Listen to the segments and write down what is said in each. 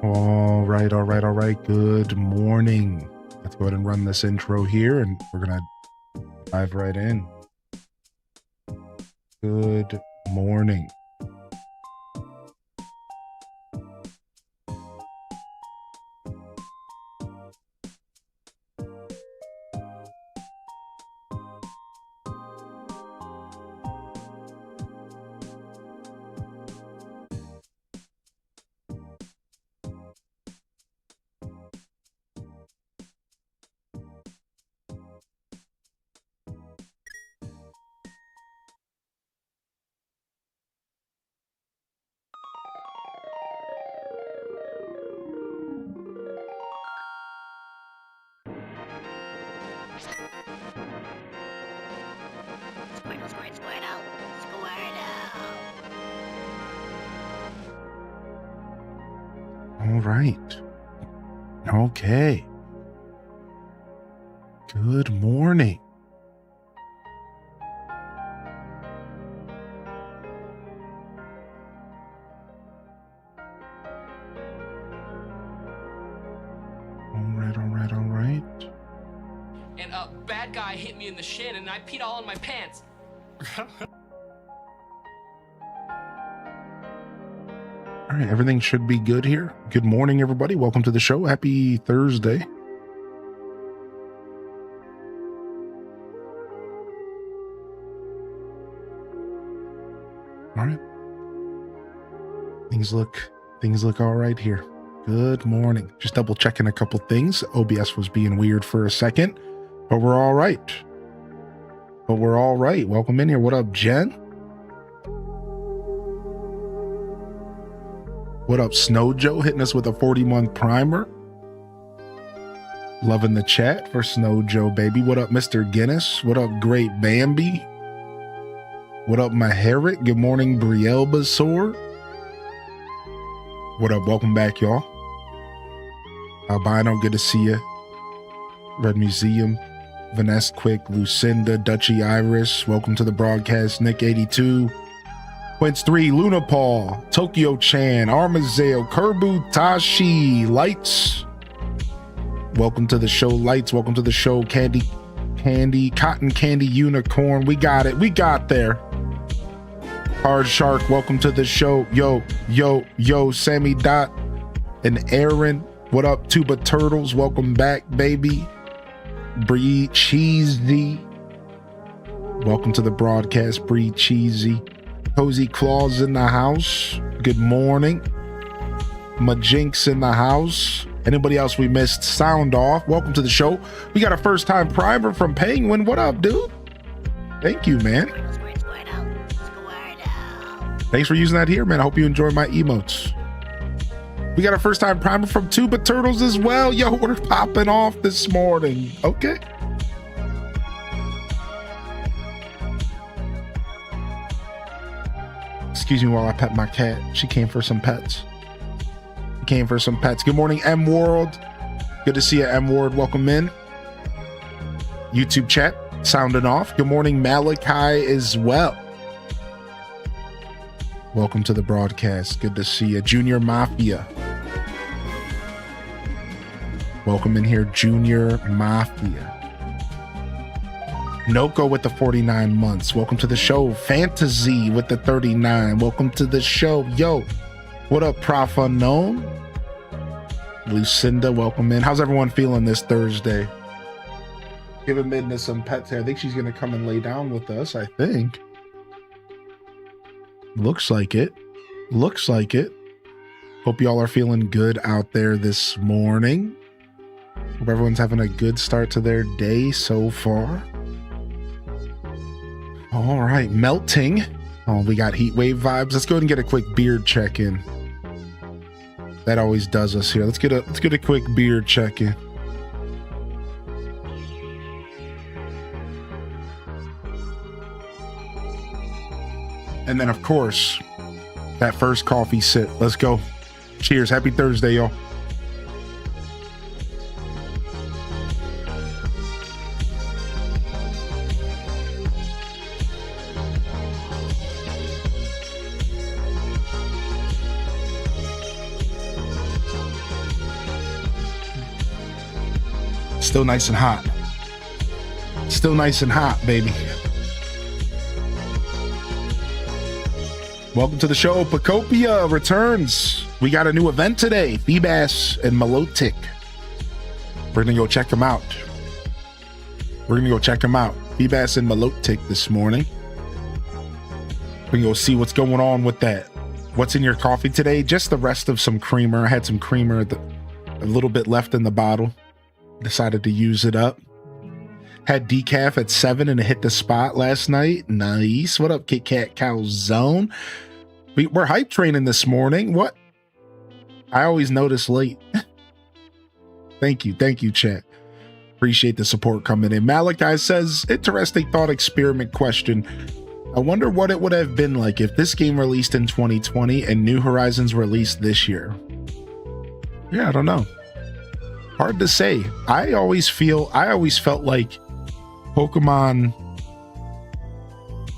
All right, all right, all right. Good morning. Let's go ahead and run this intro here, and we're going to dive right in. Good morning. All right. Okay. Good morning. All right. And a bad guy hit me in the shin and I peed all in my pants. All right, everything should be good here. Good morning, everybody. Welcome to the show. Happy Thursday. All right. Things look all right here. Good morning. Just double checking a couple things. OBS was being weird for a second, but we're all right. Welcome in here. What up, Jen? What up, Snow Joe, hitting us with a 40-month primer. Loving the chat for Snow Joe, baby. What up, Mr. Guinness? What up, Great Bambi? What up, Maharit? Good morning, Brielbasaur. What up? Welcome back, y'all. Albino, good to see you. Red Museum, Vanessa Quick, Lucinda, Dutchy Iris. Welcome to the broadcast. Nick 82. Quince 3, Luna Paul, Tokyo Chan, Armazale, Kerbu Tashi, Lights. Welcome to the show, Lights. Welcome to the show, Candy, Cotton Candy Unicorn. We got it. We got there. Hard Shark, welcome to the show. Yo, Sammy Dot and Aaron. What up, Tuba Turtles? Welcome back, baby. Bree Cheesy. Welcome to the broadcast, Bree Cheesy. Cozy Claws in the house. Good morning. Majinx in the house. Anybody else we missed? Sound off. Welcome to the show. We got a first-time primer from Penguin. What up, dude? Thank you, man. Thanks for using that here, man. I hope you enjoy my emotes. We got a first-time primer from Tuba Turtles as well. Yo, we're popping off this morning. Okay. Excuse me while I pet my cat. She came for some pets. Good morning, M World. Good to see you, M World. Welcome in. YouTube chat sounding off. Good morning, Malachi as well. Welcome to the broadcast. Good to see you, Junior Mafia. Welcome in here, Junior Mafia. Noko with the 49 months. Welcome to the show. Fantasy with the 39. Welcome to the show. Yo, what up, Prof Unknown? Lucinda, welcome in. How's everyone feeling this Thursday? Giving Midna some pets here. I think she's going to come and lay down with us, I think. Looks like it. Hope y'all are feeling good out there this morning. Hope everyone's having a good start to their day so far. All right, melting. Oh, we got heat wave vibes. Let's go ahead and get a quick beard check-in. That always does us here. Let's get a quick beard check-in. And then, of course, that first coffee sip. Let's go. Cheers. Happy Thursday, y'all. Still nice and hot. Still nice and hot, baby. Welcome to the show. Pokopia returns. We got a new event today. Feebas and Milotic. We're going to go check them out. Feebas and Milotic this morning. We're going to go see what's going on with that. What's in your coffee today? Just the rest of some creamer. I had some creamer, a little bit left in the bottle. Decided to use it up. Had decaf at 7 and it hit the spot last night. Nice. What up, Kit Kat Calzone? We're hype training this morning. What? I always notice late. Thank you, chat. Appreciate the support coming in. Malachi says, interesting thought experiment question. I wonder what it would have been like if this game released in 2020 and New Horizons released this year. Yeah, I don't know. Hard to say. I always felt like Pokemon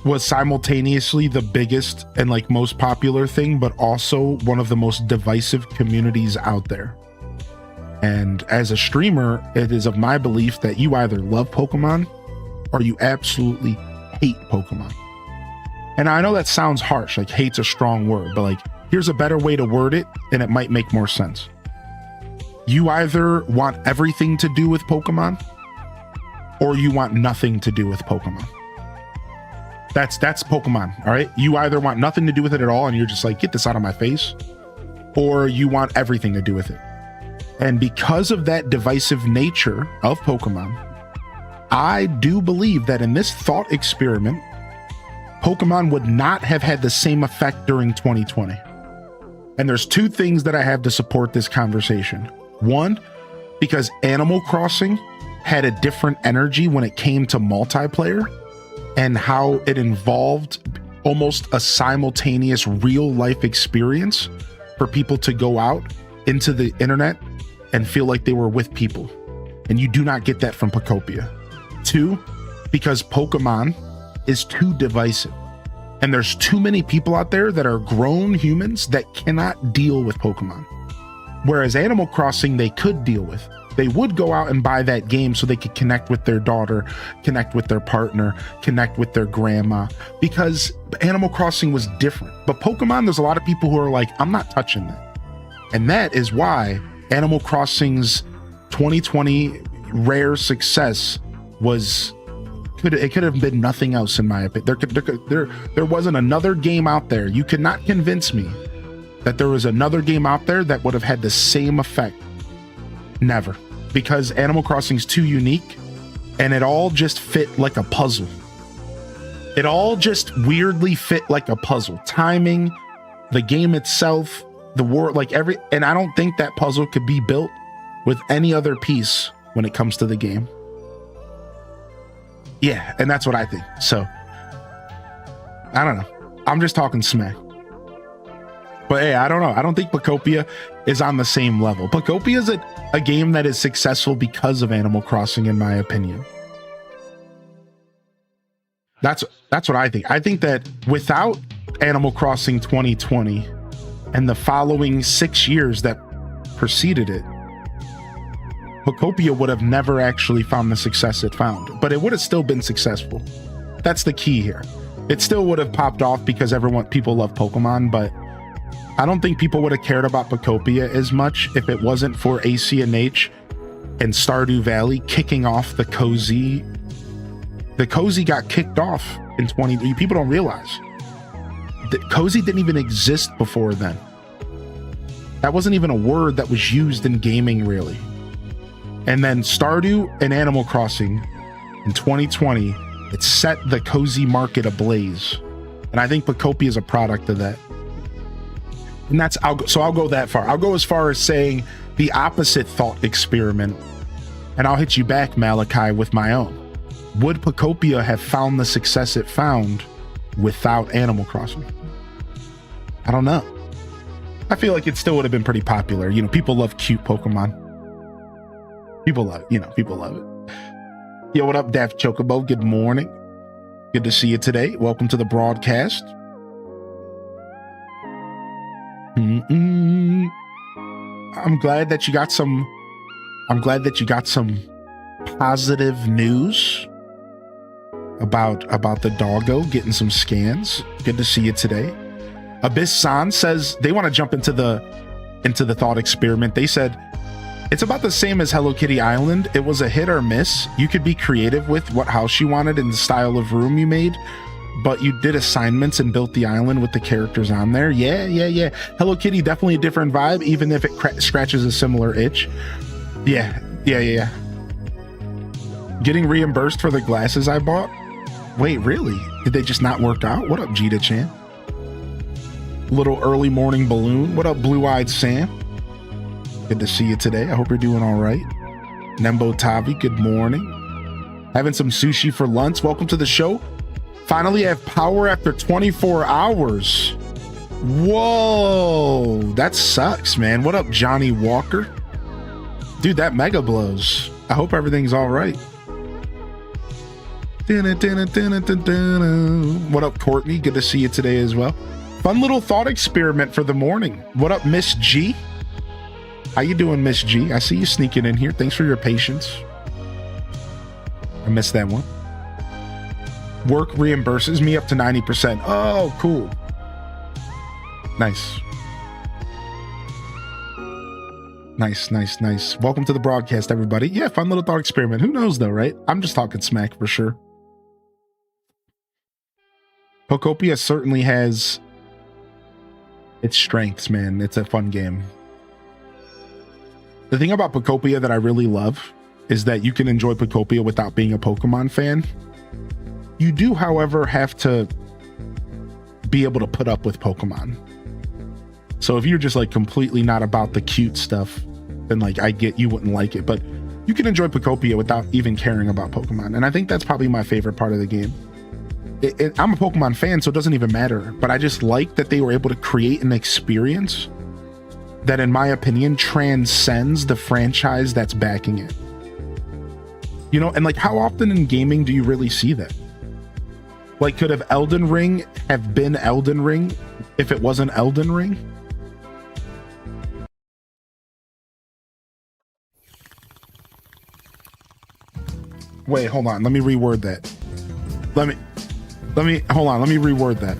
was simultaneously the biggest and like most popular thing, but also one of the most divisive communities out there. And as a streamer, it is of my belief that you either love Pokemon or you absolutely hate Pokemon. And I know that sounds harsh, like hate's a strong word, but like here's a better way to word it and it might make more sense. You either want everything to do with Pokemon or you want nothing to do with Pokemon. That's Pokemon, all right? You either want nothing to do with it at all and you're just like, get this out of my face, or you want everything to do with it. And because of that divisive nature of Pokemon, I do believe that in this thought experiment, Pokemon would not have had the same effect during 2020. And there's two things that I have to support this conversation. One, because Animal Crossing had a different energy when it came to multiplayer and how it involved almost a simultaneous real life experience for people to go out into the internet and feel like they were with people. And you do not get that from Pokopia. Two, because Pokemon is too divisive. And there's too many people out there that are grown humans that cannot deal with Pokemon. Whereas Animal Crossing, they could deal with. They would go out and buy that game so they could connect with their daughter, connect with their partner, connect with their grandma, because Animal Crossing was different. But Pokemon, there's a lot of people who are like, I'm not touching that. And that is why Animal Crossing's 2020 rare success it could have been nothing else in my opinion. There wasn't another game out there. You could not convince me that there was another game out there that would have had the same effect. Never. Because Animal Crossing's too unique and it all just fit like a puzzle. It all just weirdly fit like a puzzle. Timing, the game itself, the world, and I don't think that puzzle could be built with any other piece when it comes to the game. Yeah, and that's what I think. So, I don't know. I'm just talking smack. But hey, I don't know. I don't think Pokopia is on the same level. Pokopia is a game that is successful because of Animal Crossing, in my opinion. That's what I think. I think that without Animal Crossing 2020 and the following 6 years that preceded it, Pokopia would have never actually found the success it found, but it would have still been successful. That's the key here. It still would have popped off because people love Pokemon, but I don't think people would have cared about Pokopia as much if it wasn't for ACNH and Stardew Valley kicking off the Cozy. The Cozy got kicked off in 2020. People don't realize that Cozy didn't even exist before then. That wasn't even a word that was used in gaming, really. And then Stardew and Animal Crossing in 2020, it set the Cozy market ablaze. And I think Pokopia is a product of that. And I'll go that far. I'll go as far as saying the opposite thought experiment. And I'll hit you back, Malachi, with my own. Would Pokopia have found the success it found without Animal Crossing? I don't know. I feel like it still would have been pretty popular. You know, people love cute Pokemon. People love it. Yo, what up, Daft Chocobo? Good morning. Good to see you today. Welcome to the broadcast. I'm glad that you got some positive news about the doggo getting some scans. Good to see you today. Abyss San says they want to jump into the thought experiment. They said it's about the same as Hello Kitty Island. It was a hit or miss. You could be creative with what house you wanted and the style of room you made, but you did assignments and built the island with the characters on there. Yeah. Hello Kitty, definitely a different vibe, even if it scratches a similar itch. Yeah. Getting reimbursed for the glasses I bought? Wait, really? Did they just not work out? What up, Jita-chan? Little early morning balloon. What up, blue-eyed Sam? Good to see you today. I hope you're doing all right. Nembo Tavi, good morning. Having some sushi for lunch. Welcome to the show. Finally, I have power after 24 hours. Whoa, that sucks, man. What up, Johnny Walker? Dude, that mega blows. I hope everything's all right. What up, Courtney? Good to see you today as well. Fun little thought experiment for the morning. What up, Miss G? How you doing, Miss G? I see you sneaking in here. Thanks for your patience. I missed that one. Work reimburses me up to 90%. Oh, cool. Nice. Nice. Welcome to the broadcast, everybody. Yeah, fun little thought experiment. Who knows, though, right? I'm just talking smack for sure. Pokopia certainly has its strengths, man. It's a fun game. The thing about Pokopia that I really love is that you can enjoy Pokopia without being a Pokemon fan. You do, however, have to be able to put up with Pokemon. So if you're just like completely not about the cute stuff, then like I get you wouldn't like it, but you can enjoy Pokopia without even caring about Pokemon. And I think that's probably my favorite part of the game. I'm a Pokemon fan, so it doesn't even matter, but I just like that they were able to create an experience that, in my opinion, transcends the franchise that's backing it. You know, and like how often in gaming do you really see that? Like, could have Elden Ring have been Elden Ring if it wasn't Elden Ring? Wait, hold on. Let me reword that. Let me reword that.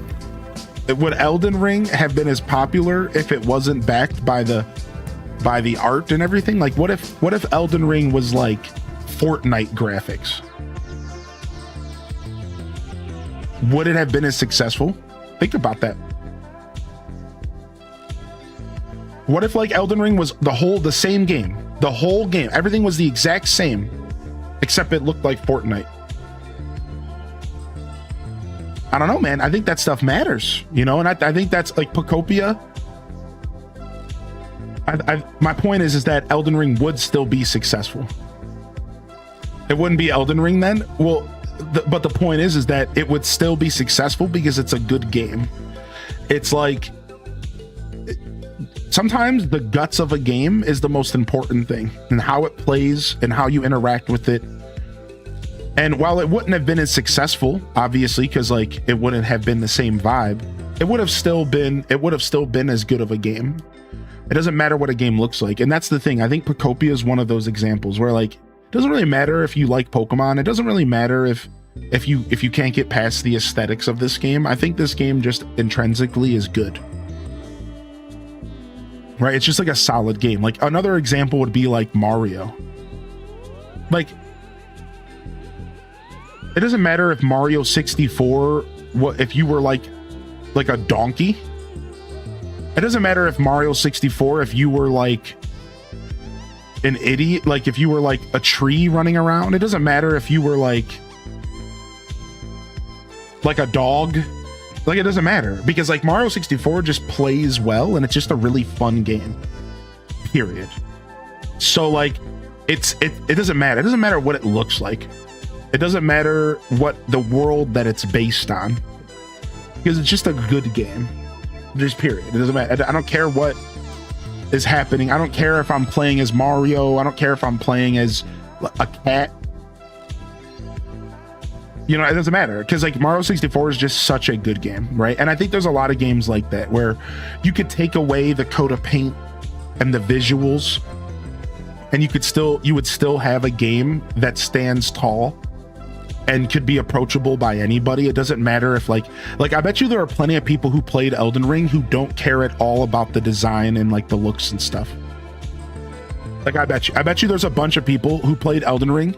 Would Elden Ring have been as popular if it wasn't backed by the art and everything? Like, what if Elden Ring was like Fortnite graphics? Would it have been as successful? Think about that. What if like Elden Ring was the same game, the whole game, everything was the exact same, except it looked like Fortnite? I don't know, man. I think that stuff matters, you know, and I think that's like Pokopia. My point is that Elden Ring would still be successful. It wouldn't be Elden Ring then. Well, but the point is that it would still be successful because it's a good game. It's like sometimes the guts of a game is the most important thing, and how it plays and how you interact with it. And while it wouldn't have been as successful, obviously, because like it wouldn't have been the same vibe, it would have still been as good of a game. It doesn't matter what a game looks like. And that's the thing. I think Pokopia is one of those examples where like it doesn't really matter if you like Pokemon. It doesn't really matter if you can't get past the aesthetics of this game. I think this game just intrinsically is good. Right? It's just like a solid game. Like another example would be like Mario. Like, it doesn't matter if Mario 64, if you were like a donkey. It doesn't matter if Mario 64, if you were like an idiot, like if you were like a tree running around. It doesn't matter if you were like a dog. Like, it doesn't matter, because like Mario 64 just plays well and it's just a really fun game, period. So like it doesn't matter. It doesn't matter what it looks like. It doesn't matter what the world that it's based on, because it's just a good game. Just period. It doesn't matter. I don't care what is happening. I don't care if I'm playing as Mario. I don't care if I'm playing as a cat. You know, it doesn't matter, because like Mario 64 is just such a good game, right? And I think there's a lot of games like that where you could take away the coat of paint and the visuals and you would still have a game that stands tall and could be approachable by anybody. It doesn't matter if like I bet you there are plenty of people who played Elden Ring who don't care at all about the design and like the looks and stuff. Like I bet you there's a bunch of people who played Elden Ring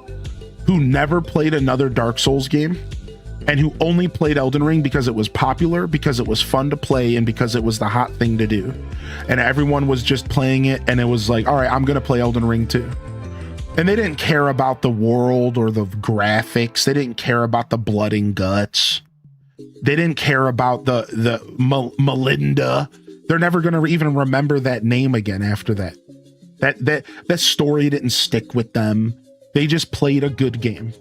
who never played another Dark Souls game and who only played Elden Ring because it was popular, because it was fun to play, and because it was the hot thing to do. And everyone was just playing it, and it was like, all right, I'm gonna play Elden Ring too. And they didn't care about the world or the graphics. They didn't care about the blood and guts. They didn't care about the Melinda. They're never gonna even remember that name again after that. That story didn't stick with them. They just played a good game.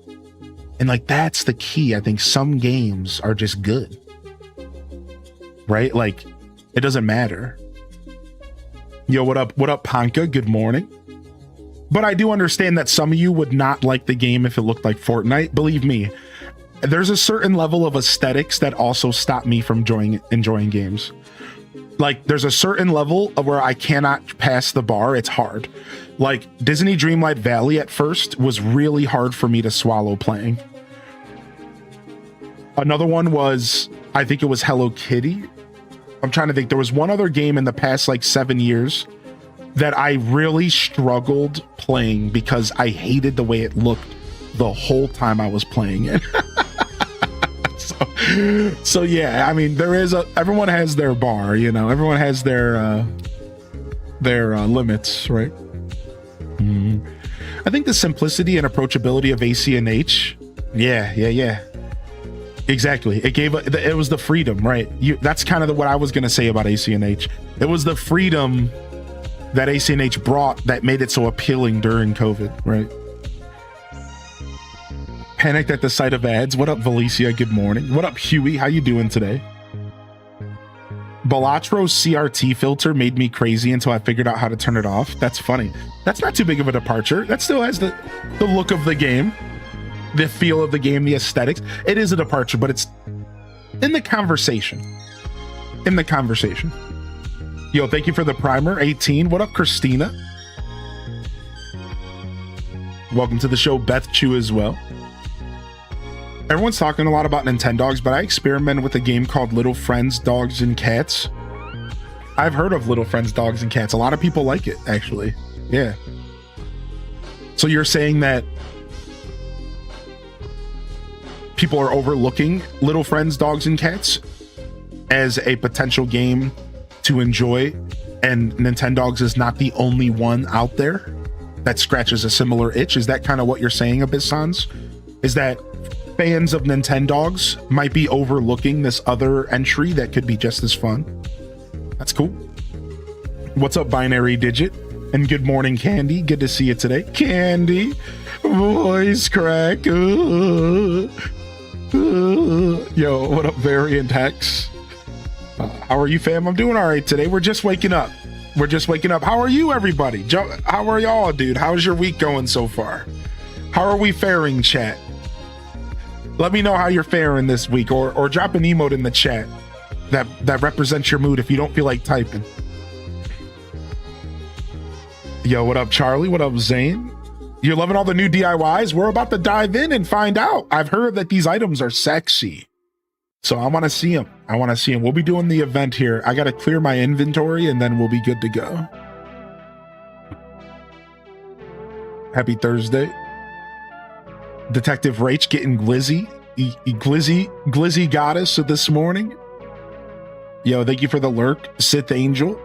And like, that's the key. I think some games are just good, right? Like, it doesn't matter. Yo, what up, Panka? Good morning. But I do understand that some of you would not like the game if it looked like Fortnite. Believe me, there's a certain level of aesthetics that also stop me from enjoying games. Like, there's a certain level of where I cannot pass the bar. It's hard. Like, Disney Dreamlight Valley at first was really hard for me to swallow playing. Another one was, I think it was Hello Kitty. I'm trying to think. There was one other game in the past like 7 years that I really struggled playing because I hated the way it looked the whole time I was playing it. So yeah, I mean, everyone has their bar, you know, everyone has their limits, right? I think the simplicity and approachability of AC&H. Yeah. Exactly. It was the freedom, right? That's kind of what I was going to say about AC&H. It was the freedom that AC&H brought that made it so appealing during COVID, right? Panicked at the sight of ads. What up, Valicia? Good morning. What up, Huey? How you doing today? Balatro's CRT filter made me crazy until I figured out how to turn it off. That's funny. That's not too big of a departure. That still has the look of the game, the feel of the game, the aesthetics. It is a departure, but it's in the conversation. Yo, thank you for the primer. 18. What up, Christina? Welcome to the show, Beth Chu, as well. Everyone's talking a lot about Nintendogs, but I experimented with a game called Little Friends, Dogs, and Cats. I've heard of Little Friends, Dogs, and Cats. A lot of people like it, actually. Yeah. So you're saying that people are overlooking Little Friends, Dogs, and Cats as a potential game to enjoy, and Nintendogs is not the only one out there that scratches a similar itch? Is that kind of what you're saying, Abyssons? Is that fans of Nintendogs might be overlooking this other entry that could be just as fun? That's cool. What's up, Binary Digit? And good morning, Candy. Good to see you today. Candy, voice crack. Yo, what up, Variant Hex? How are you, fam? I'm doing all right today. We're just waking up. How are you, everybody? How are y'all, dude? How's your week going so far? How are we faring, chat? Let me know how you're faring this week, or drop an emote in the chat that represents your mood if you don't feel like typing. Yo, what up, Charlie? What up, Zane? You're loving all the new DIYs? We're about to dive in and find out. I've heard that these items are sexy, so I want to see them. We'll be doing the event here. I got to clear my inventory and then we'll be good to go. Happy Thursday. Detective Rach getting glizzy. Glizzy goddess this morning. Yo, thank you for the lurk, Sith Angel.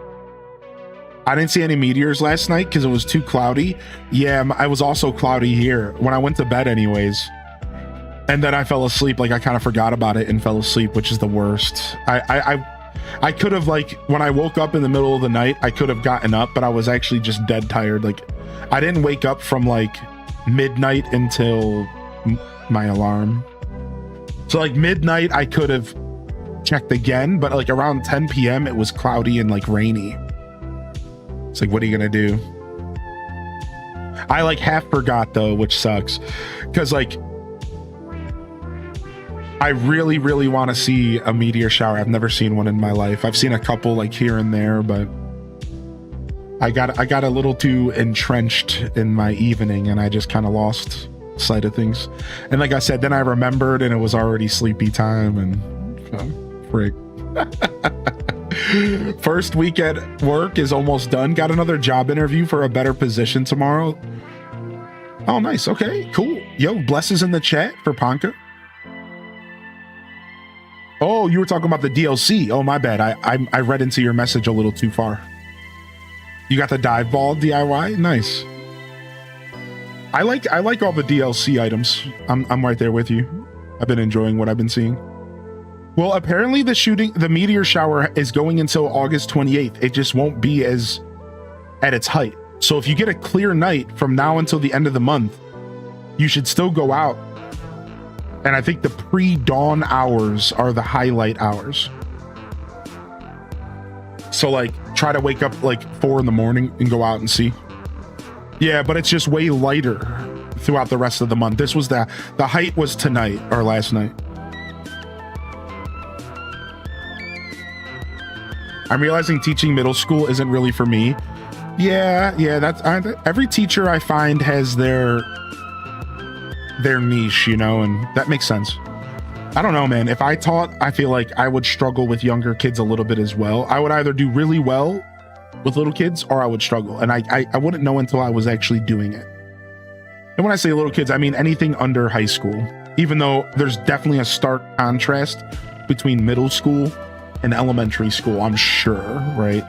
I didn't see any meteors last night because it was too cloudy. Yeah, I was also cloudy here when I went to bed anyways. And then I fell asleep. Like, I kind of forgot about it and fell asleep, which is the worst. I could have, like, when I woke up in the middle of the night, I could have gotten up, but I was actually just dead tired. Like, I didn't wake up from like midnight until my alarm. So like midnight, I could have checked again, but like around 10 p.m. it was cloudy and like rainy. It's like, what are you gonna do? I like half forgot though, which sucks, because like I really want to see a meteor shower. I've never seen one in my life. I've seen a couple like here and there, but I got a little too entrenched in my evening, and I just kind of lost sight of things. And like I said, then I remembered, and it was already sleepy time, and frick. First week at work is almost done. Got another job interview for a better position tomorrow. Oh, nice. Okay, cool. Yo, blesses in the chat for Ponka. Oh, you were talking about the DLC. Oh, my bad. I read into your message a little too far. You got the dive ball DIY? Nice. I like all the DLC items. I'm right there with you. I've been enjoying what I've been seeing. Well, apparently the meteor shower is going until August 28th. It just won't be as at its height. So if you get a clear night from now until the end of the month, you should still go out. And I think the pre-dawn hours are the highlight hours. So like try to wake up like 4 in the morning and go out and see. Yeah, but it's just way lighter throughout the rest of the month. This was the height was tonight or last night. I'm realizing teaching middle school isn't really for me. Yeah, that's every teacher I find has their niche, you know, and that makes sense. I don't know, man. If I taught, I feel like I would struggle with younger kids a little bit as well. I would either do really well with little kids or I would struggle. And I wouldn't know until I was actually doing it. And when I say little kids, I mean anything under high school, even though there's definitely a stark contrast between middle school and elementary school, I'm sure, right?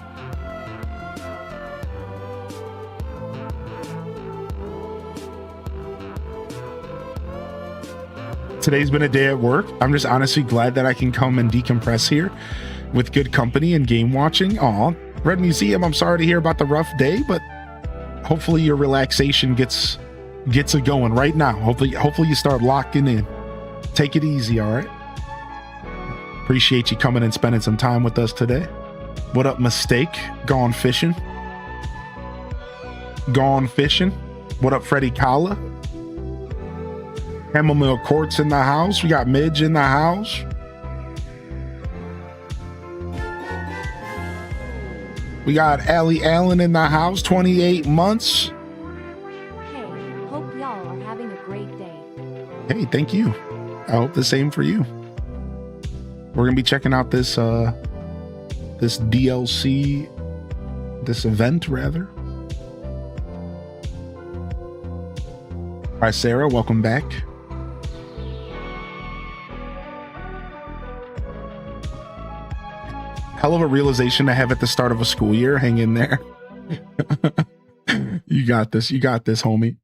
Today's been a day at work. I'm just honestly glad that I can come and decompress here with good company and game watching. Aw, Red Museum, I'm sorry to hear about the rough day, but hopefully your relaxation gets it going right now. Hopefully you start locking in. Take it easy, all right? Appreciate you coming and spending some time with us today. What up, Mistake? Gone fishing. What up, Freddie Kala? Chamomile Courts in the house. We got Midge in the house. We got Allie Allen in the house, 28 months. Hey, hope y'all are having a great day. Hey, thank you. I hope the same for you. We're gonna be checking out this this DLC, this event rather. All right, Sarah, welcome back. Hell of a realization to have at the start of a school year. Hang in there. You got this, homie.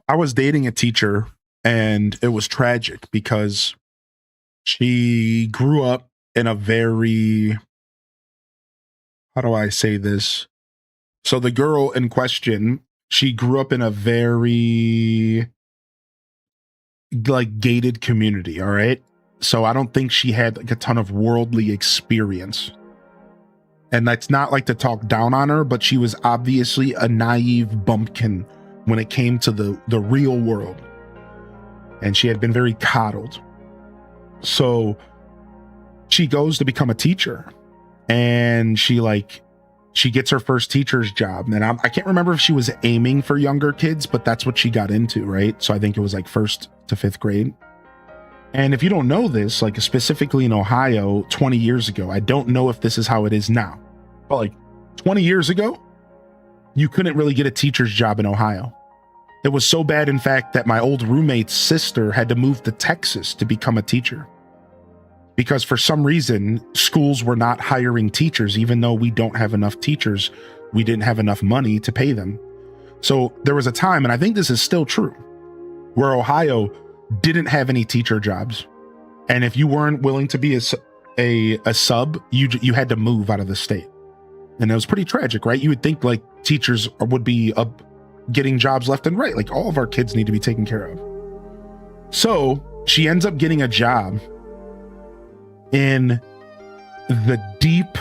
I was dating a teacher and it was tragic because she grew up in a very, how do I say this? So the girl in question, she grew up in a very like gated community, all right? So I don't think she had like a ton of worldly experience. And that's not like to talk down on her, but she was obviously a naive bumpkin when it came to the real world. And she had been very coddled. So she goes to become a teacher and she gets her first teacher's job. And I can't remember if she was aiming for younger kids, but that's what she got into, right? So I think it was like 1st to 5th grade. And if you don't know this, like specifically in Ohio 20 years ago, I don't know if this is how it is now, but like 20 years ago, you couldn't really get a teacher's job in Ohio. It was so bad, in fact, that my old roommate's sister had to move to Texas to become a teacher. Because for some reason, schools were not hiring teachers, even though we don't have enough teachers. We didn't have enough money to pay them. So there was a time, and I think this is still true, where Ohio didn't have any teacher jobs. And if you weren't willing to be a sub, you had to move out of the state. And it was pretty tragic, right? You would think like teachers would be up getting jobs left and right. Like all of our kids need to be taken care of. So she ends up getting a job in the deep,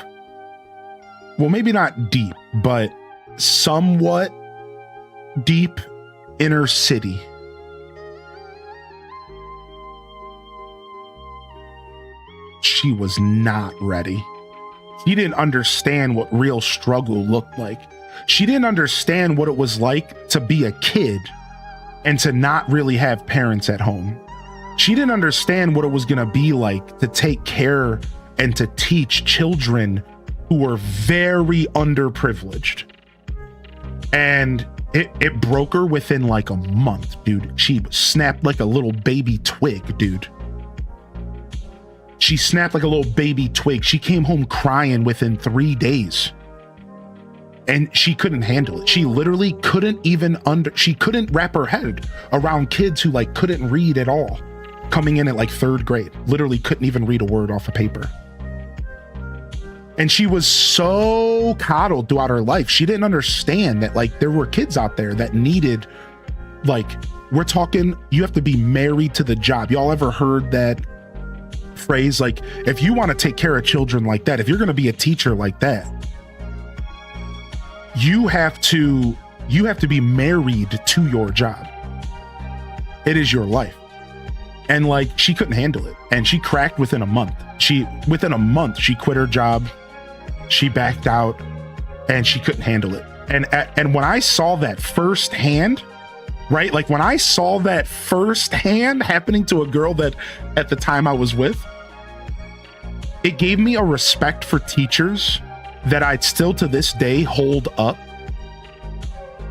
well, maybe not deep, but somewhat deep inner city. She was not ready. She didn't understand what real struggle looked like. She didn't understand what it was like to be a kid and to not really have parents at home. She didn't understand what it was going to be like to take care and to teach children who were very underprivileged. And it broke her within like a month, dude. She snapped like a little baby twig, dude. She snapped like a little baby twig. She came home crying within 3 days. And she couldn't handle it. She literally couldn't she couldn't wrap her head around kids who like couldn't read at all. Coming in at like 3rd grade, literally couldn't even read a word off of paper. And she was so coddled throughout her life. She didn't understand that like there were kids out there that needed, like, we're talking, you have to be married to the job. Y'all ever heard that phrase? Like, if you want to take care of children like that, if you're going to be a teacher like that, you have to be married to your job. It is your life. And like, she couldn't handle it. And she cracked within a month. Within a month, she quit her job. She backed out and she couldn't handle it. And when I saw that firsthand, right? Like when I saw that firsthand happening to a girl that at the time I was with, it gave me a respect for teachers that I'd still to this day hold up.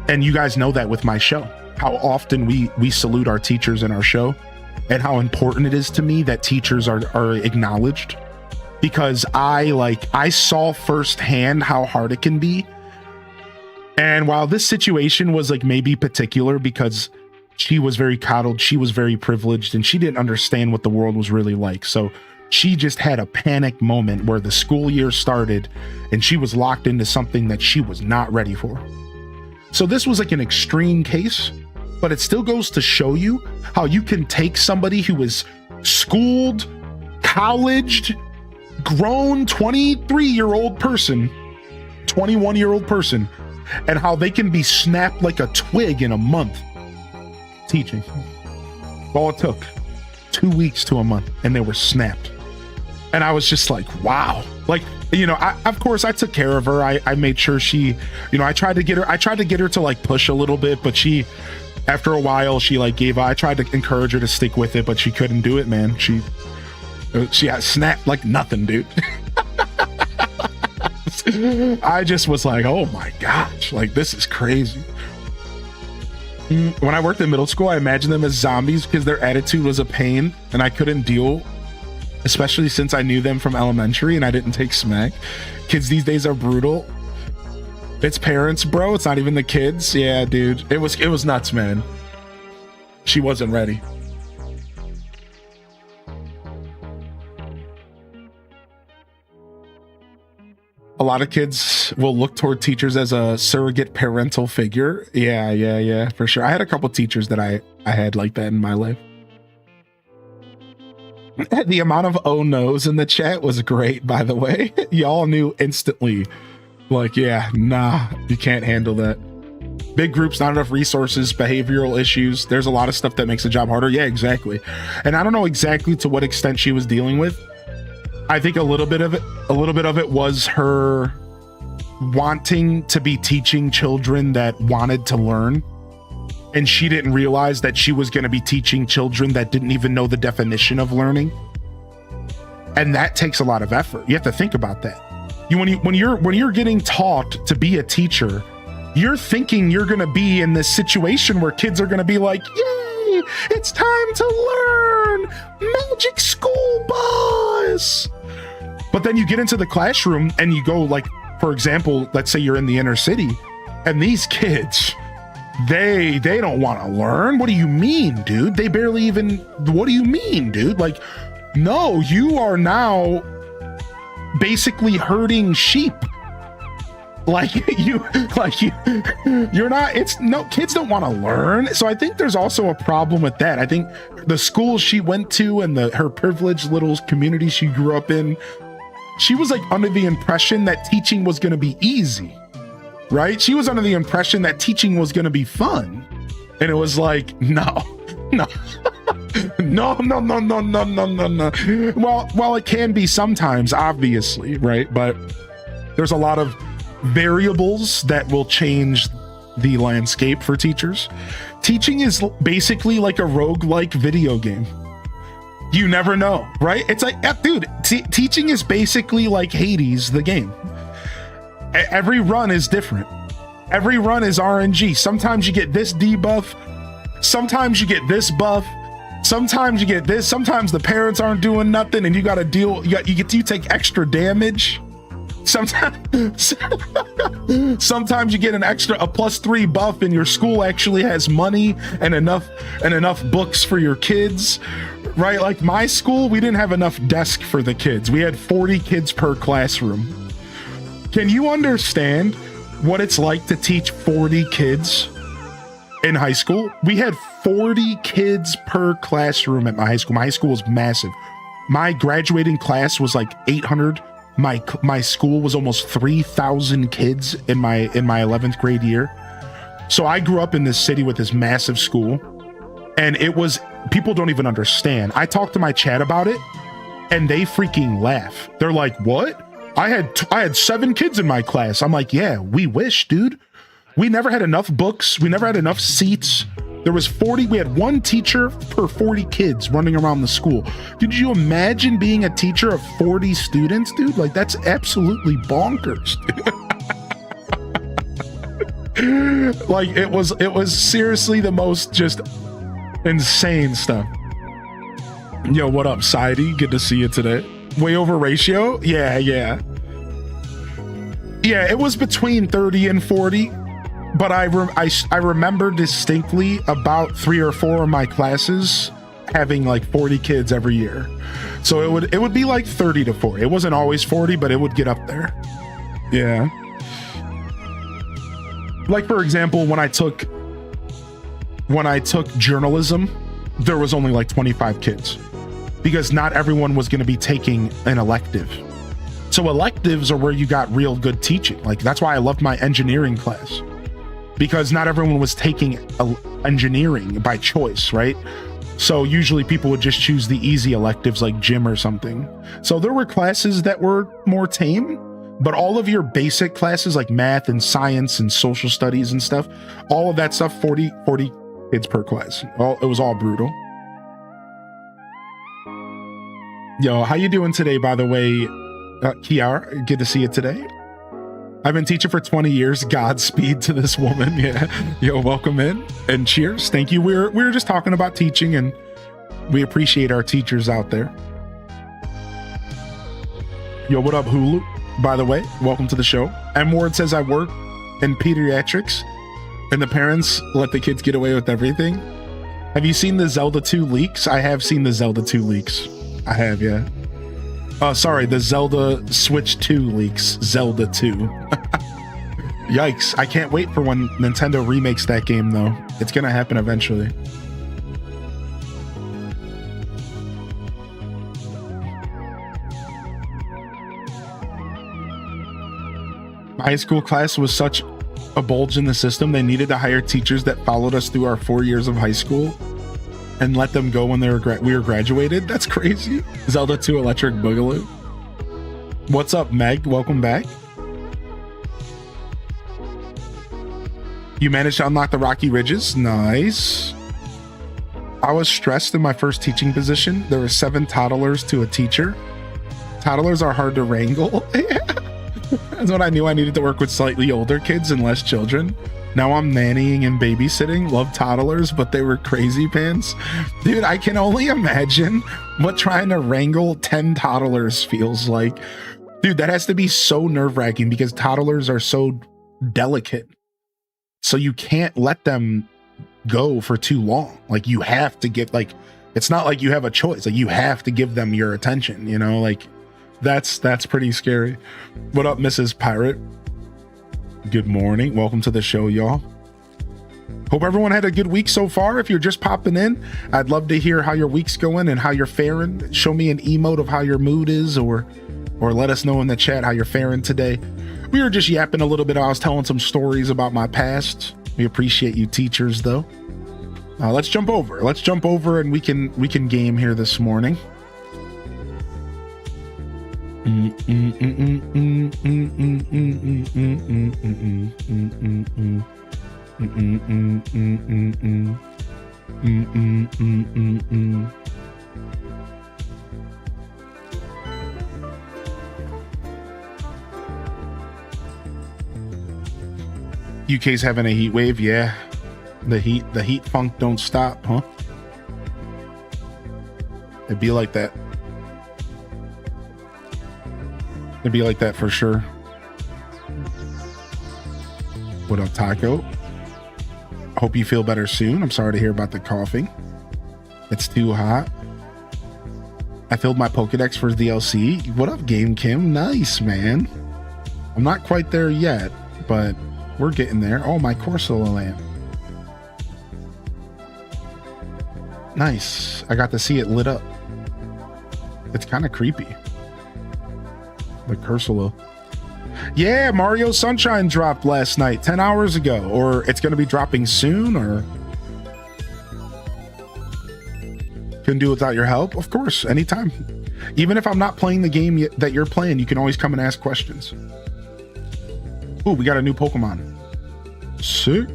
And you guys know that with my show, how often we salute our teachers in our show and how important it is to me that teachers are acknowledged. Because I saw firsthand how hard it can be. And while this situation was like maybe particular because she was very coddled, she was very privileged, and she didn't understand what the world was really like. So she just had a panic moment where the school year started and she was locked into something that she was not ready for. So this was like an extreme case, but it still goes to show you how you can take somebody who is schooled, colleged, grown 23-year-old person, 21-year-old person, and how they can be snapped like a twig in a month teaching. All it took 2 weeks to a month and they were snapped. And I was just like, wow. Like, you know, of course I took care of her. I made sure she, you know, I tried to get her to like push a little bit, but after a while she like gave up. I tried to encourage her to stick with it, but she couldn't do it, man. She got snapped like nothing, dude. I just was like, oh my gosh, like this is crazy. When I worked in middle school, I imagined them as zombies because their attitude was a pain and I couldn't deal, especially since I knew them from elementary and I didn't take smack. Kids these days are brutal. It's parents, bro. It's not even the kids. Yeah, dude. It was nuts, man. She wasn't ready. A lot of kids will look toward teachers as a surrogate parental figure. Yeah, for sure. I had a couple teachers that I had like that in my life. The amount of oh no's in the chat was great, by the way. Y'all knew instantly. Like, yeah, nah, you can't handle that. Big groups, not enough resources, behavioral issues. There's a lot of stuff that makes the job harder. Yeah, exactly. And I don't know exactly to what extent she was dealing with. I think a little bit of it was her wanting to be teaching children that wanted to learn. And she didn't realize that she was going to be teaching children that didn't even know the definition of learning. And that takes a lot of effort. You have to think about that. When you're getting taught to be a teacher, you're thinking you're going to be in this situation where kids are going to be like, yay, it's time to learn, magic school bus. But then you get into the classroom and you go, like, for example, let's say you're in the inner city and these kids, they don't want to learn. What do you mean, dude? They barely even, what do you mean, dude? Like, no, you are now basically herding sheep. You're not, kids don't want to learn. So I think there's also a problem with that. I think the school she went to and her privileged little community she grew up in, she was like under the impression that teaching was going to be easy, right? She was under the impression that teaching was going to be fun. And it was like, no, No. No. Well, it can be sometimes, obviously, right? But there's a lot of variables that will change the landscape for teachers. Teaching is basically like a roguelike video game. You never know, right? It's like, dude, teaching is basically like Hades, the game. Every run is different. Every run is RNG. Sometimes you get this debuff. Sometimes you get this buff. Sometimes you get this. Sometimes the parents aren't doing nothing and you got to deal. You take extra damage. Sometimes you get a +3 buff and your school actually has money and enough books for your kids, right? Like my school, we didn't have enough desk for the kids. We had 40 kids per classroom. Can you understand what it's like to teach 40 kids in high school? We had 40 kids per classroom at my high school. My high school was massive. My graduating class was like 800. My school was almost 3,000 kids in my 11th grade year. So I grew up in this city with this massive school, and people don't even understand. I talked to my chat about it and they freaking laugh. They're like, what? I had 7 kids in my class. I'm like, yeah, we wish, dude. We never had enough books. We never had enough seats. There was 40, we had 1 teacher per 40 kids running around the school. Could you imagine being a teacher of 40 students, dude? Like, that's absolutely bonkers. Like, it was seriously the most just insane stuff. Yo, what up, Sidey? Good to see you today. Way over ratio? Yeah, it was between 30 and 40. But I remember distinctly about 3 or 4 of my classes having like 40 kids every year. So it would be like 30 to 40. It wasn't always 40, but it would get up there. Yeah. Like, for example, when I took journalism, there was only like 25 kids because not everyone was going to be taking an elective. So electives are where you got real good teaching. Like, that's why I loved my engineering class, because not everyone was taking engineering by choice, right? So usually people would just choose the easy electives like gym or something. So there were classes that were more tame, but all of your basic classes like math and science and social studies and stuff, all of that stuff, 40 kids per class. It was all brutal. Yo, how you doing today, by the way? Kiara, good to see you today. I've been teaching for 20 years. Godspeed to this woman. Yeah. Yo, welcome in and cheers. Thank you. We were just talking about teaching, and we appreciate our teachers out there. Yo, what up, Hulu? By the way, welcome to the show. M Ward says, I work in pediatrics and the parents let the kids get away with everything. Have you seen the Zelda 2 leaks? I have seen the Zelda 2 leaks. I have, yeah. Sorry, the Zelda Switch 2 leaks. Zelda 2. Yikes. I can't wait for when Nintendo remakes that game, though. It's gonna happen eventually. My high school class was such a bulge in the system, they needed to hire teachers that followed us through our 4 years of high school and let them go when we were graduated. That's crazy. Zelda 2 Electric Boogaloo. What's up, Meg? Welcome back. You managed to unlock the Rocky Ridges. Nice. I was stressed in my first teaching position. There were 7 toddlers to a teacher. Toddlers are hard to wrangle. That's when I knew I needed to work with slightly older kids and less children. Now I'm nannying and babysitting. Love toddlers, but they were crazy pants. Dude, I can only imagine what trying to wrangle 10 toddlers feels like. Dude, that has to be so nerve-wracking because toddlers are so delicate. So you can't let them go for too long. Like, you have to give, like, it's not like you have a choice. Like, you have to give them your attention, you know? Like, that's pretty scary. What up, Mrs. Pirate? Good morning. Welcome to the show, y'all. Hope everyone had a good week so far. If you're just popping in, I'd love to hear how your week's going and how you're faring. Show me an emote of how your mood is, or let us know in the chat how you're faring today. We were just yapping a little bit. I was telling some stories about my past. We appreciate you teachers, though. Let's jump over. Let's jump over and we can game here this morning. UK's having a heat wave, yeah. The heat funk don't stop, huh? It'd be like that. It'd be like that for sure. What up, Taco? Hope you feel better soon. I'm sorry to hear about the coughing. It's too hot. I filled my Pokedex for DLC. What up, Game Kim? Nice, man. I'm not quite there yet, but we're getting there. Oh, my Corsola lamp. Nice. I got to see it lit up. It's kind of creepy. The Corsola. Yeah, Mario Sunshine dropped last night, 10 hours ago. Or it's going to be dropping soon, or... Can do without your help? Of course, anytime. Even if I'm not playing the game that you're playing, you can always come and ask questions. Ooh, we got a new Pokemon. Sick.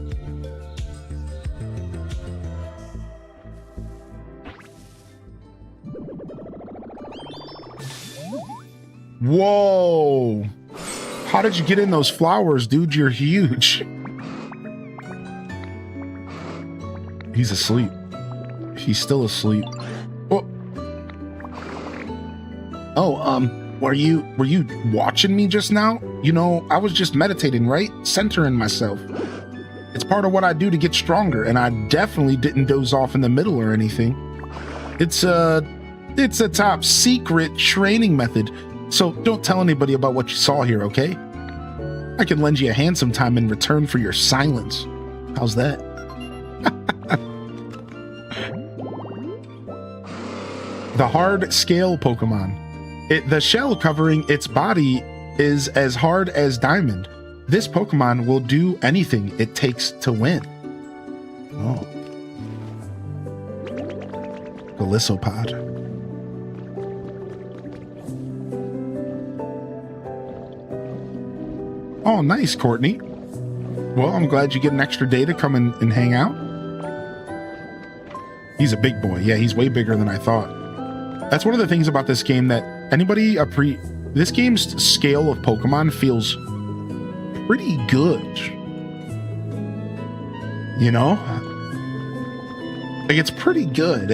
Whoa. How did you get in those flowers, dude? You're huge. He's asleep. He's still asleep. Were you watching me just now? You know, I was just meditating, right? Centering myself. It's part of what I do to get stronger, and I definitely didn't doze off in the middle or anything. It's a top secret training method, so don't tell anybody about what you saw here, okay? I can lend you a handsome time in return for your silence. How's that? The hard scale Pokemon. The shell covering its body is as hard as diamond. This Pokemon will do anything it takes to win. Oh. Galissopod. Oh, nice, Courtney. Well, I'm glad you get an extra day to come and hang out. He's a big boy. Yeah, he's way bigger than I thought. That's one of the things about this game that this game's scale of Pokemon feels pretty good. You know? Like, it's pretty good.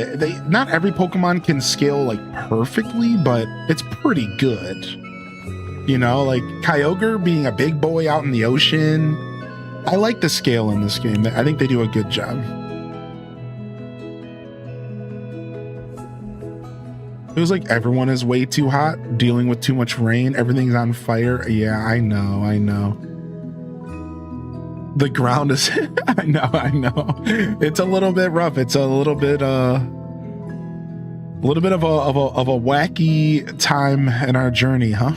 Not every Pokemon can scale, like, perfectly, but it's pretty good. You know, like Kyogre being a big boy out in the ocean. I like the scale in this game. I think they do a good job. It was like everyone is way too hot, dealing with too much rain. Everything's on fire. Yeah, I know. The ground is, I know. It's a little bit rough. It's a little bit of a wacky time in our journey, huh?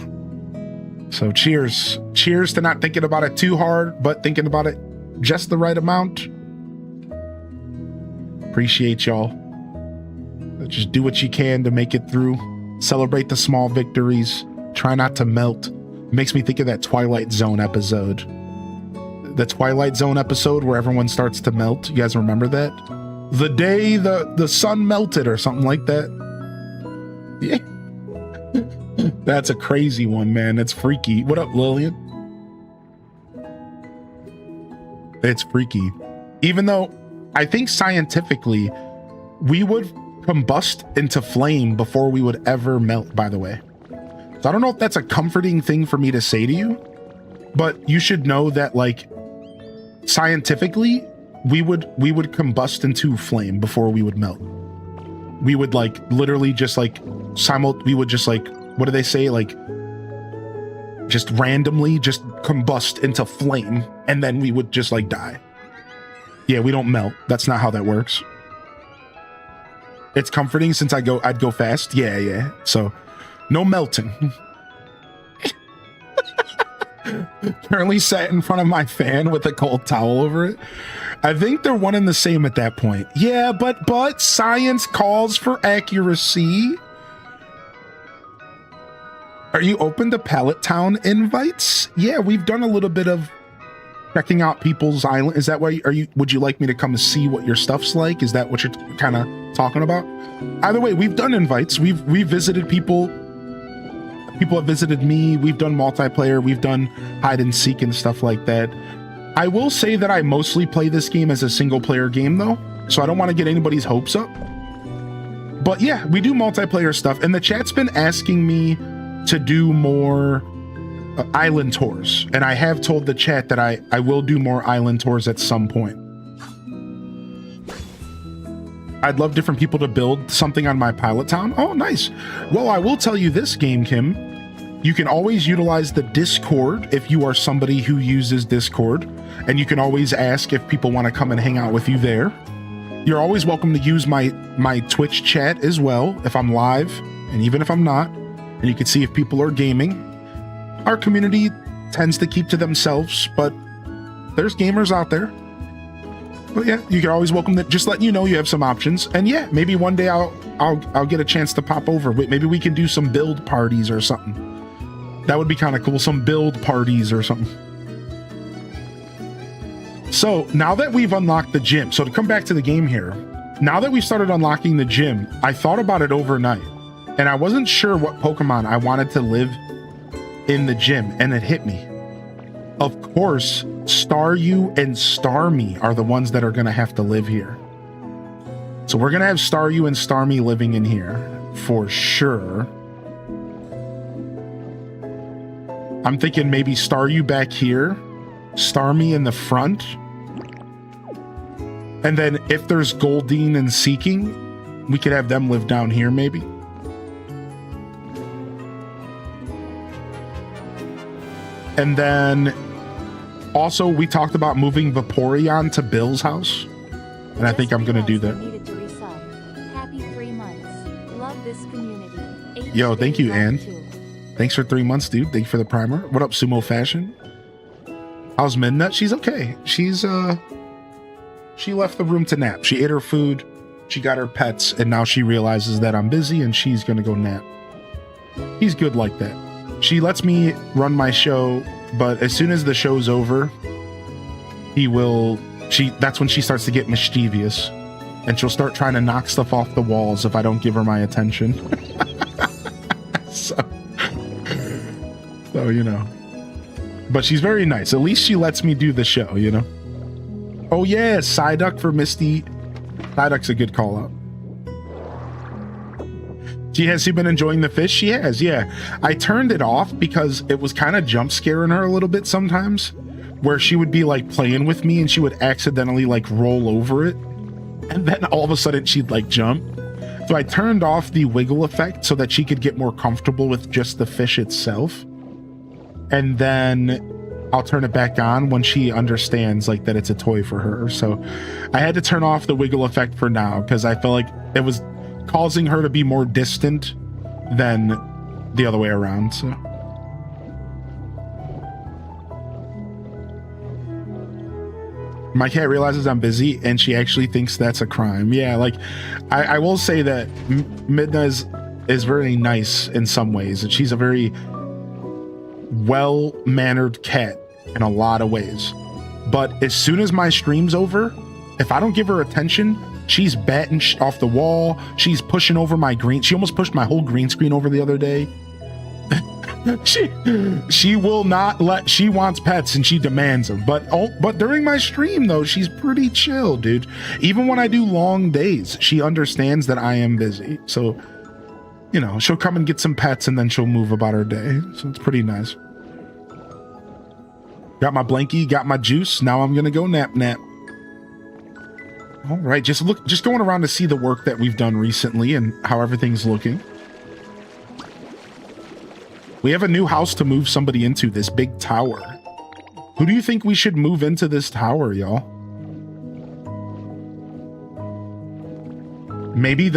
So cheers to not thinking about it too hard, but thinking about it just the right amount. Appreciate y'all. Just do what you can to make it through. Celebrate the small victories. Try not to melt. It makes me think of that Twilight Zone episode. The Twilight Zone episode where everyone starts to melt. You guys remember that? The day the sun melted or something like that. Yeah. That's a crazy one, man. It's freaky. What up, Lillian? It's freaky. Even though I think scientifically we would combust into flame before we would ever melt, by the way. So I don't know if that's a comforting thing for me to say to you, but you should know that, like, scientifically we would combust into flame before we would melt. We would, like, literally just like we would just, like, what do they say, like, just randomly just combust into flame, and then we would just, like, die. Yeah, we don't melt. That's not how that works. It's comforting since I'd go fast. Yeah. So no melting. Currently sat in front of my fan with a cold towel over it. I think they're one and the same at that point. Yeah, but science calls for accuracy. Are you open to Pallet Town invites? Yeah, we've done a little bit of checking out people's island. Is that why would you like me to come see what your stuff's like? Is that what you're kind of talking about? Either way, we've done invites. We've visited people. People have visited me. We've done multiplayer. We've done hide and seek and stuff like that. I will say that I mostly play this game as a single player game though, so I don't want to get anybody's hopes up. But yeah, we do multiplayer stuff, and the chat's been asking me to do more island tours, and I have told the chat that I will do more island tours at some point. I'd love different people to build something on my pilot town. Oh, nice. Well, I will tell you this, Game Kim. You can always utilize the Discord if you are somebody who uses Discord, and you can always ask if people want to come and hang out with you there. You're always welcome to use my Twitch chat as well if I'm live, and even if I'm not, and you can see if people are gaming. Our community tends to keep to themselves, but there's gamers out there. But yeah, you can always welcome that. Just letting you know you have some options. And yeah, maybe one day I'll get a chance to pop over. Maybe we can do some build parties or something. That would be kind of cool. Some build parties or something. So now that we've unlocked the gym, so to come back to the game here, now that we started unlocking the gym, I thought about it overnight, and I wasn't sure what Pokemon I wanted to live in the gym, and it hit me. Of course, Staryu and Starmie are the ones that are going to have to live here. So we're going to have Staryu and Starmie living in here for sure. I'm thinking maybe Staryu back here, Starmie in the front. And then if there's Goldeen and Seeking, we could have them live down here maybe. And then also we talked about moving Vaporeon to Bill's house. And I think I'm going to do that. Happy 3 months. Love this community. Yo, thank you, Ann. Thanks for 3 months, dude. Thank you for the primer. What up, Sumo Fashion? How's Midnut? She's okay. She left the room to nap. She ate her food, she got her pets, and now she realizes that I'm busy and she's gonna go nap. He's good like that. She lets me run my show, but as soon as the show's over, that's when she starts to get mischievous, and she'll start trying to knock stuff off the walls if I don't give her my attention. So, you know. But she's very nice. At least she lets me do the show, you know? Oh yeah, Psyduck for Misty. Psyduck's a good call out. Has she been enjoying the fish? She has, yeah. I turned it off because it was kind of jump scaring her a little bit sometimes, where she would be like playing with me and she would accidentally like roll over it, and then all of a sudden she'd like jump. So I turned off the wiggle effect so that she could get more comfortable with just the fish itself. And then I'll turn it back on when she understands like that it's a toy for her. So I had to turn off the wiggle effect for now because I felt like it was causing her to be more distant than the other way around. So my cat realizes I'm busy and she actually thinks that's a crime. Yeah, like I will say that Midna is very nice in some ways, and she's a very well-mannered cat in a lot of ways. But as soon as my stream's over, if I don't give her attention, she's batting off the wall. She's pushing over my green. She almost pushed my whole green screen over the other day. She will not let. She wants pets and she demands them. But during my stream though, she's pretty chill, dude. Even when I do long days, she understands that I am busy. So, you know, she'll come and get some pets and then she'll move about her day. So it's pretty nice. Got my blankie, got my juice. Now I'm gonna go nap. All right, just going around to see the work that we've done recently and how everything's looking. We have a new house to move somebody into, this big tower. Who do you think we should move into this tower, y'all? Maybe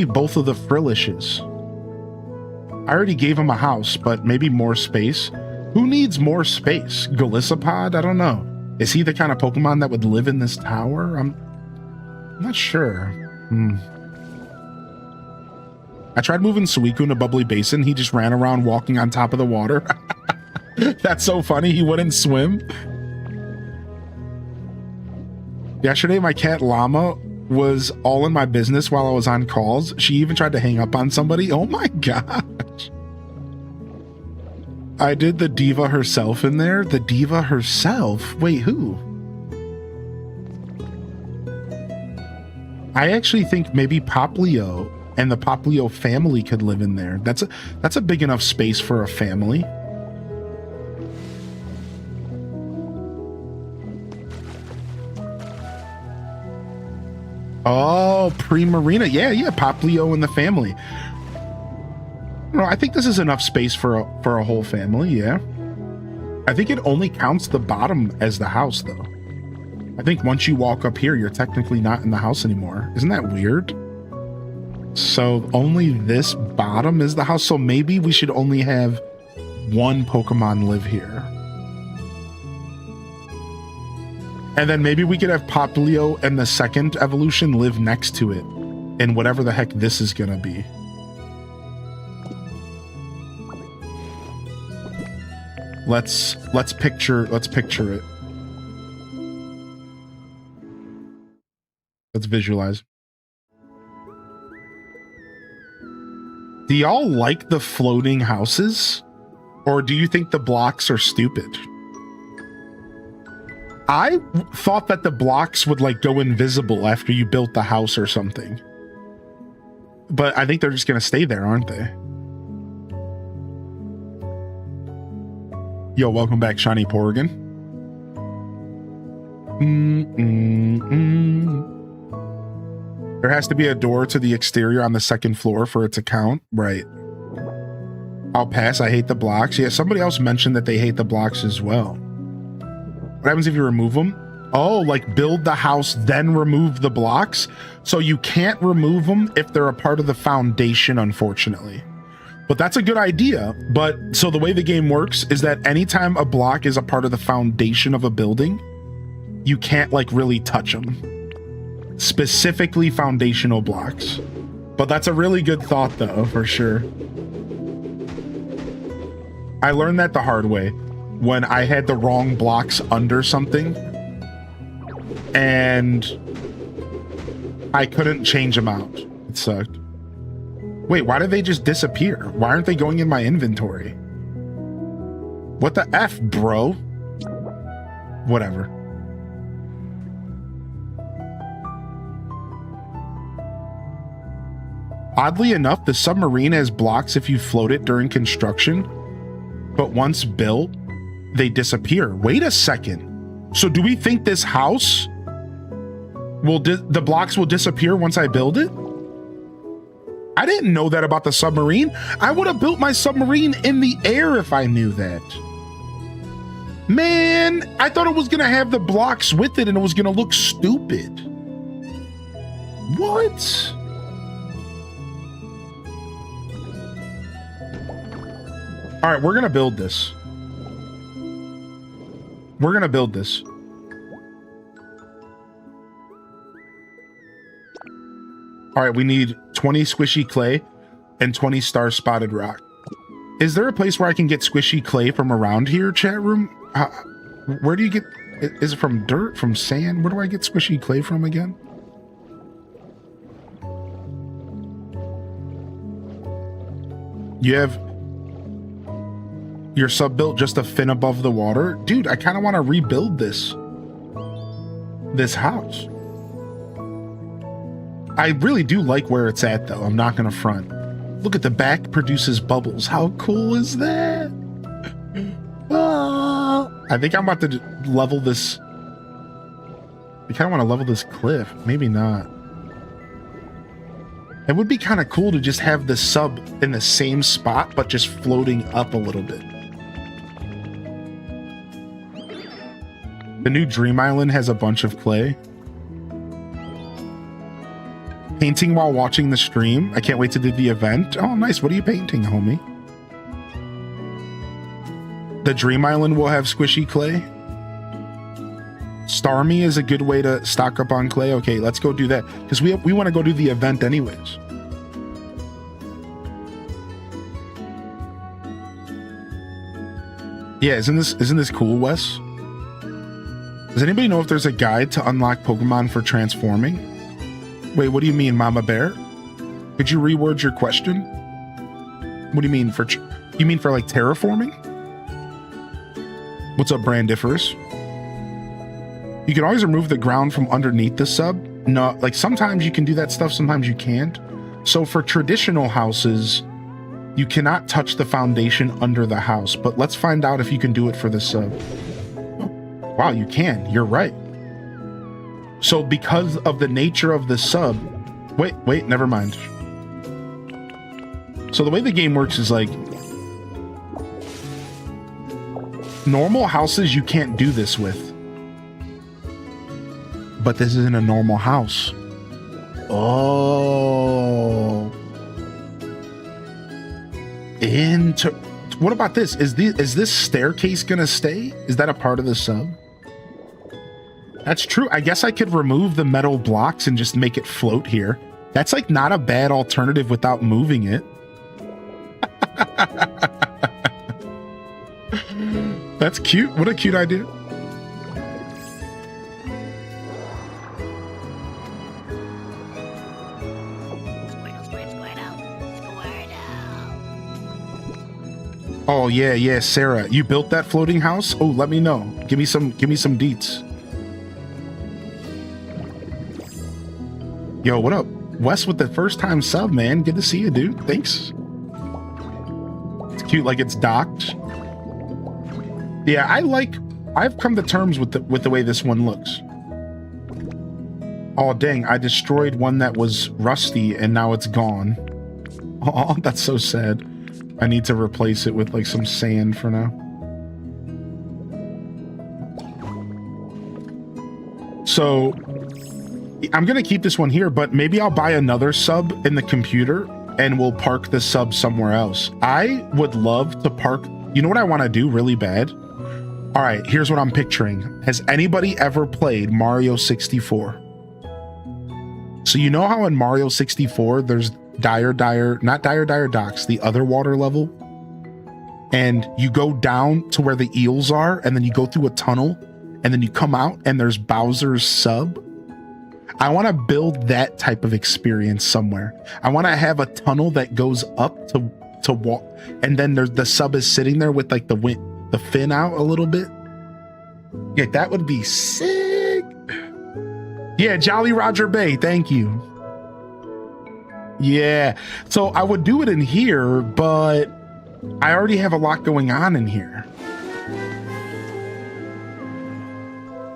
both of the Frillishes. I already gave him a house, but maybe more space. Who needs more space? Galissapod? I don't know. Is he the kind of Pokemon that would live in this tower? I'm not sure. I tried moving Suicune to Bubbly Basin. He just ran around walking on top of the water. That's so funny. He wouldn't swim. Yesterday, my cat Llama was all in my business while I was on calls. She even tried to hang up on somebody. Oh my gosh. I did the diva herself in there. The diva herself? Wait, who? I actually think maybe Poplio and the Poplio family could live in there. That's a big enough space for a family. Oh, pre-marina. Yeah, Poplio and the family. No, I think this is enough space for a whole family, yeah. I think it only counts the bottom as the house, though. I think once you walk up here, you're technically not in the house anymore. Isn't that weird? So only this bottom is the house. So maybe we should only have one Pokemon live here. And then maybe we could have Poplio and the second evolution live next to it in whatever the heck this is gonna be. Let's picture it. Let's visualize. Do y'all like the floating houses? Or do you think the blocks are stupid? I thought that the blocks would like go invisible after you built the house or something. But I think they're just gonna stay there, aren't they? Yo, welcome back, Shiny Porrigan. There has to be a door to the exterior on the second floor for it to count. Right. I'll pass. I hate the blocks. Yeah, somebody else mentioned that they hate the blocks as well. What happens if you remove them? Oh, like build the house, then remove the blocks? So you can't remove them if they're a part of the foundation, unfortunately. But that's a good idea. But so the way the game works is that anytime a block is a part of the foundation of a building, you can't like really touch them. Specifically foundational blocks. But that's a really good thought though, for sure. I learned that the hard way when I had the wrong blocks under something and I couldn't change them out. It sucked. Wait, why did they just disappear? Why aren't they going in my inventory? What the F, bro? Whatever. Oddly enough, the submarine has blocks if you float it during construction, but once built, they disappear. Wait a second. So do we think this house will, the blocks will disappear once I build it? I didn't know that about the submarine. I would have built my submarine in the air if I knew that. Man, I thought it was gonna have the blocks with it and it was gonna look stupid. What? All right, we're gonna build this. We're gonna build this. All right, we need 20 squishy clay and 20 star spotted rock. Is there a place where I can get squishy clay from around here, chat room? Where do you get, is it from dirt, from sand? Where do I get squishy clay from again? You have your sub built just a fin above the water? Dude, I kind of want to rebuild this house. I really do like where it's at, though. I'm not going to front. Look at the back produces bubbles. How cool is that? I think I'm about to level this. I kind of want to level this cliff. Maybe not. It would be kind of cool to just have the sub in the same spot, but just floating up a little bit. The new Dream Island has a bunch of clay. Painting while watching the stream. I can't wait to do the event. Oh, nice. What are you painting, homie? The Dream Island will have squishy clay. Starmie is a good way to stock up on clay. Okay, let's go do that because we want to go do the event anyways. Yeah, isn't this cool, Wes? Does anybody know if there's a guide to unlock Pokemon for transforming? Wait, what do you mean, Mama Bear? Could you reword your question? What do you mean for? You mean for like terraforming? What's up, Brandiferous? You can always remove the ground from underneath the sub. No, like sometimes you can do that stuff, sometimes you can't. So for traditional houses, you cannot touch the foundation under the house, but let's find out if you can do it for the sub. Oh, wow, you can. You're right. So because of the nature of the sub, wait, never mind. So the way the game works is like, normal houses you can't do this with. But this isn't a normal house. Oh. What about this? Is this staircase gonna stay? Is that a part of the sub? That's true. I guess I could remove the metal blocks and just make it float here. That's like not a bad alternative without moving it. That's cute. What a cute idea. Oh yeah, Sarah, you built that floating house? Oh, let me know. Give me some deets. Yo, what up? Wes with the first time sub, man. Good to see you, dude. Thanks. It's cute, like it's docked. Yeah, I've come to terms with the way this one looks. Oh dang, I destroyed one that was rusty and now it's gone. Oh, that's so sad. I need to replace it with like some sand for now. So I'm gonna keep this one here, but maybe I'll buy another sub in the computer and we'll park the sub somewhere else. I would love to park. You know what I want to do really bad? All right, here's what I'm picturing. Has anybody ever played Mario 64? So you know how in Mario 64 there's not dire docks, the other water level, and you go down to where the eels are and then you go through a tunnel and then you come out and there's Bowser's sub. I want to build that type of experience somewhere. I want to have a tunnel that goes up to walk, and then the sub is sitting there with like the fin out a little bit. Yeah, that would be sick. Yeah, Jolly Roger Bay, thank you. Yeah, so I would do it in here, but I already have a lot going on in here.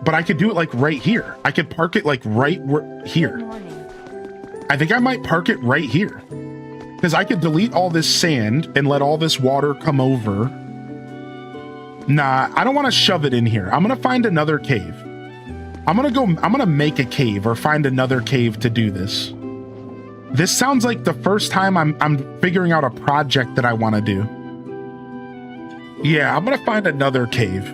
But I could do it like right here. I could park it like right here. I think I might park it right here because I could delete all this sand and let all this water come over. Nah, I don't want to shove it in here. I'm going to find another cave. I'm going to make a cave or find another cave to do this. This sounds like the first time I'm figuring out a project that I want to do. Yeah, I'm going to find another cave.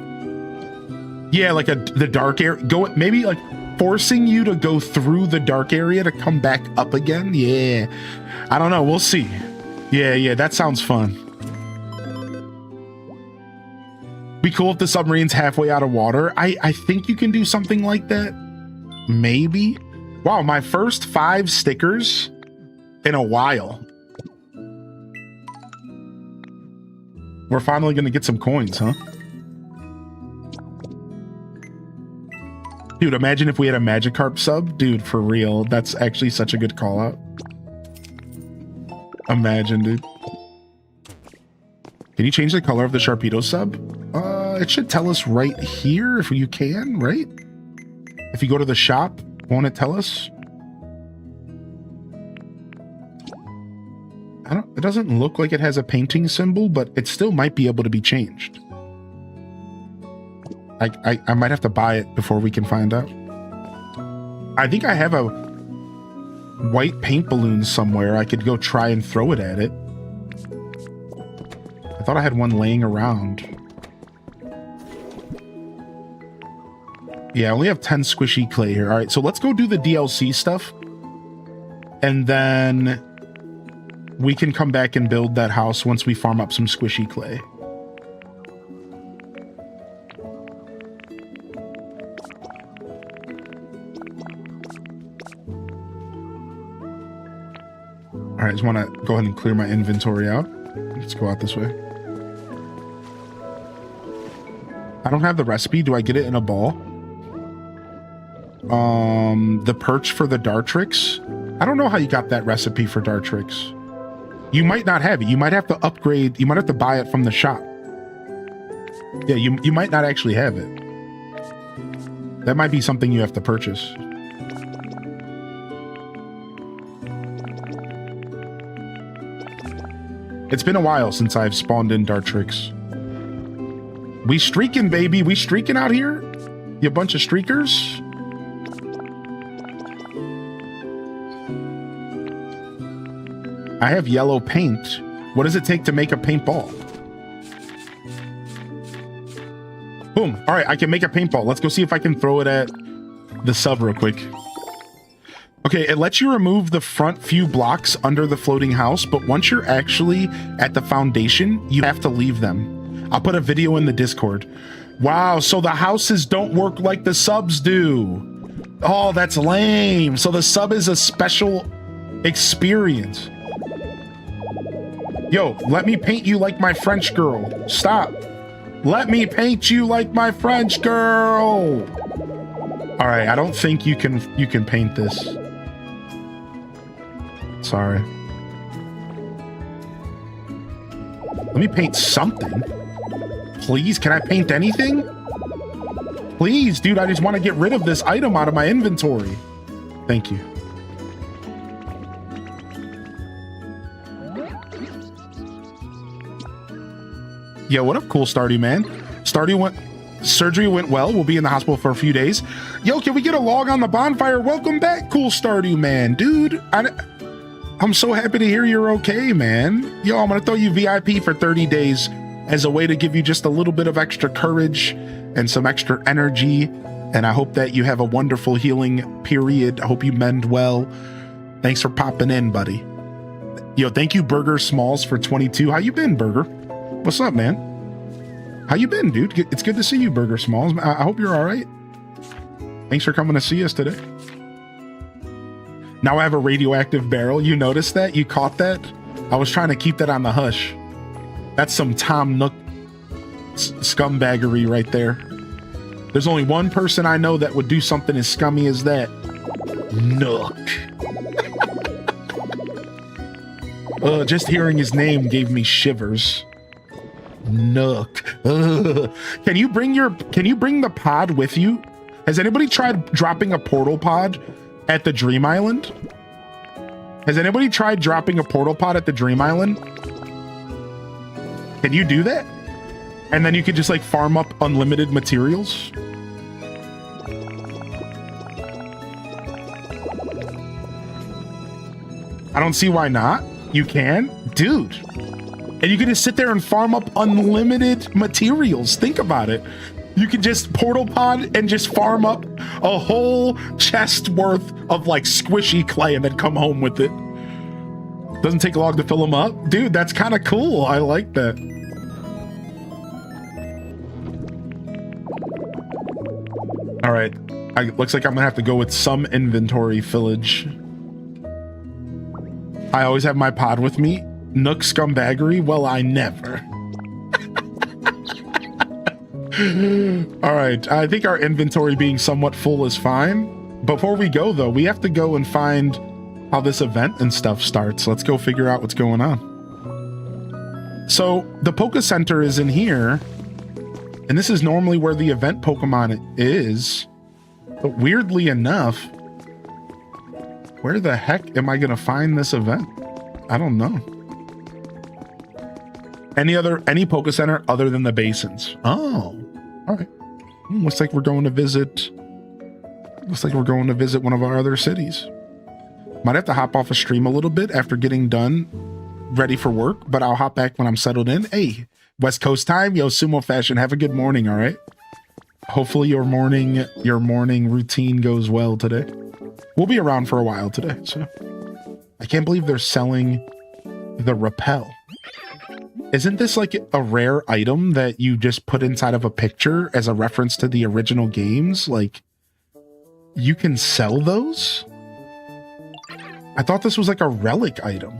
Yeah, like the dark area. Maybe like forcing you to go through the dark area to come back up again. Yeah, I don't know. We'll see. Yeah, that sounds fun. Be cool if the submarine's halfway out of water. I think you can do something like that. Maybe. Wow, my first 5 stickers in a while. We're finally going to get some coins, huh? Dude, imagine if we had a Magikarp sub. Dude, for real. That's actually such a good call out. Imagine, dude. Can you change the color of the Sharpedo sub? It should tell us right here if you can, right? If you go to the shop, won't it tell us? It doesn't look like it has a painting symbol, but it still might be able to be changed. I might have to buy it before we can find out. I think I have a white paint balloon somewhere. I could go try and throw it at it. I thought I had one laying around. Yeah, I only have 10 squishy clay here. All right, so let's go do the DLC stuff. And then we can come back and build that house once we farm up some squishy clay. All right, I just want to go ahead and clear my inventory out. Let's go out this way. I don't have the recipe. Do I get it in a ball? The perch for the Dartrix. I don't know how you got that recipe for Dartrix. You might not have it. You might have to upgrade. You might have to buy it from the shop. Yeah, you might not actually have it. That might be something you have to purchase. It's been a while since I've spawned in Dartrix. We streaking, baby. We streaking out here? You bunch of streakers? I have yellow paint. What does it take to make a paintball? Boom. All right, I can make a paintball. Let's go see if I can throw it at the sub real quick. Okay, it lets you remove the front few blocks under the floating house, but once you're actually at the foundation, you have to leave them. I'll put a video in the Discord. Wow, so the houses don't work like the subs do. Oh, that's lame. So the sub is a special experience. Yo, let me paint you like my French girl. Stop. Let me paint you like my French girl. All right, I don't think you can paint this. Sorry. Let me paint something. Please, can I paint anything? Please, dude, I just want to get rid of this item out of my inventory. Thank you. Yo, what up, cool Stardew Man? Surgery went well. We'll be in the hospital for a few days. Yo, can we get a log on the bonfire? Welcome back, cool Stardew Man. Dude, I'm so happy to hear you're okay, man. Yo, I'm gonna throw you VIP for 30 days as a way to give you just a little bit of extra courage and some extra energy. And I hope that you have a wonderful healing period. I hope you mend well. Thanks for popping in, buddy. Yo, thank you, Burger Smalls, for 22. How you been, Burger? What's up, man? How you been, dude? It's good to see you, Burger Smalls. I hope you're all right. Thanks for coming to see us today. Now I have a radioactive barrel. You noticed that? You caught that? I was trying to keep that on the hush. That's some Tom Nook scumbaggery right there. There's only one person I know that would do something as scummy as that. Nook. Just hearing his name gave me shivers. Nook. Can you bring the pod with you? Has anybody tried dropping a portal pod at the Dream Island? Has anybody tried dropping a portal pod at the Dream Island? Can you do that? And then you could just like farm up unlimited materials? I don't see why not. You can? Dude. And you can just sit there and farm up unlimited materials. Think about it. You can just portal pod and just farm up a whole chest worth of like squishy clay and then come home with it. Doesn't take long to fill them up. Dude, that's kind of cool. I like that. All right. Looks like I'm gonna have to go with some inventory fillage. I always have my pod with me. Nook scumbaggery? Well, I never. All right, I think our inventory being somewhat full is fine. Before we go, though, we have to go and find how this event and stuff starts. Let's go figure out what's going on. So the Poke Center is in here, and this is normally where the event Pokemon is. But weirdly enough, where the heck am I going to find this event? I don't know. Any Poke Center other than the Basins? Oh, all right. Looks like we're going to visit. Looks like we're going to visit one of our other cities. Might have to hop off a stream a little bit after getting done, ready for work, but I'll hop back when I'm settled in. Hey, West Coast time, yo, Sumo Fashion. Have a good morning, all right? Hopefully your morning routine goes well today. We'll be around for a while today, so. I can't believe they're selling the rappel. Isn't this like a rare item that you just put inside of a picture as a reference to the original games? Like, you can sell those? I thought this was like a relic item.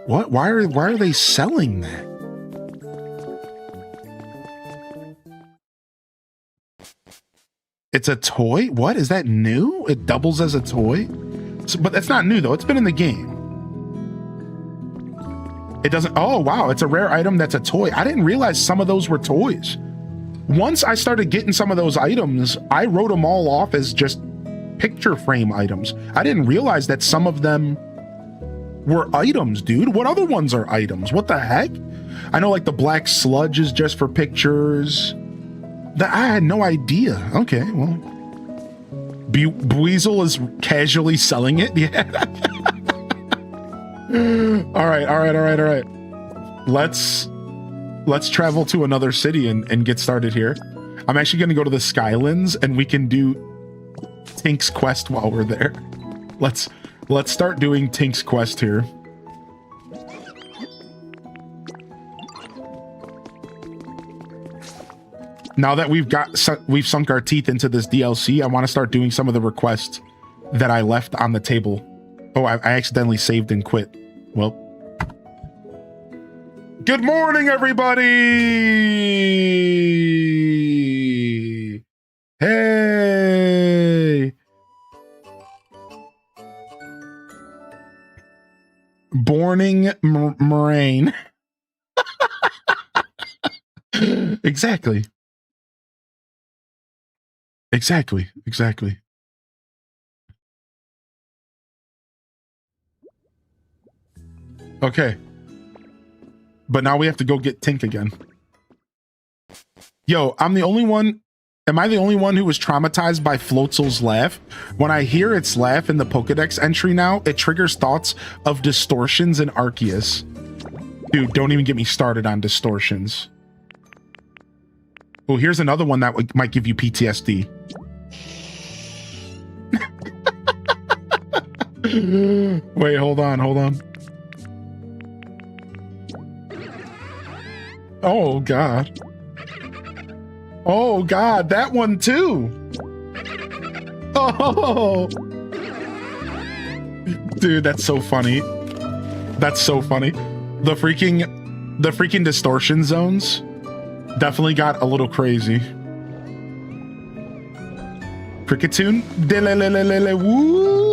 What? Why are they selling that? It's a toy? What? Is that new? It doubles as a toy? So, but that's not new though. It's been in the game. It doesn't. Oh, wow. It's a rare item that's a toy. I didn't realize some of those were toys. Once I started getting some of those items, I wrote them all off as just picture frame items. I didn't realize that some of them were items, dude. What other ones are items? What the heck? I know like the black sludge is just for pictures. I had no idea. Okay, well. Buizel is casually selling it? Yeah. All right. Let's travel to another city and get started here. I'm actually going to go to the Skylands and we can do Tink's quest while we're there. Let's start doing Tink's quest here. Now that we've sunk our teeth into this DLC, I want to start doing some of the requests that I left on the table. Oh, I accidentally saved and quit. Well, good morning, everybody. Hey. Borning Moraine. Exactly. Okay. But now we have to go get Tink again. Yo, am I the only one who was traumatized by Floatzel's laugh? When I hear its laugh in the Pokedex entry now, it triggers thoughts of distortions in Arceus. Dude, don't even get me started on distortions. Oh, here's another one that might give you PTSD. Wait, hold on. Oh, God. Oh, God, that one too. Oh. Dude, that's so funny. That's so funny. The freaking distortion zones definitely got a little crazy. Cricketune. Whoop.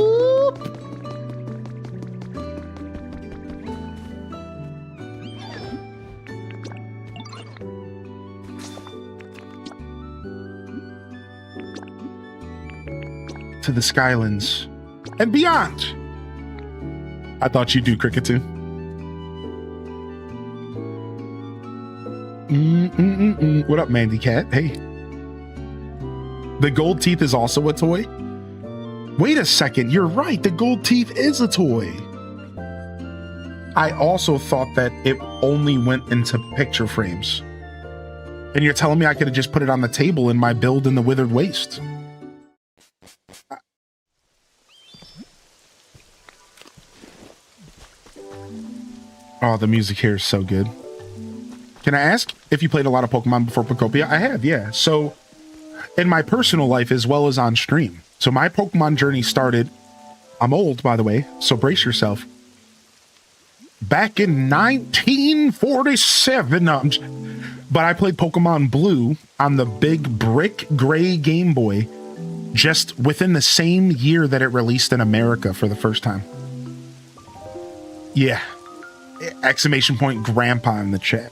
To the Skylands and beyond. I thought you'd do Cricketune. What up, Mandy Cat? Hey. The gold teeth is also a toy? Wait a second, you're right. The gold teeth is a toy. I also thought that it only went into picture frames. And you're telling me I could have just put it on the table in my build in the Withered Waste. Oh, the music here is so good. Can I ask if you played a lot of Pokemon before Pokopia? I have, yeah. So, in my personal life as well as on stream. So my Pokemon journey started, I'm old, by the way, so brace yourself. Back in 1947. No, but I played Pokemon Blue on the big brick gray Game Boy just within the same year that it released in America for the first time. Yeah. Exclamation point grandpa in the chat.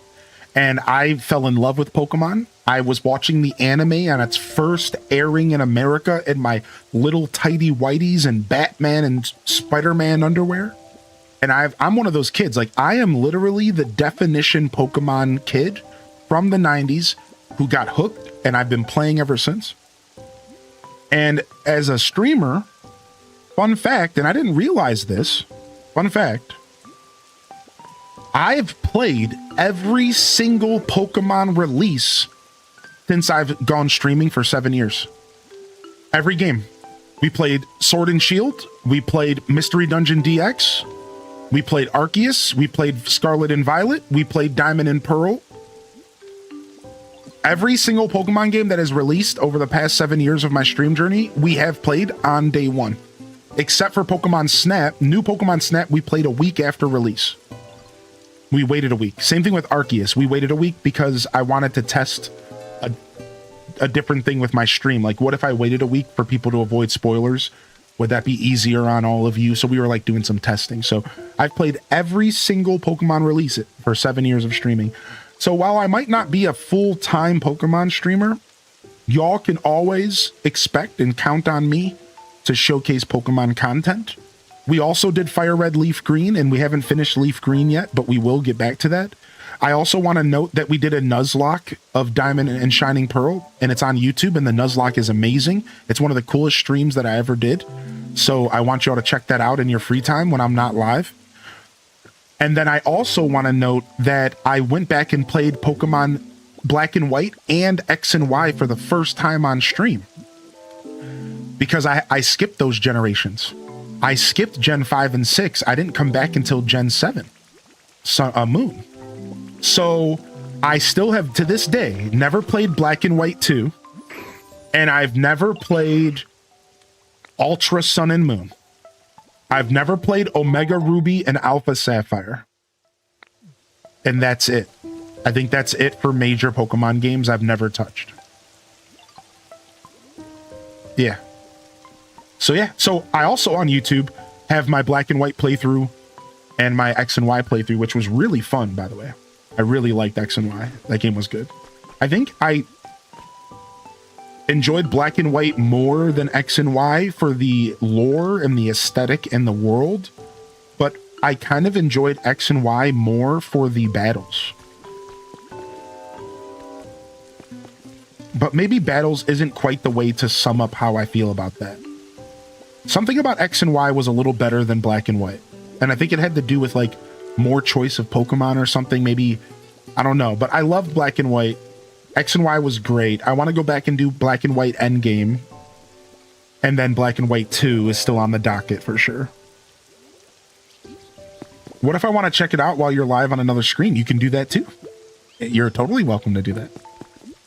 And I fell in love with Pokemon. I was watching the anime on its first airing in America in my little tidy whities and Batman and Spider-Man underwear. And I'm one of those kids. Like, I am literally the definition Pokemon kid from the 90s who got hooked, and I've been playing ever since. And as a streamer, fun fact, and I didn't realize this, fun fact, I've played every single Pokemon release since I've gone streaming for 7 years. Every game. We played Sword and Shield. We played Mystery Dungeon DX. We played Arceus. We played Scarlet and Violet. We played Diamond and Pearl. Every single Pokemon game that is released over the past 7 years of my stream journey, we have played on day one. Except for Pokemon Snap. New Pokemon Snap, we played a week after release. We waited a week. Same thing with Arceus. We waited a week because I wanted to test a different thing with my stream. Like, what if I waited a week for people to avoid spoilers? Would that be easier on all of you? So we were like doing some testing. So I've played every single Pokemon release for 7 years of streaming. So while I might not be a full-time Pokemon streamer, y'all can always expect and count on me to showcase Pokemon content. We also did Fire Red, Leaf Green, and we haven't finished Leaf Green yet, but we will get back to that. I also want to note that we did a Nuzlocke of Diamond and Shining Pearl, and it's on YouTube, and the Nuzlocke is amazing. It's one of the coolest streams that I ever did. So I want y'all to check that out in your free time when I'm not live. And then I also want to note that I went back and played Pokemon Black and White and X and Y for the first time on stream. Because I skipped those generations. I skipped Gen 5 and 6. I didn't come back until Gen 7. Moon. So I still have, to this day, never played Black and White 2. And I've never played Ultra Sun and Moon. I've never played Omega Ruby and Alpha Sapphire. And that's it. I think that's it for major Pokemon games I've never touched. Yeah. So yeah. So I also on YouTube have my Black and White playthrough and my X and Y playthrough, which was really fun, by the way. I really liked X and Y. That game was good. I think I enjoyed Black and White more than X and Y for the lore and the aesthetic and the world, but I kind of enjoyed X and Y more for the battles. But maybe battles isn't quite the way to sum up how I feel about that. Something about X and Y was a little better than Black and White, and I think it had to do with like more choice of Pokemon or something, maybe. I don't know, but I loved Black and White. X and Y was great. I want to go back and do Black and White Endgame. And then Black and White 2 is still on the docket for sure. What if I want to check it out while you're live on another screen? You can do that too. You're totally welcome to do that.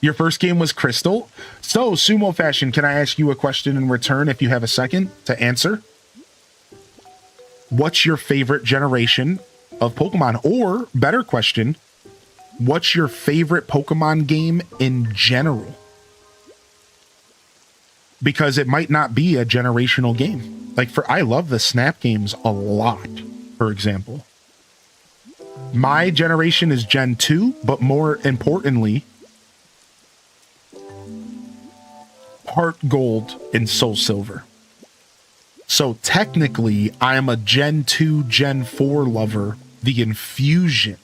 Your first game was Crystal. So, Sumo Fashion, can I ask you a question in return if you have a second to answer? What's your favorite generation of Pokemon? Or, better question, what's your favorite Pokemon game in general? Because it might not be a generational game. Like I love the Snap games a lot, for example. My generation is Gen 2, but more importantly, Heart Gold and Soul Silver. So technically, I am a Gen 2, Gen 4 lover. The Infusion.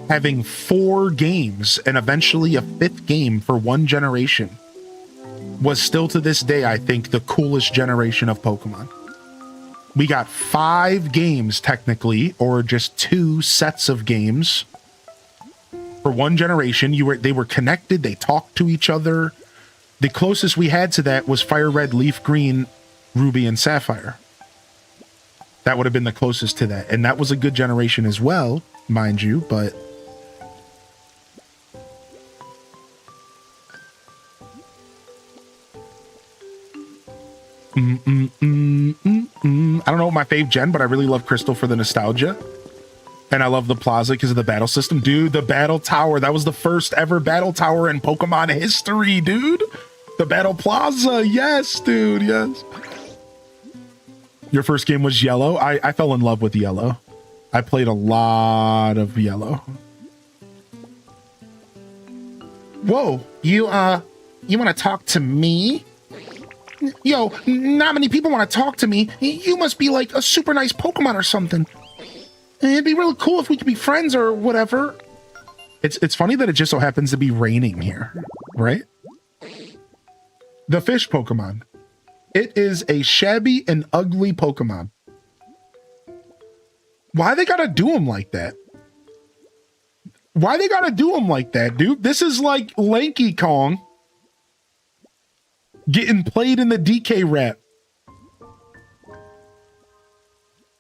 Having 4 games and eventually a 5th game for one generation was still to this day, I think, the coolest generation of Pokemon. We got 5 games technically, or just 2 sets of games for one generation. They were connected, they talked to each other. The closest we had to that was Fire Red, Leaf Green, Ruby, and Sapphire. That would have been the closest to that. And that was a good generation as well, mind you, but I don't know my fave gen, but I really love Crystal for the nostalgia. And I love the Plaza because of the battle system. Dude, the Battle Tower. That was the first ever Battle Tower in Pokemon history, dude. The Battle Plaza. Yes, dude. Yes. Your first game was Yellow. I fell in love with Yellow. I played a lot of Yellow. Whoa. You want to talk to me? Yo, not many people want to talk to me. You must be like a super nice Pokemon or something. It'd be really cool if we could be friends or whatever. It's funny that it just so happens to be raining here, right? The fish Pokemon. It is a shabby and ugly Pokemon. Why they gotta do him like that? Why they gotta do him like that, dude? This is like Lanky Kong getting played in the DK rap.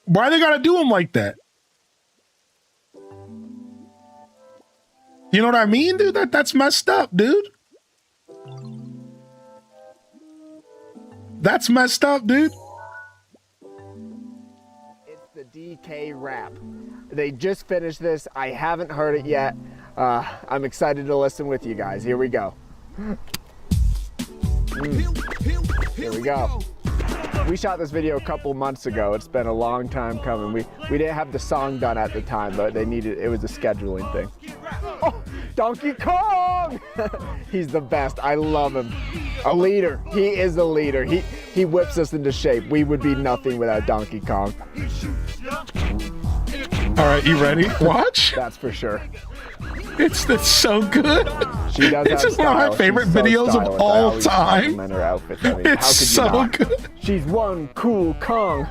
Why they gotta do him like that? You know what I mean, dude? That's messed up, dude. That's messed up, dude. It's the DK rap. They just finished this. I haven't heard it yet. I'm excited to listen with you guys. Here we go. Here we go. We shot this video a couple months ago. It's been a long time coming. We didn't have the song done at the time, but it was a scheduling thing. Oh, Donkey Kong! He's the best. I love him. A leader. He is a leader. He whips us into shape. We would be nothing without Donkey Kong. All right, you ready? Watch. That's for sure. It's so good. She does it's have just one of my favorite videos of all time. Her outfit. I mean, It's so good. She's one cool Kong.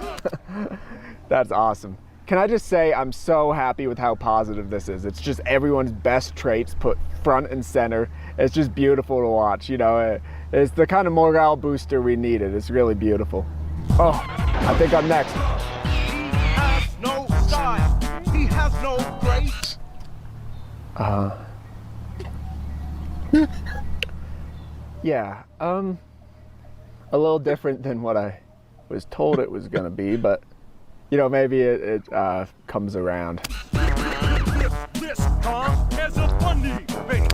That's awesome. Can I just say I'm so happy with how positive this is. It's just everyone's best traits put front and center. It's just beautiful to watch. You know, it's the kind of morale booster we needed. It's really beautiful. Oh, I think I'm next. He has no style. He has no grace. Yeah, a little different than what I was told it was gonna be, but you know, maybe it comes around. This Kong has a funny face.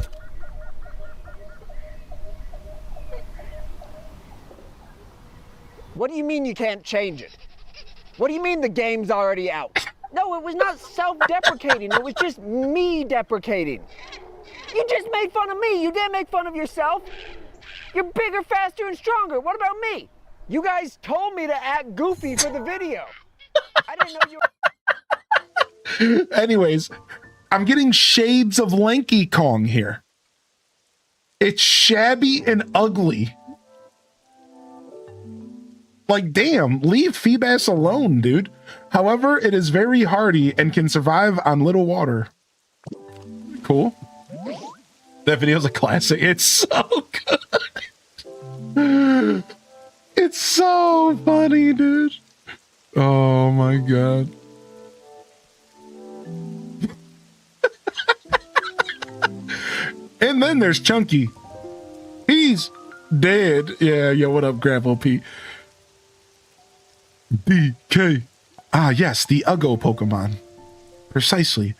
What do you mean you can't change it? What do you mean the game's already out? No, it was not self-deprecating. It was just me deprecating. You just made fun of me. You didn't make fun of yourself. You're bigger, faster, and stronger. What about me? You guys told me to act goofy for the video. I didn't know you were... Anyways, I'm getting shades of Lanky Kong here. It's shabby and ugly. Like, damn, leave Feebas alone, dude. However, it is very hardy and can survive on little water. Cool. That video's a classic. It's so good. It's so funny, dude. Oh my god. And then there's Chunky. He's dead. Yeah, what up, Grandpa P? DK. Ah, yes, the Uggo Pokemon. Precisely.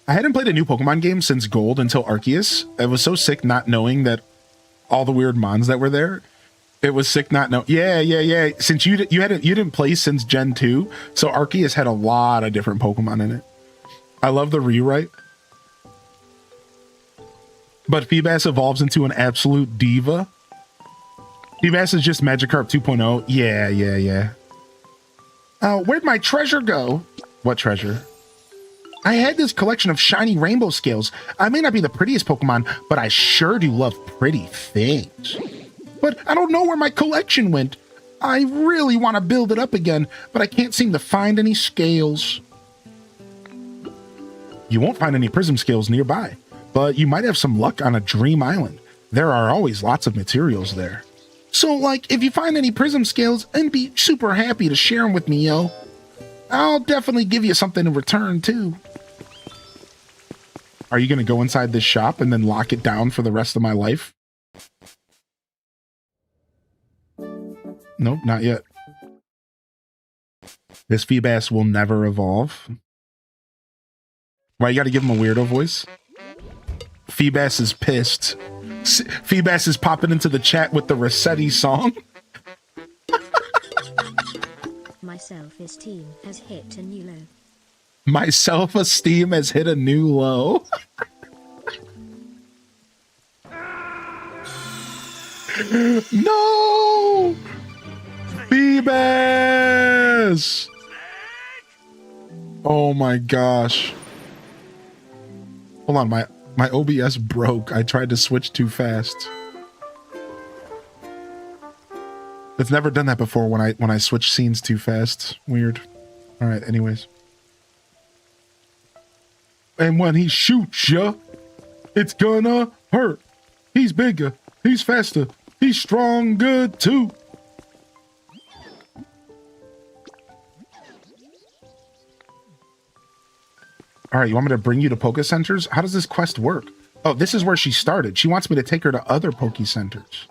I hadn't played a new Pokemon game since Gold until Arceus. I was so sick not knowing that all the weird mons that were there. It was sick not know. Yeah. Since you didn't play since Gen 2, so Arceus had a lot of different Pokemon in it. I love the rewrite. But Feebas evolves into an absolute diva. Feebas is just Magikarp 2.0. Yeah. Where'd my treasure go? What treasure? I had this collection of shiny rainbow scales. I may not be the prettiest Pokemon, but I sure do love pretty things. But I don't know where my collection went. I really want to build it up again, but I can't seem to find any scales. You won't find any prism scales nearby, but you might have some luck on a dream island. There are always lots of materials there. So, like, if you find any prism scales, I'd be super happy to share them with me, yo. I'll definitely give you something in return, too. Are you going to go inside this shop and then lock it down for the rest of my life? Nope, not yet. This Feebas will never evolve. Why you got to give him a weirdo voice? Feebas is pissed. Feebas is popping into the chat with the Rossetti song. My self-esteem has hit a new low. My self-esteem has hit a new low. No! Feebas! Oh my gosh. Hold on, my OBS broke. I tried to switch too fast. It's never done that before when I switch scenes too fast. Weird. All right, anyways. And when he shoots ya, it's gonna hurt. He's bigger. He's faster. He's strong, good too. All right, you want me to bring you to Poke Centers? How does this quest work? Oh, this is where she started. She wants me to take her to other Poke Centers.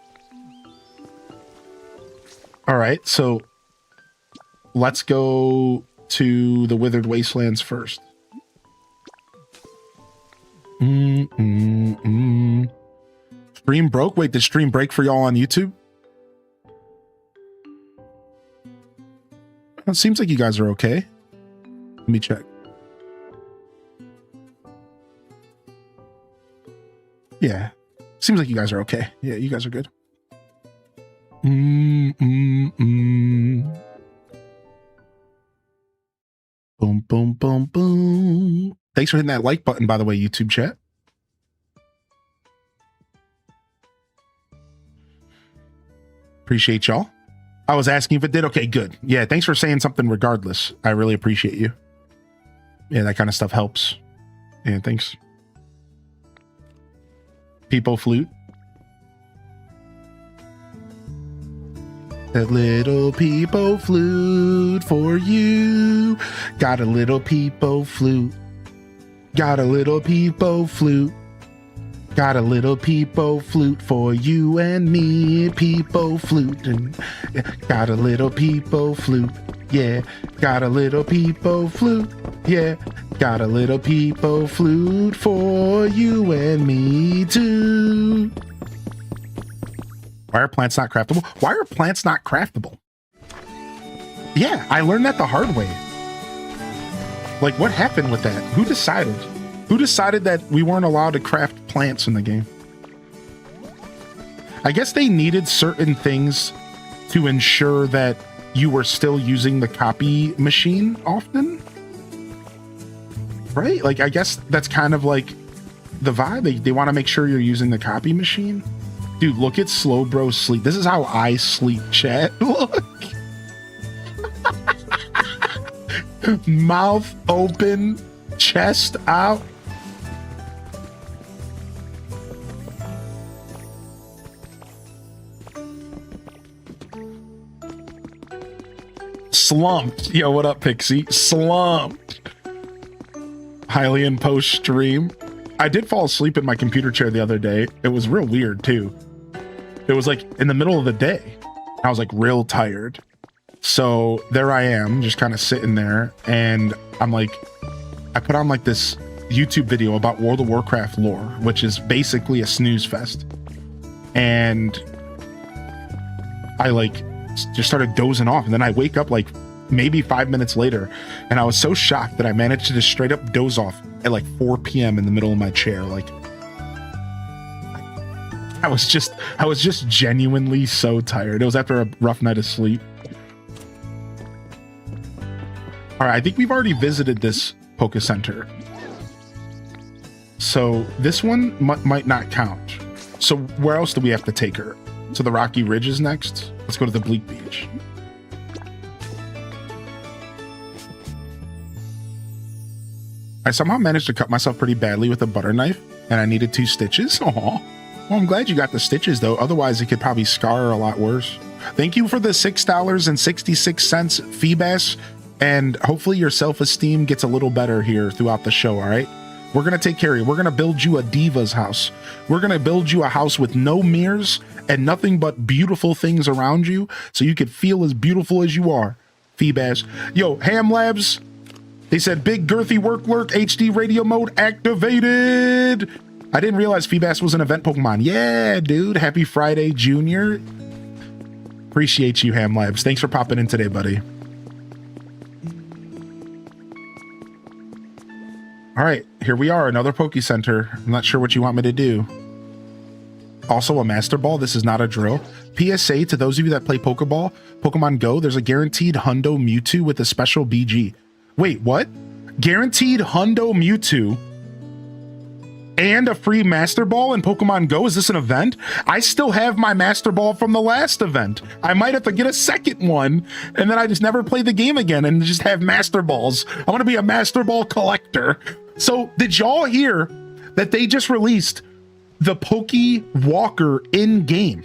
All right, so let's go to the Withered Wastelands first. Stream broke? Wait, did stream break for y'all on YouTube? It seems like you guys are okay. Let me check. Yeah, seems like you guys are okay. Yeah, you guys are good. Boom, boom, boom, boom. Thanks for hitting that like button, by the way, YouTube chat. Appreciate y'all. I was asking if it did. Okay, good. Yeah, thanks for saying something regardless. I really appreciate you. Yeah, that kind of stuff helps. Yeah, thanks. People flute. A little people flute for you. Got a little people flute. Got a little people flute. Got a little people flute for you and me. People flute. And got a little people flute. Yeah. Got a little people flute. Yeah. Got a little people flute for you and me too. Why are plants not craftable? Why are plants not craftable? Yeah, I learned that the hard way. Like, what happened with that? Who decided? Who decided that we weren't allowed to craft plants in the game? I guess they needed certain things to ensure that you were still using the copy machine often. Right? Like, I guess that's kind of like the vibe. They want to make sure you're using the copy machine. Dude, look at Slow Bro sleep. This is how I sleep, chat. Look. Mouth open, chest out. Slumped. Yo, what up, Pixie? Slumped. Highly in post stream. I did fall asleep in my computer chair the other day. It was real weird too. It was like in the middle of the day. I was like real tired. So there I am, just kind of sitting there, and I'm like, I put on like this YouTube video about World of Warcraft lore, which is basically a snooze fest. And I like just started dozing off, and then I wake up like maybe 5 minutes later, and I was so shocked that I managed to just straight up doze off at like 4 p.m. in the middle of my chair. Like, I was just genuinely so tired. It was after a rough night of sleep. All right, I think we've already visited this Poke Center, so this one might not count. So where else do we have to take her? So the Rocky Ridge is next. Let's go to the Bleak Beach. I somehow managed to cut myself pretty badly with a butter knife, and I needed 2 stitches. Aw. Well, I'm glad you got the stitches, though. Otherwise, it could probably scar a lot worse. Thank you for the $6.66, Feebas, and hopefully your self-esteem gets a little better here throughout the show, all right? We're going to take care of you. We're going to build you a diva's house. We're going to build you a house with no mirrors and nothing but beautiful things around you, so you could feel as beautiful as you are, Feebas. Yo, Ham Labs, they said big girthy work lurk HD radio mode activated. I didn't realize Feebas was an event Pokemon. Yeah, dude. Happy Friday, Junior. Appreciate you, Ham Labs. Thanks for popping in today, buddy. All right, here we are, another Poke Center. I'm not sure what you want me to do. Also a Master Ball. This is not a drill. PSA to those of you that play Pokeball, Pokemon Go, there's a guaranteed Hundo Mewtwo with a special BG. Wait, what? Guaranteed Hundo Mewtwo and a free Master Ball in Pokemon Go? Is this an event? I still have my Master Ball from the last event. I might have to get a second one, and then I just never play the game again and just have Master Balls. I want to be a Master Ball collector. So did y'all hear that they just released the Poke Walker in-game?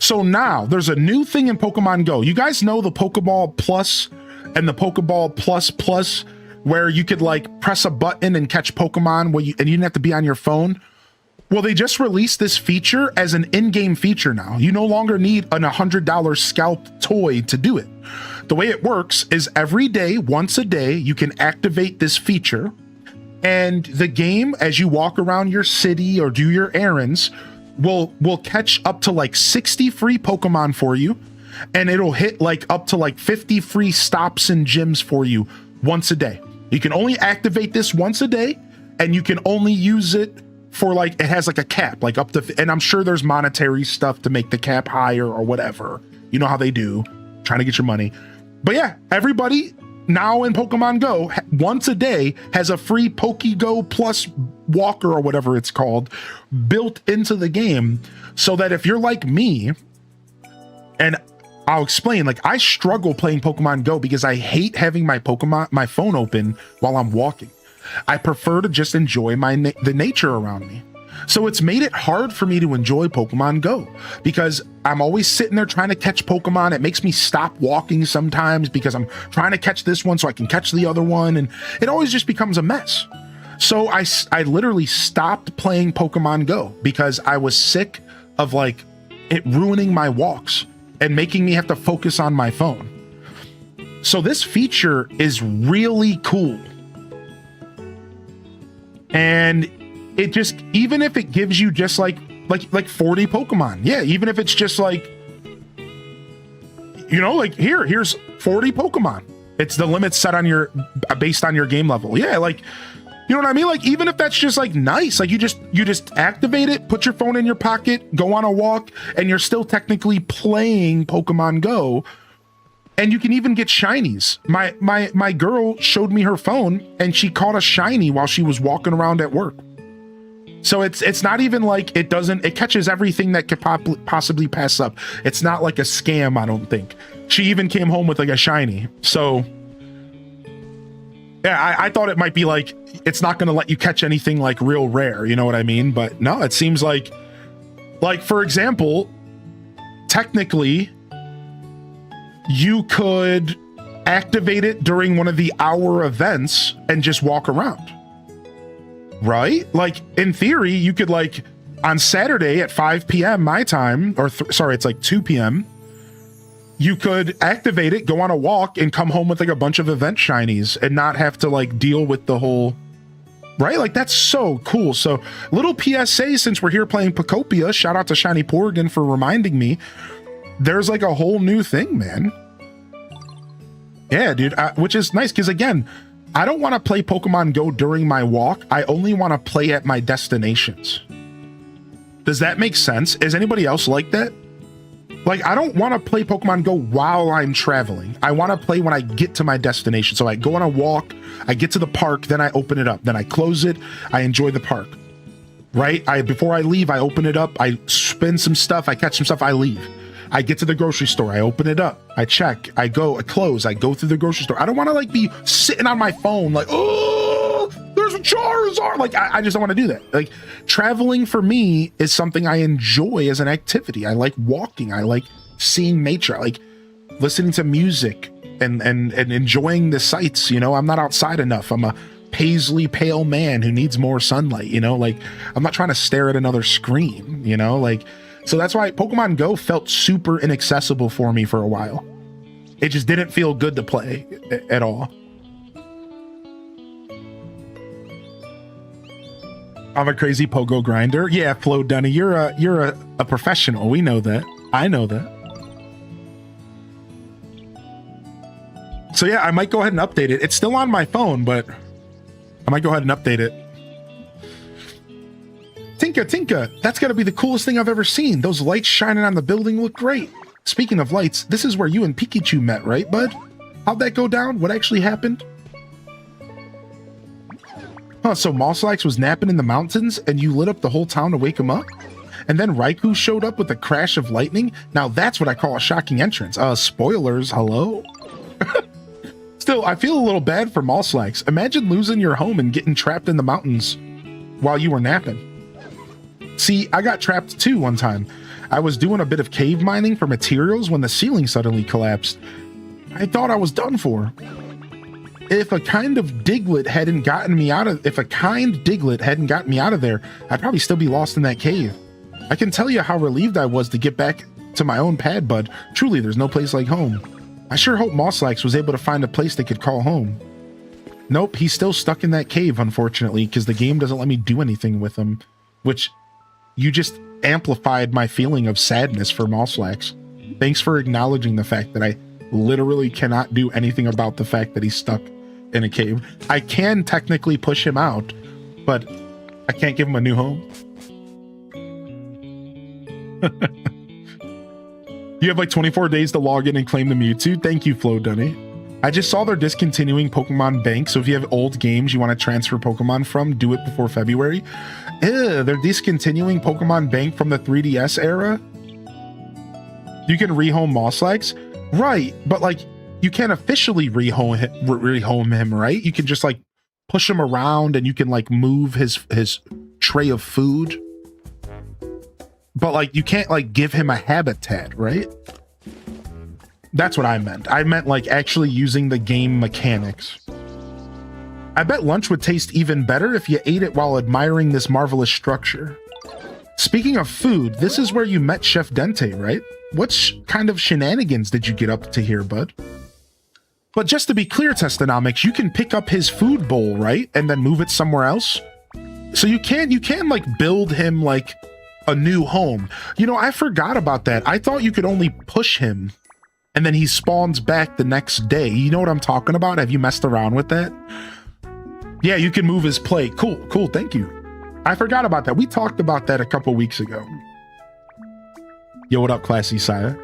So now there's a new thing in Pokemon Go. You guys know the Pokeball Plus and the Pokeball Plus Plus, where you could like press a button and catch Pokemon and you didn't have to be on your phone. Well, they just released this feature as an in-game feature now. You no longer need an $100 scalp toy to do it. The way it works is every day, once a day, you can activate this feature, and the game, as you walk around your city or do your errands, will catch up to like 60 free Pokemon for you, and it'll hit like up to like 50 free stops and gyms for you once a day. You can only activate this once a day, and you can only use it for like, it has like a cap, like up to, and I'm sure there's monetary stuff to make the cap higher or whatever. You know how they do, trying to get your money. But yeah, everybody now in Pokemon Go, once a day, has a free PokeGo Plus walker or whatever it's called built into the game, so that if you're like me, and I'll explain, like I struggle playing Pokemon Go because I hate having my phone open while I'm walking. I prefer to just enjoy the nature around me. So it's made it hard for me to enjoy Pokemon Go because I'm always sitting there trying to catch Pokemon. It makes me stop walking sometimes because I'm trying to catch this one so I can catch the other one, and it always just becomes a mess. So I literally stopped playing Pokemon Go because I was sick of like it ruining my walks and making me have to focus on my phone. So this feature is really cool. And it just, even if it gives you just like 40 Pokemon, yeah, even if it's just like, you know, like here's 40 Pokemon. It's the limit set on based on your game level. Yeah, like, you know what I mean? Like, even if that's just like nice, like you just activate it, put your phone in your pocket, go on a walk, and you're still technically playing Pokemon Go. And you can even get shinies. My girl showed me her phone and she caught a shiny while she was walking around at work. So it's not even like it catches everything that could possibly pass up. It's not like a scam, I don't think. She even came home with like a shiny. So yeah, I thought it might be like, it's not gonna let you catch anything like real rare, you know what I mean? But no, it seems like for example, technically, you could activate it during one of the hour events and just walk around, right? Like in theory, you could like on Saturday at 5 p.m. my time, or sorry, it's like 2 p.m. You could activate it, go on a walk, and come home with like a bunch of event shinies and not have to like deal with the whole, right? Like that's so cool. So little PSA, since we're here playing Pokopia, shout out to Shiny Porgan for reminding me. There's like a whole new thing, man. Yeah, dude, which is nice because again, I don't want to play Pokemon Go during my walk. I only want to play at my destinations. Does that make sense? Is anybody else like that? Like, I don't want to play Pokemon Go while I'm traveling. I want to play when I get to my destination. So I go on a walk, I get to the park, then I open it up, then I close it, I enjoy the park, right? Before I leave, I open it up, I spin some stuff, I catch some stuff, I leave. I get to the grocery store, I open it up, I check, I close, I go through the grocery store. I don't want to like be sitting on my phone like, oh, there's a Charizard. Like, I just don't want to do that. Like, traveling for me is something I enjoy as an activity. I like walking, I like seeing nature, I like listening to music and enjoying the sights, you know. I'm not outside enough. I'm a paisley pale man who needs more sunlight, you know, like I'm not trying to stare at another screen, you know, like. So that's why Pokemon Go felt super inaccessible for me for a while. It just didn't feel good to play at all. I'm a crazy pogo grinder. Yeah, Flo Dunny, you're a professional. We know that. I know that. So yeah, I might go ahead and update it. It's still on my phone, but I might go ahead and update it. Tinka, that's gotta be the coolest thing I've ever seen. Those lights shining on the building look great. Speaking of lights, this is where you and Pikachu met, right, bud? How'd that go down? What actually happened? Huh, so Mosselax was napping in the mountains and you lit up the whole town to wake him up? And then Raikou showed up with a crash of lightning? Now that's what I call a shocking entrance. Spoilers, hello? Still, I feel a little bad for Mosselax. Imagine losing your home and getting trapped in the mountains while you were napping. See, I got trapped too one time. I was doing a bit of cave mining for materials when the ceiling suddenly collapsed. I thought I was done for. If a kind Diglett hadn't gotten me out of there, I'd probably still be lost in that cave. I can tell you how relieved I was to get back to my own pad, bud. Truly, there's no place like home. I sure hope Mosslax was able to find a place they could call home. Nope, he's still stuck in that cave, unfortunately, because the game doesn't let me do anything with him, which you just amplified my feeling of sadness for Mosslax. Thanks for acknowledging the fact that I literally cannot do anything about the fact that he's stuck in a cave. I can technically push him out, but I can't give him a new home. You have like 24 days to log in and claim the Mewtwo. Thank you, Flo Dunny. I just saw they're discontinuing Pokemon Bank, so if you have old games you want to transfer Pokemon from, do it before February. Ew, they're discontinuing Pokemon Bank from the 3DS era? You can rehome Mosslax? Right, but like, you can't officially rehome him, right? You can just like push him around and you can like move his tray of food. But like, you can't like give him a habitat, right? That's what I meant. I meant like actually using the game mechanics. I bet lunch would taste even better if you ate it while admiring this marvelous structure. Speaking of food, this is where you met Chef Dente, right? What kind of shenanigans did you get up to here, bud? But just to be clear, Testonomics, you can pick up his food bowl, right? And then move it somewhere else. So you can like build him like a new home. You know, I forgot about that. I thought you could only push him and then he spawns back the next day. You know what I'm talking about? Have you messed around with that? Yeah, you can move his plate. Cool, thank you. I forgot about that. We talked about that a couple weeks ago. Yo, what up, Classy Sire?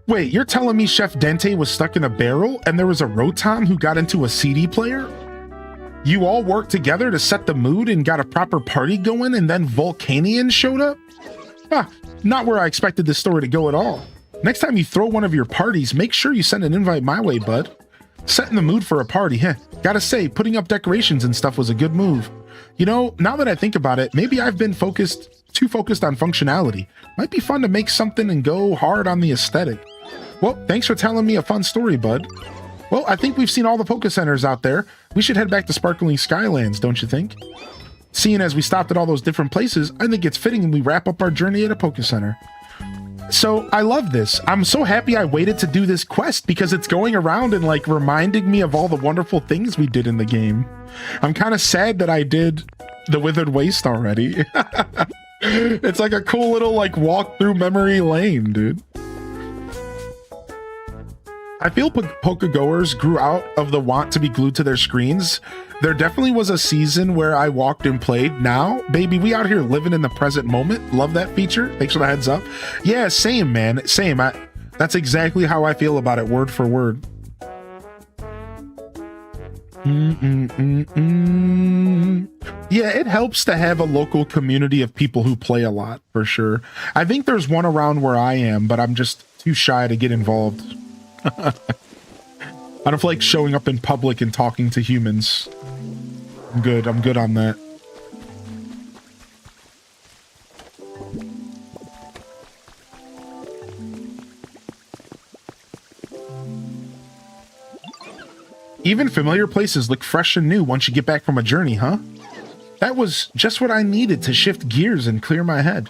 Wait, you're telling me Chef Dente was stuck in a barrel and there was a Rotom who got into a CD player? You all worked together to set the mood and got a proper party going and then Volcanion showed up? Huh, not where I expected this story to go at all. Next time you throw one of your parties, make sure you send an invite my way, bud. Setting the mood for a party, Gotta say, putting up decorations and stuff was a good move. You know, now that I think about it, maybe I've been too focused on functionality. Might be fun to make something and go hard on the aesthetic. Well, thanks for telling me a fun story, bud. Well, I think we've seen all the Poke Centers out there. We should head back to Sparkling Skylands, don't you think? Seeing as we stopped at all those different places, I think it's fitting we wrap up our journey at a Poke Center. So I love this. I'm so happy I waited to do this quest because it's going around and like reminding me of all the wonderful things we did in the game. I'm kind of sad that I did the Withered Waste already. It's like a cool little like walk through memory lane, dude. I feel Pokegoers grew out of the want to be glued to their screens. There definitely was a season where I walked and played. Now, baby, we out here living in the present moment. Love that feature. Thanks for the heads up. Yeah, same, man. Same. That's exactly how I feel about it, word for word. Yeah, it helps to have a local community of people who play a lot, for sure. I think there's one around where I am, but I'm just too shy to get involved. I don't feel like showing up in public and talking to humans. I'm good on that. Even familiar places look fresh and new once you get back from a journey, huh? That was just what I needed to shift gears and clear my head.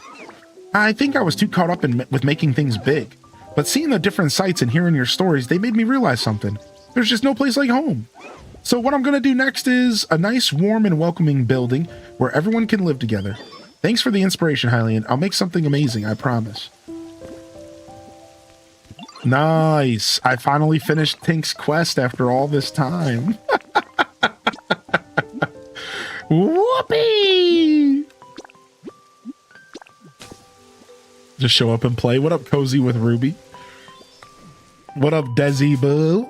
I think I was too caught up with making things big. But seeing the different sights and hearing your stories, they made me realize something. There's just no place like home. So what I'm going to do next is a nice, warm, and welcoming building where everyone can live together. Thanks for the inspiration, Hylian. I'll make something amazing, I promise. Nice. I finally finished Tink's quest after all this time. Whoopee! Just show up and play. What up, Cozy with Ruby? What up, Desi Boo?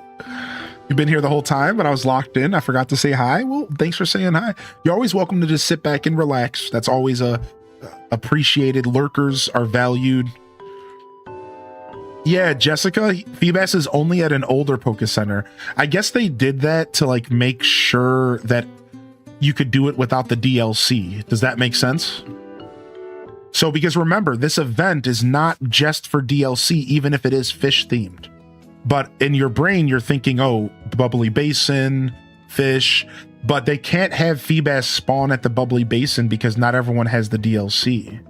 You've been here the whole time, but I was locked in. I forgot to say hi. Well, thanks for saying hi. You're always welcome to just sit back and relax. That's always appreciated. Lurkers are valued. Yeah, Jessica, Feebas is only at an older Poke Center. I guess they did that to like make sure that you could do it without the DLC. Does that make sense? So, because remember, this event is not just for DLC, even if it is fish themed. But in your brain, you're thinking, oh, Bubbly Basin, fish, but they can't have Feebas spawn at the Bubbly Basin because not everyone has the DLC.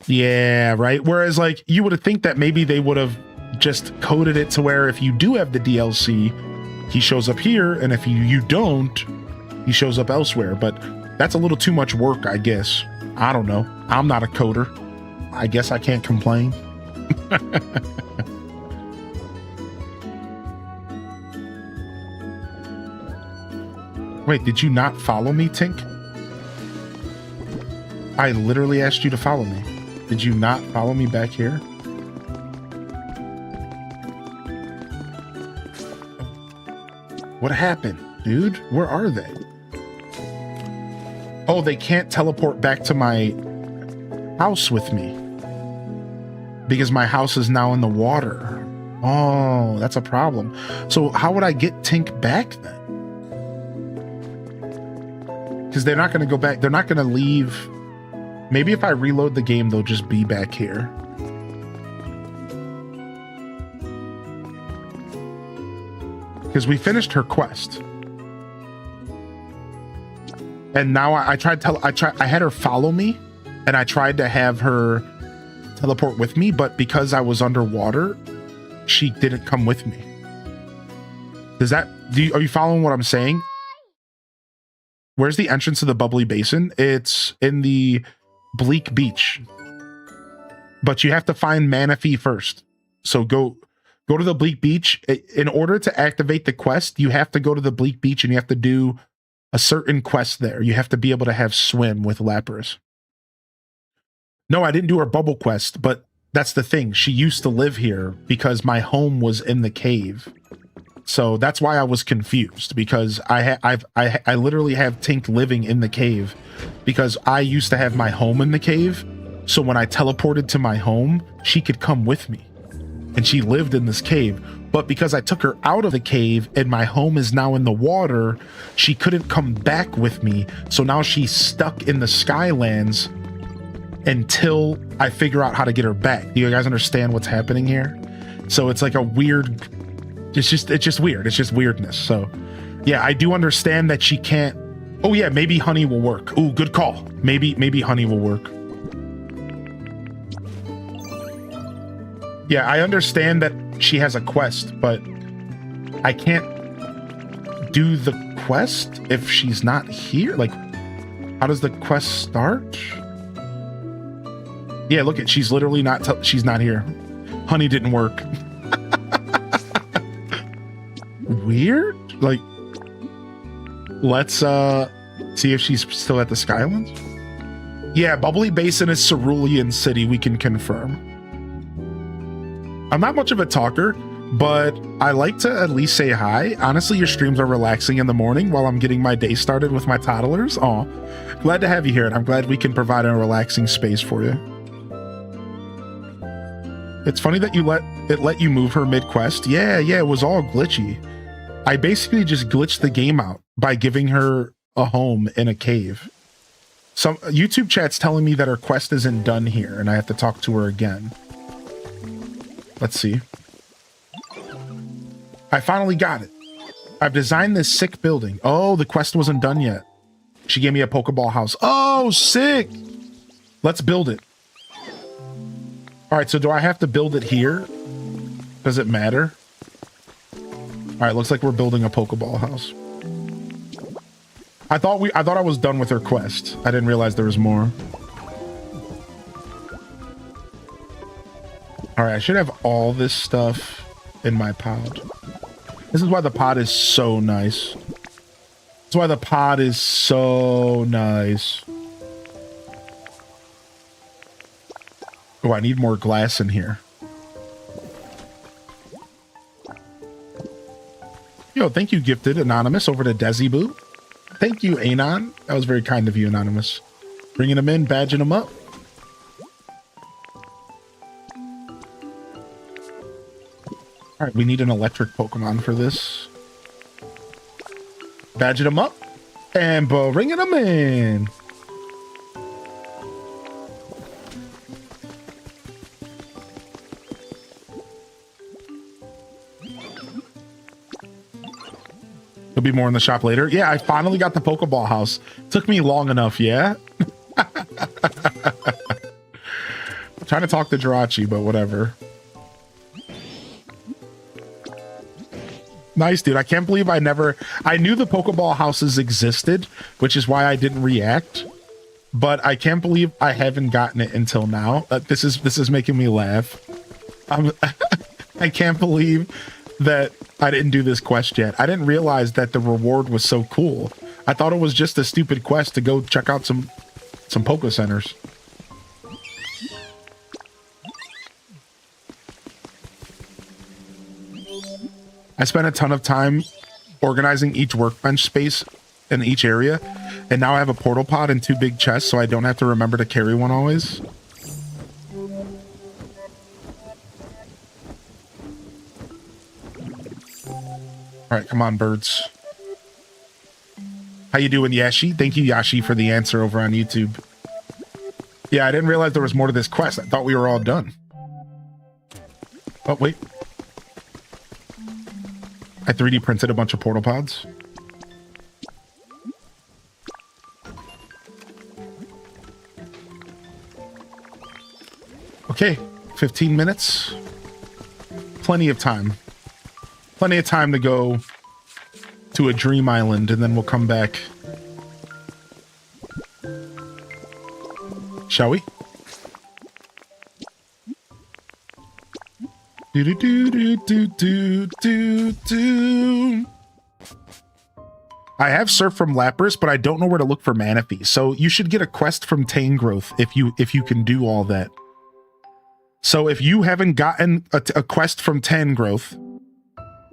Yeah, right. Whereas, like, you would think that maybe they would have just coded it to where if you do have the DLC, he shows up here, and if you don't, he shows up elsewhere. But that's a little too much work, I guess. I don't know. I'm not a coder. I guess I can't complain. Wait, did you not follow me, Tink? I literally asked you to follow me. Did you not follow me back here? What happened, dude? Where are they? Oh, they can't teleport back to my house with me because my house is now in the water. Oh, that's a problem. So how would I get Tink back then? Because they're not going to go back. They're not going to leave. Maybe if I reload the game, they'll just be back here. Because we finished her quest. And now I had her follow me, and I tried to have her teleport with me, but because I was underwater, she didn't come with me. Are you following what I'm saying? Where's the entrance to the Bubbly Basin? It's in the Bleak Beach. But you have to find Manaphy first. So go to the Bleak Beach. In order to activate the quest, you have to go to the Bleak Beach and you have to do a certain quest there. You have to be able to have swim with Lapras. No, I didn't do her bubble quest, but that's the thing. She used to live here because my home was in the cave. So that's why I was confused, because I literally have Tink living in the cave because I used to have my home in the cave. So when I teleported to my home, she could come with me. And she lived in this cave. But because I took her out of the cave and my home is now in the water, she couldn't come back with me. So now she's stuck in the Skylands until I figure out how to get her back. Do you guys understand what's happening here? So it's like a weird... It's just weird. It's just weirdness. So, yeah, I do understand that she can't. Oh yeah, maybe honey will work. Ooh, good call. Maybe honey will work. Yeah, I understand that she has a quest, but I can't do the quest if she's not here. Like, how does the quest start? Yeah, look at, she's literally not. She's not here. Honey didn't work. Weird. Like, let's see if she's still at the Skylands. Yeah, Bubbly Basin is Cerulean City, we can confirm. I'm not much of a talker, but I like to at least say hi. Honestly, your streams are relaxing in the morning while I'm getting my day started with my toddlers. Aw, glad to have you here, and I'm glad we can provide a relaxing space for you. It's funny that let you move her mid-quest. Yeah, it was all glitchy. I basically just glitched the game out by giving her a home in a cave. Some YouTube chat's telling me that her quest isn't done here and I have to talk to her again. Let's see. I finally got it. I've designed this sick building. Oh, the quest wasn't done yet. She gave me a Pokeball house. Oh, sick. Let's build it. All right, so do I have to build it here? Does it matter? All right, looks like we're building a Pokeball house. I thought I was done with her quest. I didn't realize there was more. All right, I should have all this stuff in my pod. This is why the pod is so nice. That's why the pod is so nice. Oh, I need more glass in here. Yo, thank you, Gifted Anonymous, over to Desi Boo. Thank you, Anon. That was very kind of you, Anonymous. Bringing them in, badging them up. All right, we need an electric Pokemon for this. Badging them up and bringing them in. be more in the shop later. Yeah, I finally got the Pokeball house. Took me long enough, yeah? I'm trying to talk to Jirachi, but whatever. Nice, dude. I can't believe I knew the Pokeball houses existed, which is why I didn't react. But I can't believe I haven't gotten it until now. This is making me laugh. I can't believe that I didn't do this quest yet. I didn't realize that the reward was so cool. I thought it was just a stupid quest to go check out some Poke Centers. I spent a ton of time organizing each workbench space in each area, and now I have a portal pod and 2 big chests, so I don't have to remember to carry one always. All right, come on, birds. How you doing, Yashi? Thank you, Yashi, for the answer over on YouTube. Yeah, I didn't realize there was more to this quest. I thought we were all done. Oh, wait. I 3D printed a bunch of portal pods. Okay, 15 minutes. Plenty of time. Plenty of time to go to a dream island, and then we'll come back. Shall we? Do do do do do do do. I have Surf from Lapras, but I don't know where to look for Manaphy. So you should get a quest from Tangrowth if you can do all that. So if you haven't gotten a quest from Tangrowth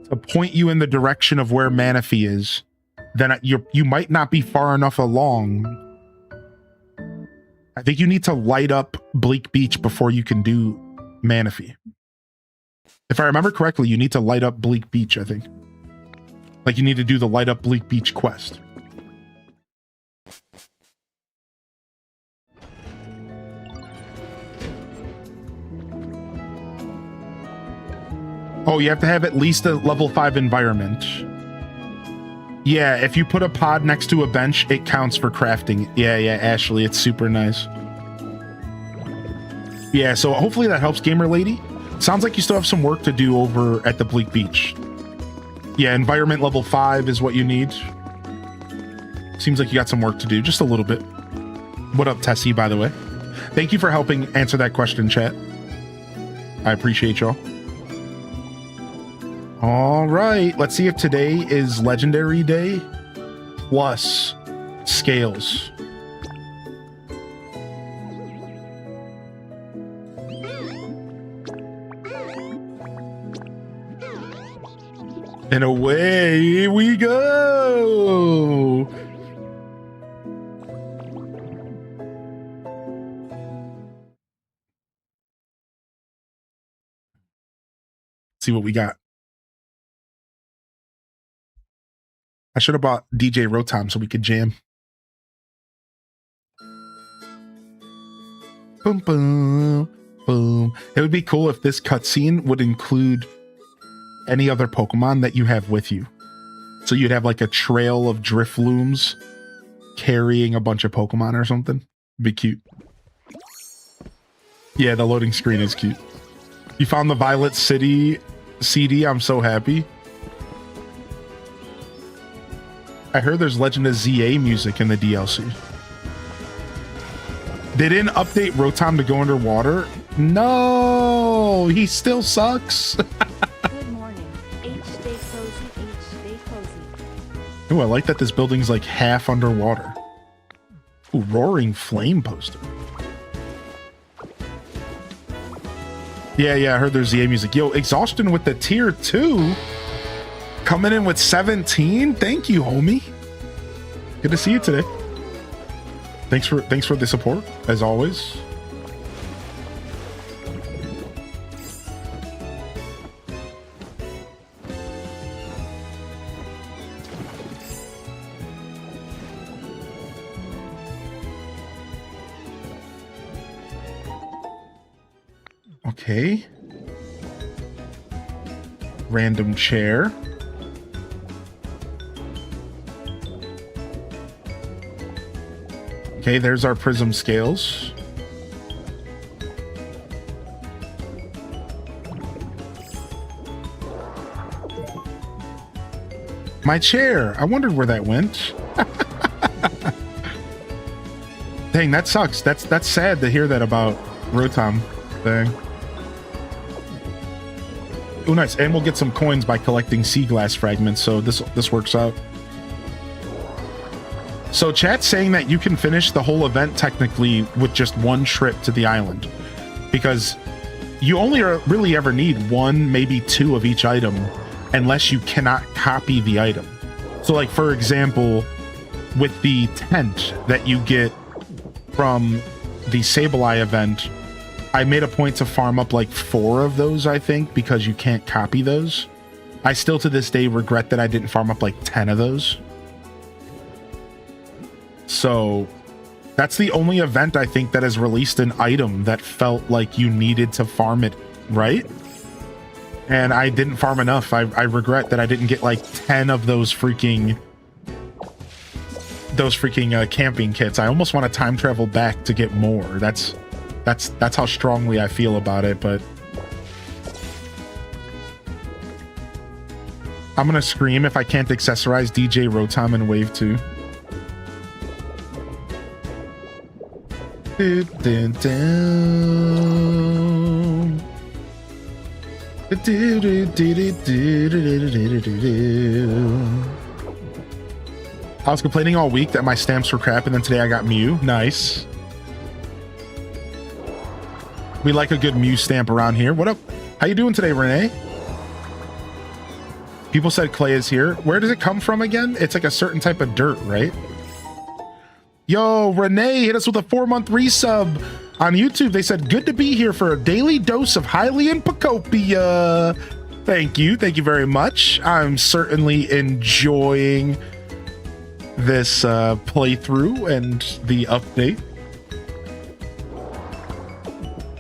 to point you in the direction of where Manaphy is, then you might not be far enough along. I think you need to light up Bleak Beach before you can do Manaphy. If I remember correctly, you need to light up Bleak Beach, I think. Like you need to do the light up Bleak Beach quest. Oh, you have to have at least a level 5 environment. Yeah, if you put a pod next to a bench, it counts for crafting. Yeah, Ashley, it's super nice. Yeah, so hopefully that helps, Gamer Lady. Sounds like you still have some work to do over at the Bleak Beach. Yeah, environment level 5 is what you need. Seems like you got some work to do, just a little bit. What up, Tessie, by the way? Thank you for helping answer that question, chat. I appreciate y'all. All right, let's see if today is Legendary Day plus Scales. And away we go. See what we got. I should have bought DJ Rotom so we could jam. Boom, boom, boom. It would be cool if this cutscene would include any other Pokemon that you have with you. So you'd have like a trail of Driflooms carrying a bunch of Pokemon or something. It'd be cute. Yeah, the loading screen is cute. You found the Violet City CD. I'm so happy. I heard there's Legend of ZA music in the DLC. They didn't update Rotom to go underwater. No, he still sucks. Good morning. H stay cozy, H stay cozy. Ooh, I like that this building's like half underwater. Ooh, Roaring Flame poster. Yeah, I heard there's ZA music. Yo, Exhaustion with the tier 2. Coming in with 17. Thank you, homie. Good to see you today. Thanks for the support, as always. Okay. Random chair. Okay, there's our prism scales. My chair. I wondered where that went. Dang, that sucks. That's sad to hear that about Rotom thing. Oh, nice. And we'll get some coins by collecting sea glass fragments, so this works out. So chat's saying that you can finish the whole event technically with just one trip to the island, because you only really ever need one, maybe two of each item, unless you cannot copy the item. So like, for example, with the tent that you get from the Sableye event, I made a point to farm up like 4 of those, I think, because you can't copy those. I still to this day regret that I didn't farm up like 10 of those. So that's the only event I think that has released an item that felt like you needed to farm it, right? And I didn't farm enough. I regret that I didn't get like 10 of those freaking camping kits. I almost want to time travel back to get more. That's how strongly I feel about it, but I'm gonna scream if I can't accessorize DJ Rotom in Wave 2. I was complaining all week that my stamps were crap, and then today I got Mew. Nice. We like a good Mew stamp around here. What up? How you doing today, Renee? People said clay is here. Where does it come from again? It's like a certain type of dirt, right? Yo, Renee hit us with a 4-month resub on YouTube. They said, good to be here for a daily dose of Hylian Pokopia. Thank you. Thank you very much. I'm certainly enjoying this playthrough and the update.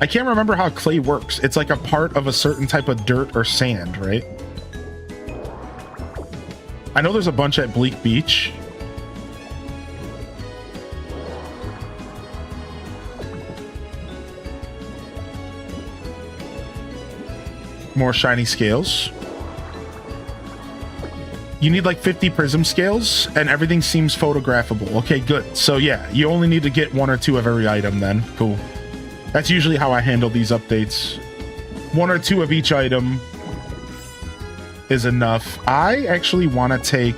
I can't remember how clay works. It's like a part of a certain type of dirt or sand, right? I know there's a bunch at Bleak Beach. More shiny scales. You need like 50 prism scales and everything seems photographable. Okay, good. So yeah, you only need to get 1 or 2 of every item then. Cool. That's usually how I handle these updates. 1 or 2 of each item is enough. I actually want to take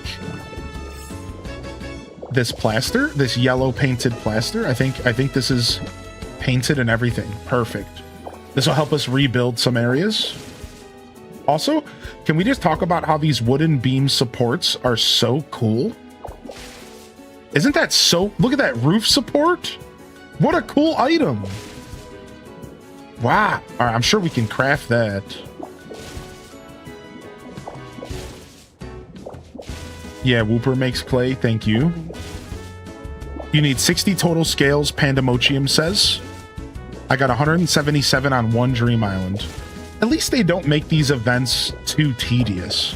this plaster, this yellow painted plaster. I think this is painted and everything. Perfect. This will help us rebuild some areas. Also, can we just talk about how these wooden beam supports are so cool? Isn't that so... Look at that roof support. What a cool item. Wow. All right, I'm sure we can craft that. Yeah, Wooper makes clay. Thank you. You need 60 total scales, Pandamochium says. I got 177 on one Dream Island. At least they don't make these events too tedious.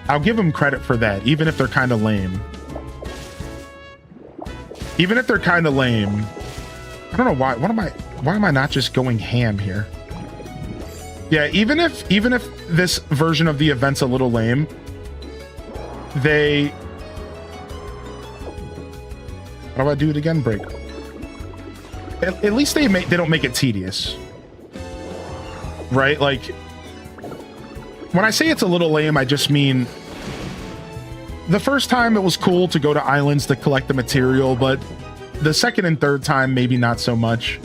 I'll give them credit for that, even if they're kind of lame. Even if they're kind of lame. I don't know why. Why am I not just going ham here? Yeah, even if this version of the event's a little lame, they... How do I do it again? Break. At least they don't make it tedious. Right? Like, when I say it's a little lame, I just mean the first time it was cool to go to islands to collect the material, but the second and third time, maybe not so much.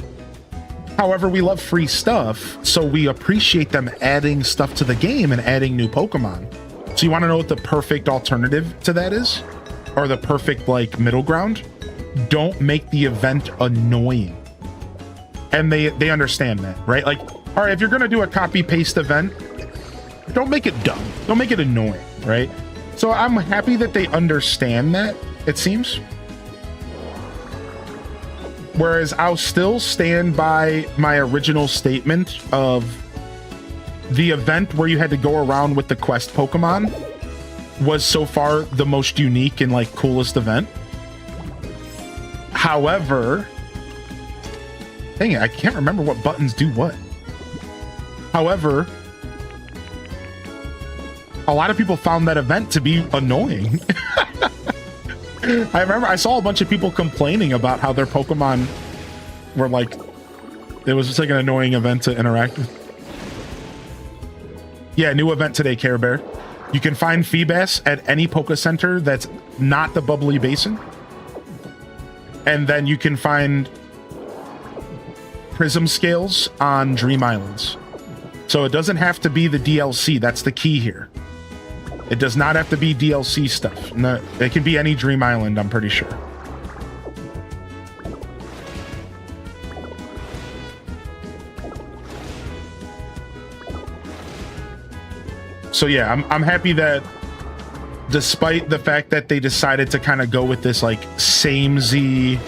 However, we love free stuff, so we appreciate them adding stuff to the game and adding new Pokemon. So you want to know what the perfect alternative to that is? Or the perfect, like, middle ground? Don't make the event annoying. And they understand that, right? Like, all right, if you're going to do a copy-paste event, don't make it dumb. Don't make it annoying, right? So I'm happy that they understand that, it seems. Whereas I'll still stand by my original statement of the event where you had to go around with the quest Pokemon was so far the most unique and, like, coolest event. However, dang it, I can't remember what buttons do what. However, a lot of people found that event to be annoying. I remember I saw a bunch of people complaining about how their Pokemon were like, it was just like an annoying event to interact with. Yeah, new event today, Care Bear. You can find Feebas at any Poke Center that's not the Bubbly Basin. And then you can find Prism Scales on Dream Islands. So it doesn't have to be the DLC. That's the key here. It does not have to be DLC stuff. No, it can be any Dream Island, I'm pretty sure. So yeah, I'm happy that despite the fact that they decided to kind of go with this like same Z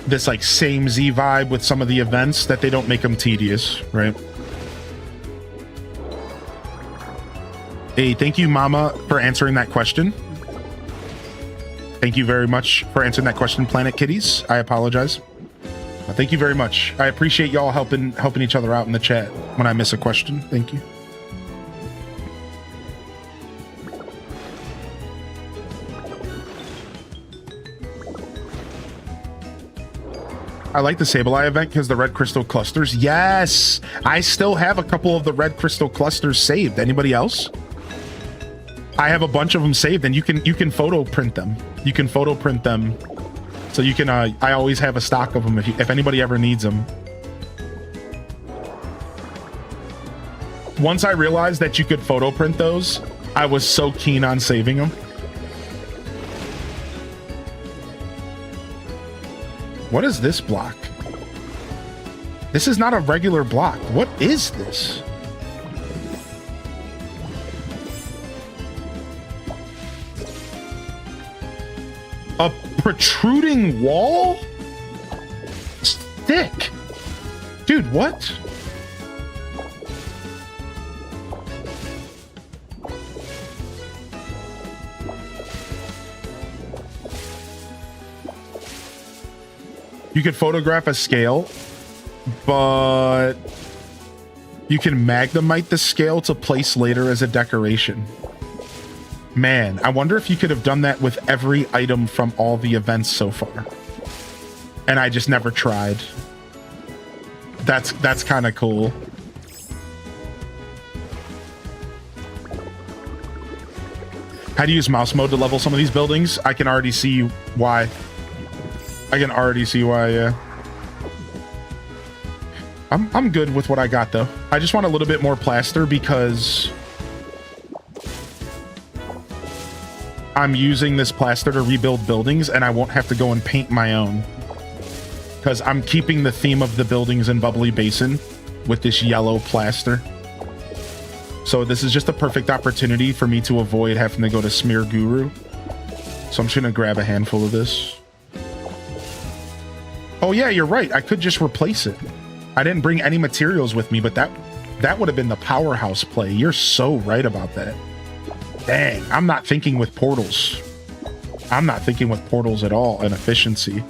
vibe with some of the events, that they don't make them tedious, right? Hey, thank you, Mama, for answering that question. Thank you very much for answering that question, Planet Kitties. I apologize. Thank you very much. I appreciate y'all helping each other out in the chat when I miss a question. Thank you. I like the Sableye event because the red crystal clusters. Yes, I still have a couple of the red crystal clusters saved. Anybody else? I have a bunch of them saved, and you can photo print them. You can photo print them, so you can. I always have a stock of them if anybody ever needs them. Once I realized that you could photo print those, I was so keen on saving them. What is this block? This is not a regular block. What is this? A protruding wall? It's thick. Dude, what? You could photograph a scale, but you can magnemite the scale to place later as a decoration. Man, I wonder if you could have done that with every item from all the events so far. And I just never tried. That's kind of cool. How to use mouse mode to level some of these buildings? I can already see why. Yeah. I'm good with what I got, though. I just want a little bit more plaster because I'm using this plaster to rebuild buildings, and I won't have to go and paint my own. Because I'm keeping the theme of the buildings in Bubbly Basin with this yellow plaster. So this is just a perfect opportunity for me to avoid having to go to Smear Guru. So I'm just going to grab a handful of this. Oh yeah, you're right. I could just replace it. I didn't bring any materials with me, but that would have been the powerhouse play. You're so right about that. Dang, I'm not thinking with portals. I'm not thinking with portals at all and efficiency.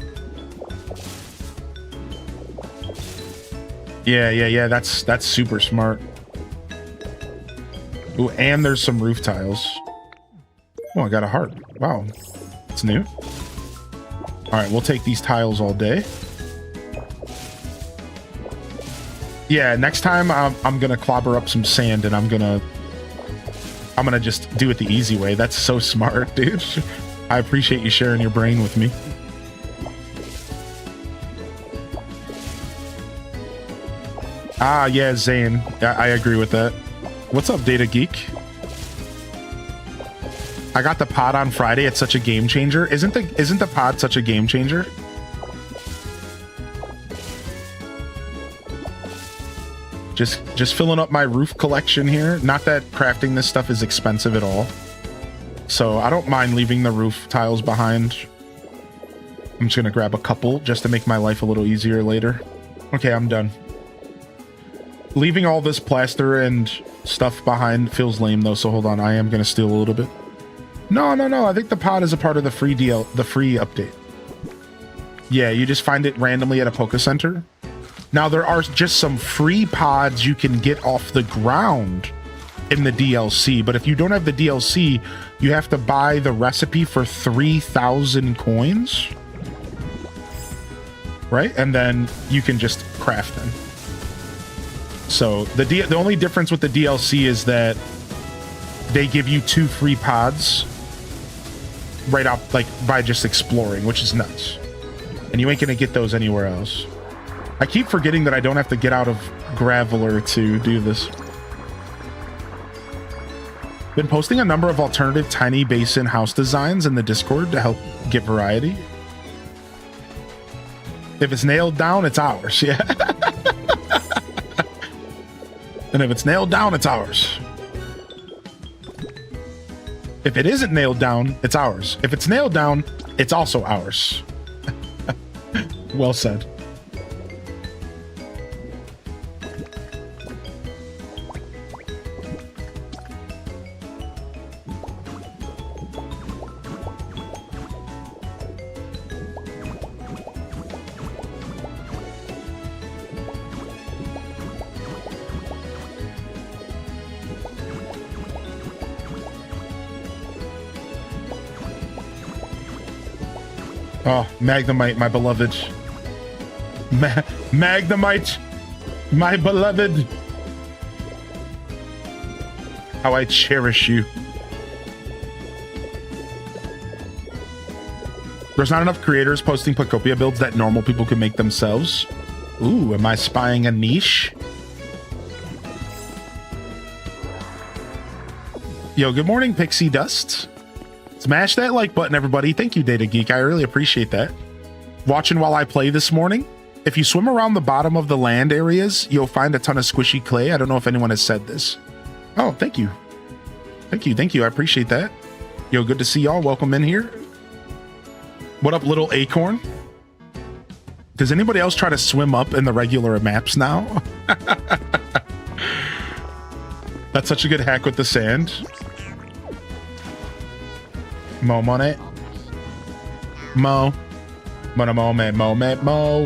Yeah, that's super smart. Ooh, and there's some roof tiles. Oh, I got a heart. Wow, it's new. All right, we'll take these tiles all day. Yeah, next time I'm gonna clobber up some sand, and I'm gonna just do it the easy way. That's so smart, dude. I appreciate you sharing your brain with me. Ah, yeah, Zane. I agree with that. What's up, Data Geek? I got the pod on Friday. It's such a game changer. Isn't the pod such a game changer? Just filling up my roof collection here. Not that crafting this stuff is expensive at all. So I don't mind leaving the roof tiles behind. I'm just gonna grab a couple just to make my life a little easier later. Okay, I'm done. Leaving all this plaster and stuff behind feels lame though, so hold on. I am gonna steal a little bit. No. I think the pod is a part of the free update. Yeah, you just find it randomly at a Poke Center. Now, there are just some free pods you can get off the ground in the DLC, but if you don't have the DLC, you have to buy the recipe for 3,000 coins. Right? And then you can just craft them. So the only difference with the DLC is that they give you 2 free pods right off, like, by just exploring, which is nuts. And you ain't gonna get those anywhere else. I keep forgetting that I don't have to get out of Graveler to do this. Been posting a number of alternative tiny basin house designs in the Discord to help get variety. If it's nailed down, it's ours. Yeah. And if it's nailed down, it's ours. If it isn't nailed down, it's ours. If it's nailed down, it's also ours. Well said. Oh, Magnemite, my beloved. Magnemite, my beloved. How I cherish you. There's not enough creators posting Pokopia builds that normal people can make themselves. Ooh, am I spying a niche? Yo, good morning, Pixie Dust. Smash that like button, everybody. Thank you, Data Geek. I really appreciate that. Watching while I play this morning. If you swim around the bottom of the land areas, you'll find a ton of squishy clay. I don't know if anyone has said this. Oh, thank you. Thank you. Thank you. I appreciate that. Yo, good to see y'all. Welcome in here. What up, little acorn? Does anybody else try to swim up in the regular maps now? That's such a good hack with the sand. Mo money. Mo. Mo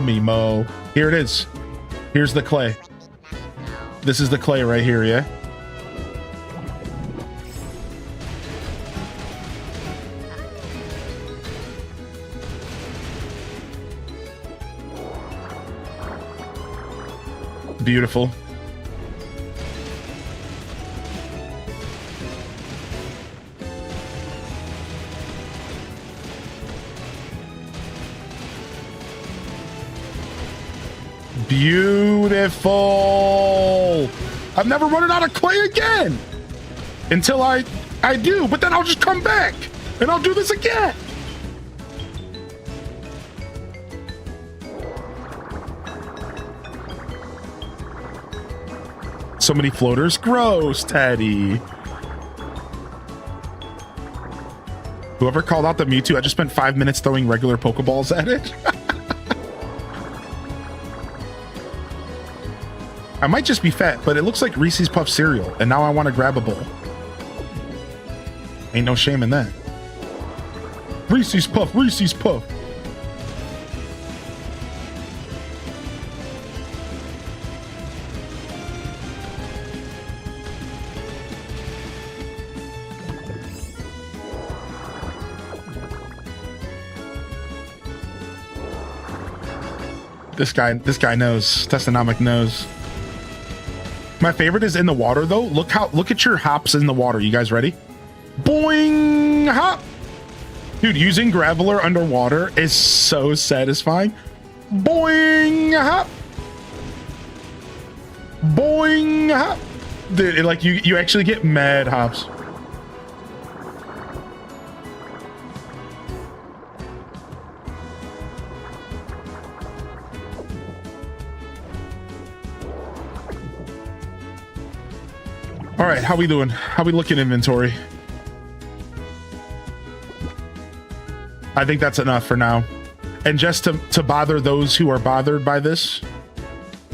me mo. Here it is. Here's the clay. This is the clay right here, yeah? Beautiful. Beautiful. I'm never running out of clay again until I do, but then I'll just come back and I'll do this again. So many floaters. Gross, Teddy. Whoever called out the Mewtwo, I just spent 5 minutes throwing regular Pokeballs at it. I might just be fat, but it looks like Reese's Puff cereal, and now I want to grab a bowl. Ain't no shame in that. Reese's Puff, Reese's Puff. This guy knows. Testonomic knows. My favorite is in the water though. Look at your hops in the water. You guys ready? Boing hop. Dude, using Graveler underwater is so satisfying. Boing hop. Boing hop. Dude, like you actually get mad hops. All right, how we doing? How we looking inventory? I think that's enough for now. And just to bother those who are bothered by this,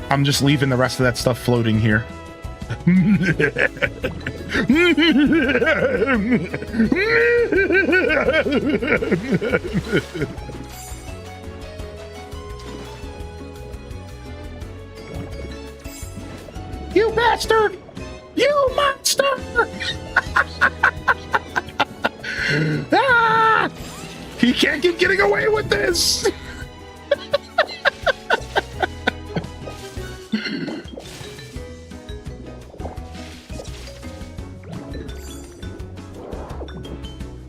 I'm just leaving the rest of that stuff floating here. You bastard! You monster! Ah! He can't keep getting away with this!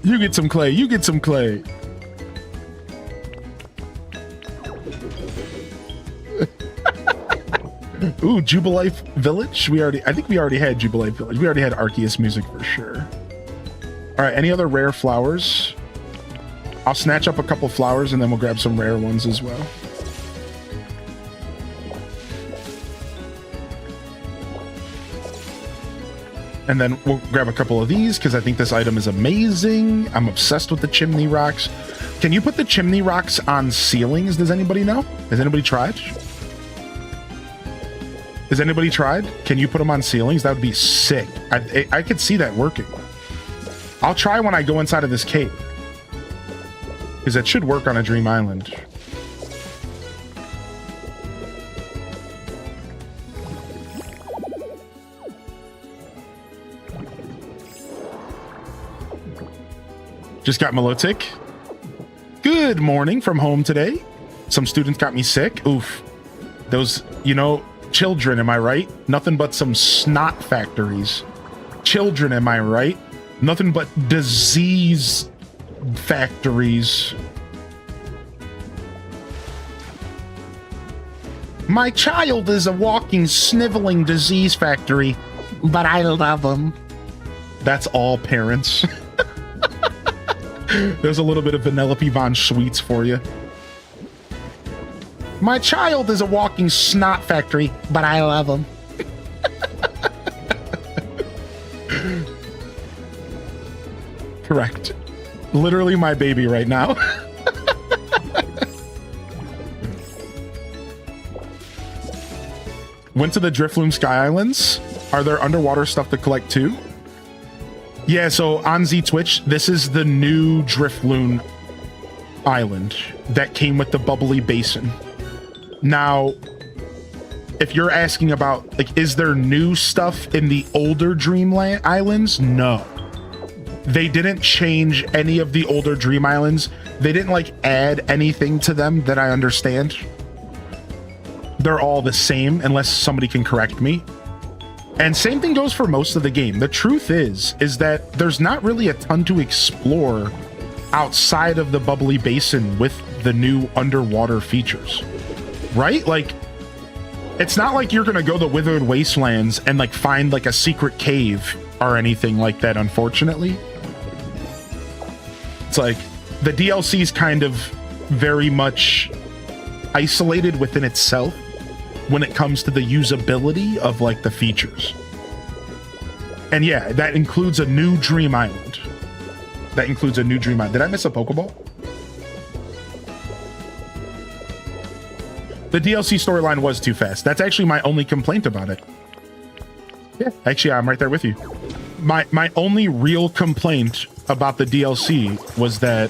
You get some clay, you get some clay. Ooh, Jubilife Village? I think we already had Jubilife Village. We already had Arceus music for sure. All right, any other rare flowers? I'll snatch up a couple flowers and then we'll grab some rare ones as well. And then we'll grab a couple of these because I think this item is amazing. I'm obsessed with the chimney rocks. Can you put the chimney rocks on ceilings? Does anybody know? Has anybody tried? Has anybody tried? Can you put them on ceilings? That would be sick. I could see that working. I'll try when I go inside of this cave. Because that should work on a dream island. Just got Milotic. Good morning from home today. Some students got me sick. Oof. Those, you know, children, am I right? Nothing but some snot factories. Children, am I right? Nothing but disease factories. My child is a walking, sniveling disease factory, but I love him. That's all parents. There's a little bit of Vanellope Von Schweetz for you. My child is a walking snot factory, but I love him. Correct. Literally my baby right now. Went to the Driftloom Sky Islands. Are there underwater stuff to collect too? Yeah, so on Z Twitch, this is the new Driftloon Island that came with the Bubbly Basin. Now, if you're asking about, like, is there new stuff in the older Dreamland Islands? No. They didn't change any of the older Dream Islands. They didn't, like, add anything to them that I understand. They're all the same, unless somebody can correct me. And same thing goes for most of the game. The truth is that there's not really a ton to explore outside of the Bubbly Basin with the new underwater features, right? Like, it's not like you're gonna go to Withered Wastelands and like find like a secret cave or anything like that, unfortunately. It's like the DLC is kind of very much isolated within itself when it comes to the usability of like the features. And yeah, that includes a new Dream Island. That includes a new Dream Island. Did I miss a Pokeball? The DLC storyline was too fast. That's actually my only complaint about it. Yeah, actually, I'm right there with you. My only real complaint about the DLC was that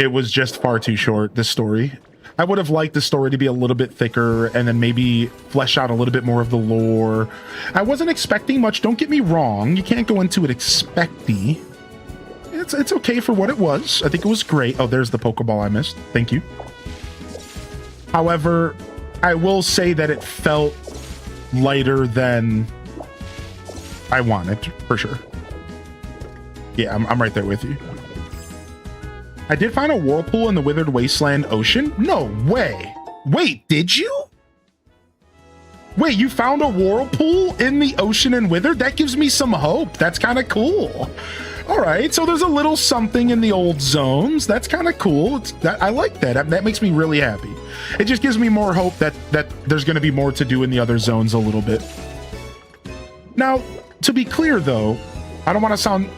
it was just far too short, this story. I would have liked the story to be a little bit thicker and then maybe flesh out a little bit more of the lore. I wasn't expecting much, don't get me wrong. You can't go into it expecting. It's okay for what it was. I think it was great. Oh, there's the Pokeball I missed. Thank you. However, I will say that it felt lighter than I wanted, for sure. Yeah, I'm right there with you. I did find a whirlpool in the Withered Wasteland Ocean. No way. Wait, did you? Wait, you found a whirlpool in the ocean in Withered? That gives me some hope. That's kind of cool. All right, so there's a little something in the old zones. That's kind of cool. I like that. That makes me really happy. It just gives me more hope that there's going to be more to do in the other zones a little bit. Now, to be clear, though, I don't want to sound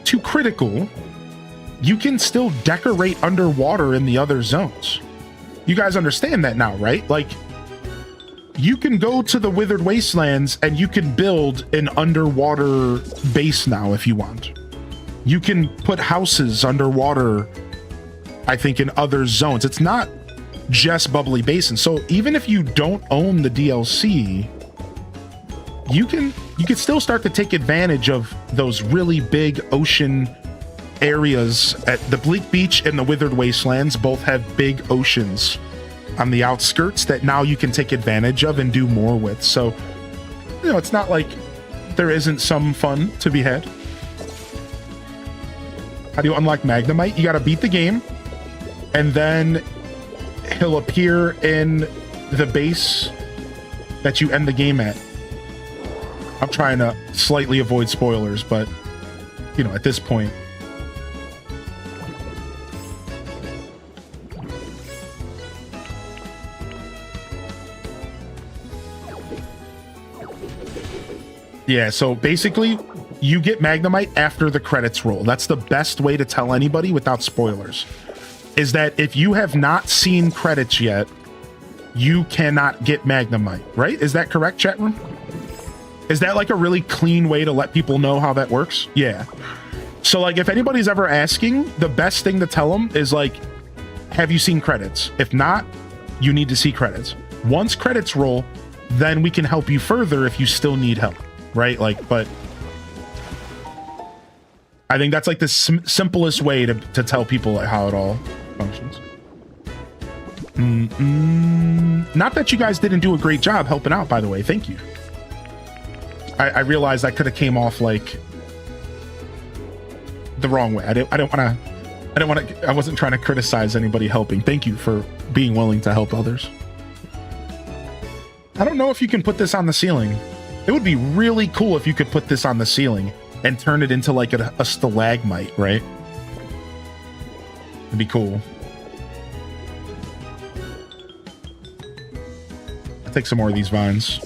too critical. You can still decorate underwater in the other zones. You guys understand that now, right? Like, you can go to the Withered Wastelands and you can build an underwater base now if you want. You can put houses underwater, I think, in other zones. It's not just Bubbly Basin. So even if you don't own the DLC, you can still start to take advantage of those really big ocean areas. At the Bleak Beach and the Withered Wastelands both have big oceans on the outskirts that now you can take advantage of and do more with. So, you know, it's not like there isn't some fun to be had. How do you unlock Magnemite? You got to beat the game, and then he'll appear in the base that you end the game at. I'm trying to slightly avoid spoilers, but, you know, at this point. Yeah, so basically, you get Magnemite after the credits roll. That's the best way to tell anybody without spoilers. Is that if you have not seen credits yet, you cannot get Magnemite, right? Is that correct, chat room? Is that like a really clean way to let people know how that works? Yeah. So like if anybody's ever asking, the best thing to tell them is like, have you seen credits? If not, you need to see credits. Once credits roll, then we can help you further if you still need help, right? Like, but I think that's like the simplest way to tell people like how it all functions. Not that you guys didn't do a great job helping out, by the way. Thank you. I realized I could have came off like the wrong way. I wasn't trying to criticize anybody helping. Thank you for being willing to help others. I don't know if you can put this on the ceiling. It would be really cool if you could put this on the ceiling and turn it into like a stalagmite, right? It'd be cool. I'll take some more of these vines.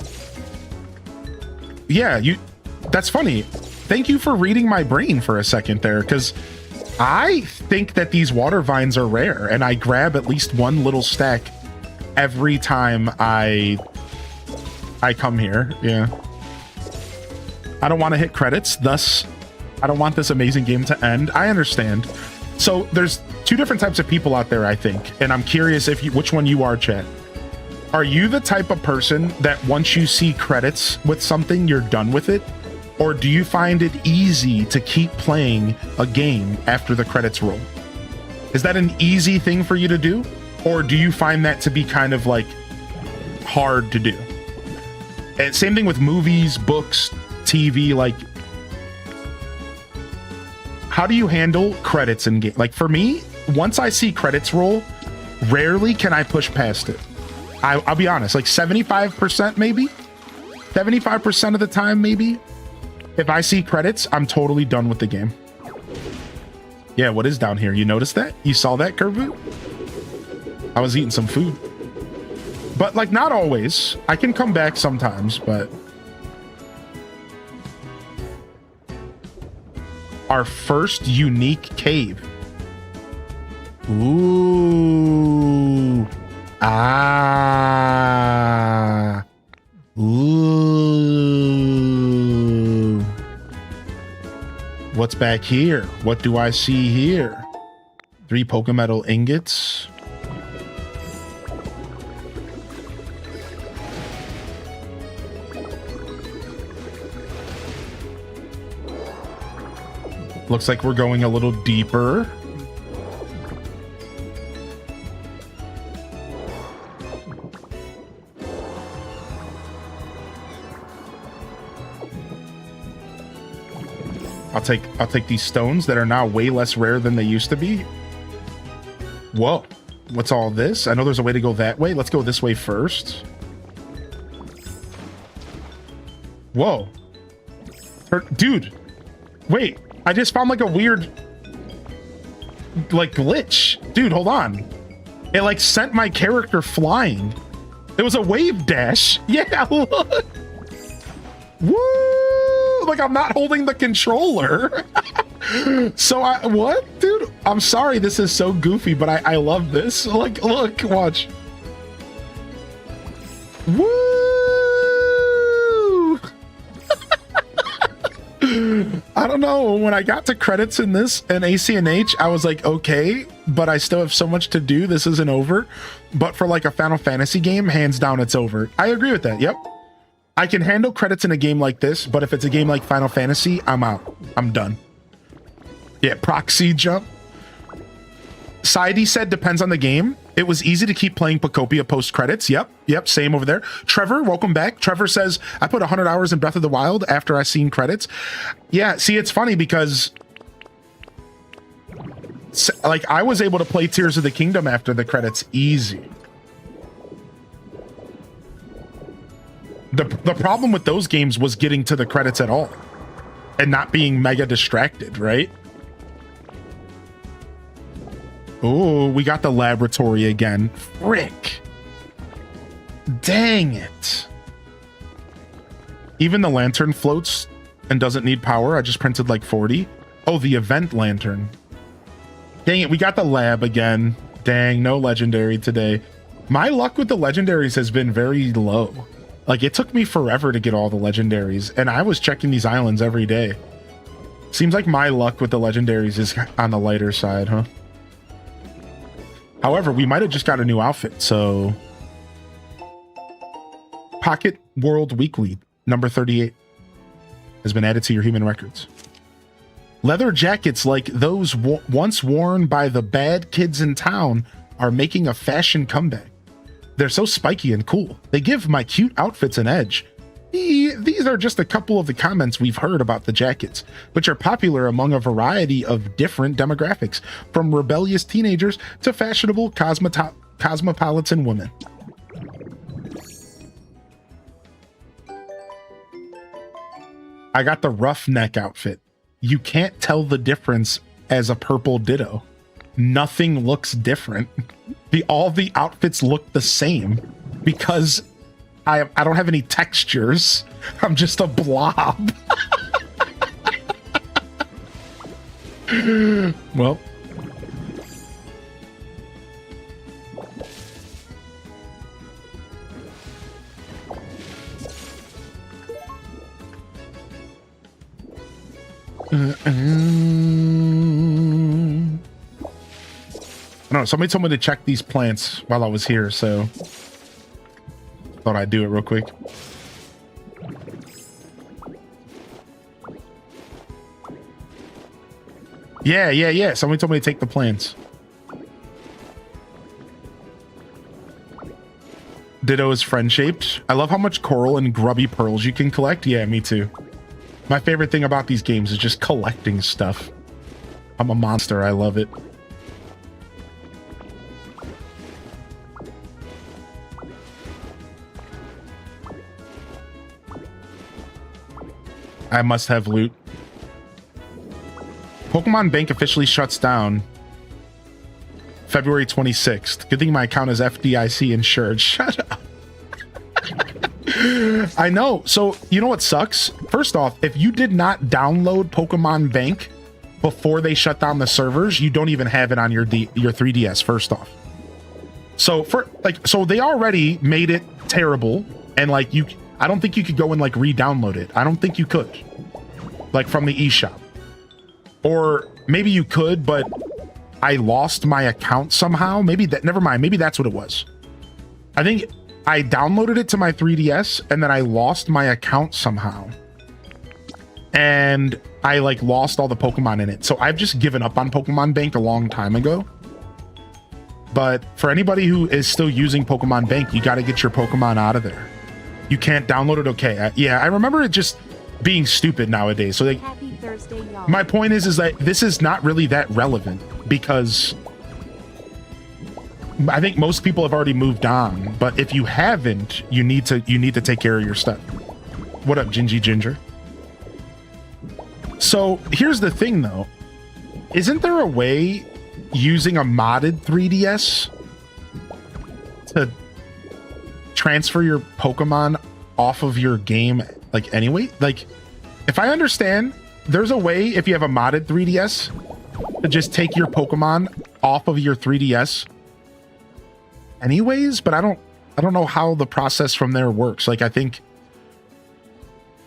Yeah, that's funny. Thank you for reading my brain for a second there, because I think that these water vines are rare, and I grab at least one little stack every time I come here. Yeah. I don't want to hit credits, thus I don't want this amazing game to end. I understand. So there's two different types of people out there, I think, and I'm curious which one you are, chat. Are you the type of person that once you see credits with something, you're done with it? Or do you find it easy to keep playing a game after the credits roll? Is that an easy thing for you to do? Or do you find that to be kind of like hard to do? And same thing with movies, books, TV, like how do you handle credits in game? Like for me, once I see credits roll, rarely can I push past it. I'll be honest, like 75% maybe, 75% of the time maybe. If I see credits, I'm totally done with the game. Yeah, what is down here? You noticed that? You saw that, Kervu? I was eating some food. But like not always. I can come back sometimes, but our first unique cave. Ooh. Ah. Ooh. What's back here? What do I see here? 3 Pokemetal ingots. Looks like we're going a little deeper. I'll take these stones that are now way less rare than they used to be. Whoa, what's all this? I know there's a way to go that way. Let's go this way first. Whoa. Dude, wait. I just found like a weird like glitch. Dude, hold on. It like sent my character flying. It was a wave dash. Yeah, look. Woo! Like I'm not holding the controller. So what? Dude, I'm sorry this is so goofy, but I love this. Like, look, watch. Woo! I don't know. When I got to credits in this and ACNH, I was like, okay, but I still have so much to do. This isn't over. But for like a Final Fantasy game, hands down, it's over. I agree with that. Yep. I can handle credits in a game like this, but if it's a game like Final Fantasy, I'm out. I'm done. Yeah, proxy jump. Saidi said depends on the game. It was easy to keep playing Pokopia post credits. Yep, same over there. Trevor, welcome back. Trevor says, I put 100 hours in Breath of the Wild after I seen credits. Yeah, see, it's funny because like I was able to play Tears of the Kingdom after the credits easy. The problem with those games was getting to the credits at all and not being mega distracted, right? Oh, we got the laboratory again. Frick. Dang it. Even the lantern floats and doesn't need power. I just printed like 40. Oh, the event lantern. Dang it, we got the lab again. Dang, no legendary today. My luck with the legendaries has been very low. Like, it took me forever to get all the legendaries, and I was checking these islands every day. Seems like my luck with the legendaries is on the lighter side, huh? However, we might have just got a new outfit, so... Pocket World Weekly, number 38, has been added to your human records. Leather jackets like those once worn by the bad kids in town are making a fashion comeback. They're so spiky and cool. They give my cute outfits an edge. These are just a couple of the comments we've heard about the jackets, which are popular among a variety of different demographics, from rebellious teenagers to fashionable cosmopolitan women. I got the roughneck outfit. You can't tell the difference as a purple ditto. Nothing looks different. All the outfits look the same because I don't have any textures. I'm just a blob. Well. I don't know, somebody told me to check these plants while I was here, so thought I'd do it real quick. Yeah. Somebody told me to take the plants. Ditto is friend-shaped. I love how much coral and grubby pearls you can collect. Yeah, me too. My favorite thing about these games is just collecting stuff. I'm a monster. I love it. I must have loot. Pokemon Bank officially shuts down February 26th. Good thing my account is FDIC insured. Shut up. I know. So, you know what sucks? First off, if you did not download Pokemon Bank before they shut down the servers, you don't even have it on your 3DS, first off. So, so they already made it terrible, and like I don't think you could go and like re-download it. I don't think you could, like from the eShop. Or maybe you could, but I lost my account somehow. Never mind. Maybe that's what it was. I think I downloaded it to my 3DS and then I lost my account somehow. And I like lost all the Pokemon in it. So I've just given up on Pokemon Bank a long time ago. But for anybody who is still using Pokemon Bank, you got to get your Pokemon out of there. You can't download it. Okay. Yeah, I remember it just being stupid nowadays. So like, Happy Thursday, y'all. my point is that this is not really that relevant because I think most people have already moved on. But if you haven't, you need to take care of your stuff. What up, Gingy Ginger? So here's the thing, though. Isn't there a way using a modded 3DS to transfer your Pokemon off of your game, like, anyway? Like, if I understand, there's a way, if you have a modded 3DS, to just take your Pokemon off of your 3DS anyways, but I don't know how the process from there works. Like, I think,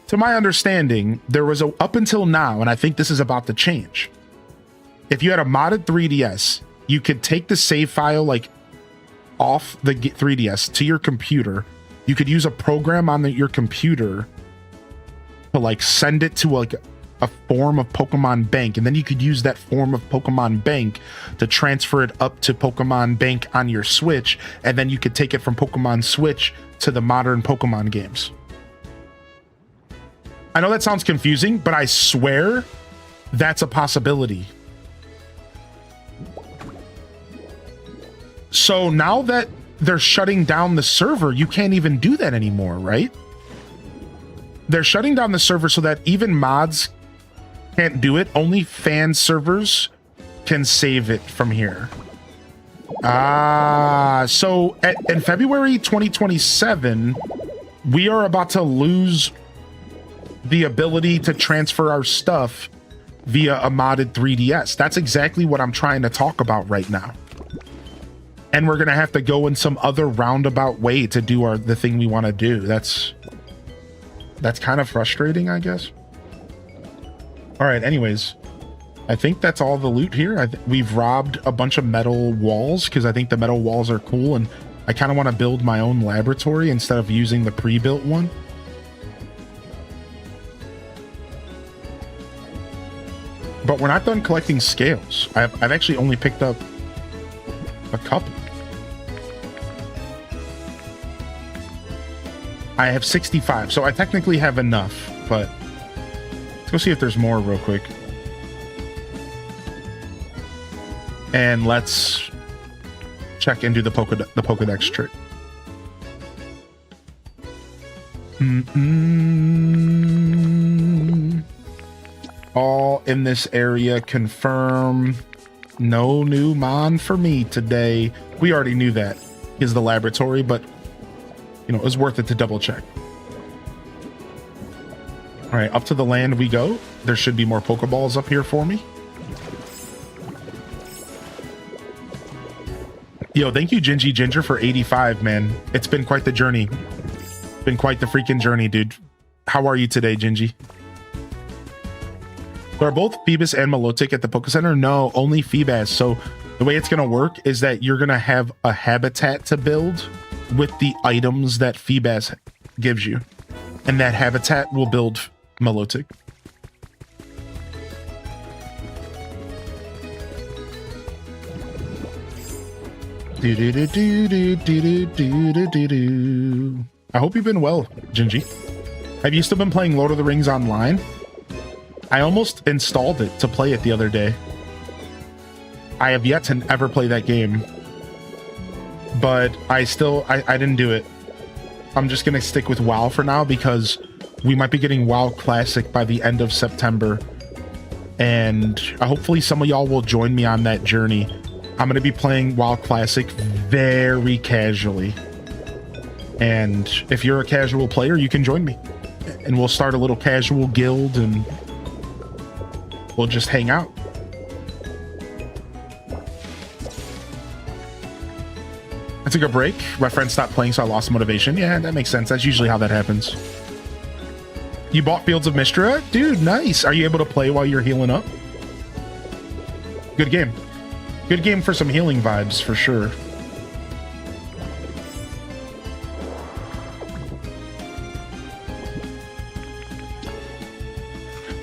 to my understanding, there was up until now, and I think this is about to change. If you had a modded 3DS, you could take the save file, like, off the 3DS to your computer. you could use a program on your computer to like send it to like a form of Pokemon Bank, and then you could use that form of Pokemon Bank to transfer it up to Pokemon Bank on your Switch, and then you could take it from Pokemon Switch to the modern Pokemon games. I know that sounds confusing, but I swear that's a possibility. So now that they're shutting down the server, you can't even do that anymore, right? They're shutting down the server so that even mods can't do it. Only fan servers can save it from here. So in February 2027, we are about to lose the ability to transfer our stuff via a modded 3DS. That's exactly what I'm trying to talk about right now. And we're gonna have to go in some other roundabout way to do the thing we want to do. That's kind of frustrating, I guess. All right, anyways, I think that's all the loot here. We've robbed a bunch of metal walls because I think the metal walls are cool, and I kind of want to build my own laboratory instead of using the pre-built one. But we're not done collecting scales. I've actually only picked up a couple. I have 65, so I technically have enough, but let's go see if there's more real quick. And let's check and do the Pokedex trick. All in this area confirm. No new mon for me today. We already knew that is the laboratory, but you know, it was worth it to double check. All right, up to the land we go. There should be more Pokeballs up here for me. Yo, thank you, Gingy Ginger, for 85, man. It's been quite the journey. Been quite the freaking journey, dude. How are you today, Gingy? So are both Feebas and Milotic at the Poke Center? No, only Feebas. So the way it's going to work is that you're going to have a habitat to build with the items that Feebas gives you. And that habitat will build Milotic. I hope you've been well, Gingy. Have you still been playing Lord of the Rings online? I almost installed it to play it the other day. I have yet to ever play that game, but I didn't do it. I'm just gonna stick with WoW for now because we might be getting WoW Classic by the end of September, and hopefully some of y'all will join me on that journey. I'm gonna be playing WoW Classic very casually, and if you're a casual player, you can join me, and we'll start a little casual guild and we'll just hang out. I took a break. My friend stopped playing, so I lost motivation. Yeah, that makes sense. That's usually how that happens. You bought Fields of Mystria? Dude, nice. Are you able to play while you're healing up? Good game. Good game for some healing vibes, for sure.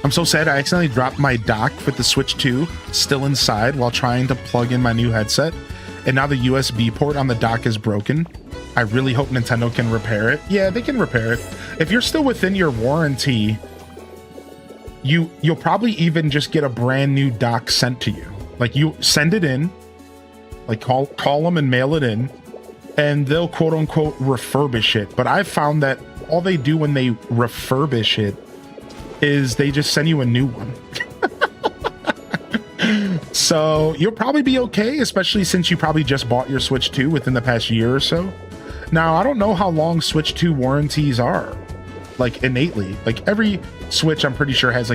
I'm so sad I accidentally dropped my dock with the Switch 2 still inside while trying to plug in my new headset, and now the USB port on the dock is broken. I really hope Nintendo can repair it. Yeah, they can repair it. If you're still within your warranty, you'll probably even just get a brand new dock sent to you. Like, you send it in, like call them and mail it in, and they'll quote unquote refurbish it. But I've found that all they do when they refurbish it is they just send you a new one. So you'll probably be okay, especially since you probably just bought your Switch 2 within the past year or so. Now, I don't know how long Switch 2 warranties are, like innately. Like every Switch, I'm pretty sure has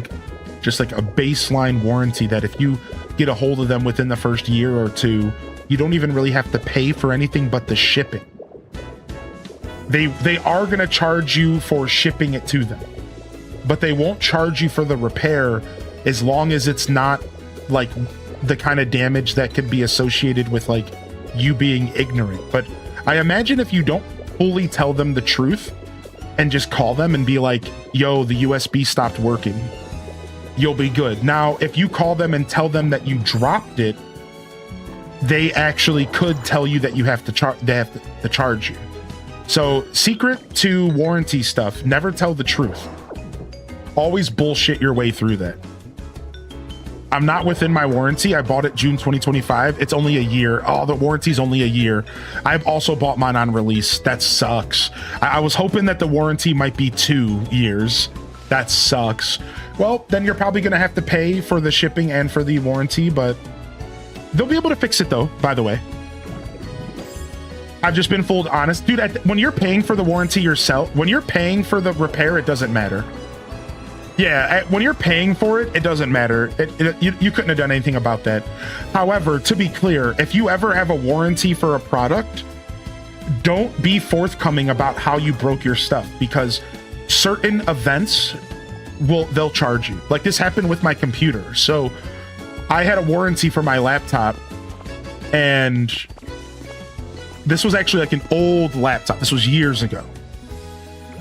just a baseline warranty that if you get a hold of them within the first year or two, you don't even really have to pay for anything but the shipping. They are going to charge you for shipping it to them, but they won't charge you for the repair as long as it's not like the kind of damage that could be associated with like you being ignorant. But I imagine if you don't fully tell them the truth and just call them and be like, yo, the USB stopped working, you'll be good. Now, if you call them and tell them that you dropped it, they actually could tell you that you have to charge you. So secret to warranty stuff, never tell the truth. Always bullshit your way through that. I'm not within my warranty. I bought it June 2025. It's only a year. Oh, the warranty's only a year. I've also bought mine on release. That sucks. I was hoping that the warranty might be 2 years. That sucks. Well, then you're probably going to have to pay for the shipping and for the warranty, but they'll be able to fix it though, by the way. I've just been full honest. Dude, when you're paying for the warranty yourself, when you're paying for the repair, it doesn't matter. Yeah, when you're paying for it, it doesn't matter. You couldn't have done anything about that. However, to be clear, if you ever have a warranty for a product, don't be forthcoming about how you broke your stuff, because certain events they'll charge you. Like this happened with my computer. So I had a warranty for my laptop, and this was actually like an old laptop. This was years ago.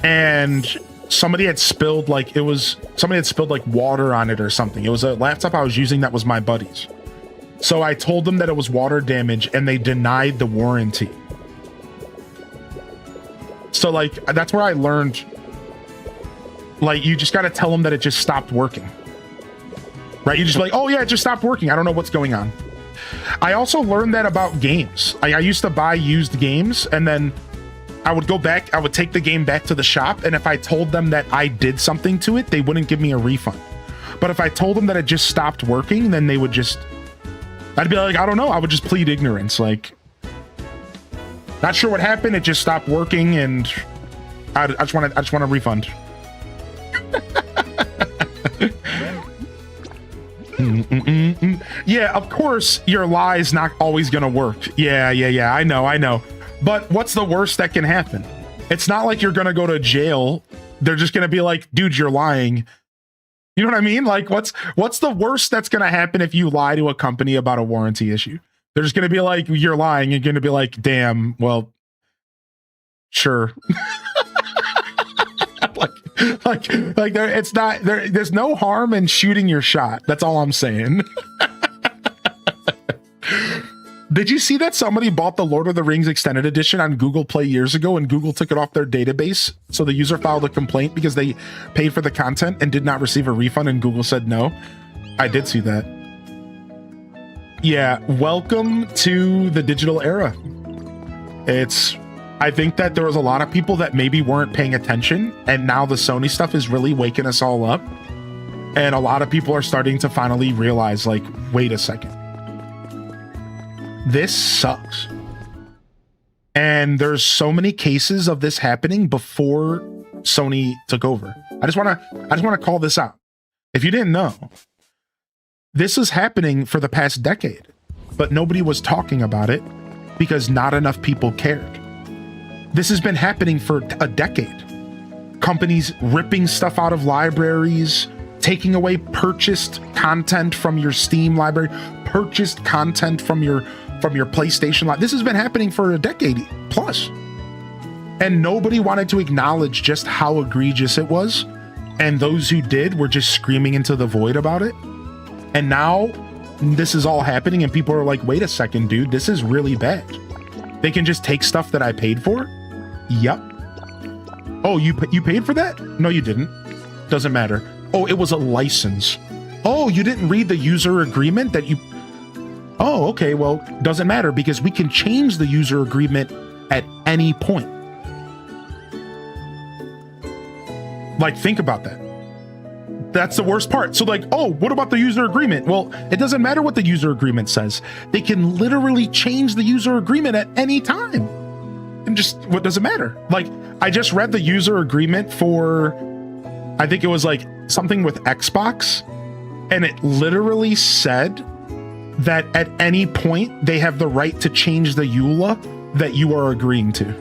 And somebody had spilled like water on it or something. It was a laptop I was using that was my buddy's. So I told them that it was water damage and they denied the warranty. So like, that's where I learned, like, you just got to tell them that it just stopped working. Right? You just be like, oh yeah, it just stopped working. I don't know what's going on. I also learned that about games. I used to buy used games, and then I would go back, I would take the game back to the shop, and if I told them that I did something to it, they wouldn't give me a refund. But if I told them that it just stopped working, then they would just, I'd be like, I don't know, I would just plead ignorance, like, not sure what happened, it just stopped working, and I just want a refund. Yeah, of course, your lie is not always gonna work. Yeah, I know. But what's the worst that can happen? It's not like you're gonna go to jail. They're just gonna be like, dude, you're lying. You know what I mean? Like, what's the worst that's gonna happen if you lie to a company about a warranty issue? They're just gonna be like, you're lying. You're gonna be like, damn, well, sure. like there, it's not there. There's no harm in shooting your shot. That's all I'm saying. Did you see that somebody bought the Lord of the Rings Extended Edition on Google Play years ago, and Google took it off their database? So the user filed a complaint because they paid for the content and did not receive a refund, and Google said no. I did see that. Yeah, welcome to the digital era. I think that there was a lot of people that maybe weren't paying attention, and now the Sony stuff is really waking us all up. And a lot of people are starting to finally realize, like, wait a second. This sucks. And there's so many cases of this happening before Sony took over. I just want to call this out. If you didn't know, this is happening for the past decade, but nobody was talking about it because not enough people cared. This has been happening for a decade. Companies ripping stuff out of libraries, taking away purchased content from your Steam library, purchased content from your PlayStation library. This has been happening for a decade plus. And nobody wanted to acknowledge just how egregious it was. And those who did were just screaming into the void about it. And now this is all happening and people are like, wait a second, dude, this is really bad. They can just take stuff that I paid for? Yep. Oh, you paid for that? No, you didn't. Doesn't matter. Oh, it was a license. Oh, you didn't read the user agreement that you... Oh, okay, well, doesn't matter because we can change the user agreement at any point. Like, think about that. That's the worst part. So like, oh, what about the user agreement? Well, it doesn't matter what the user agreement says. They can literally change the user agreement at any time. And just, what does it matter? Like, I just read the user agreement for, I think it was like something with Xbox, and it literally said that at any point they have the right to change the EULA that you are agreeing to.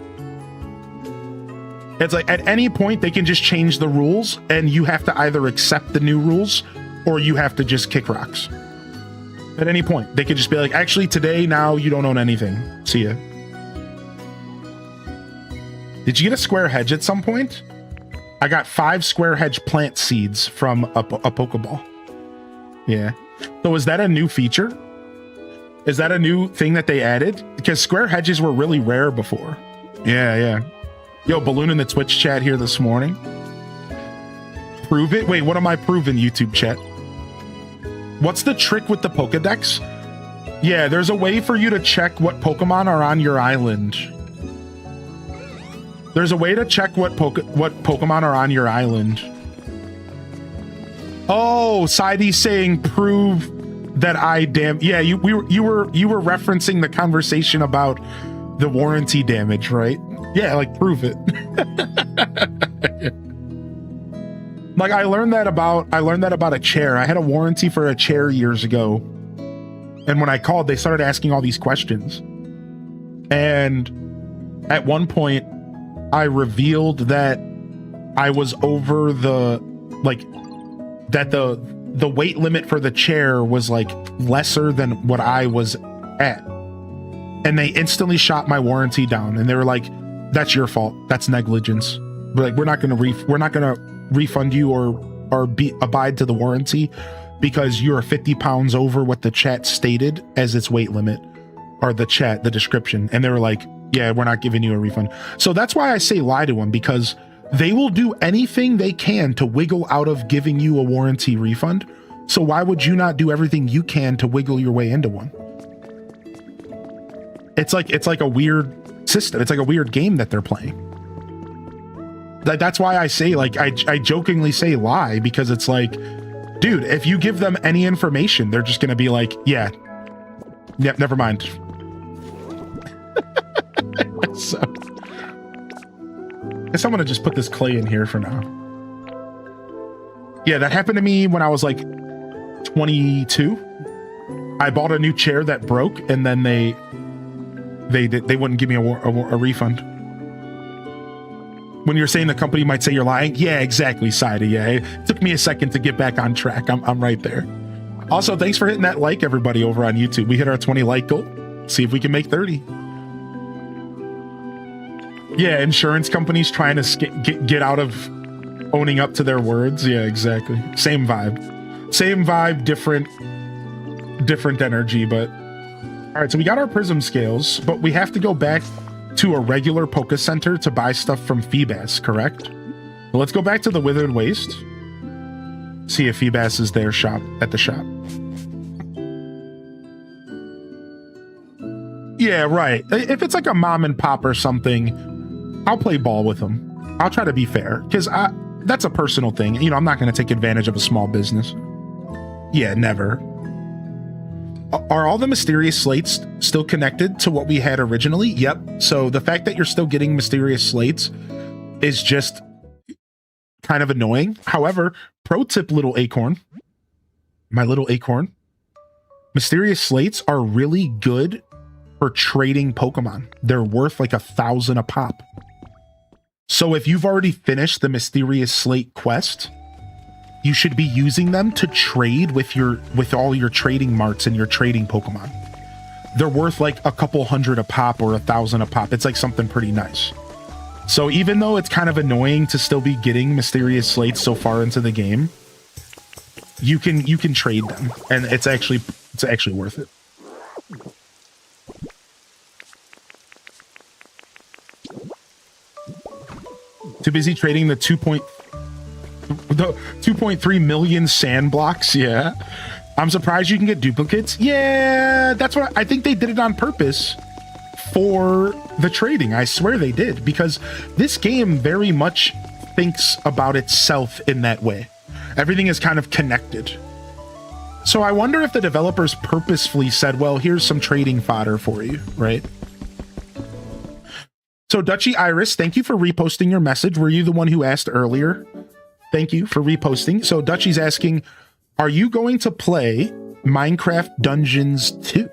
It's like at any point they can just change the rules and you have to either accept the new rules or you have to just kick rocks. At any point, they could just be like, actually today, now you don't own anything. See ya. Did you get a square hedge at some point? I got 5 square hedge plant seeds from a Pokeball. Yeah. So is that a new feature? Is that a new thing that they added? Because square hedges were really rare before. Yeah, yeah. Yo, Balloon in the Twitch chat here this morning. Prove it? Wait, what am I proving, YouTube chat? What's the trick with the Pokedex? Yeah, there's a way for you to check what Pokemon are on your island. There's a way to check what Pokemon are on your island. Oh, Sidey's saying prove that I damn. Yeah, you were referencing the conversation about the warranty damage, right? Yeah, like prove it. Like I learned that about a chair. I had a warranty for a chair years ago. And when I called, they started asking all these questions. And at one point, I revealed that I was over the weight limit for the chair was like lesser than what I was at. And they instantly shot my warranty down, and they were like, that's your fault. That's negligence. We're like, we're not gonna refund you or abide to the warranty because you're 50 pounds over what the chat stated as its weight limit, or the description. And they were like, yeah, we're not giving you a refund. So that's why I say lie to them, because they will do anything they can to wiggle out of giving you a warranty refund. So why would you not do everything you can to wiggle your way into one? It's like a weird system. It's like a weird game that they're playing. That's why I say, like, I jokingly say lie, because it's like, dude, if you give them any information, they're just going to be like, yeah, never mind. So, I guess I'm going to just put this clay in here for now. Yeah, that happened to me when I was like 22. I bought a new chair that broke, and then they wouldn't give me a refund. When you're saying the company might say you're lying, yeah, exactly, Saida. Yeah, it took me a second to get back on track. I'm right there. Also, thanks for hitting that like, everybody over on YouTube. We hit our 20 like goal. See if we can make 30. Yeah, insurance companies trying to get out of owning up to their words. Yeah, exactly. Same vibe, different energy. But all right, so we got our prism scales, but we have to go back to a regular Poke Center to buy stuff from Feebas, correct? Well, let's go back to the Withered Waste. See if Feebas is there at the shop. Yeah, right. If it's like a mom and pop or something, I'll play ball with them. I'll try to be fair, because that's a personal thing. You know, I'm not going to take advantage of a small business. Yeah, never. Are all the mysterious slates still connected to what we had originally? Yep. So the fact that you're still getting mysterious slates is just kind of annoying. However, pro tip, little acorn, my little acorn, mysterious slates are really good for trading Pokemon. They're worth like 1,000 a pop. So if you've already finished the mysterious slate quest, you should be using them to trade with all your trading marts and your trading Pokemon. They're worth like a couple hundred a pop or 1,000 a pop. It's like something pretty nice. So even though it's kind of annoying to still be getting mysterious slates so far into the game, you can trade them, and it's actually worth it. Too busy trading the 2.3 million sand blocks. Yeah, I'm surprised you can get duplicates. Yeah, that's what I think they did it on purpose for the trading. I swear they did, because this game very much thinks about itself in that way. Everything is kind of connected. So I wonder if the developers purposefully said, well, here's some trading fodder for you, right? So Dutchy Iris, thank you for reposting your message. Were you the one who asked earlier? Thank you for reposting. So Dutchy's asking, are you going to play Minecraft Dungeons 2?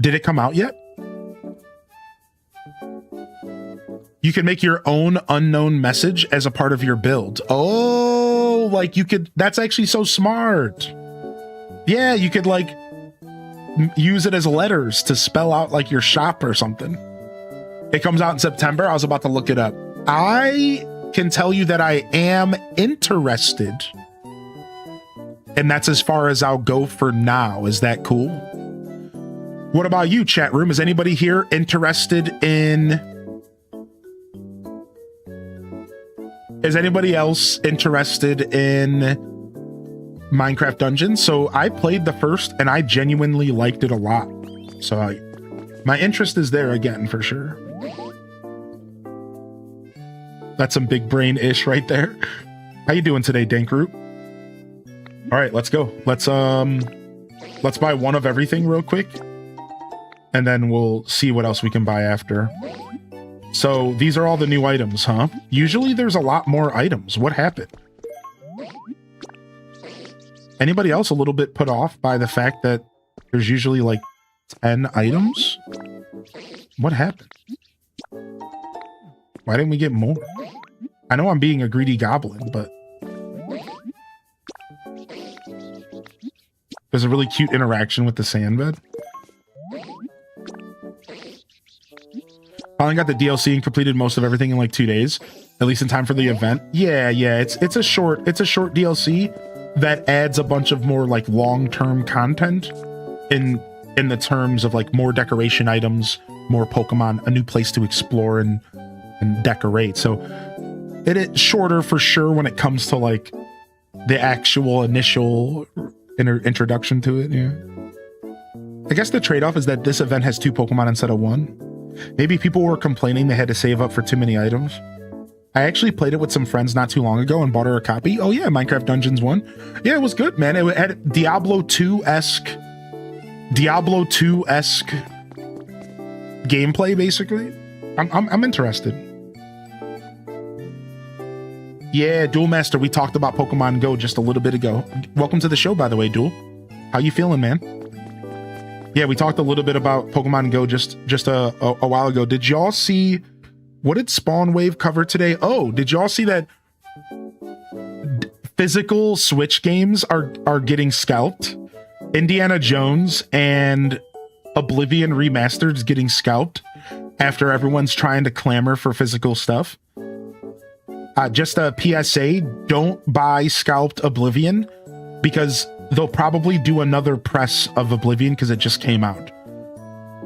Did it come out yet? You can make your own unknown message as a part of your build. Oh, like you could, that's actually so smart. Yeah, you could like use it as letters to spell out like your shop or something. It comes out in September. I was about to look it up. I can tell you that I am interested. And that's as far as I'll go for now. Is that cool? What about you, chat room? Is anybody here interested in... Is anybody else interested in Minecraft Dungeons? So I played the first and I genuinely liked it a lot. So my interest is there again for sure. That's some big brain ish right there. How you doing today, Dank Root? All right, let's go. Let's buy one of everything real quick, and then we'll see what else we can buy after. So these are all the new items, huh? Usually there's a lot more items. What happened? Anybody else a little bit put off by the fact that there's usually like 10 items? What happened? Why didn't we get more? I know I'm being a greedy goblin, but there's a really cute interaction with the sand bed. Finally got the DLC and completed most of everything in like 2 days, at least in time for the event. Yeah, it's a short DLC that adds a bunch of more like long-term content in the terms of like more decoration items, more Pokemon, a new place to explore and decorate. So it is shorter for sure when it comes to like the actual initial introduction to it. Yeah, I guess the trade-off is that this event has 2 Pokemon instead of 1. Maybe people were complaining they had to save up for too many items. I actually played it with some friends not too long ago and bought her a copy. Oh yeah, Minecraft Dungeons 1. Yeah, it was good, man. It had Diablo 2-esque gameplay, basically. I'm interested. Yeah, Duel Master, we talked about Pokemon Go just a little bit ago. Welcome to the show, by the way, Duel. How you feeling, man? Yeah, we talked a little bit about Pokemon Go just a while ago. Did y'all see, what did Spawn Wave cover today? Oh, did y'all see that physical Switch games are getting scalped? Indiana Jones and Oblivion Remastered is getting scalped after everyone's trying to clamor for physical stuff. Just a PSA, don't buy scalped Oblivion because they'll probably do another press of Oblivion because it just came out.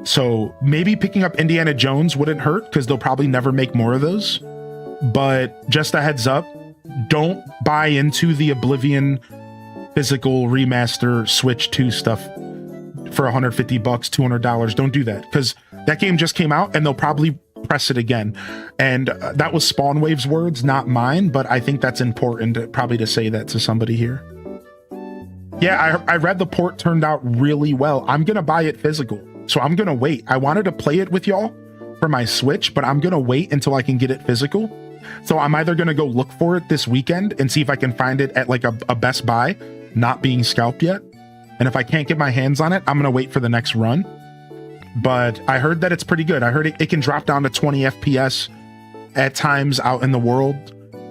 So maybe picking up Indiana Jones wouldn't hurt because they'll probably never make more of those. But just a heads up, don't buy into the Oblivion physical remaster Switch 2 stuff for $150, $200. Don't do that because that game just came out and they'll probably press it again. And that was Spawn Wave's words, not mine, but I think that's important probably to say that to somebody here. Yeah, I read the port turned out really well. I'm gonna buy it physical, so I'm gonna wait. I wanted to play it with y'all for my Switch, but I'm gonna wait until I can get it physical. So I'm either gonna go look for it this weekend and see if I can find it at like a Best Buy, not being scalped yet. And if I can't get my hands on it, I'm gonna wait for the next run. But I heard that it's pretty good. I heard it can drop down to 20 FPS at times out in the world,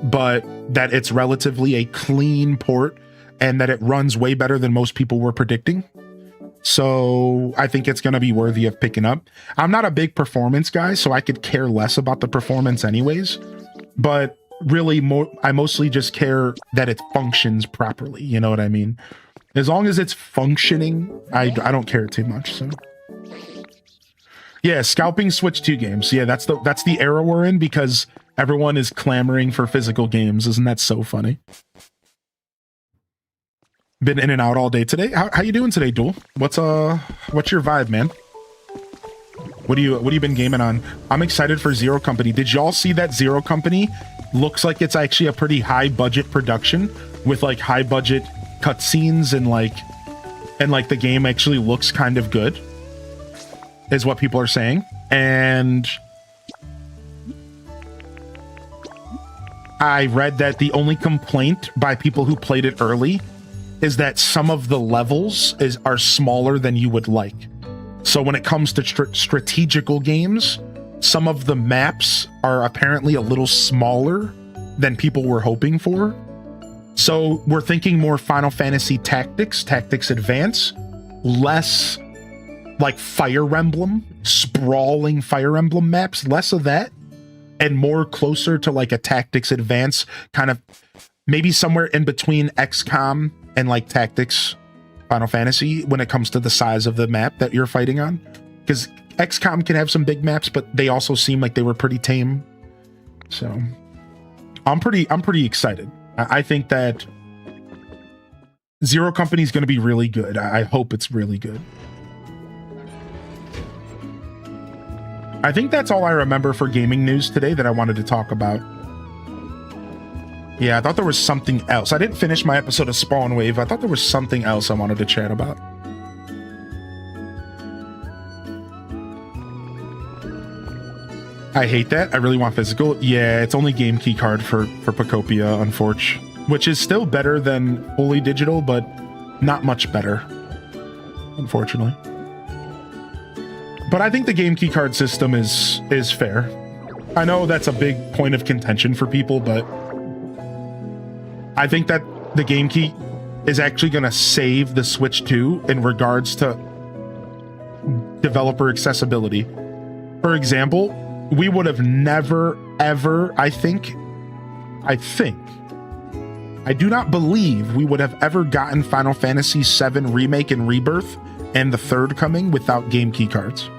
but that it's relatively a clean port and that it runs way better than most people were predicting. So I think it's going to be worthy of picking up. I'm not a big performance guy, so I could care less about the performance anyways, but really I mostly just care that it functions properly. You know what I mean? As long as it's functioning, I don't care too much. So yeah, scalping Switch 2 games. Yeah, that's the era we're in because everyone is clamoring for physical games. Isn't that so funny? Been in and out all day today. How you doing today, Duel? What's your vibe, man? What you been gaming on? I'm excited for Zero Company. Did y'all see that Zero Company looks like it's actually a pretty high budget production with like high budget cutscenes and like the game actually looks kind of good, is what people are saying. And I read that the only complaint by people who played it early is that some of the levels are smaller than you would like. So when it comes to strategical games, some of the maps are apparently a little smaller than people were hoping for. So we're thinking more Final Fantasy Tactics Advance, less like Fire Emblem, sprawling Fire Emblem maps, less of that, and more closer to like a Tactics Advance, kind of maybe somewhere in between XCOM and like Tactics Final Fantasy when it comes to the size of the map that you're fighting on. Because XCOM can have some big maps, but they also seem like they were pretty tame. So I'm pretty excited. I think that Zero Company is going to be really good. I hope it's really good. I think that's all I remember for gaming news today that I wanted to talk about. Yeah, I thought there was something else. I didn't finish my episode of Spawn Wave. I thought there was something else I wanted to chat about. I hate that. I really want physical. Yeah, it's only game key card for Pokopia, unfortunately. Which is still better than fully digital, but not much better, unfortunately. But I think the game key card system is fair. I know that's a big point of contention for people, but I think that the game key is actually going to save the Switch 2 in regards to developer accessibility. For example, we would have never, ever, I do not believe we would have ever gotten Final Fantasy VII Remake and Rebirth and the third coming without game key cards.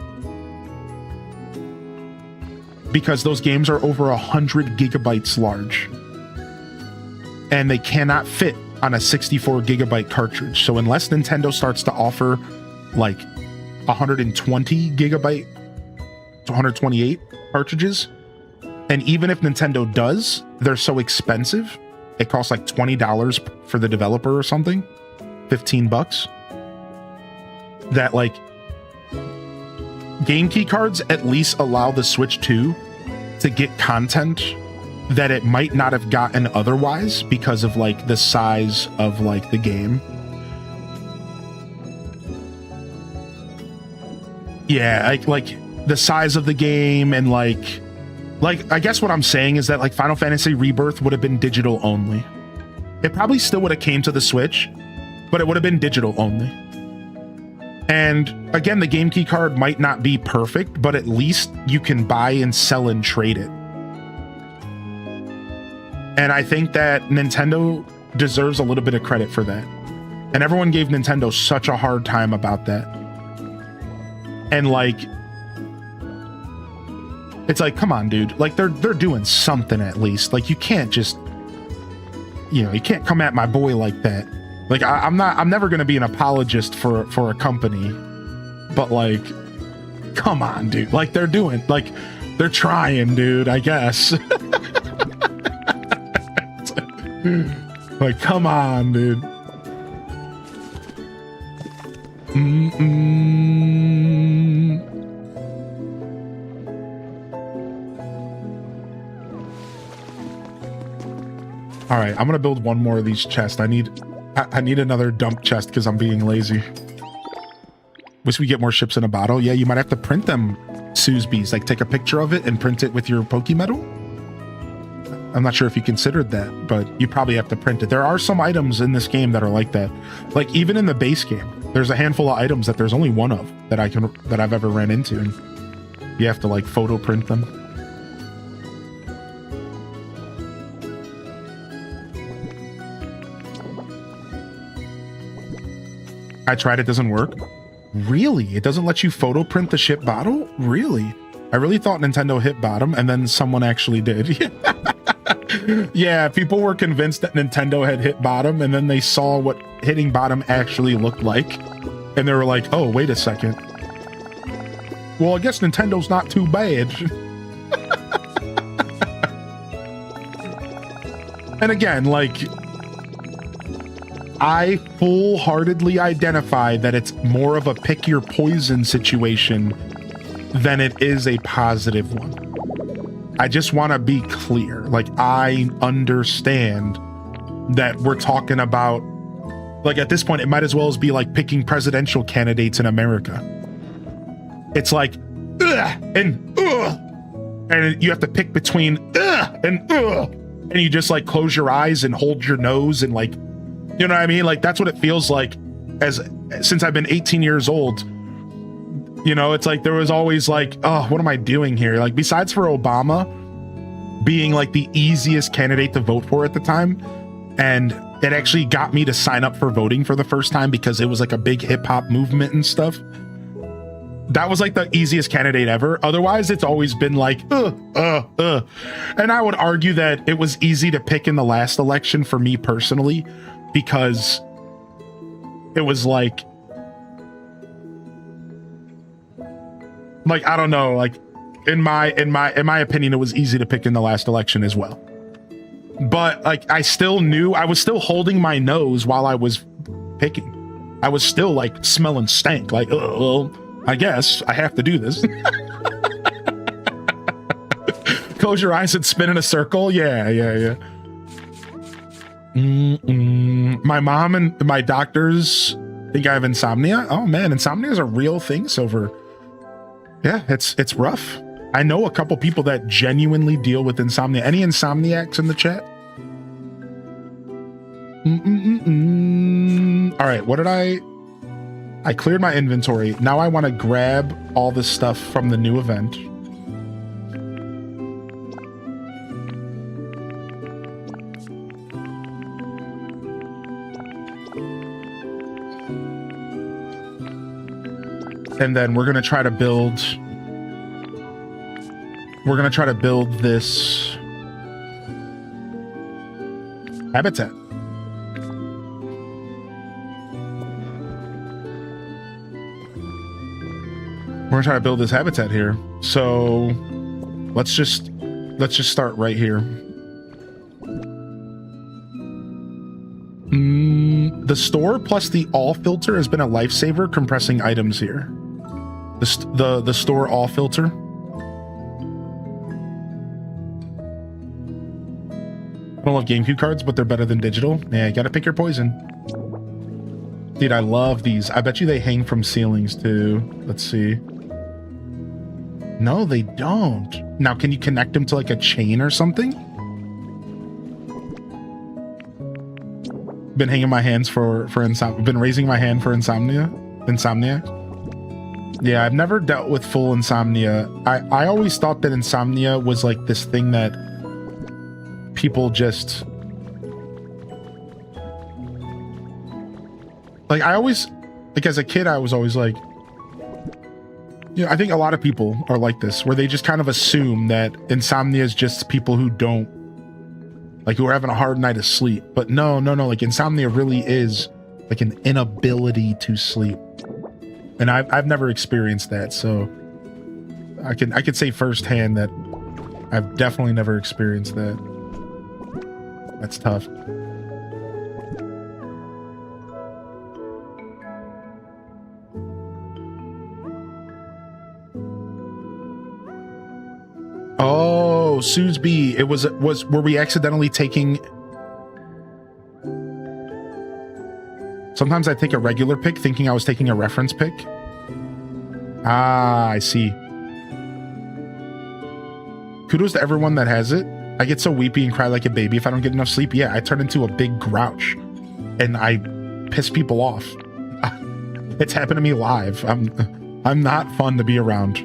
Because those games are over 100 gigabytes large. And they cannot fit on a 64 gigabyte cartridge. So unless Nintendo starts to offer like 120 gigabyte to 128 cartridges, and even if Nintendo does, they're so expensive. It costs like $20 for the developer or something, $15, that like game key cards at least allow the Switch 2 to get content that it might not have gotten otherwise because of like the size of like the game. Yeah, like the size of the game, and like I guess what I'm saying is that like Final Fantasy Rebirth would have been digital only. It probably still would have came to the Switch, but it would have been digital only. And again, the game key card might not be perfect, but at least you can buy and sell and trade it. And I think that Nintendo deserves a little bit of credit for that. And everyone gave Nintendo such a hard time about that. And like, it's like, come on, dude. Like they're doing something at least. Like you can't just, you can't come at my boy like that. Like I'm never gonna be an apologist for a company, but like, come on, dude. Like they're trying, dude, I guess. Like, come on, dude. All right, I'm gonna build one more of these chests. I need another dump chest because I'm being lazy. Wish we get more ships in a bottle. Yeah, you might have to print them, Soosbees. Like take a picture of it and print it with your Pokemetal. I'm not sure if you considered that, but you probably have to print it. There are some items in this game that are like that. Like even in the base game, there's a handful of items that there's only one of that I've ever ran into, and you have to like photo print them. I tried, it doesn't work. Really? It doesn't let you photo print the ship bottle? Really? I really thought Nintendo hit bottom, and then someone actually did. Yeah, people were convinced that Nintendo had hit bottom, and then they saw what hitting bottom actually looked like, and they were like, oh, wait a second. Well, I guess Nintendo's not too bad. And again, like, I full-heartedly identify that it's more of a pick your poison situation than it is a positive one. I just want to be clear. Like, I understand that we're talking about, like, at this point, it might as well as be like picking presidential candidates in America. It's like, and you have to pick between and you just like close your eyes and hold your nose and like, you know what I mean? Like, that's what it feels like since I've been 18 years old. You know, it's like there was always like, oh, what am I doing here? Like, besides for Obama being like the easiest candidate to vote for at the time, and it actually got me to sign up for voting for the first time because it was like a big hip hop movement and stuff. That was like the easiest candidate ever. Otherwise, it's always been like, And I would argue that it was easy to pick in the last election for me personally, because it was like, I don't know, like in my opinion, it was easy to pick in the last election as well. But like, I was still holding my nose while I was picking. I was still like smelling stank, like, well, I guess I have to do this. Close your eyes and spin in a circle. Yeah. My mom and my doctors think I have insomnia. Oh man, insomnia is a real thing, Silver. Yeah, it's rough. I know a couple people that genuinely deal with insomnia. Any insomniacs in the chat? All right, what did I cleared my inventory. Now I want to grab all the stuff from the new event. And then we're going to try to build this habitat. We're gonna try to build this habitat here. So let's just start right here. The store plus the all filter has been a lifesaver compressing items here. The store all filter. I don't love GameCube cards, but they're better than digital. Yeah, you gotta pick your poison. Dude, I love these. I bet you they hang from ceilings too. Let's see. No, they don't. Now, can you connect them to like a chain or something? Been hanging my hands for insomnia. Been raising my hand for insomnia. Yeah, I've never dealt with full insomnia. I always thought that insomnia was like this thing that people just like. I always, like as a kid, I was always like, you know, I think a lot of people are like this, where they just kind of assume that insomnia is just people who don't, like, who are having a hard night of sleep. But no, like insomnia really is like an inability to sleep. And I've never experienced that, so I could say firsthand that I've definitely never experienced that. That's tough. Oh, Sue's B. Were we accidentally taking? Sometimes I take a regular pick thinking I was taking a reference pick. Ah, I see. Kudos to everyone that has it. I get so weepy and cry like a baby if I don't get enough sleep. Yeah, I turn into a big grouch and I piss people off. It's happened to me live. I'm not fun to be around.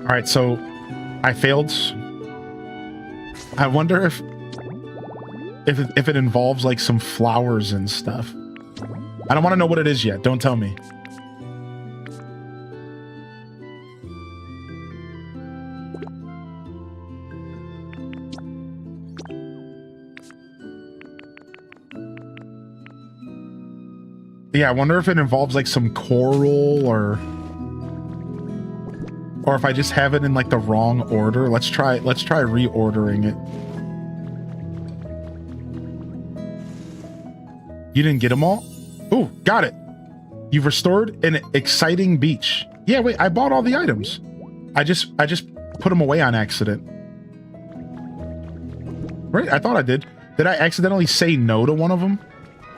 All right, so I failed. I wonder if it involves like some flowers and stuff. I don't want to know what it is yet. Don't tell me. Yeah, I wonder if it involves like some coral or if I just have it in like the wrong order. Let's try reordering it. You didn't get them all? Oh, got it. You've restored an exciting beach. Yeah, wait, I bought all the items. I just put them away on accident. Right? I thought I did. Did I accidentally say no to one of them?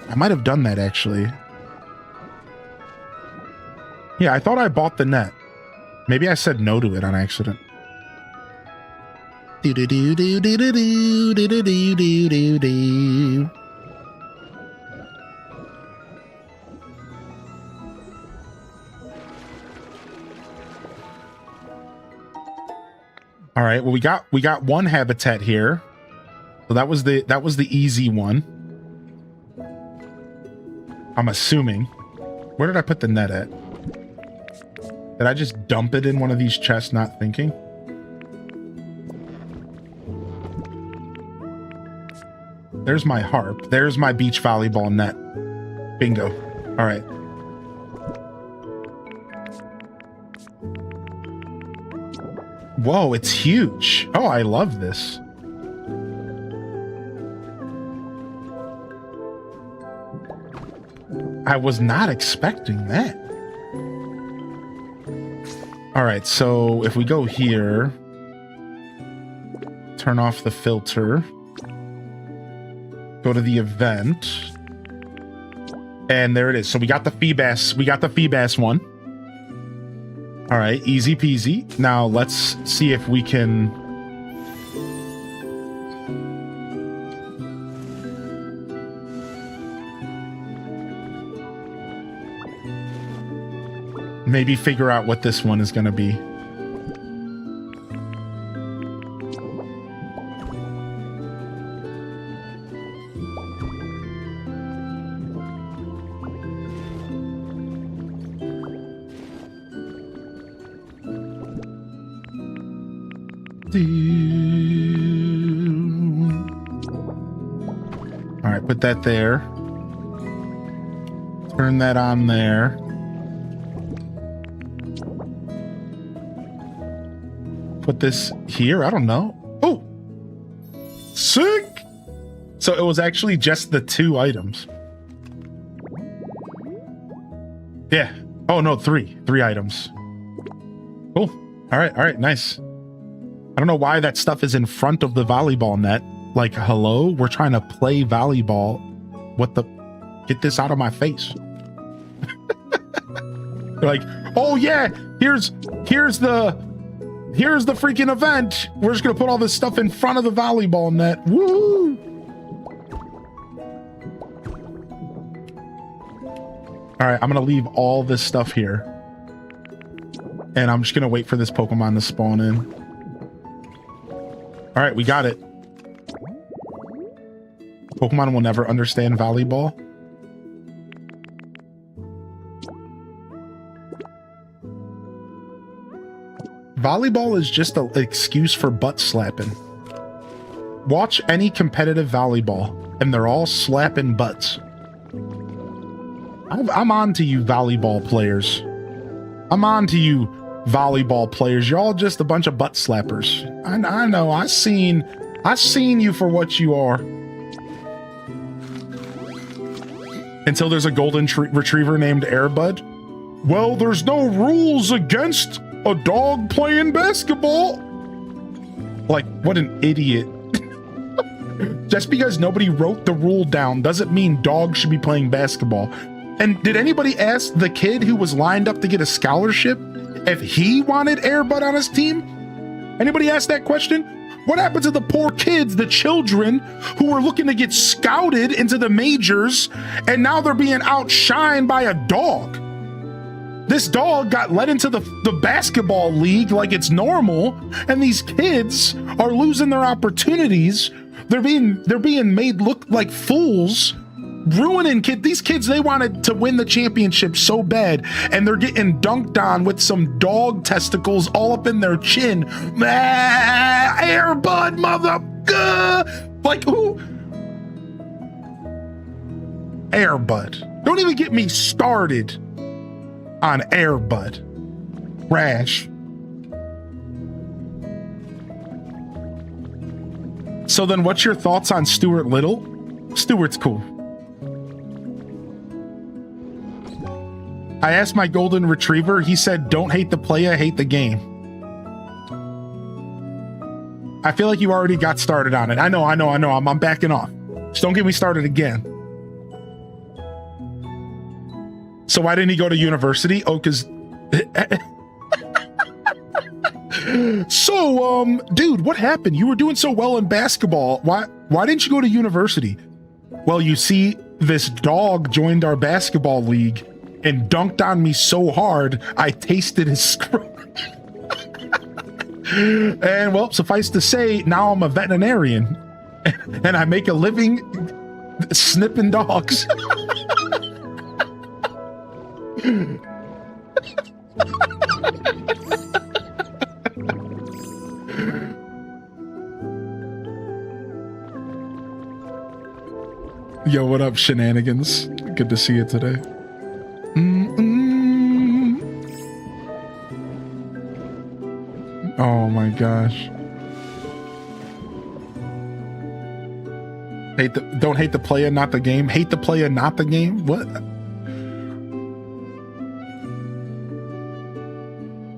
I might have done that actually. Yeah, I thought I bought the net. Maybe I said no to it on accident. All right, well, we got one habitat here. So that was the easy one. I'm assuming. Where did I put the net at? Did I just dump it in one of these chests, not thinking? There's my harp. There's my beach volleyball net. Bingo. All right. Whoa, it's huge. Oh, I love this. I was not expecting that. All right, so if we go here, turn off the filter, go to the event, and there it is. So we got the Feebas. We got the Feebas one. All right, easy peasy. Now let's see if we can... maybe figure out what this one is going to be. All right, put that there. Turn that on there. Put this here. I don't know. Oh, sick. So it was actually just the 2 items. Yeah. Oh no, 3 items. Cool. All right, nice. I don't know why that stuff is in front of the volleyball net. Like, hello, we're trying to play volleyball. What the? Get this out of my face. They're like, oh yeah, here's the freaking event. We're just gonna put all this stuff in front of the volleyball net. Woo! All right, I'm gonna leave all this stuff here, and I'm just gonna wait for this Pokemon to spawn in. All right, we got it. Pokemon will never understand volleyball. Volleyball is just an excuse for butt slapping. Watch any competitive volleyball, and they're all slapping butts. I'm on to you volleyball players. I'm on to you volleyball players. You're all just a bunch of butt slappers. I know. I seen you for what you are. Until there's a golden retriever named Airbud. Well, there's no rules against a dog playing basketball. Like, what an idiot. Just because nobody wrote the rule down doesn't mean dogs should be playing basketball. And did anybody ask the kid who was lined up to get a scholarship if he wanted Airbud on his team? Anybody ask that question? What happened to the poor kids, the children who were looking to get scouted into the majors, and now they're being outshined by a dog? This dog got let into the basketball league like it's normal, and these kids are losing their opportunities. They're being made look like fools, ruining these kids. They wanted to win the championship so bad, and they're getting dunked on with some dog testicles all up in their chin. Airbud, mother, like who? Airbud. Don't even get me started on Airbud. Rash. So then what's your thoughts on Stuart Little? Stuart's cool. I asked my golden retriever. He said, don't hate the player, hate the game. I feel like you already got started on it. I know. I'm backing off. Just don't get me started again. So why didn't he go to university? Oh, because... So, dude, what happened? You were doing so well in basketball. Why didn't you go to university? Well, you see, this dog joined our basketball league and dunked on me so hard, I tasted his scrotum. And well, suffice to say, now I'm a veterinarian and I make a living snipping dogs. Yo, what up, shenanigans? Good to see you today. Oh my gosh. Don't hate the player, not the game. Hate the player, not the game? What?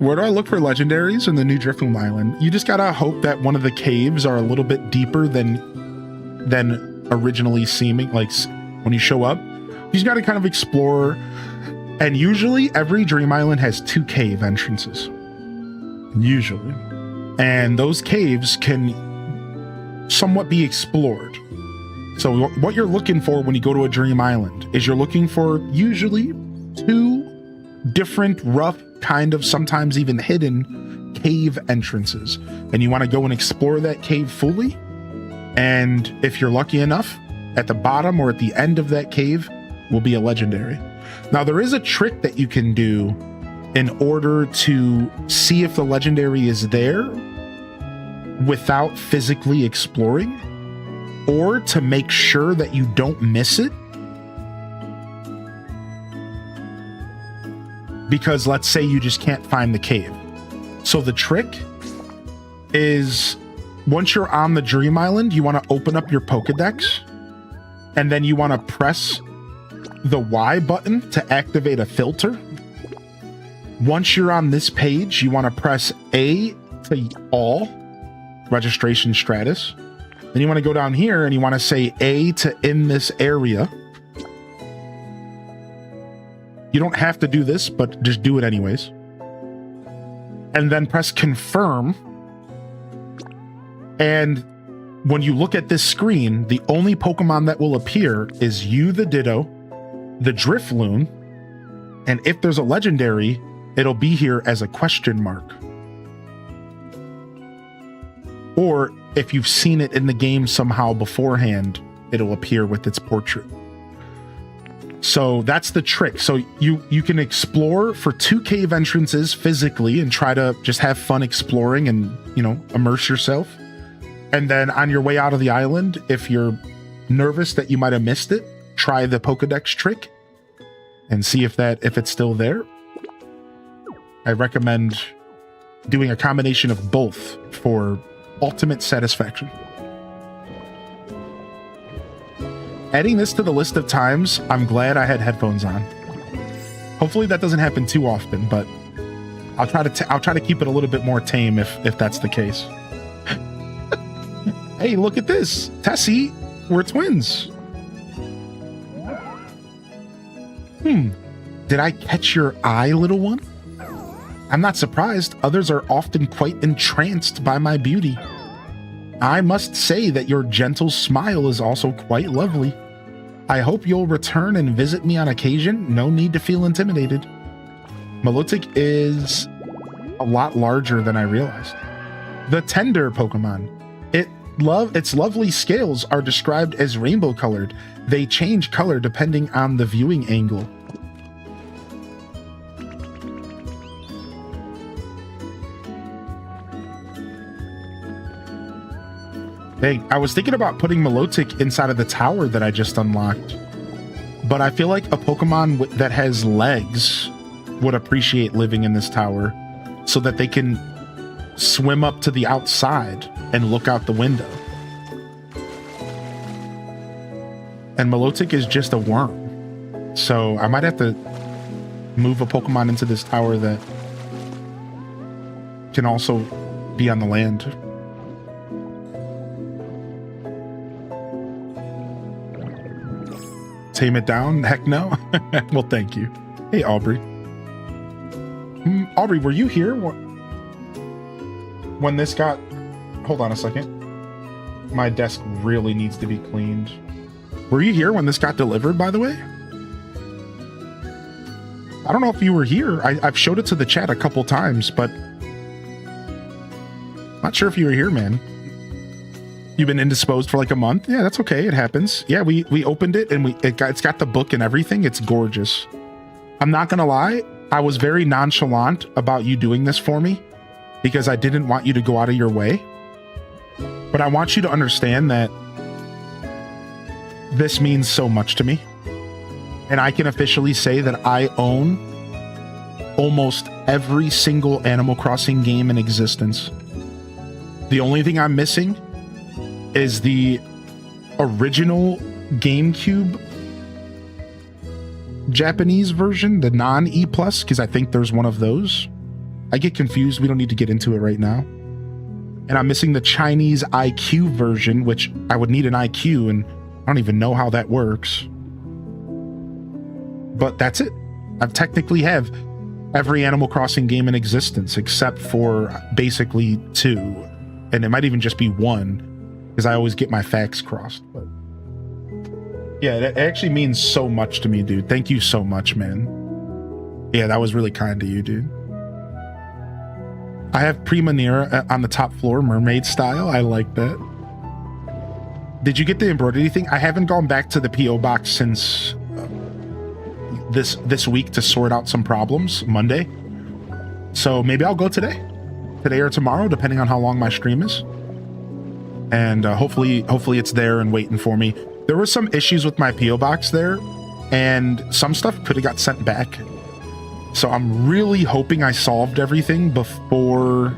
Where do I look for legendaries in the new Drifloon Island? You just gotta hope that one of the caves are a little bit deeper than originally seeming. Like when you show up, you just gotta kind of explore. And usually every Dream Island has 2 cave entrances. Usually. And those caves can somewhat be explored. So what you're looking for when you go to a Dream Island is you're looking for usually 2 different rough, kind of sometimes even hidden cave entrances. And you want to go and explore that cave fully. And if you're lucky enough, at the bottom or at the end of that cave will be a legendary. Now there is a trick that you can do in order to see if the legendary is there without physically exploring, or to make sure that you don't miss it. Because let's say you just can't find the cave. So the trick is, once you're on the Dream Island, you want to open up your Pokedex, and then you want to press the Y button to activate a filter. Once you're on this page, you want to press A to all, registration status. Then you want to go down here and you want to say A to in this area. You don't have to do this, but just do it anyways. And then press confirm. And when you look at this screen, the only Pokemon that will appear is you, the Ditto, the Drifloon, and if there's a legendary, it'll be here as a question mark. Or if you've seen it in the game somehow beforehand, it'll appear with its portrait. So that's the trick. So you can explore for 2 cave entrances physically and try to just have fun exploring and, you know, immerse yourself. And then on your way out of the island, if you're nervous that you might have missed it, try the Pokedex trick and see if it's still there. I recommend doing a combination of both for ultimate satisfaction. Adding this to the list of times, I'm glad I had headphones on. Hopefully that doesn't happen too often, but I'll try to keep it a little bit more tame if that's the case. Hey, look at this. Tessie, we're twins. Did I catch your eye, little one? I'm not surprised. Others are often quite entranced by my beauty. I must say that your gentle smile is also quite lovely. I hope you'll return and visit me on occasion. No need to feel intimidated. Milotic is a lot larger than I realized. The tender Pokemon. Its lovely scales are described as rainbow colored. They change color depending on the viewing angle. Hey, I was thinking about putting Milotic inside of the tower that I just unlocked, but I feel like a Pokemon that has legs would appreciate living in this tower so that they can swim up to the outside and look out the window. And Milotic is just a worm, so I might have to move a Pokemon into this tower that can also be on the land. Tame it down? Heck no. Well, thank you. Hey, Aubrey. Aubrey, were you here when this got... Hold on a second. My desk really needs to be cleaned. Were you here when this got delivered, by the way? I don't know if you were here. I've showed it to the chat a couple times, but Not sure if you were here, man. You've been indisposed for like a month. Yeah, that's okay. It happens. Yeah, we opened it and it's got the book and everything. It's gorgeous. I'm not gonna lie. I was very nonchalant about you doing this for me because I didn't want you to go out of your way. But I want you to understand that this means so much to me. And I can officially say that I own almost every single Animal Crossing game in existence. The only thing I'm missing is the original GameCube Japanese version, the non-E+, because I think there's one of those. I get confused. We don't need to get into it right now. And I'm missing the Chinese IQ version, which I would need an IQ, and I don't even know how that works. But that's it. I technically have every Animal Crossing game in existence, except for basically 2. And it might even just be 1. Because I always get my facts crossed. But yeah, that actually means so much to me, dude. Thank you so much, man. Yeah, that was really kind to you, dude. I have Prima Nera on the top floor, mermaid style. I like that. Did you get the embroidery thing? I haven't gone back to the P.O. box since this week to sort out some problems, Monday. So maybe I'll go today or tomorrow, depending on how long my stream is. And hopefully it's there and waiting for me. There were some issues with my P.O. box there, and some stuff could have got sent back. So I'm really hoping I solved everything before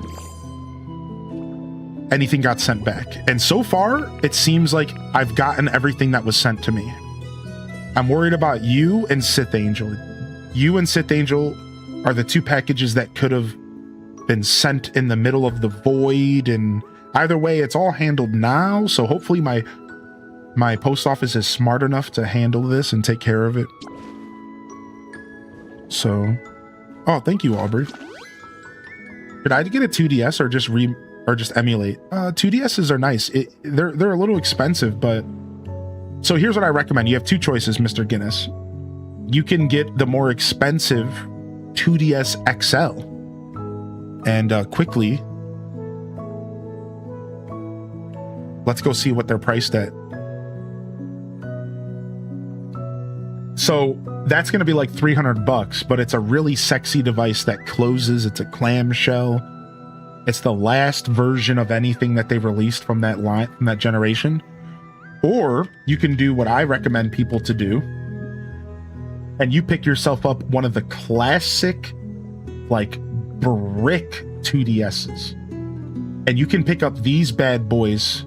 anything got sent back. And so far, it seems like I've gotten everything that was sent to me. I'm worried about you and Sith Angel. You and Sith Angel are the 2 packages that could have been sent in the middle of the void, and either way, it's all handled now, so hopefully my post office is smart enough to handle this and take care of it. So, oh, thank you, Aubrey. Did I get a 2DS or just emulate? 2DSs are nice. They're a little expensive, but so here's what I recommend. You have 2 choices, Mr. Guinness. You can get the more expensive 2DS XL, and quickly. Let's go see what they're priced at. So that's going to be like $300, but it's a really sexy device that closes. It's a clamshell. It's the last version of anything that they've released from that line, from that generation. Or you can do what I recommend people to do, and you pick yourself up one of the classic, like, brick 2DSs. And you can pick up these bad boys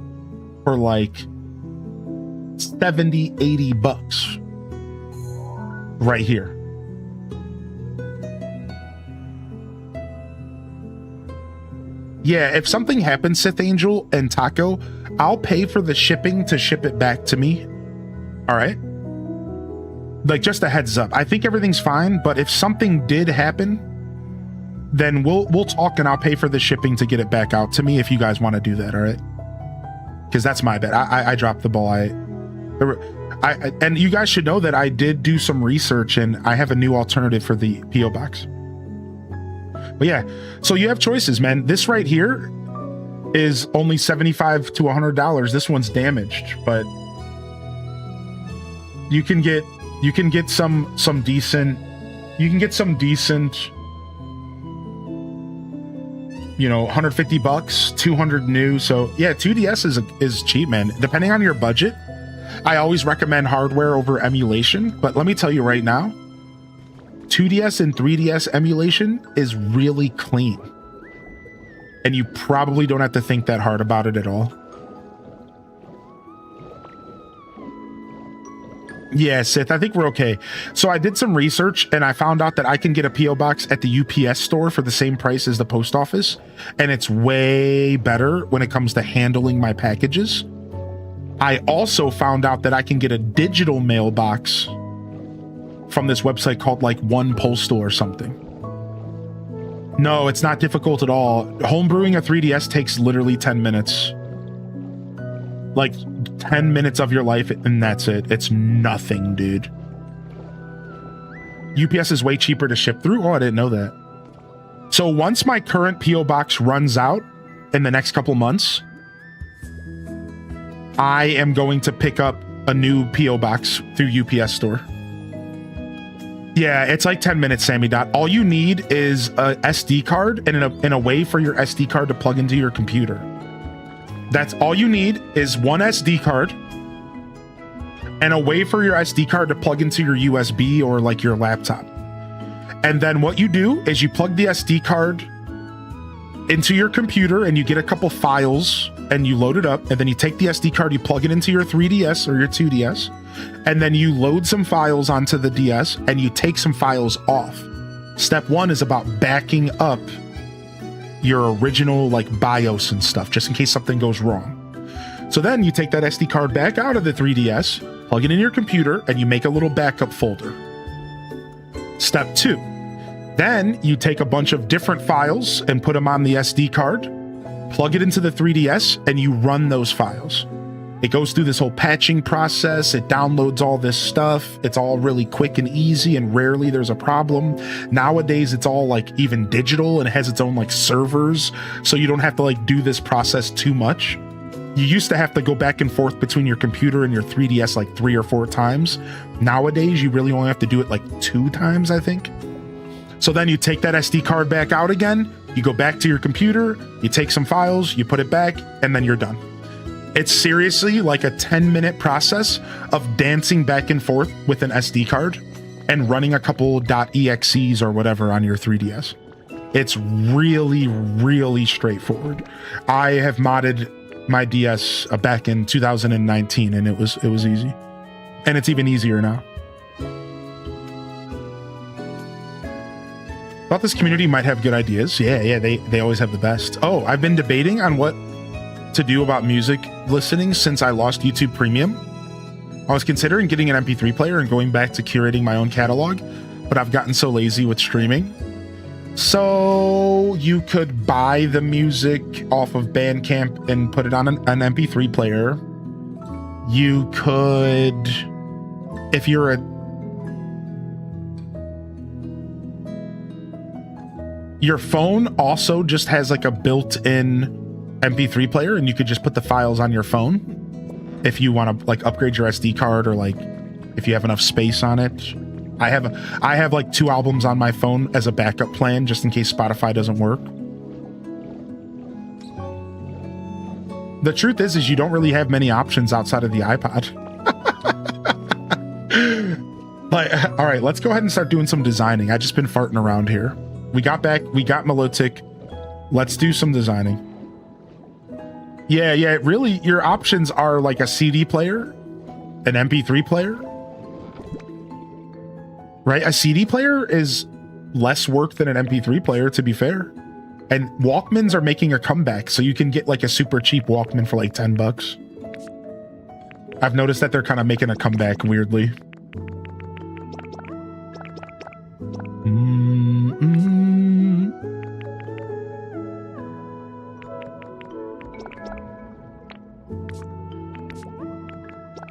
for like $70-80 right here. Yeah, if something happens, Sith Angel and Taco, I'll pay for the shipping to ship it back to me. All right? Like, just a heads up. I think everything's fine, but if something did happen, then we'll talk and I'll pay for the shipping to get it back out to me if you guys want to do that, all right? Because that's my bad. I dropped the ball. And you guys should know that I did do some research and I have a new alternative for the P.O. box. But yeah, so you have choices, man. This right here is only $75 to $100. This one's damaged, but you can get some decent, you know, $150, 200 new. So yeah, 2DS is cheap, man. Depending on your budget, I always recommend hardware over emulation. But let me tell you right now, 2DS and 3DS emulation is really clean. And you probably don't have to think that hard about it at all. Yeah, Sith, I think we're okay. So I did some research and I found out that I can get a P.O. box at the UPS store for the same price as the post office. And it's way better when it comes to handling my packages. I also found out that I can get a digital mailbox from this website called like One Postal or something. No, it's not difficult at all. Homebrewing a 3DS takes literally 10 minutes. Like 10 minutes of your life and that's it. It's nothing, dude. UPS is way cheaper to ship through. Oh, I didn't know that. So once my current P.O. box runs out, in the next couple months, I am going to pick up a new PO box through UPS store. Yeah, it's like 10 minutes, Sammy Dot. All you need is a SD card and a way for your SD card to plug into your computer. That's all you need is one SD card and a way for your SD card to plug into your USB or like your laptop. And then what you do is you plug the SD card into your computer and you get a couple files and you load it up, and then you take the SD card, you plug it into your 3DS or your 2DS, and then you load some files onto the DS and you take some files off. Step one is about backing up your original like BIOS and stuff, just in case something goes wrong. So then you take that SD card back out of the 3DS, plug it in your computer, and you make a little backup folder. Step two, then you take a bunch of different files and put them on the SD card, plug it into the 3DS, and you run those files. It goes through this whole patching process. It downloads all this stuff. It's all really quick and easy, and rarely there's a problem. Nowadays, it's all like even digital and it has its own like servers, so you don't have to like do this process too much. You used to have to go back and forth between your computer and your 3DS like 3 or 4 times. Nowadays, you really only have to do it like 2 times, I think. So then you take that SD card back out again, you go back to your computer, you take some files, you put it back, and then you're done. It's seriously like a 10-minute process of dancing back and forth with an SD card and running a couple .exes or whatever on your 3DS. It's really, really straightforward. I have modded my DS back in 2019, and it was easy. And it's even easier now. Thought this community might have good ideas. Yeah, they always have the best. Oh, I've been debating on what to do about music listening since I lost YouTube Premium. I was considering getting an MP3 player and going back to curating my own catalog, but I've gotten so lazy with streaming. So you could buy the music off of Bandcamp and put it on an MP3 player. You could, if you're your phone also just has like a built-in MP3 player, and you could just put the files on your phone if you want to like upgrade your SD card, or like if you have enough space on it. I have like 2 albums on my phone as a backup plan just in case Spotify doesn't work. The truth is you don't really have many options outside of the iPod. Like, all right, let's go ahead and start doing some designing. I've just been farting around here. We got Milotic. Let's do some designing. Yeah, really, your options are like a CD player, an MP3 player, right? A CD player is less work than an MP3 player, to be fair. And Walkmans are making a comeback, so you can get like a super cheap Walkman for like $10. I've noticed that they're kind of making a comeback weirdly.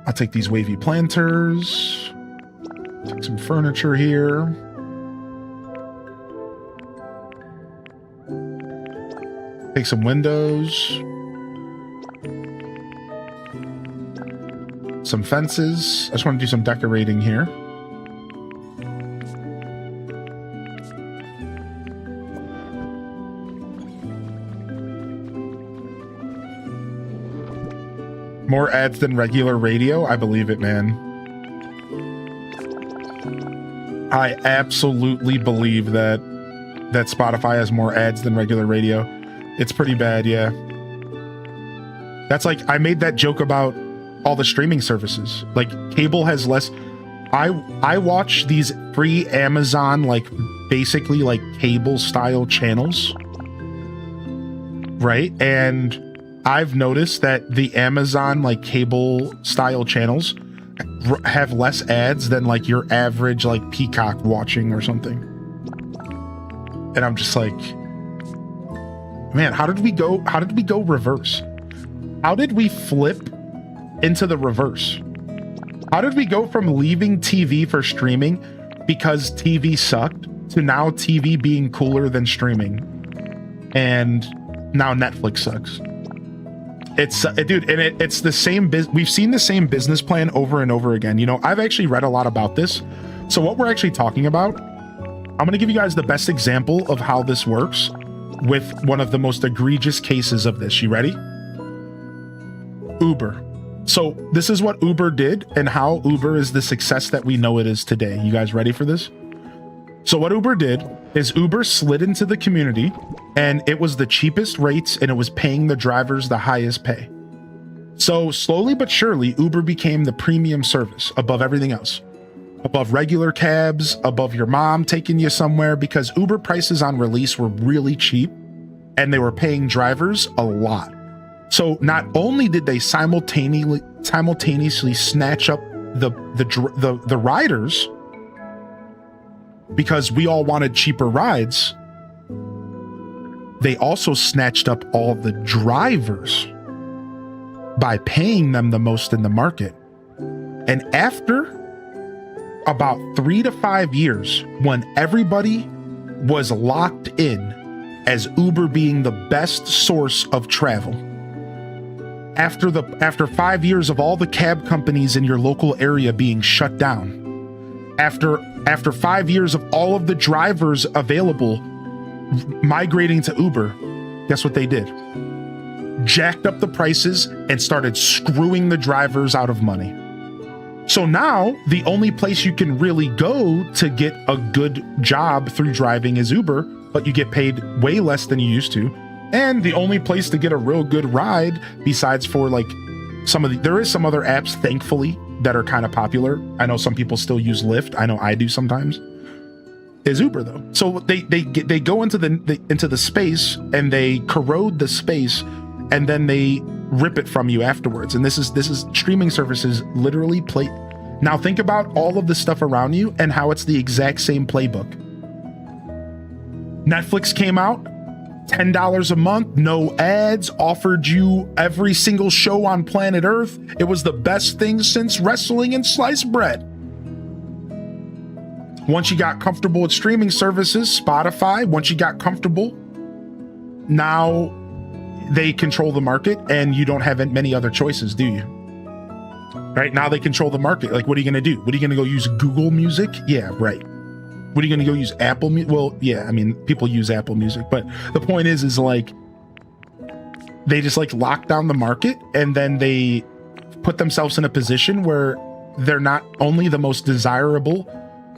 I'll take these wavy planters. Take some furniture here. Take some windows. Some fences. I just want to do some decorating here. More ads than regular radio? I believe it, man. I absolutely believe that Spotify has more ads than regular radio. It's pretty bad, yeah. That's like, I made that joke about all the streaming services. Like, cable has less. I watch these free Amazon, like, basically like cable style channels, right? And I've noticed that the Amazon like cable style channels have less ads than like your average like Peacock watching or something. And I'm just like, man, how did we go reverse? How did we flip into the reverse? How did we go from leaving TV for streaming because TV sucked to now TV being cooler than streaming? And now Netflix sucks. It's dude, and it's the same we've seen the same business plan over and over again. You know, I've actually read a lot about this. So what we're actually talking about, I'm going to give you guys the best example of how this works with one of the most egregious cases of this. You ready? Uber. So this is what Uber did and how Uber is the success that we know it is today. You guys ready for this? So what Uber did is Uber slid into the community, and it was the cheapest rates, and it was paying the drivers the highest pay. So slowly but surely, Uber became the premium service above everything else, above regular cabs, above your mom taking you somewhere, because Uber prices on release were really cheap and they were paying drivers a lot. So not only did they simultaneously snatch up the riders, because we all wanted cheaper rides, they also snatched up all the drivers by paying them the most in the market. And after about 3 to 5 years, when everybody was locked in as Uber being the best source of travel, after 5 years of all the cab companies in your local area being shut down, after 5 years of all of the drivers available migrating to Uber, guess what they did? Jacked up the prices and started screwing the drivers out of money. So now the only place you can really go to get a good job through driving is Uber, but you get paid way less than you used to. And the only place to get a real good ride, besides for like there is some other apps, thankfully, that are kind of popular. I know some people still use Lyft. I know I do sometimes. Is Uber though. So they go into the space and they corrode the space, and then they rip it from you afterwards. And this is streaming services literally play. Now think about all of the stuff around you and how it's the exact same playbook. Netflix came out, $10 a month, no ads, offered you every single show on planet Earth. It was the best thing since wrestling and sliced bread. Once you got comfortable with streaming services, Spotify, once you got comfortable, now they control the market and you don't have many other choices, do you? Right now they control the market. Like, what are you going to do? What are you going to go use Google Music? Yeah, right. What are you going to go use Apple Music? Well, yeah, I mean, people use Apple Music, but the point is like, they just like lock down the market, and then they put themselves in a position where they're not only the most desirable,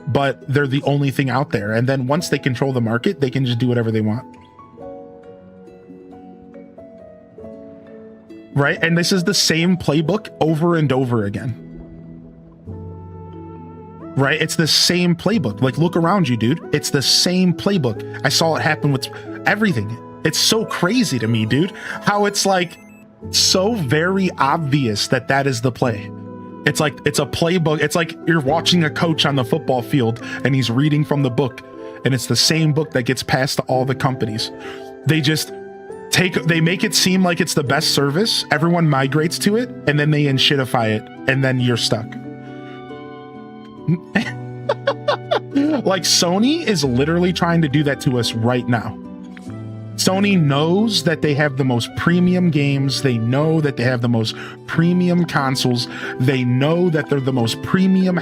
but they're the only thing out there. And then once they control the market, they can just do whatever they want. Right? And this is the same playbook over and over again. Right? It's the same playbook. Like, look around you, dude. It's the same playbook. I saw it happen with everything. It's so crazy to me, dude, how it's like so very obvious that is the play. It's like, it's a playbook. It's like you're watching a coach on the football field and he's reading from the book, and it's the same book that gets passed to all the companies. They make it seem like it's the best service. Everyone migrates to it, and then they enshittify it, and then you're stuck. Like, Sony is literally trying to do that to us right now. Sony knows that they have the most premium games. They know that they have the most premium consoles. They know that they're the most premium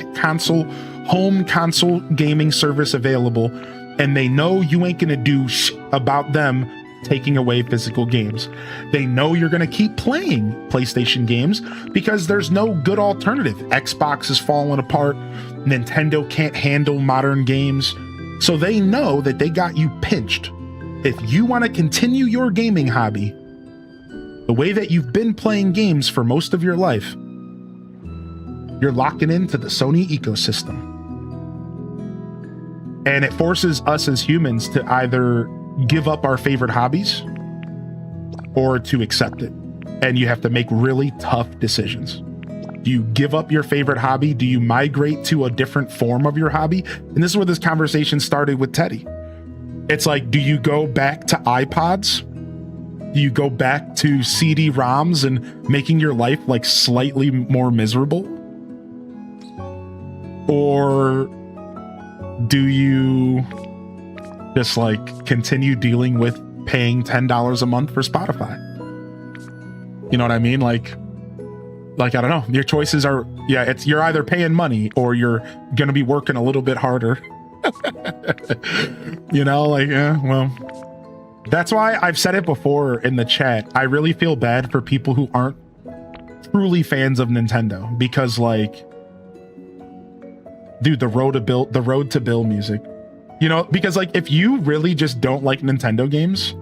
home console gaming service available. And they know you ain't gonna do about them taking away physical games. They know you're gonna keep playing PlayStation games because there's no good alternative. Xbox is falling apart. Nintendo can't handle modern games. So they know that they got you pinched. If you want to continue your gaming hobby the way that you've been playing games for most of your life, you're locking into the Sony ecosystem. And it forces us as humans to either give up our favorite hobbies or to accept it. And you have to make really tough decisions. Do you give up your favorite hobby? Do you migrate to a different form of your hobby? And this is where this conversation started with Teddy. It's like, do you go back to iPods? Do you go back to CD-ROMs and making your life like slightly more miserable? Or do you just like continue dealing with paying $10 a month for Spotify. You know what I mean? Like I don't know. Your choices are, yeah, you're either paying money or you're gonna be working a little bit harder. You know, like, yeah, well, that's why I've said it before in the chat. I really feel bad for people who aren't truly fans of Nintendo, because like, dude, the road to Bill music, you know, because like, if you really just don't like Nintendo games,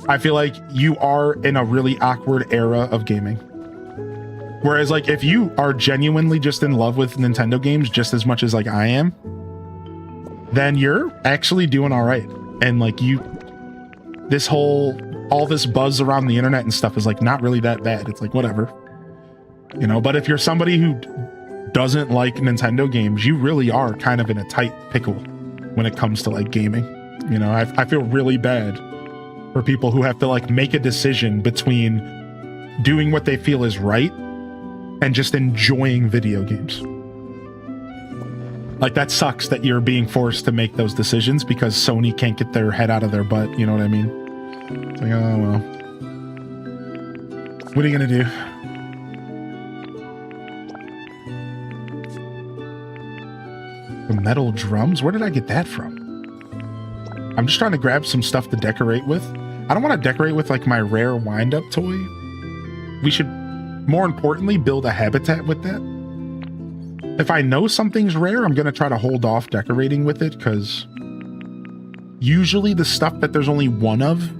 I feel like you are in a really awkward era of gaming. Whereas like, if you are genuinely just in love with Nintendo games just as much as like I am, then you're actually doing all right. And like all this buzz around the internet and stuff is like not really that bad. It's like, whatever, you know. But if you're somebody who doesn't like Nintendo games, you really are kind of in a tight pickle when it comes to like gaming. You know, I feel really bad for people who have to like make a decision between doing what they feel is right and just enjoying video games. Like, that sucks that you're being forced to make those decisions because Sony can't get their head out of their butt. You know what I mean? It's like, oh, well. What are you gonna do? The metal drums? Where did I get that from? I'm just trying to grab some stuff to decorate with. I don't want to decorate with like my rare wind-up toy. We should, more importantly, build a habitat with that. If I know something's rare, I'm going to try to hold off decorating with it, because usually the stuff that there's only one of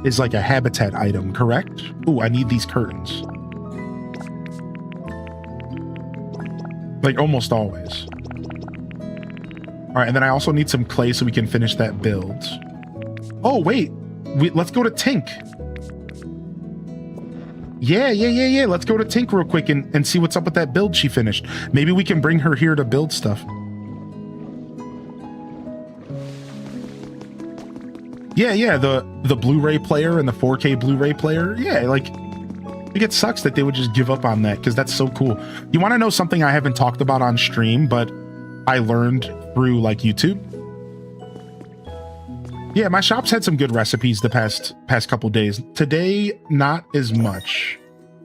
is like a habitat item, correct? Ooh, I need these curtains. Like, almost always. All right, and then I also need some clay so we can finish that build. Oh, wait. Let's go to Tink. Yeah. Let's go to Tink real quick and see what's up with that build she finished. Maybe we can bring her here to build stuff. Yeah, the Blu-ray player and the 4K Blu-ray player. Yeah, like, it sucks that they would just give up on that, because that's so cool. You want to know something I haven't talked about on stream, but I learned through like YouTube? Yeah, my shop's had some good recipes the past couple days. Today, not as much.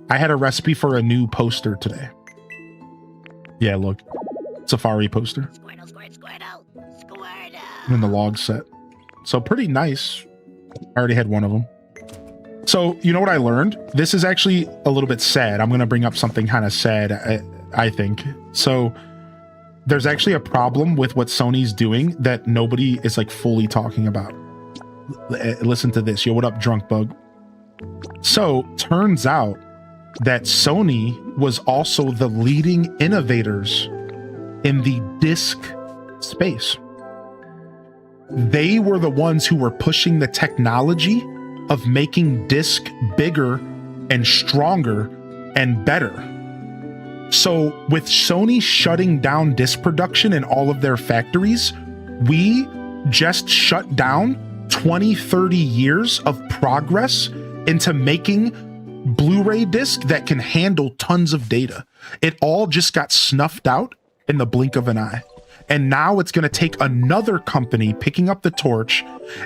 I had a recipe for a new poster today. Yeah, look. Safari poster. Squirtle, squirtle, squirtle. And the log set. So pretty nice. I already had one of them. So, you know what I learned? This is actually a little bit sad. I'm going to bring up something kind of sad, I think. So, there's actually a problem with what Sony's doing that nobody is like fully talking about. Listen to this. Yo, what up, drunk bug? So, turns out that Sony was also the leading innovators in the disc space. They were the ones who were pushing the technology of making disc bigger and stronger and better. So with Sony shutting down disc production in all of their factories, we just shut down 20, 30 years of progress into making Blu-ray disc that can handle tons of data. It all just got snuffed out in the blink of an eye. And now it's going to take another company picking up the torch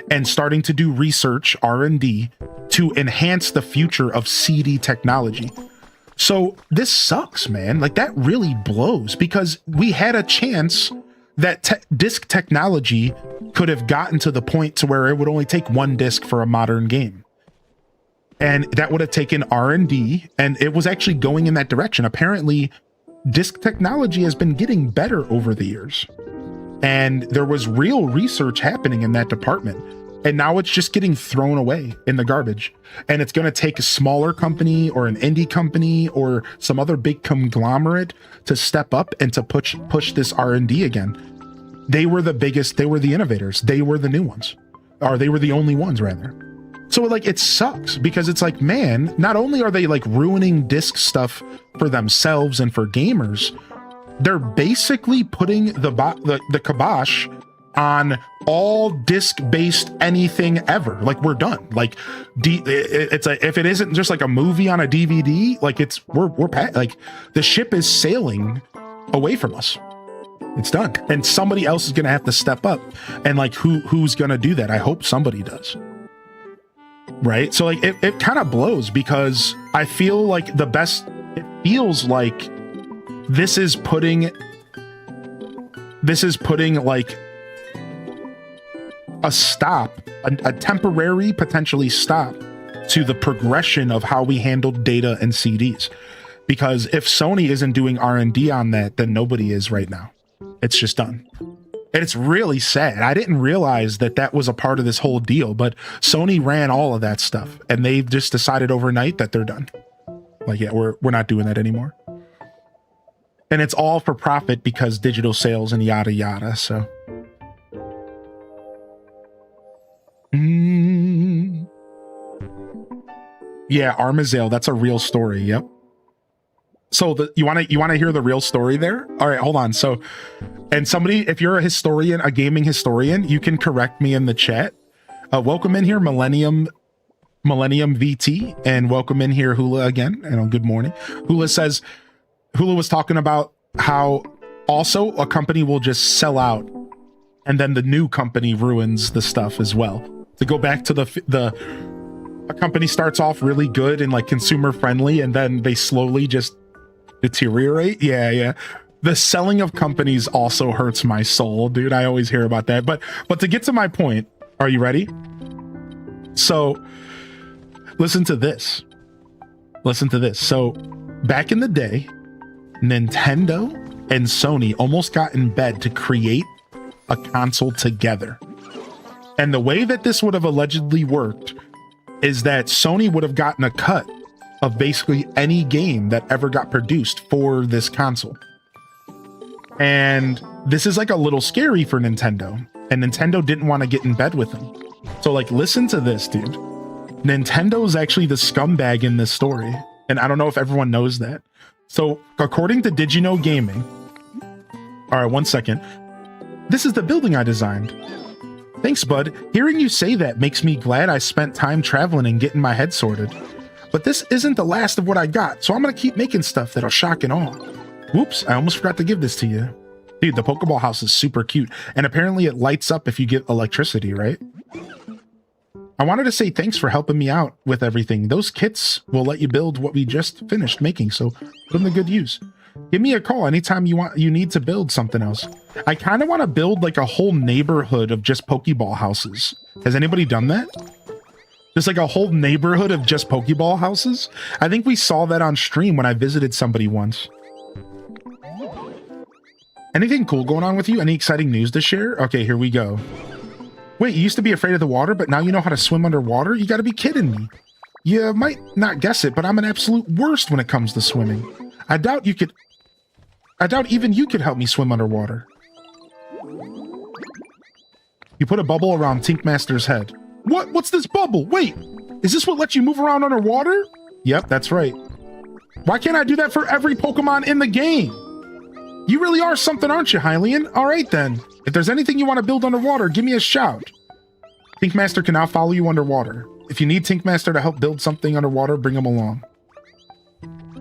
and starting to do research, R&D, to enhance the future of CD technology. So this sucks, man. Like, that really blows, because we had a chance that disc technology could have gotten to the point to where it would only take one disc for a modern game. And that would have taken R&D, and it was actually going in that direction. Apparently, disc technology has been getting better over the years. And there was real research happening in that department. And now it's just getting thrown away in the garbage. And it's going to take a smaller company or an indie company or some other big conglomerate to step up and to push this R&D again. They were the biggest, they were the innovators. They were the new ones, or they were the only ones rather. So like, it sucks, because it's like, man, not only are they like ruining disc stuff for themselves and for gamers, they're basically putting the kibosh on all disc-based anything ever. Like, we're done. Like, if it isn't just like a movie on a DVD, like, we're like, the ship is sailing away from us. It's done. And somebody else is gonna have to step up. And like, who's gonna do that? I hope somebody does. right? So like it kind of blows because I feel like it feels like this is putting like a stop, a temporary potentially stop to the progression of how we handled data and CDs. Because if Sony isn't doing R&D on that, then nobody is right now. It's just done. And it's really sad. I didn't realize that that was a part of this whole deal, but Sony ran all of that stuff and they've just decided overnight that they're done. Like, yeah, we're not doing that anymore. And it's all for profit because digital sales and yada yada. So yeah, Armazale, that's a real story. Yep. So you want to hear the real story there? All right, hold on. So, and somebody, if you're a historian, a gaming historian, you can correct me in the chat. Welcome in here, Millennium VT, and welcome in here, Hula again. And good morning. Hula was talking about how also a company will just sell out, and then the new company ruins the stuff as well. To go back to a company starts off really good and like consumer friendly, and then they slowly just deteriorate. Yeah. The selling of companies also hurts my soul, dude. I always hear about that. But to get to my point, are you ready? So listen to this. So back in the day, Nintendo and Sony almost got in bed to create a console together. And the way that this would have allegedly worked is that Sony would have gotten a cut of basically any game that ever got produced for this console. And this is like a little scary for Nintendo. And Nintendo didn't want to get in bed with them. So like, listen to this, dude. Nintendo is actually the scumbag in this story. And I don't know if everyone knows that. So according to Did You Know Gaming, all right, 1 second. This is the building I designed. Thanks, bud. Hearing you say that makes me glad I spent time traveling and getting my head sorted. But this isn't the last of what I got, so I'm gonna keep making stuff that'll shock and awe. Whoops, I almost forgot to give this to you. Dude, the Pokeball house is super cute, and apparently it lights up if you get electricity, right? I wanted to say thanks for helping me out with everything. Those kits will let you build what we just finished making, so put them to good use. Give me a call anytime you need to build something else. I kind of want to build like a whole neighborhood of just Pokeball houses. Has anybody done that? There's like a whole neighborhood of just Pokeball houses. I think we saw that on stream when I visited somebody once. Anything cool going on with you? Any exciting news to share? Okay, here we go. Wait, you used to be afraid of the water, but now you know how to swim underwater? You gotta be kidding me. You might not guess it, but I'm an absolute worst when it comes to swimming. I doubt even you could help me swim underwater. You put a bubble around Tinkmaster's head. What? What's this bubble? Wait, is this what lets you move around underwater? Yep, that's right. Why can't I do that for every Pokemon in the game? You really are something, aren't you, Hylian? All right, then. If there's anything you want to build underwater, give me a shout. Tinkmaster can now follow you underwater. If you need Tinkmaster to help build something underwater, bring him along.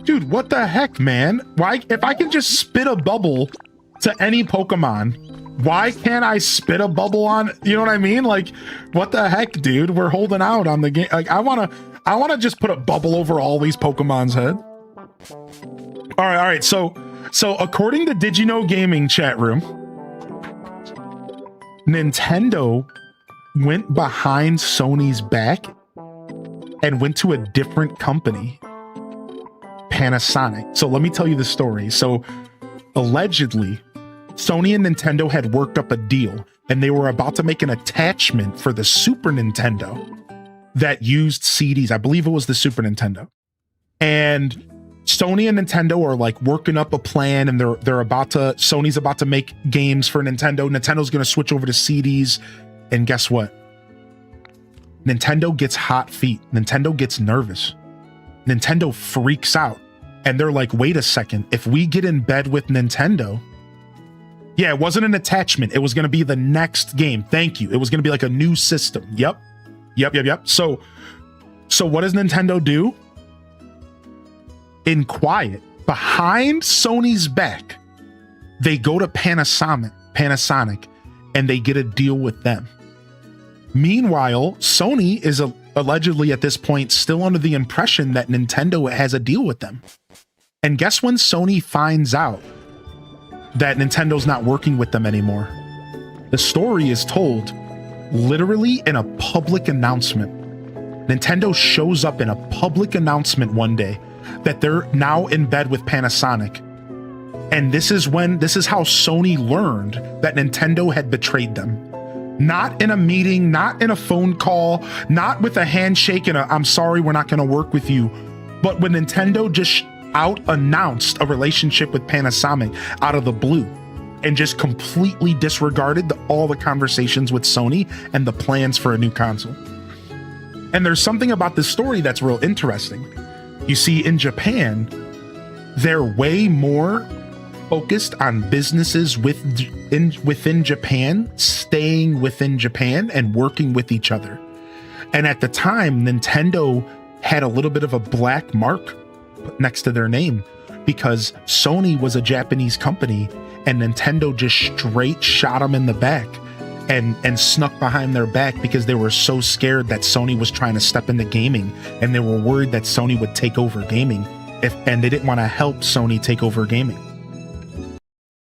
Dude, what the heck, man? Why, if I can just spit a bubble to any Pokemon, why can't I spit a bubble on, you know what I mean? Like, what the heck, dude? We're holding out on the game. Like, I wanna just put a bubble over all these Pokemon's head. All right. So according to Did You Know Gaming chat room, Nintendo went behind Sony's back and went to a different company, Panasonic. So let me tell you the story. So allegedly, Sony and Nintendo had worked up a deal and they were about to make an attachment for the Super Nintendo that used CDs. I believe it was the Super Nintendo. And Sony and Nintendo are like working up a plan, and Sony's about to make games for Nintendo. Nintendo's going to switch over to CDs. And guess what? Nintendo gets hot feet. Nintendo gets nervous. Nintendo freaks out. And they're like, wait a second. If we get in bed with Nintendo, yeah, it wasn't an attachment. It was going to be the next game. Thank you. It was going to be like a new system. Yep. So what does Nintendo do? In quiet, behind Sony's back, they go to Panasonic, and they get a deal with them. Meanwhile, Sony allegedly at this point still under the impression that Nintendo has a deal with them. And guess when Sony finds out that Nintendo's not working with them anymore? The story is told literally in a public announcement. Nintendo shows up in a public announcement one day that they're now in bed with Panasonic. And this is how Sony learned that Nintendo had betrayed them. Not in a meeting, not in a phone call, not with a handshake and I'm sorry, we're not going to work with you. But when Nintendo just out-announced a relationship with Panasonic out of the blue and just completely disregarded all the conversations with Sony and the plans for a new console. And there's something about this story that's real interesting. You see, in Japan, they're way more focused on businesses within Japan, staying within Japan and working with each other. And at the time, Nintendo had a little bit of a black mark next to their name because Sony was a Japanese company and Nintendo just straight shot them in the back and snuck behind their back because they were so scared that Sony was trying to step into gaming and they were worried that Sony would take over gaming and they didn't want to help Sony take over gaming.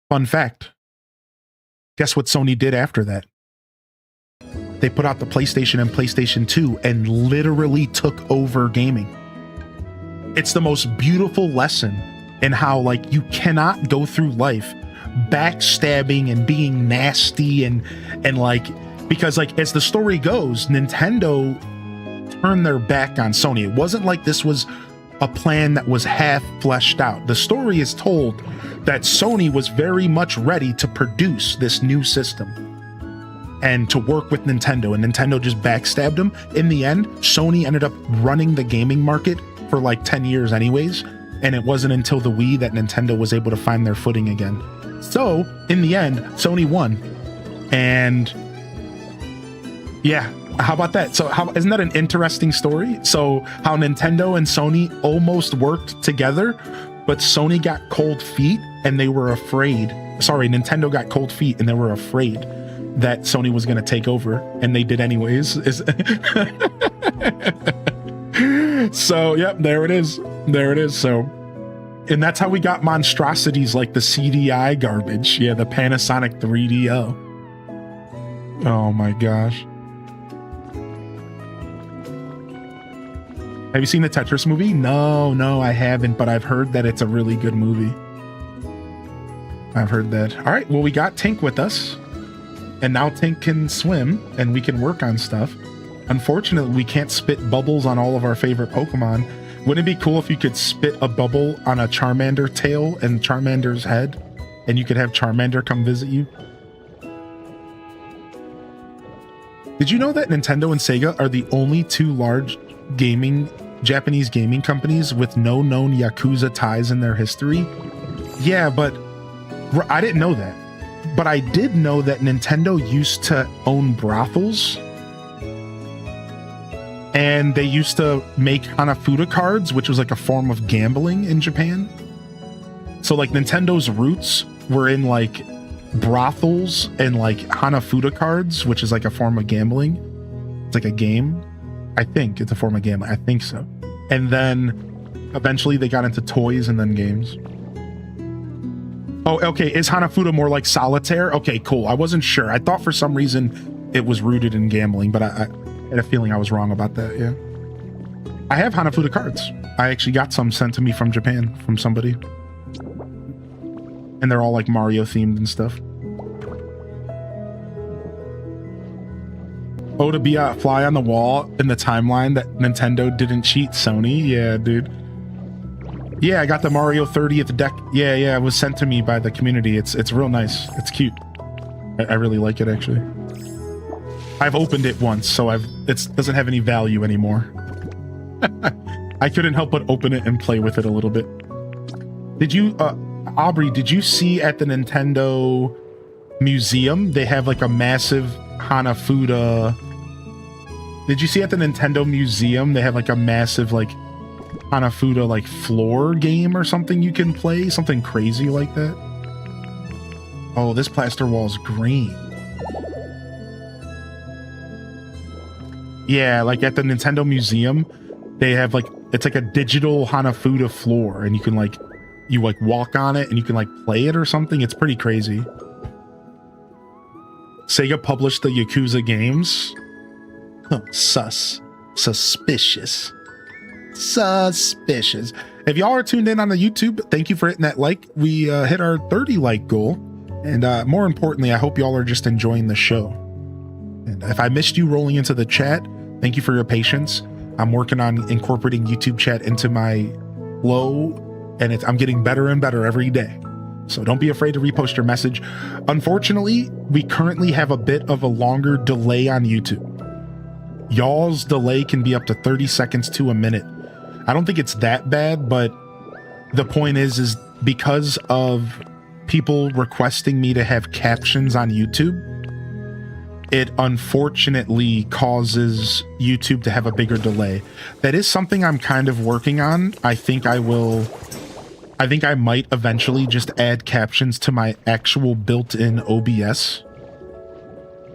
Fun fact. Guess what Sony did after that? They put out the PlayStation and PlayStation 2 and literally took over gaming. It's the most beautiful lesson in how like you cannot go through life backstabbing and being nasty and like, because like as the story goes, Nintendo turned their back on Sony. It wasn't like this was a plan that was half fleshed out. The story is told that Sony was very much ready to produce this new system and to work with Nintendo, and Nintendo just backstabbed them. In the end, Sony ended up running the gaming market for like 10 years anyways, and it wasn't until the Wii that Nintendo was able to find their footing again. So in the end, Sony won. And yeah, how about that? So isn't that an interesting story? So how Nintendo and Sony almost worked together, but Sony got cold feet and they were afraid. Sorry, Nintendo got cold feet and they were afraid that Sony was going to take over, and they did anyways. So, yep, there it is. There it is. So, and that's how we got monstrosities like the CDI garbage. Yeah, the Panasonic 3DO. Oh my gosh. Have you seen the Tetris movie? No, I haven't, but I've heard that it's a really good movie. I've heard that. All right, well, we got Tink with us, and now Tink can swim, and we can work on stuff. Unfortunately, we can't spit bubbles on all of our favorite Pokemon. Wouldn't it be cool if you could spit a bubble on a Charmander tail and Charmander's head, and you could have Charmander come visit you? Did you know that Nintendo and Sega are the only two large Japanese gaming companies with no known Yakuza ties in their history? Yeah, but I didn't know that. But I did know that Nintendo used to own brothels. And they used to make Hanafuda cards, which was like a form of gambling in Japan. So like Nintendo's roots were in like brothels and like Hanafuda cards, which is like a form of gambling. It's like a game. I think it's a form of gambling. I think so. And then eventually they got into toys and then games. Oh, okay. Is Hanafuda more like solitaire? Okay, cool. I wasn't sure. I thought for some reason it was rooted in gambling, but I had a feeling I was wrong about that. Yeah. I have Hanafuda cards. I actually got some sent to me from Japan from somebody. And they're all like Mario themed and stuff. Oh, to be a fly on the wall in the timeline that Nintendo didn't cheat Sony. Yeah, dude. Yeah, I got the Mario 30th deck. Yeah, it was sent to me by the community. It's real nice. It's cute. I really like it, actually. I've opened it once, so it doesn't have any value anymore. I couldn't help but open it and play with it a little bit. Did you, Aubrey, did you see at the Nintendo Museum, they have like a massive Hanafuda... Did you see at the Nintendo Museum, they have like a massive like Hanafuda like floor game or something you can play? Something crazy like that? Oh, this plaster wall is green. Yeah, like at the Nintendo Museum, they have like, it's like a digital Hanafuda floor, and you can like, you like walk on it and you can like play it or something. It's pretty crazy. Sega published the Yakuza games. Oh, suspicious. If y'all are tuned in on the YouTube, thank you for hitting that like. We hit our 30 like goal, and more importantly, I hope y'all are just enjoying the show. And if I missed you rolling into the chat, thank you for your patience. I'm working on incorporating YouTube chat into my flow, and I'm getting better and better every day. So don't be afraid to repost your message. Unfortunately, we currently have a bit of a longer delay on YouTube. Y'all's delay can be up to 30 seconds to a minute. I don't think it's that bad, but the point is because of people requesting me to have captions on YouTube, it unfortunately causes YouTube to have a bigger delay. That is something I'm kind of working on. I think I might eventually just add captions to my actual built-in OBS,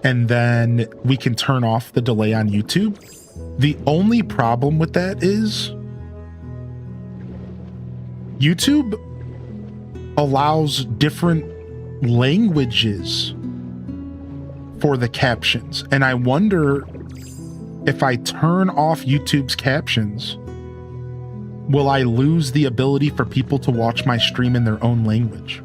and then we can turn off the delay on YouTube. The only problem with that is YouTube allows different languages for the captions, and I wonder if I turn off YouTube's captions, will I lose the ability for people to watch my stream in their own language?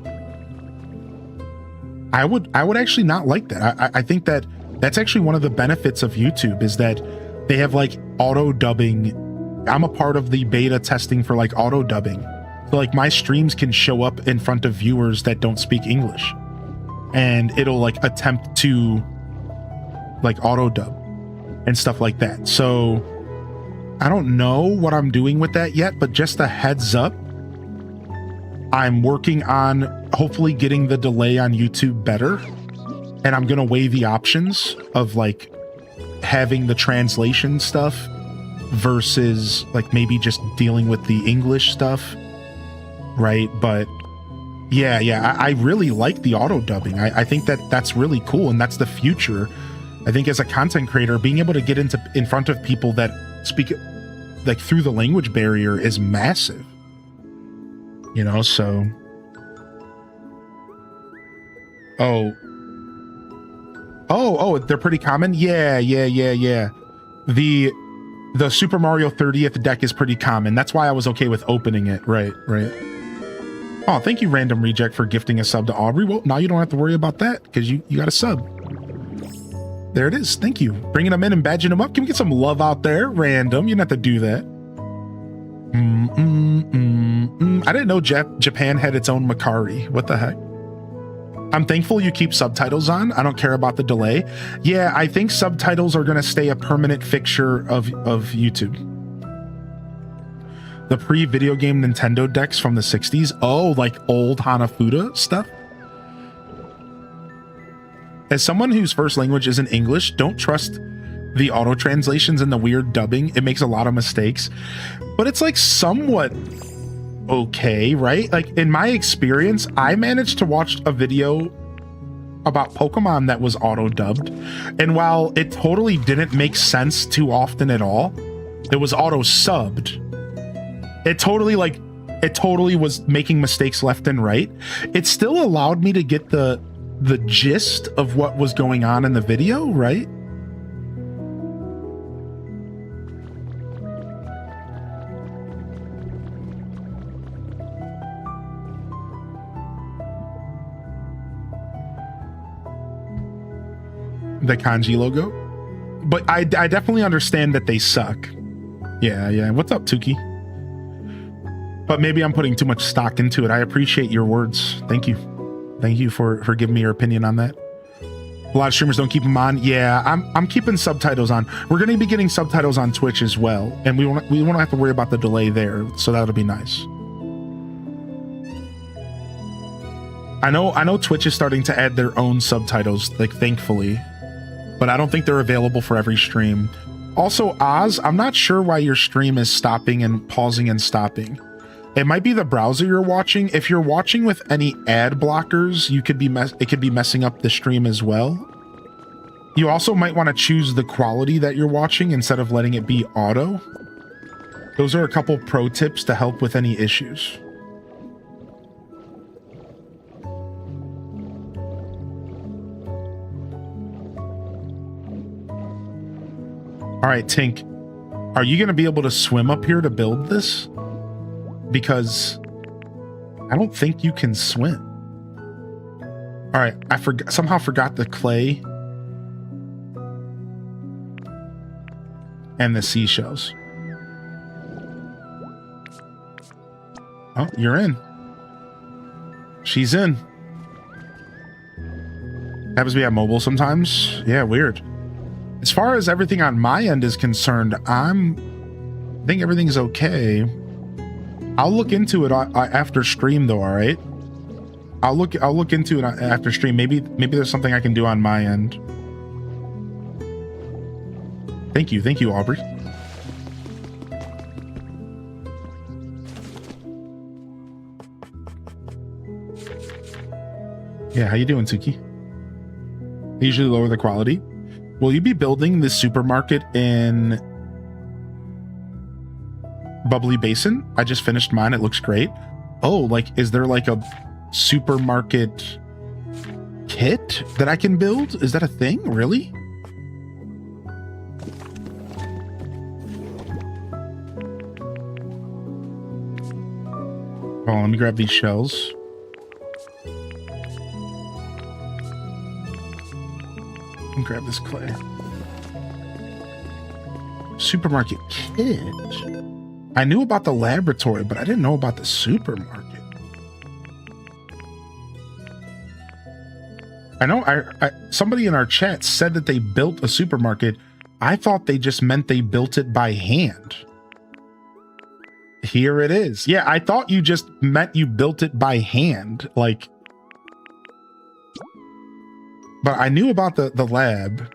I would actually not like that. I think that that's actually one of the benefits of YouTube, is that they have like auto dubbing. I'm a part of the beta testing for like auto dubbing. So like my streams can show up in front of viewers that don't speak English, and it'll like attempt to like auto dub and stuff like that. So I don't know what I'm doing with that yet, but just a heads up, I'm working on hopefully getting the delay on YouTube better, and I'm gonna weigh the options of like having the translation stuff versus like maybe just dealing with the English stuff, right? But yeah, I really like the auto dubbing. I think that that's really cool, and that's the future. I think as a content creator, being able to get in front of people that speak like through the language barrier is massive, you know. So oh, they're pretty common. Yeah. The Super Mario 30th deck is pretty common. That's why I was okay with opening it. Right. Oh, thank you, Random Reject, for gifting a sub to Aubrey. Well, now you don't have to worry about that because you got a sub. There it is. Thank you. Bringing them in and badging them up. Can we get some love out there? Random. You don't have to do that. I didn't know Japan had its own Macari. What the heck? I'm thankful you keep subtitles on. I don't care about the delay. Yeah, I think subtitles are going to stay a permanent fixture of YouTube. The pre-video game Nintendo decks from the 60s. Oh, like old Hanafuda stuff? As someone whose first language isn't English, don't trust the auto translations and the weird dubbing. It makes a lot of mistakes, but it's like somewhat okay, right? Like in my experience, I managed to watch a video about Pokemon that was auto dubbed, and while it totally didn't make sense too often at all, it was auto subbed. It totally was making mistakes left and right. It still allowed me to get the gist of what was going on in the video, right? The kanji logo. But I definitely understand that they suck. Yeah. What's up, Tuki? But maybe I'm putting too much stock into it. I appreciate your words. Thank you. Thank you for giving me your opinion on that. A lot of streamers don't keep them on. Yeah, I'm keeping subtitles on. We're going to be getting subtitles on Twitch as well, and we won't have to worry about the delay there, so that'll be nice. I know Twitch is starting to add their own subtitles, like thankfully, but I don't think they're available for every stream. Also, Oz, I'm not sure why your stream is stopping and pausing and stopping. It might be the browser you're watching. If you're watching with any ad blockers, it could be messing up the stream as well. You also might want to choose the quality that you're watching instead of letting it be auto. Those are a couple pro tips to help with any issues. All right, Tink, are you going to be able to swim up here to build this? Because I don't think you can swim. All right, I somehow forgot the clay and the seashells. Oh, you're in. She's in. Happens to be at mobile sometimes. Yeah, weird. As far as everything on my end is concerned, I think everything's okay. I'll look into it after stream, though. All right. I'll look into it after stream. Maybe there's something I can do on my end. Thank you, Aubrey. Yeah, how you doing, Suki? I usually lower the quality. Will you be building this supermarket in Bubbly Basin? I just finished mine. It looks great. Oh, like, is there like a supermarket kit that I can build? Is that a thing? Really? Oh, let me grab these shells. And grab this clay. Supermarket kit. I knew about the laboratory, but I didn't know about the supermarket. I know somebody in our chat said that they built a supermarket. I thought they just meant they built it by hand. Here it is. Yeah, I thought you just meant you built it by hand. Like, but I knew about the lab.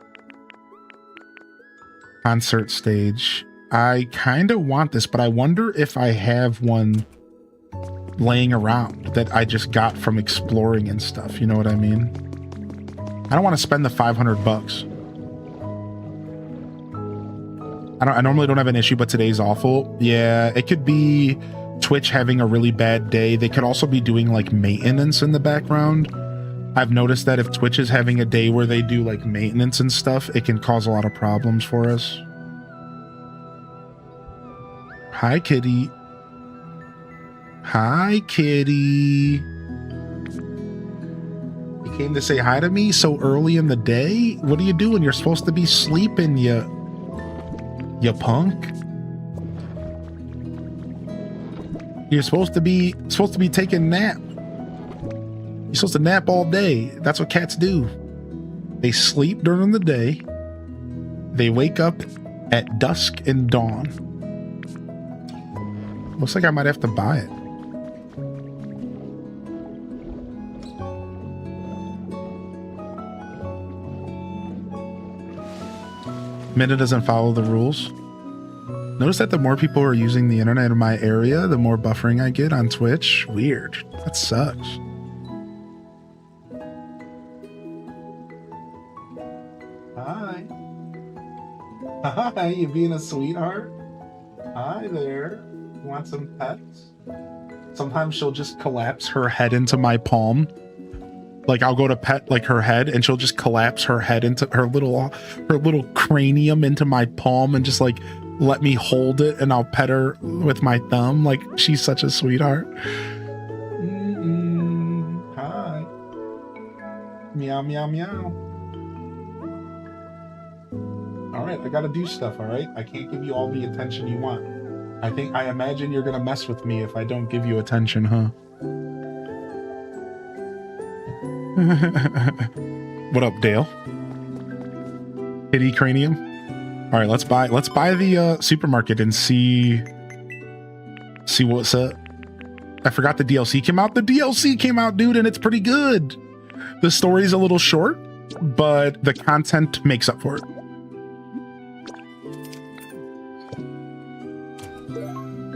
Concert stage. I kind of want this, but I wonder if I have one laying around that I just got from exploring and stuff. You know what I mean? I don't want to spend the $500. I normally don't have an issue, but today's awful. Yeah, it could be Twitch having a really bad day. They could also be doing like maintenance in the background. I've noticed that if Twitch is having a day where they do like maintenance and stuff, it can cause a lot of problems for us. Hi, kitty. Hi, kitty. You came to say hi to me so early in the day? What are you doing? You're supposed to be sleeping, you punk. You're supposed to be taking a nap. You're supposed to nap all day. That's what cats do. They sleep during the day. They wake up at dusk and dawn. Looks like I might have to buy it. Minna doesn't follow the rules. Notice that the more people are using the internet in my area, the more buffering I get on Twitch. Weird. That sucks. Hi. Hi, you being a sweetheart? Hi there. You want some pets? Sometimes she'll just collapse her head into my palm. Like I'll go to pet like her head and she'll just collapse her head into her little cranium into my palm and just like let me hold it and I'll pet her with my thumb. Like she's such a sweetheart. Hi. Meow, meow, meow. All right, I gotta do stuff, all right? I can't give you all the attention you want. I imagine you're gonna mess with me if I don't give you attention, huh? What up, Dale? Kitty cranium. All right, let's buy the supermarket and see what's up. I forgot the DLC came out. The DLC came out, dude, and it's pretty good. The story's a little short, but the content makes up for it.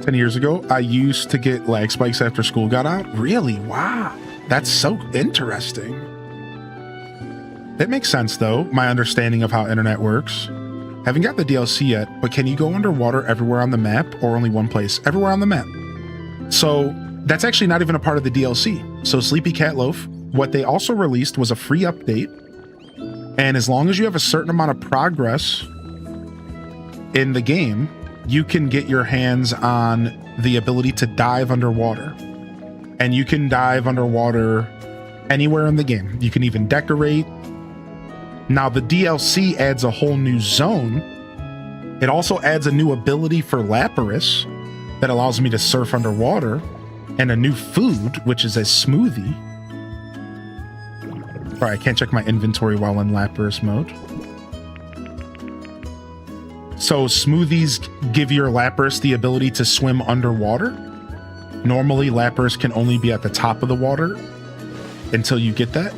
Ten years ago, I used to get lag spikes after school got out. Really? Wow. That's so interesting. It makes sense, though, my understanding of how internet works. Haven't got the DLC yet, but can you go underwater everywhere on the map or only one place? Everywhere on the map. So that's actually not even a part of the DLC. So Sleepy Cat Loaf, what they also released was a free update. And as long as you have a certain amount of progress in the game, you can get your hands on the ability to dive underwater. And you can dive underwater anywhere in the game. You can even decorate. Now, the DLC adds a whole new zone. It also adds a new ability for Lapras that allows me to surf underwater, and a new food, which is a smoothie. Sorry, I can't check my inventory while in Lapras mode. So smoothies give your Lapras the ability to swim underwater. Normally, Lapras can only be at the top of the water until you get that.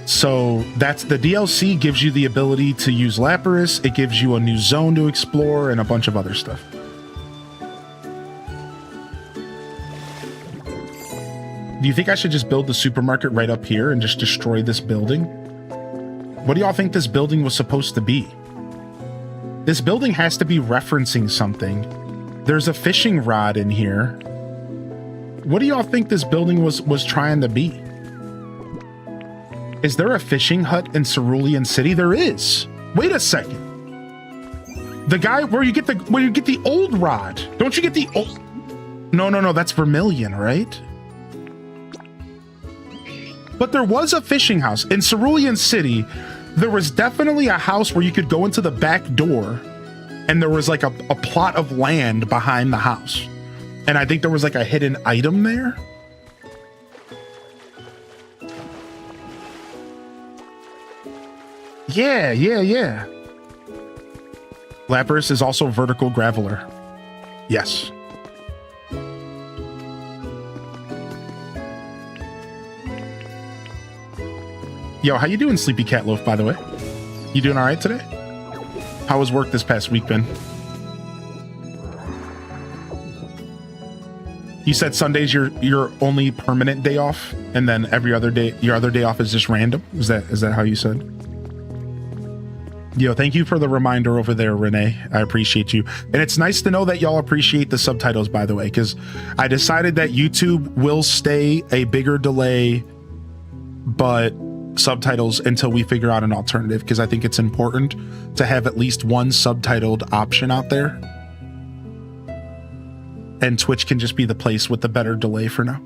So that's the DLC gives you the ability to use Lapras. It gives you a new zone to explore and a bunch of other stuff. Do you think I should just build the supermarket right up here and just destroy this building? What do y'all think this building was supposed to be? This building has to be referencing something. There's a fishing rod in here. What do y'all think this building was trying to be? Is there a fishing hut in Cerulean City? There is. Wait a second. The guy where you get the old rod. Don't you get the old? No. That's Vermilion, right? But there was a fishing house in Cerulean City. There was definitely a house where you could go into the back door, and there was like a plot of land behind the house. And I think there was like a hidden item there. Yeah. Lapras is also vertical graveler. Yes. Yo, how you doing, Sleepy Cat Loaf, by the way? You doing all right today? How was work this past week been? You said Sunday's your only permanent day off, and then every other day, your other day off is just random? Is that how you said? Yo, thank you for the reminder over there, Renee. I appreciate you. And it's nice to know that y'all appreciate the subtitles, by the way, because I decided that YouTube will stay a bigger delay, but subtitles until we figure out an alternative, because I think it's important to have at least one subtitled option out there. And Twitch can just be the place with the better delay for now.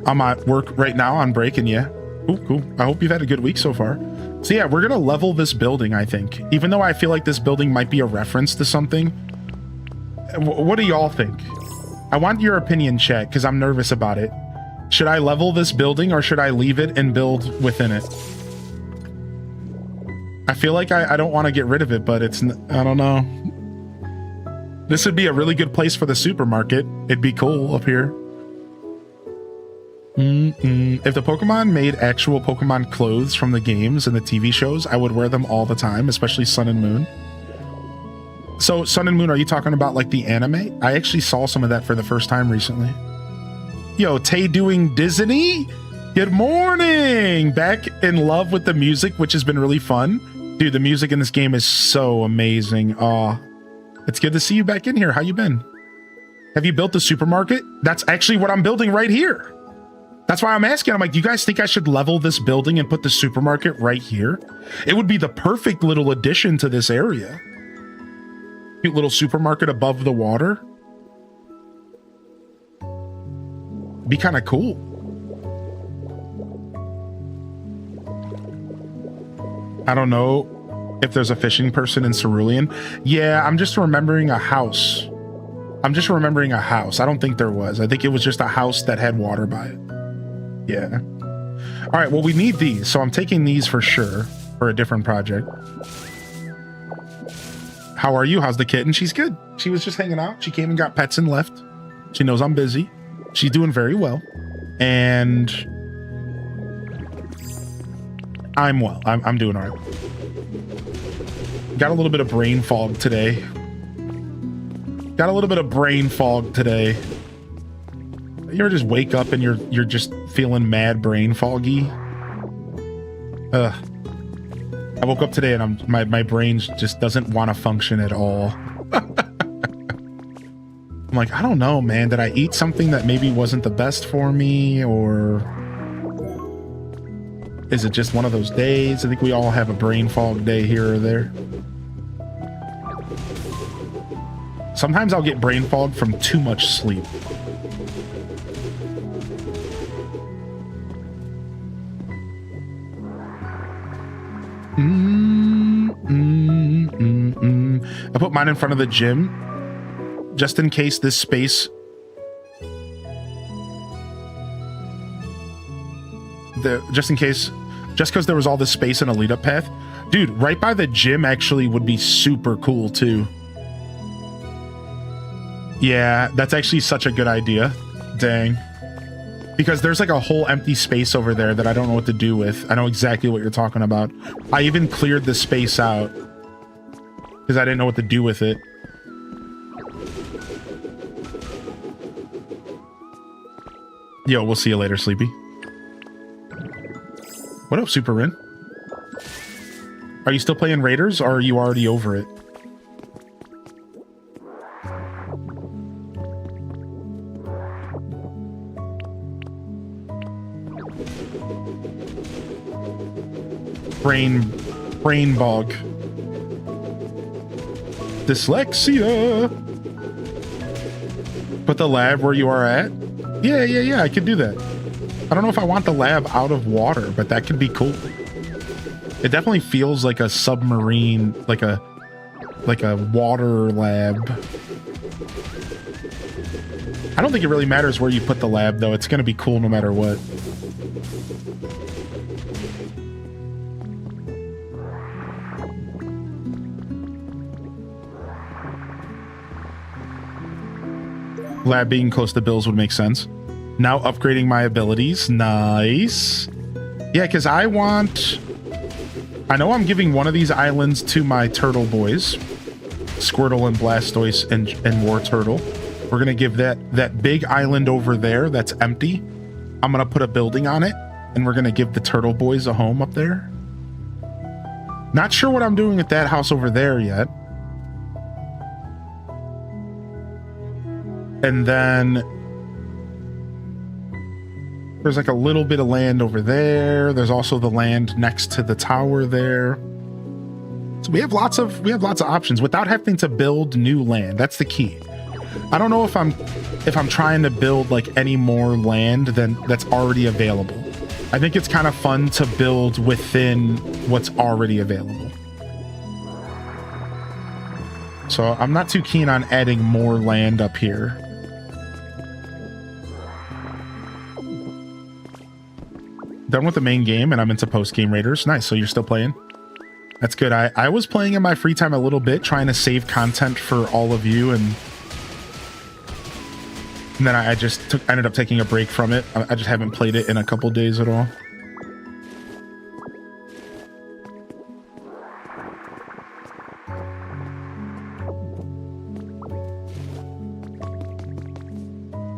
I'm at work right now on break, and yeah. Cool. I hope you've had a good week so far. So yeah, we're gonna level this building, I think. Even though I feel like this building might be a reference to something. What do y'all think? I want your opinion, chat, because I'm nervous about it. Should I level this building or should I leave it and build within it? I feel like I don't want to get rid of it, but I don't know. This would be a really good place for the supermarket. It'd be cool up here. If the Pokemon made actual Pokemon clothes from the games and the TV shows, I would wear them all the time, especially Sun and Moon. So Sun and Moon, are you talking about like the anime? I actually saw some of that for the first time recently. Yo, Tay doing Disney? Good morning! Back in love with the music, which has been really fun. Dude, the music in this game is so amazing. Aw. It's good to see you back in here. How you been? Have you built the supermarket? That's actually what I'm building right here. That's why I'm asking. I'm like, do you guys think I should level this building and put the supermarket right here? It would be the perfect little addition to this area. Cute little supermarket above the water. Be kind of cool. I don't know if there's a fishing person in Cerulean. Yeah, I'm just remembering a house. I don't think there was. I think it was just a house that had water by it. Yeah. All right, well, we need these. So I'm taking these for sure for a different project. How are you? How's the kitten? She's good. She was just hanging out. She came and got pets and left. She knows I'm busy. She's doing very well. And I'm well. I'm doing all right. Got a little bit of brain fog today. You ever just wake up and you're just feeling mad brain foggy? I woke up today and my brain just doesn't want to function at all. I'm like, I don't know, man. Did I eat something that maybe wasn't the best for me, or is it just one of those days? I think we all have a brain fog day here or there. Sometimes I'll get brain fog from too much sleep. I put mine in front of the gym just in case this space just because there was all this space in a lead up path. Dude, right by the gym actually would be super cool too. Yeah, that's actually such a good idea. Dang. Because there's like a whole empty space over there that I don't know what to do with. I know exactly what you're talking about. I even cleared the space out because I didn't know what to do with it. Yo, we'll see you later, Sleepy. What up, Super Rin? Are you still playing Raiders, or are you already over it? Brain bog. Dyslexia. Put the lab where you are at? Yeah, I could do that. I don't know if I want the lab out of water, but that could be cool. It definitely feels like a submarine, like a water lab. I don't think it really matters where you put the lab, though. It's going to be cool no matter what. Lab being close to Bill's would make sense. Now upgrading my abilities. Nice. Yeah, because I know I'm giving one of these islands to my turtle boys. Squirtle and Blastoise and War Turtle. We're going to give that big island over there that's empty. I'm going to put a building on it, and we're going to give the turtle boys a home up there. Not sure what I'm doing with that house over there yet. And then there's like a little bit of land over there. There's also the land next to the tower there. So we have lots of options without having to build new land. That's the key. I don't know if I'm trying to build like any more land than that's already available. I think it's kind of fun to build within what's already available. So I'm not too keen on adding more land up here. Done with the main game, and I'm into post-game Raiders. Nice, so you're still playing? That's good. I was playing in my free time a little bit, trying to save content for all of you, and then I ended up taking a break from it. I just haven't played it in a couple days at all.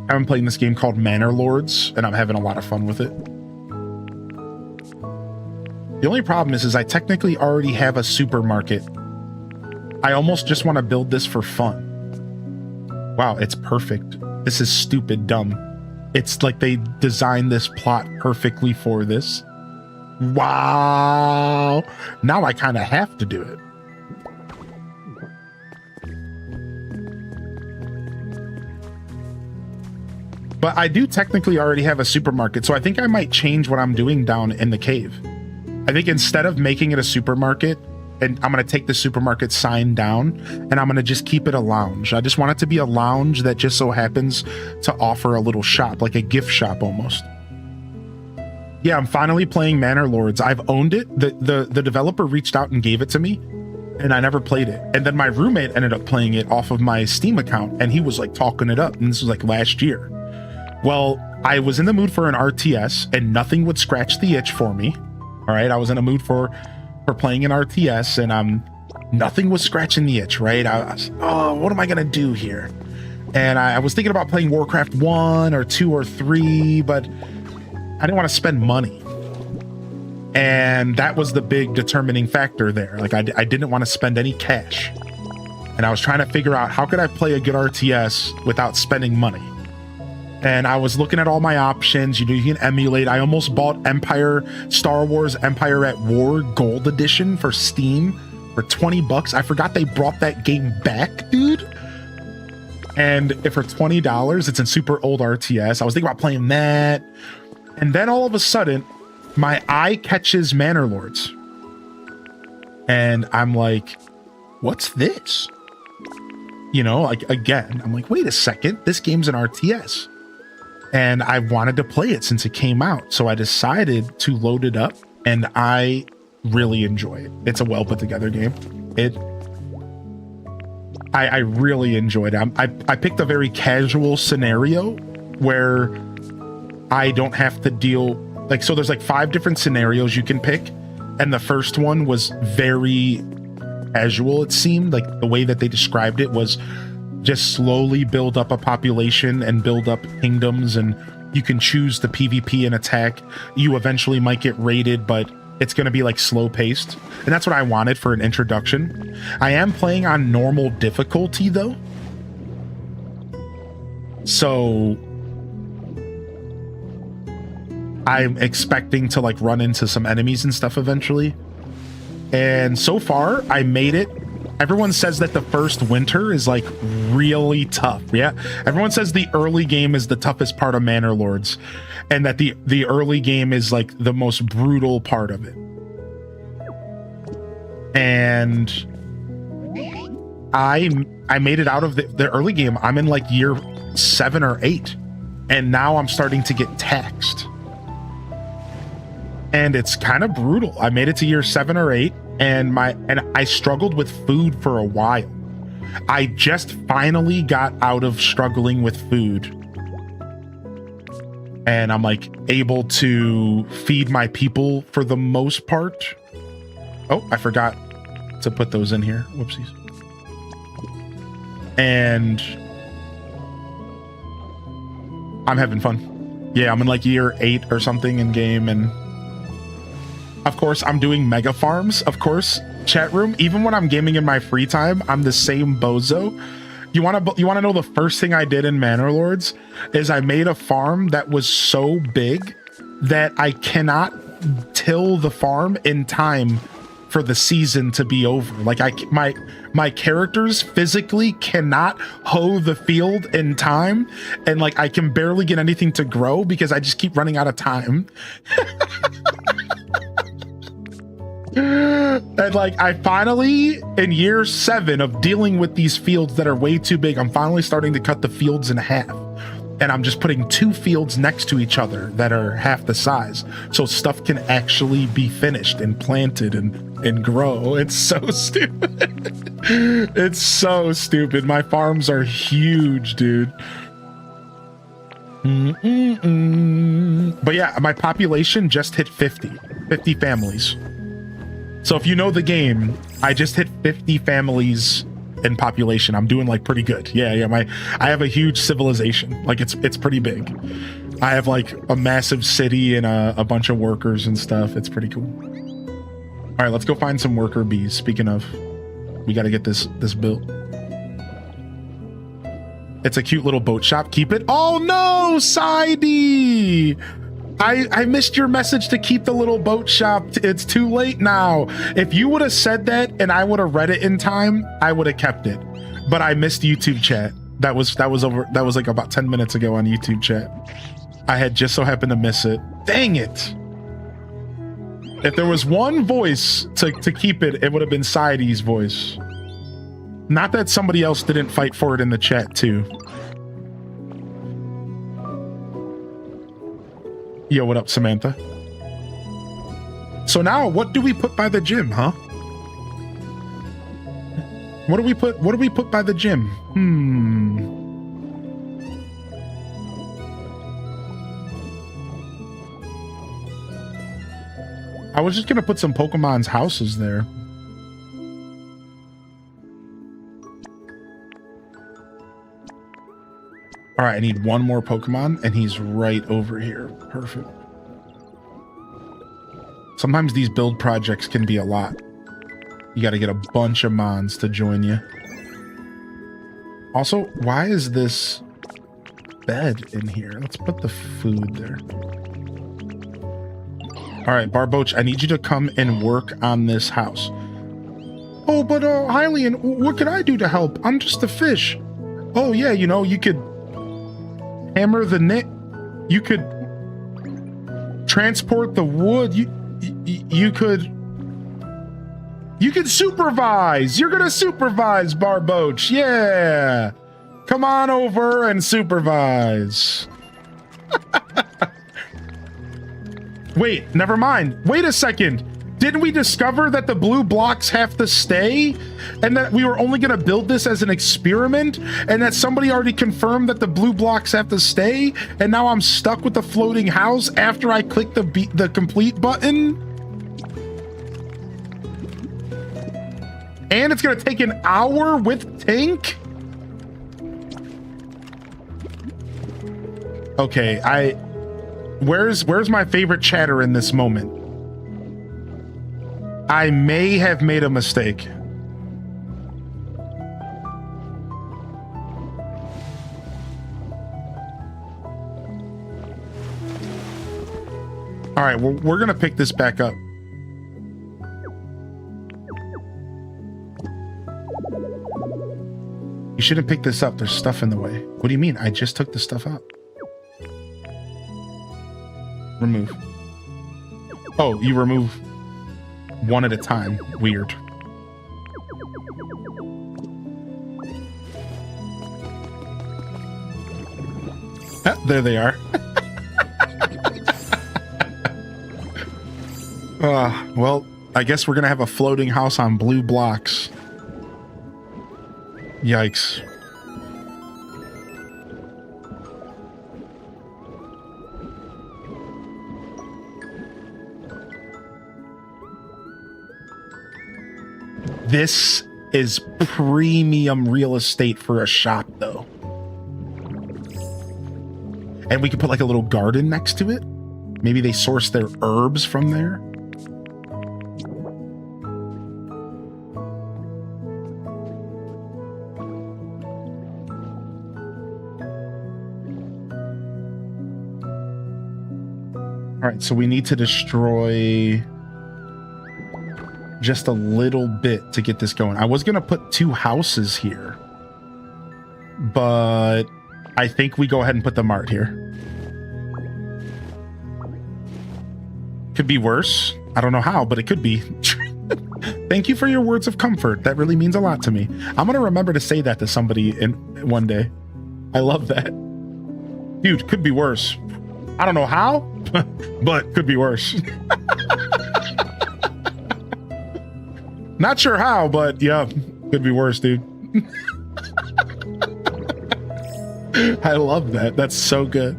I've been playing this game called Manor Lords, and I'm having a lot of fun with it. The only problem is I technically already have a supermarket. I almost just want to build this for fun. Wow, it's perfect. This is stupid dumb. It's like they designed this plot perfectly for this. Wow. Now I kind of have to do it. But I do technically already have a supermarket, so I think I might change what I'm doing down in the cave. I think instead of making it a supermarket, and I'm going to take the supermarket sign down, and I'm going to just keep it a lounge. I just want it to be a lounge that just so happens to offer a little shop, like a gift shop almost. Yeah, I'm finally playing Manor Lords. I've owned it. The developer reached out and gave it to me, and I never played it. And then my roommate ended up playing it off of my Steam account, and he was like talking it up, and this was like last year. Well, I was in the mood for an RTS, and nothing would scratch the itch for me. All right, I was in a mood for playing an RTS, and nothing was scratching the itch, right? I was, oh, what am I gonna do here? And I was thinking about playing Warcraft 1 or 2 or 3, but I didn't want to spend money. And that was the big determining factor there. Like I didn't want to spend any cash. And I was trying to figure out how could I play a good RTS without spending money. And I was looking at all my options. You know, you can emulate. I almost bought Star Wars Empire at War Gold Edition for Steam for 20 bucks. I forgot they brought that game back, dude. And for $20, it's a super old RTS. I was thinking about playing that. And then all of a sudden, my eye catches Manor Lords. And I'm like, what's this? You know, like, again, I'm like, wait a second, this game's an RTS. And I wanted to play it since it came out. So I decided to load it up, and I really enjoy it. It's a well put together game. I really enjoyed it. I picked a very casual scenario where I don't have to deal, like, so there's like 5 different scenarios you can pick. And the first one was very casual, it seemed. Like the way that they described it was just slowly build up a population and build up kingdoms, and you can choose the PvP and attack. You eventually might get raided, but it's going to be like slow paced. And that's what I wanted for an introduction. I am playing on normal difficulty though. So I'm expecting to like run into some enemies and stuff eventually. And so far I made it. Everyone says that the first winter is like really tough. Yeah. Everyone says the early game is the toughest part of Manor Lords, and that the early game is like the most brutal part of it. And I made it out of the early game. I'm in like year 7 or 8, and now I'm starting to get taxed. And it's kind of brutal. I made it to year 7 or 8. And I struggled with food for a while. I just finally got out of struggling with food. And I'm like able to feed my people for the most part. Oh, I forgot to put those in here. Whoopsies. And I'm having fun. Yeah, I'm in like year 8 or something in game, and of course, I'm doing mega farms. Of course, chat room. Even when I'm gaming in my free time, I'm the same bozo. You want to know the first thing I did in Manor Lords is I made a farm that was so big that I cannot till the farm in time for the season to be over. Like my characters physically cannot hoe the field in time, and like I can barely get anything to grow because I just keep running out of time. And like I finally, in year 7 of dealing with these fields that are way too big, I'm finally starting to cut the fields in half, and I'm just putting 2 fields next to each other that are half the size, so stuff can actually be finished and planted and grow. It's so stupid. It's so stupid. My farms are huge, dude. But yeah, my population just hit 50 families. So if you know the game, I just hit 50 families in population. I'm doing like pretty good. Yeah. I have a huge civilization. Like it's pretty big. I have like a massive city and a bunch of workers and stuff. It's pretty cool. All right, let's go find some worker bees. Speaking of, we got to get this built. It's a cute little boat shop. Keep it. Oh no, Sidey! I missed your message to keep the little boat shop. It's too late now. If you would have said that and I would have read it in time, I would have kept it. But I missed YouTube chat. That was like about 10 minutes ago on YouTube chat. I had just so happened to miss it. Dang it. If there was one voice to keep it, it would have been Sidey's voice. Not that somebody else didn't fight for it in the chat too. Yo, what up, Samantha? So now, what do we put by the gym, huh? What do we put by the gym? I was just gonna put some Pokemon's houses there. All right, I need one more Pokemon, and he's right over here. Perfect. Sometimes these build projects can be a lot. You got to get a bunch of mons to join you. Also, why is this bed in here? Let's put the food there. All right, Barboach, I need you to come and work on this house. Oh, but Hylian, what can I do to help? I'm just a fish. Oh, yeah, you know, you could hammer the net. You could transport the wood. You could supervise. You're gonna supervise, Barboach. Yeah. Come on over and supervise. Wait, never mind. Wait a second. Didn't we discover that the blue blocks have to stay? And that we were only gonna build this as an experiment? And that somebody already confirmed that the blue blocks have to stay? And now I'm stuck with the floating house after I click the complete button? And it's gonna take an hour with Tink? Okay, where's my favorite chatter in this moment? I may have made a mistake. All right, well, we're gonna pick this back up. You shouldn't pick this up. There's stuff in the way. What do you mean? I just took the stuff out. Remove. Oh, you remove one at a time. Weird. Ah, there they are. Well, I guess we're gonna have a floating house on blue blocks. Yikes. This is premium real estate for a shop, though. And we could put like a little garden next to it. Maybe they source their herbs from there. All right, so we need to destroy just a little bit to get this going. I was going to put 2 houses here, but I think we go ahead and put the mart here. Could be worse. I don't know how, but it could be. Thank you for your words of comfort. That really means a lot to me. I'm going to remember to say that to somebody in one day. I love that. Dude, could be worse. I don't know how, but could be worse. Not sure how, but yeah, could be worse, dude. I love that. That's so good.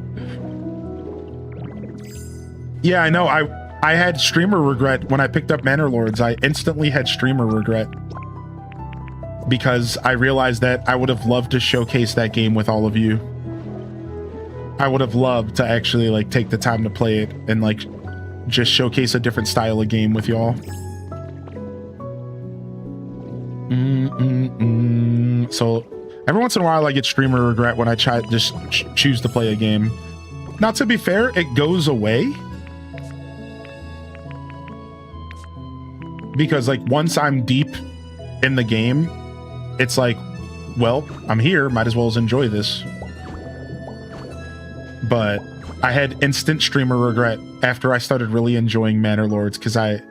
Yeah, I know. I had streamer regret when I picked up Manor Lords. I instantly had streamer regret because I realized that I would have loved to showcase that game with all of you. I would have loved to actually like take the time to play it and like just showcase a different style of game with y'all. So every once in a while I get streamer regret when I just choose to play a game. Now, to be fair, it goes away because like once I'm deep in the game, it's like, well, I'm here, might as well enjoy this. But I had instant streamer regret after I started really enjoying Manor Lords because that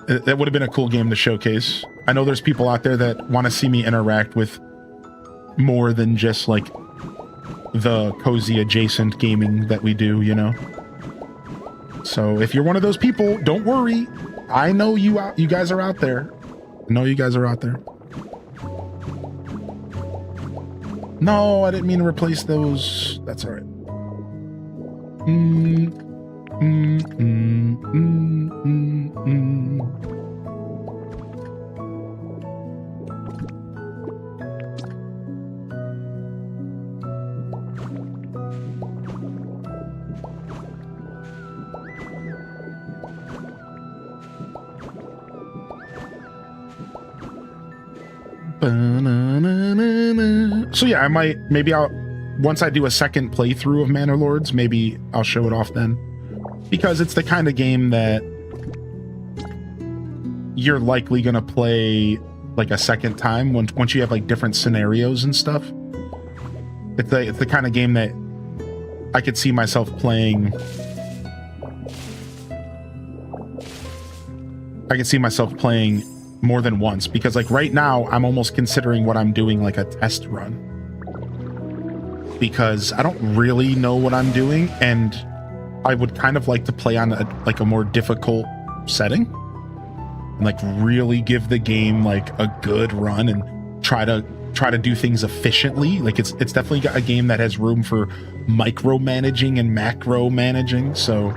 would have been a cool game to showcase. I know there's people out there that want to see me interact with more than just like the cozy adjacent gaming that we do, you know? So if you're one of those people, don't worry. I know you guys are out there. I know you guys are out there. No, I didn't mean to replace those. That's all right. So yeah, maybe once I do a second playthrough of Manor Lords, maybe I'll show it off then. Because it's the kind of game that you're likely going to play like a second time once you have like different scenarios and stuff. It's the kind of game that I could see myself playing. I could see myself playing more than once, because like right now I'm almost considering what I'm doing like a test run, because I don't really know what I'm doing, and I would kind of like to play on a more difficult setting and like really give the game like a good run and try to do things efficiently. Like it's definitely got a game that has room for micromanaging and macro managing. So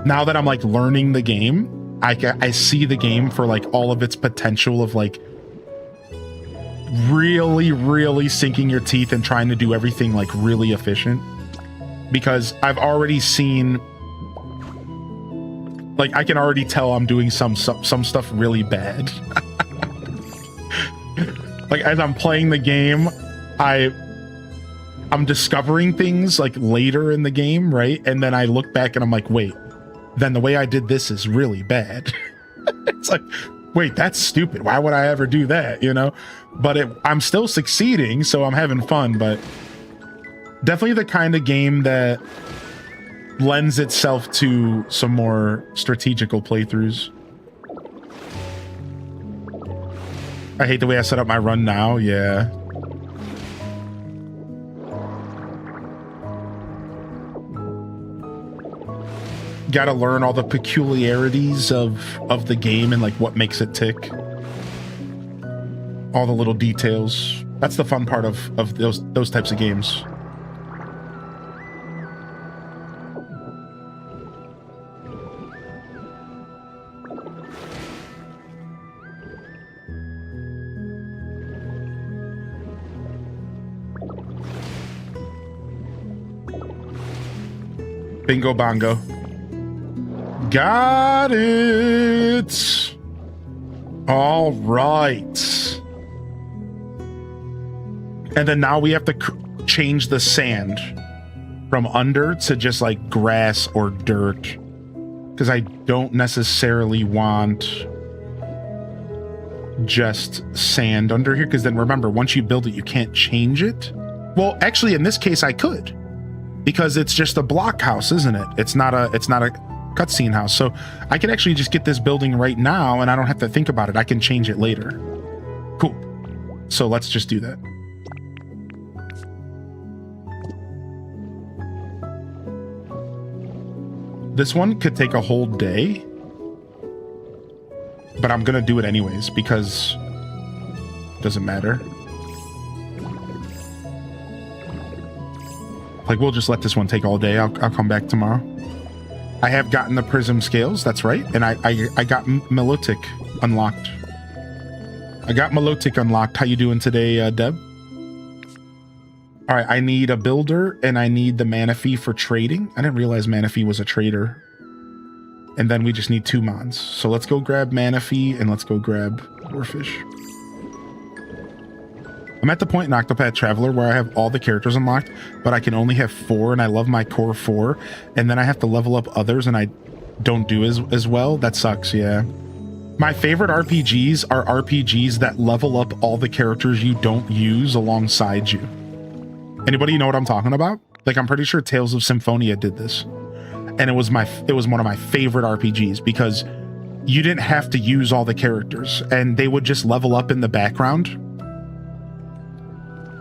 now that I'm like learning the game, I see the game for like all of its potential of like really sinking your teeth and trying to do everything like really efficient, because I've already seen, like I can already tell I'm doing some stuff really bad. Like as I'm playing the game, I'm discovering things like later in the game, right? And then I look back and I'm like, wait, then the way I did this is really bad. It's like, wait, that's stupid. Why would I ever do that? You know, but I'm still succeeding, so I'm having fun. But definitely the kind of game that lends itself to some more strategical playthroughs. I hate the way I set up my run now. Yeah. Got to learn all the peculiarities of the game and like what makes it tick. All the little details. That's the fun part of those types of games. Bingo bongo. Got it. All right. And then now we have to change the sand from under to just like grass or dirt, because I don't necessarily want just sand under here, because then remember, once you build it, you can't change it. Well, actually, in this case, I could, because it's just a block house, isn't it? It's not a cutscene house. So I can actually just get this building right now and I don't have to think about it. I can change it later. Cool. So let's just do that. This one could take a whole day, but I'm gonna do it anyways because it doesn't matter. Like, we'll just let this one take all day. I'll come back tomorrow. I have gotten the prism scales, that's right. And I got Milotic unlocked. I got Milotic unlocked. How you doing today, Deb? All right, I need a builder and I need the mana fee for trading. I didn't realize mana fee was a trader. And then we just need 2 mons. So let's go grab mana fee and let's go grab Warfish. I'm at the point in Octopath Traveler where I have all the characters unlocked, but I can only have 4, and I love my core 4, and then I have to level up others, and I don't do as well. That sucks, yeah. My favorite RPGs are RPGs that level up all the characters you don't use alongside you. Anybody know what I'm talking about? Like, I'm pretty sure Tales of Symphonia did this, and it was one of my favorite RPGs because you didn't have to use all the characters, and they would just level up in the background.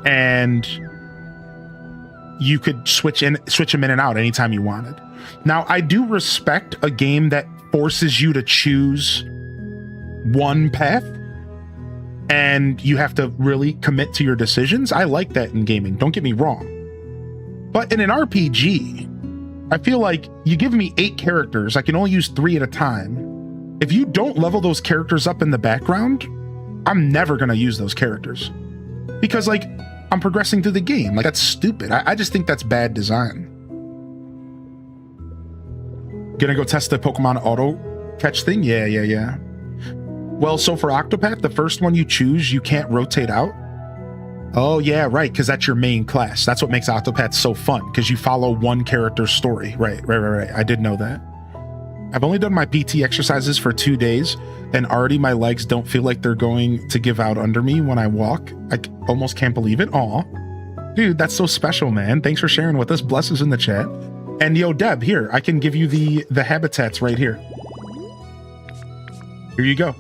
And you could switch them in and out anytime you wanted. Now, I do respect a game that forces you to choose one path and you have to really commit to your decisions. I like that in gaming, don't get me wrong. But in an RPG, I feel like you give me 8 characters, I can only use 3 at a time. If you don't level those characters up in the background, I'm never gonna use those characters. Because like, I'm progressing through the game. Like, that's stupid. I just think that's bad design. Gonna go test the Pokemon auto catch thing? Yeah. Well, so for Octopath, the first one you choose, you can't rotate out. Oh, yeah, right, because that's your main class. That's what makes Octopath so fun, because you follow one character's story. Right. I did know that. I've only done my PT exercises for 2 days, and already my legs don't feel like they're going to give out under me when I walk. I almost can't believe it. Aw. Dude, that's so special, man. Thanks for sharing with us. Bless us in the chat. And yo, Deb, here, I can give you the habitats right here. Here you go.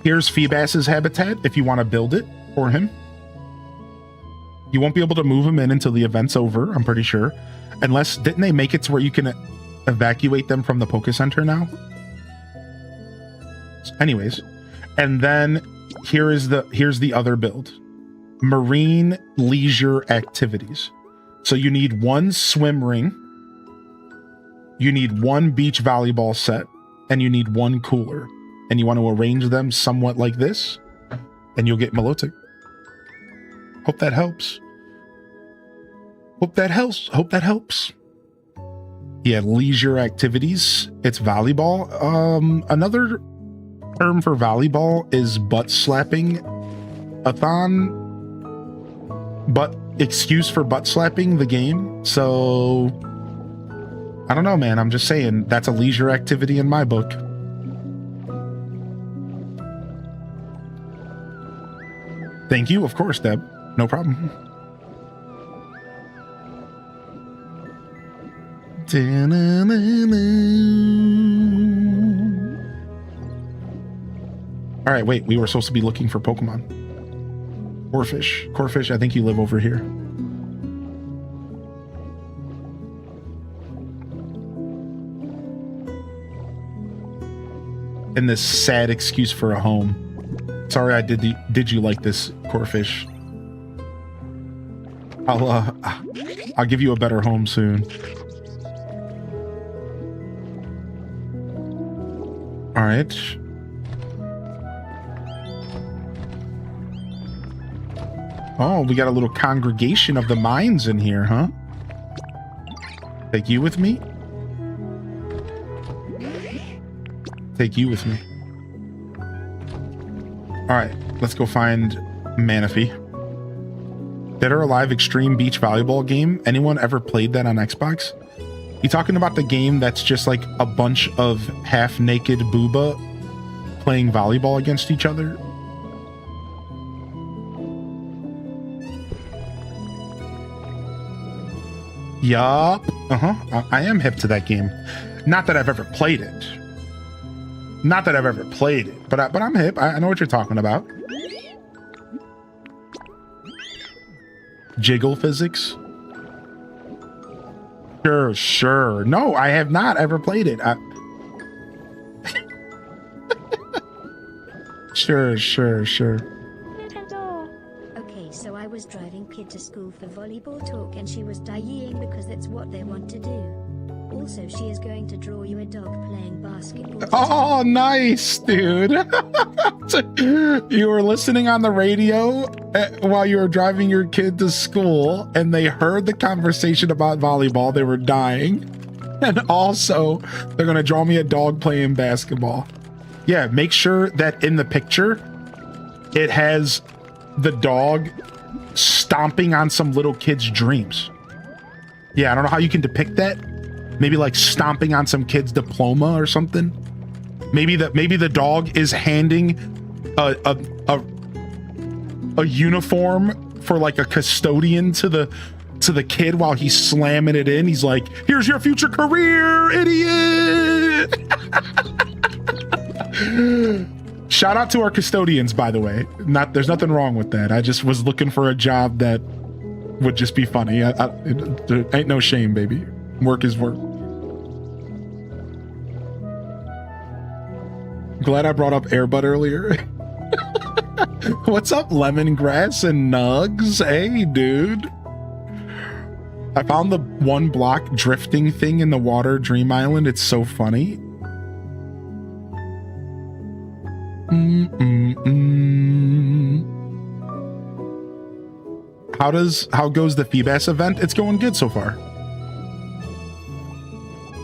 Here's Feebas's habitat if you want to build it for him. You won't be able to move him in until the event's over, I'm pretty sure. Unless, didn't they make it to where you can evacuate them from the Poke Center now? Anyways, and then here's the other build. Marine leisure activities. So you need one swim ring, you need one beach volleyball set, and you need one cooler. And you want to arrange them somewhat like this, and you'll get Milotic. Hope that helps. Hope that helps. Yeah, leisure activities. It's volleyball. Another term for volleyball is butt slapping a-thon. But excuse for butt slapping the game. So I don't know, man. I'm just saying that's a leisure activity in my book. Thank you, of course, Deb. No problem. All right, wait. We were supposed to be looking for Pokemon. Corfish, I think you live over here. And this sad excuse for a home. Sorry, did you like this, Corfish? I'll give you a better home soon. All right. Oh, we got a little congregation of the mines in here, huh? Take you with me? Take you with me. All right, let's go find Manaphy. Dead or Alive Extreme Beach Volleyball game. Anyone ever played that on Xbox? You talking about the game that's just like a bunch of half-naked booba playing volleyball against each other? Yup. I am hip to that game. Not that I've ever played it. But I'm hip. I know what you're talking about. Jiggle physics? Sure. No, I have not ever played it. Sure. Okay, so I was driving kid to school for volleyball talk and she was dying because that's what they want to do. Also, she is going to draw you a dog playing basketball. Oh, nice, dude. You were listening on the radio while you were driving your kid to school, and they heard the conversation about volleyball. They were dying. And also, they're going to draw me a dog playing basketball. Yeah, make sure that in the picture, it has the dog stomping on some little kid's dreams. Yeah, I don't know how you can depict that. Maybe like stomping on some kid's diploma or something. Maybe the dog is handing a uniform for like a custodian to the kid while he's slamming it in. He's like, "Here's your future career, idiot." Shout out to our custodians, by the way. There's nothing wrong with that. I just was looking for a job that would just be funny. There ain't no shame, baby. Work is work. Glad I brought up Airbud earlier. What's up, Lemongrass and Nugs? Hey, dude. I found the one block drifting thing in the water Dream Island. It's so funny. How goes the Feebas event? It's going good so far.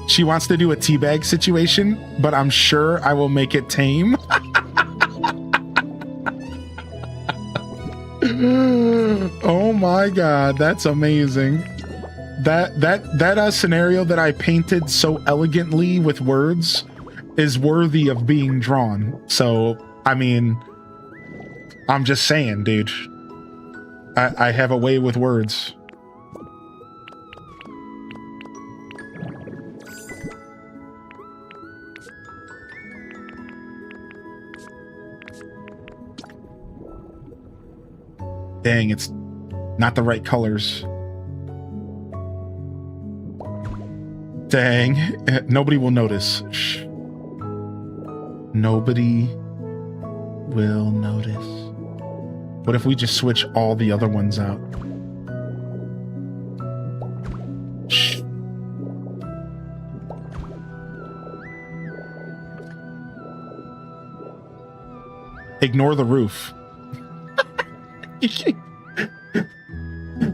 She wants to do a teabag situation, but I'm sure I will make it tame. Oh my god, that's amazing. That scenario that I painted so elegantly with words is worthy of being drawn. So, I mean, I'm just saying, dude. I have a way with words. Dang, it's not the right colors. Dang, nobody will notice. Shh. Nobody will notice. What if we just switch all the other ones out? Shh. Ignore the roof.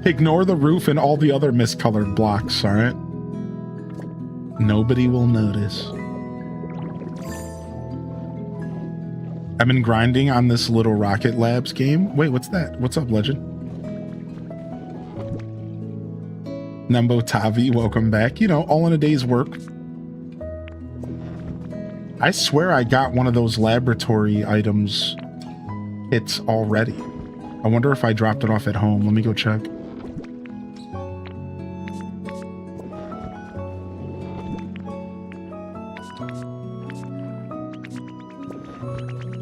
Ignore the roof and all the other miscolored blocks, all right? Nobody will notice. I've been grinding on this little Rocket Labs game. Wait, what's that? What's up, Legend? Numbo Tavi, welcome back. You know, all in a day's work. I swear I got one of those laboratory items kits already. I wonder if I dropped it off at home. Let me go check.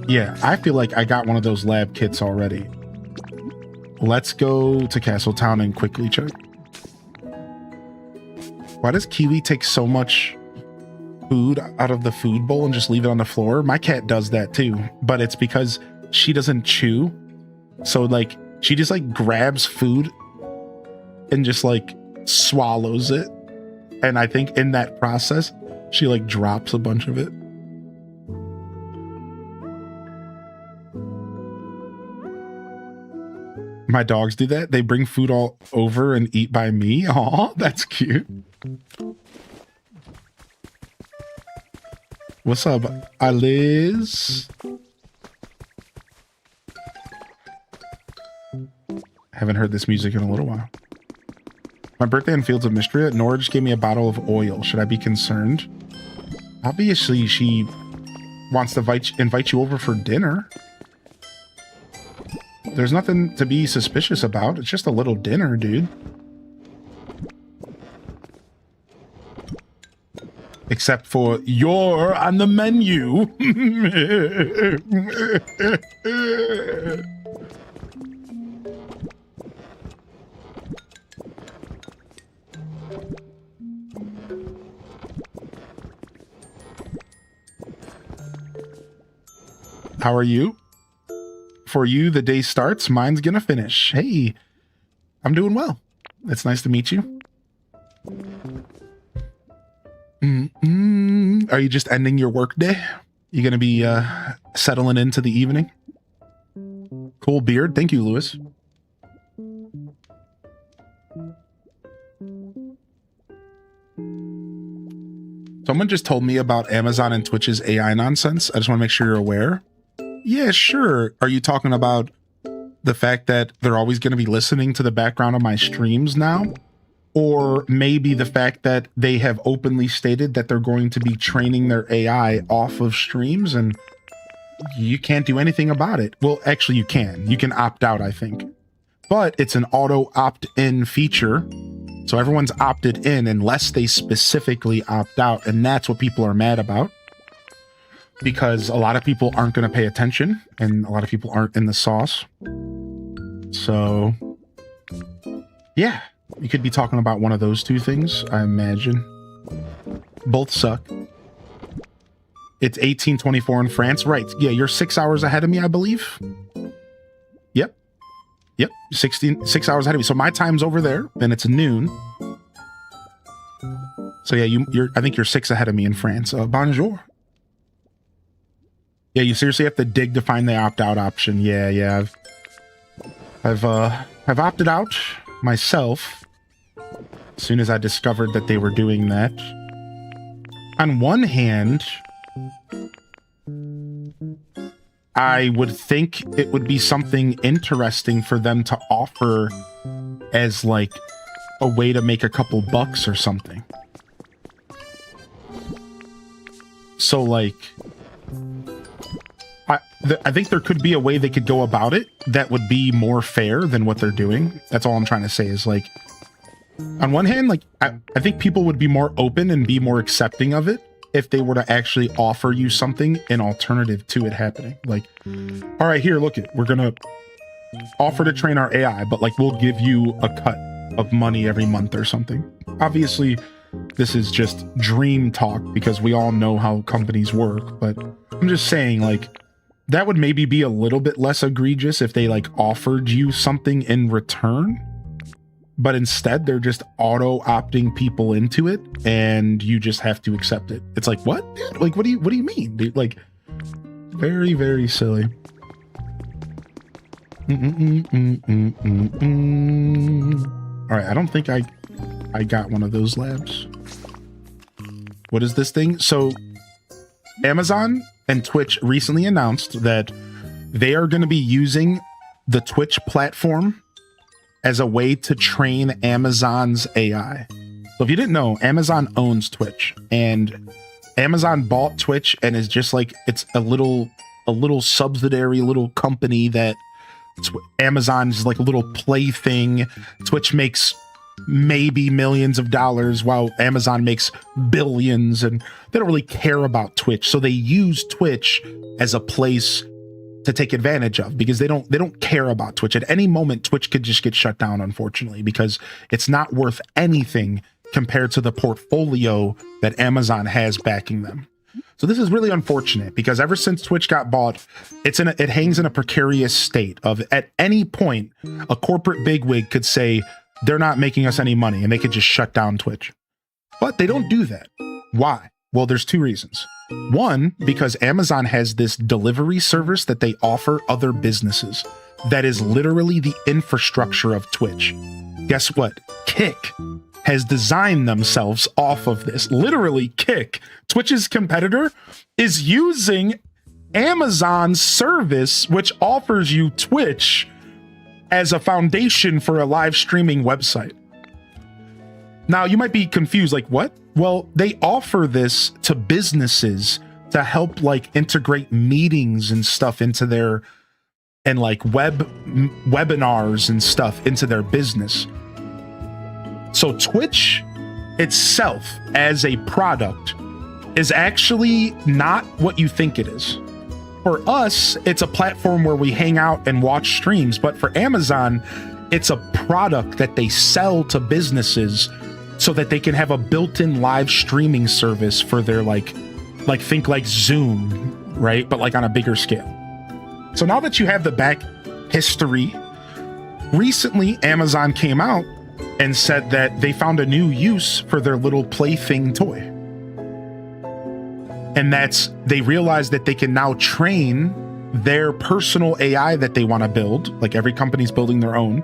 Yeah, I feel like I got one of those lab kits already. Let's go to Castletown and quickly check. Why does Kiwi take so much food out of the food bowl and just leave it on the floor? My cat does that too, but it's because she doesn't chew. So like she just like grabs food and just like swallows it. And I think in that process, she like drops a bunch of it. My dogs do that. They bring food all over and eat by me. Aw, that's cute. What's up, Aliz? Haven't heard this music in a little while. My birthday in Fields of Mistria. Nora just gave me a bottle of oil. Should I be concerned? Obviously, she wants to invite you over for dinner. There's nothing to be suspicious about. It's just a little dinner, dude. Except for you're on the menu. How are you? For you, the day starts. Mine's gonna finish. Hey, I'm doing well. It's nice to meet you. Are you just ending your work day? You gonna be settling into the evening? Cool beard. Thank you, Lewis. Someone just told me about Amazon and Twitch's AI nonsense. I just want to make sure you're aware. Yeah, sure. Are you talking about the fact that they're always going to be listening to the background of my streams now? Or maybe the fact that they have openly stated that they're going to be training their AI off of streams and you can't do anything about it. Well, actually you can. You can opt out, I think. But it's an auto opt-in feature. So everyone's opted in unless they specifically opt out. And that's what people are mad about. Because a lot of people aren't going to pay attention and a lot of people aren't in the sauce. So, yeah, you could be talking about one of those two things, I imagine. Both suck. It's 1824 in France. Right. Yeah, you're 6 hours ahead of me, I believe. Yep. 6 hours ahead of me. So my time's over there and it's noon. So yeah, I think you're 6 ahead of me in France. Bonjour. Yeah, you seriously have to dig to find the opt-out option. Yeah. I've opted out myself as soon as I discovered that they were doing that. On one hand, I would think it would be something interesting for them to offer as like a way to make a couple bucks or something. So like, I think there could be a way they could go about it that would be more fair than what they're doing. That's all I'm trying to say is like, on one hand, like I think people would be more open and be more accepting of it if they were to actually offer you something, an alternative to it happening. Like, all right, here, look it, we're gonna offer to train our AI, but like we'll give you a cut of money every month or something. Obviously, this is just dream talk because we all know how companies work, but I'm just saying like that would maybe be a little bit less egregious if they like offered you something in return. But instead, they're just auto-opting people into it, and you just have to accept it. It's like, what? Dude? Like, what do you mean? Dude? Like, very, very silly. All right, I don't think I got one of those labs. What is this thing? So, Amazon and Twitch recently announced that they are going to be using the Twitch platform as a way to train Amazon's AI. So if you didn't know, Amazon owns Twitch, and Amazon bought Twitch and is just like, it's a little subsidiary little company that Amazon's like a little plaything. Twitch makes maybe millions of dollars while Amazon makes billions, and they don't really care about Twitch. So they use Twitch as a place to take advantage of because they don't care about Twitch. At any moment, Twitch could just get shut down, unfortunately, because it's not worth anything compared to the portfolio that Amazon has backing them. So this is really unfortunate because ever since Twitch got bought, it hangs in a precarious state of at any point, a corporate bigwig could say, they're not making us any money, and they could just shut down Twitch. But they don't do that. Why? Well, there's two reasons. One, because Amazon has this delivery service that they offer other businesses that is literally the infrastructure of Twitch. Guess what? Kick has designed themselves off of this. Literally, Kick, Twitch's competitor, is using Amazon's service, which offers you Twitch as a foundation for a live streaming website. Now, you might be confused, like, what? Well, they offer this to businesses to help like integrate meetings and stuff into their, and like webinars and stuff into their business. So Twitch itself as a product is actually not what you think it is. For us, it's a platform where we hang out and watch streams, but for Amazon, it's a product that they sell to businesses so that they can have a built-in live streaming service for their like think like Zoom, right? But like on a bigger scale. So now that you have the back history, recently Amazon came out and said that they found a new use for their little plaything toy. And that's, they realized that they can now train their personal AI that they want to build, like every company's building their own,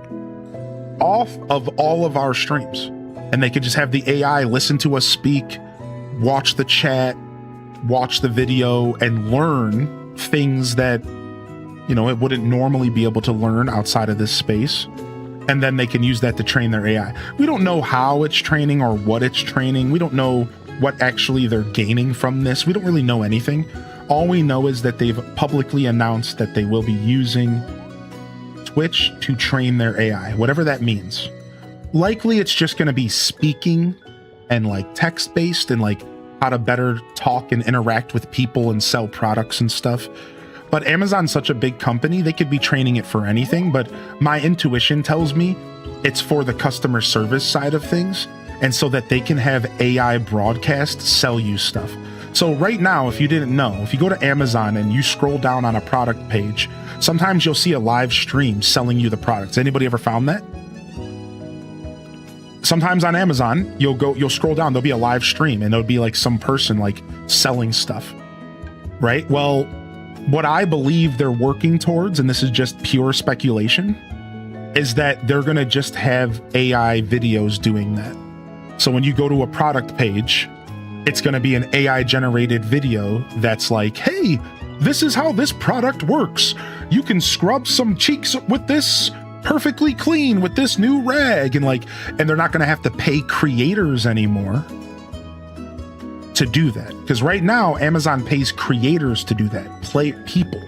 off of all of our streams. And they could just have the AI listen to us speak, watch the chat, watch the video, and learn things that, you know, it wouldn't normally be able to learn outside of this space. And then they can use that to train their AI. We don't know how it's training or what it's training. We don't know what actually they're gaining from this. We don't really know anything. All we know is that they've publicly announced that they will be using Twitch to train their AI, whatever that means. Likely it's just going to be speaking and like text-based and like how to better talk and interact with people and sell products and stuff. But Amazon's such a big company, they could be training it for anything. But my intuition tells me it's for the customer service side of things. And so that they can have AI broadcast sell you stuff. So right now, if you didn't know, if you go to Amazon and you scroll down on a product page, sometimes you'll see a live stream selling you the products. Anybody ever found that? Sometimes on Amazon, you'll scroll down, there'll be a live stream and there'll be like some person like selling stuff, right? Well, what I believe they're working towards, and this is just pure speculation, is that they're going to just have AI videos doing that. So when you go to a product page, it's going to be an AI generated video that's like, hey, this is how this product works. You can scrub some cheeks with this perfectly clean with this new rag, and they're not going to have to pay creators anymore to do that, because right now Amazon pays creators to do that. People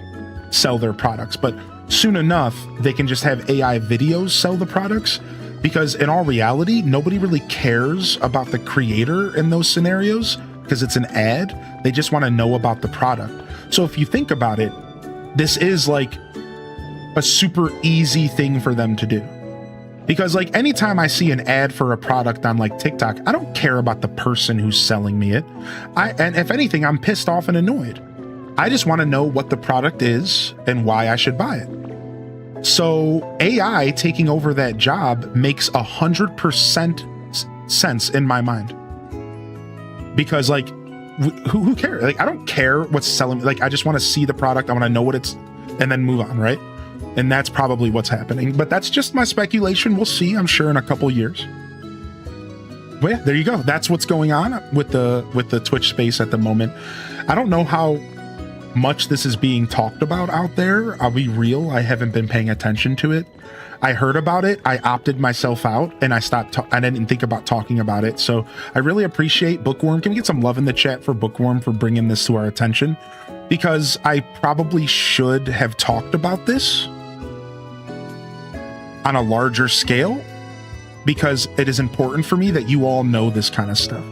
sell their products, but soon enough they can just have AI videos sell the products, because in all reality nobody really cares about the creator in those scenarios because it's an ad. They just want to know about the product. So if you think about it, this is like a super easy thing for them to do, because anytime I see an ad for a product on TikTok, I don't care about the person who's selling me it. And if anything, I'm pissed off and annoyed. I just want to know what the product is and why I should buy it. So AI taking over that job makes 100% sense in my mind, because who cares? I don't care what's selling. I just want to see the product. I want to know what it's, and then move on, right? And that's probably what's happening, but that's just my speculation. We'll see, I'm sure, in a couple years. But yeah, there you go. That's what's going on with the Twitch space at the moment. I don't know how much this is being talked about out there. I'll be real, I haven't been paying attention to it. I heard about it, I opted myself out, and I didn't think about talking about it. So I really appreciate Bookworm. Can we get some love in the chat for Bookworm for bringing this to our attention? Because I probably should have talked about this on a larger scale, because it is important for me that you all know this kind of stuff.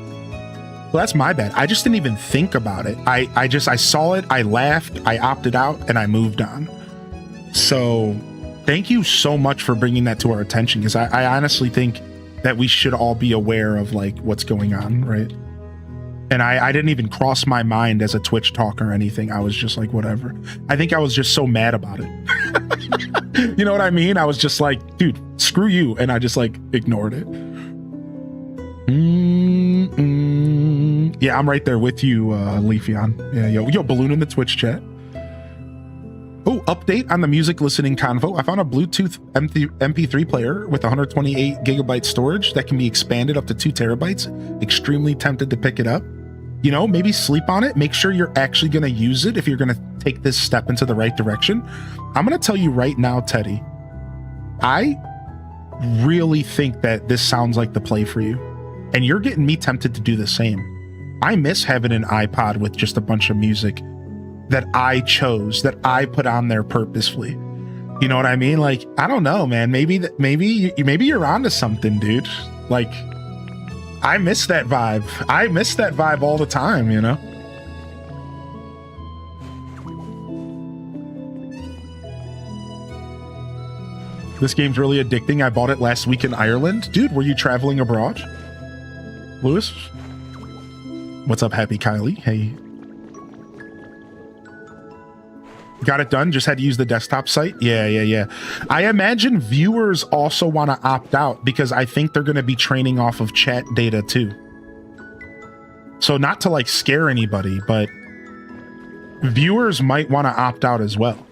Well, that's my bad. I just didn't even think about it. I saw it, I laughed, I opted out, and I moved on. So thank you so much for bringing that to our attention, because I honestly think that we should all be aware of what's going on, right? And I didn't even cross my mind as a Twitch talker or anything. I was just whatever. I think I was just so mad about it. You know what I mean? I was just dude, screw you. And I just ignored it. Yeah, I'm right there with you, Leafeon. Yeah, yo, Balloon in the Twitch chat. Oh, update on the music listening convo. I found a Bluetooth MP3 player with 128 gigabyte storage that can be expanded up to 2 terabytes. Extremely tempted to pick it up. Maybe sleep on it. Make sure you're actually going to use it if you're going to take this step into the right direction. I'm going to tell you right now, Teddy, I really think that this sounds like the play for you. And you're getting me tempted to do the same. I miss having an iPod with just a bunch of music that I chose, that I put on there purposefully. You know what I mean? I don't know, man. Maybe you're onto something, dude. I miss that vibe. I miss that vibe all the time, This game's really addicting. I bought it last week in Ireland. Dude, were you traveling abroad? Lewis? What's up, Happy Kylie? Hey. Got it done? Just had to use the desktop site? Yeah. I imagine viewers also want to opt out, because I think they're going to be training off of chat data too. So not to scare anybody, but viewers might want to opt out as well.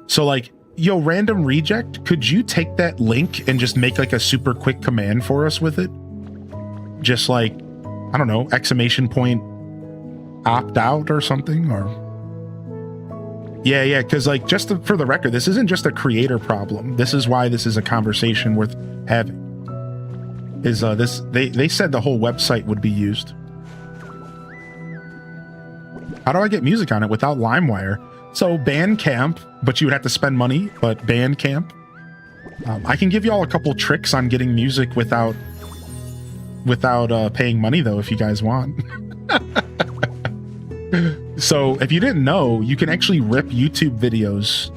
So yo, random reject, could you take that link and just make a super quick command for us with it? Just I don't know, ! Opt out or something, or... Yeah, because just for the record, this isn't just a creator problem. This is why this is a conversation worth having. They said the whole website would be used. How do I get music on it without LimeWire? So Bandcamp, but you would have to spend money, but Bandcamp. I can give you all a couple tricks on getting music without paying money though, if you guys want. So if you didn't know, you can actually rip YouTube videos.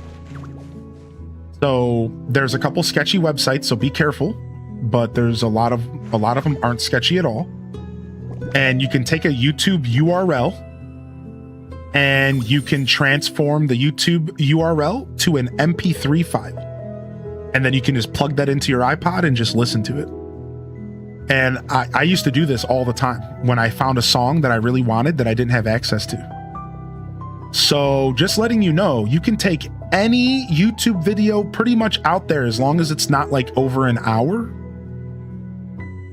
So there's a couple sketchy websites, so be careful, but there's a lot of them aren't sketchy at all. And you can take a YouTube URL and you can transform the YouTube URL to an MP3 file. And then you can just plug that into your iPod and just listen to it. And I used to do this all the time when I found a song that I really wanted that I didn't have access to. So just letting you know, you can take any YouTube video pretty much out there as long as it's not over an hour.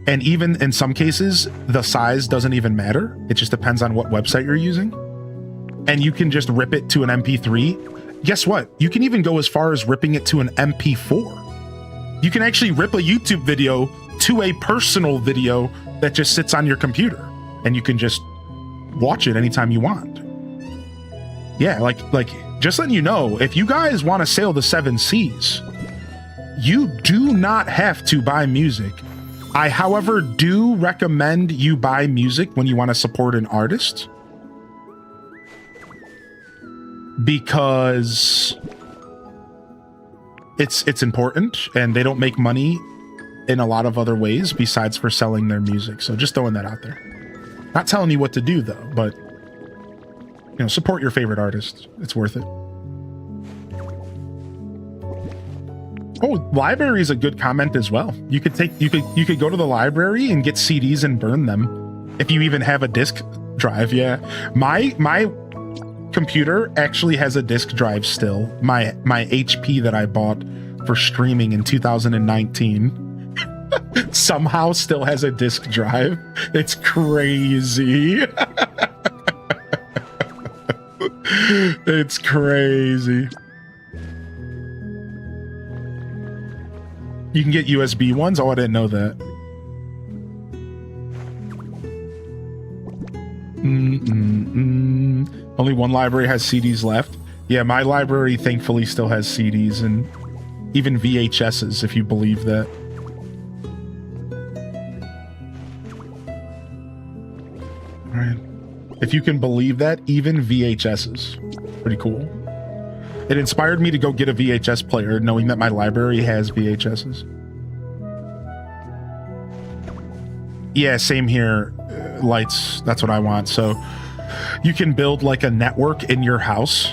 And even in some cases, the size doesn't even matter. It just depends on what website you're using. and you can just rip it to an MP3. Guess what? You can even go as far as ripping it to an MP4. You can actually rip a YouTube video to a personal video that just sits on your computer, and you can just watch it anytime you want. Yeah, like just letting you know, if you guys want to sail the 7 seas, you do not have to buy music. I, however, do recommend you buy music when you want to support an artist, because it's important, and they don't make money in a lot of other ways besides for selling their music. So just throwing that out there. Not telling you what to do though, but you know, support your favorite artists. It's worth it. Oh, library is a good comment as well. You could go to the library and get CDs and burn them if you even have a disc drive. Yeah, my computer actually has a disc drive still. My HP that I bought for streaming in 2019 somehow still has a disc drive. It's crazy. It's crazy. You can get USB ones? Oh, I didn't know that. Only one library has CDs left. Yeah, my library thankfully still has CDs and even VHSs, if you believe that. All right. If you can believe that, even VHSs. Pretty cool. It inspired me to go get a VHS player, knowing that my library has VHSs. Yeah, same here. Lights, that's what I want. So you can build like a network in your house,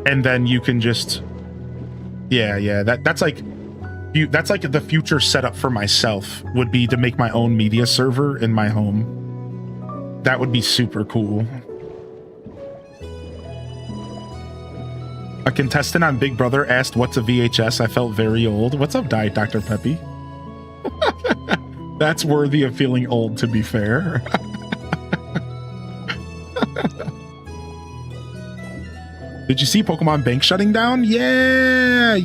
and then you can just, yeah, that's like the future setup for myself would be to make my own media server in my home. That would be super cool. A contestant on Big Brother asked, "What's a VHS?" I felt very old. What's up, Diet Dr. Peppy? That's worthy of feeling old, to be fair. Did you see Pokemon Bank shutting down? Yeah,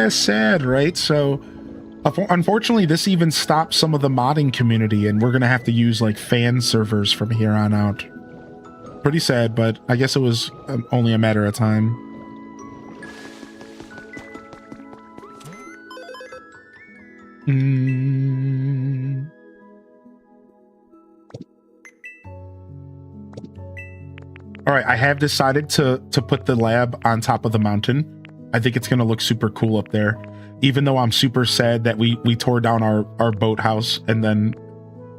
sad, right? So, unfortunately, this even stops some of the modding community, and we're gonna have to use like fan servers from here on out. Pretty sad, but I guess it was only a matter of time. All right, I have decided to put the lab on top of the mountain. I think it's going to look super cool up there, even though I'm super sad that we tore down our boathouse and then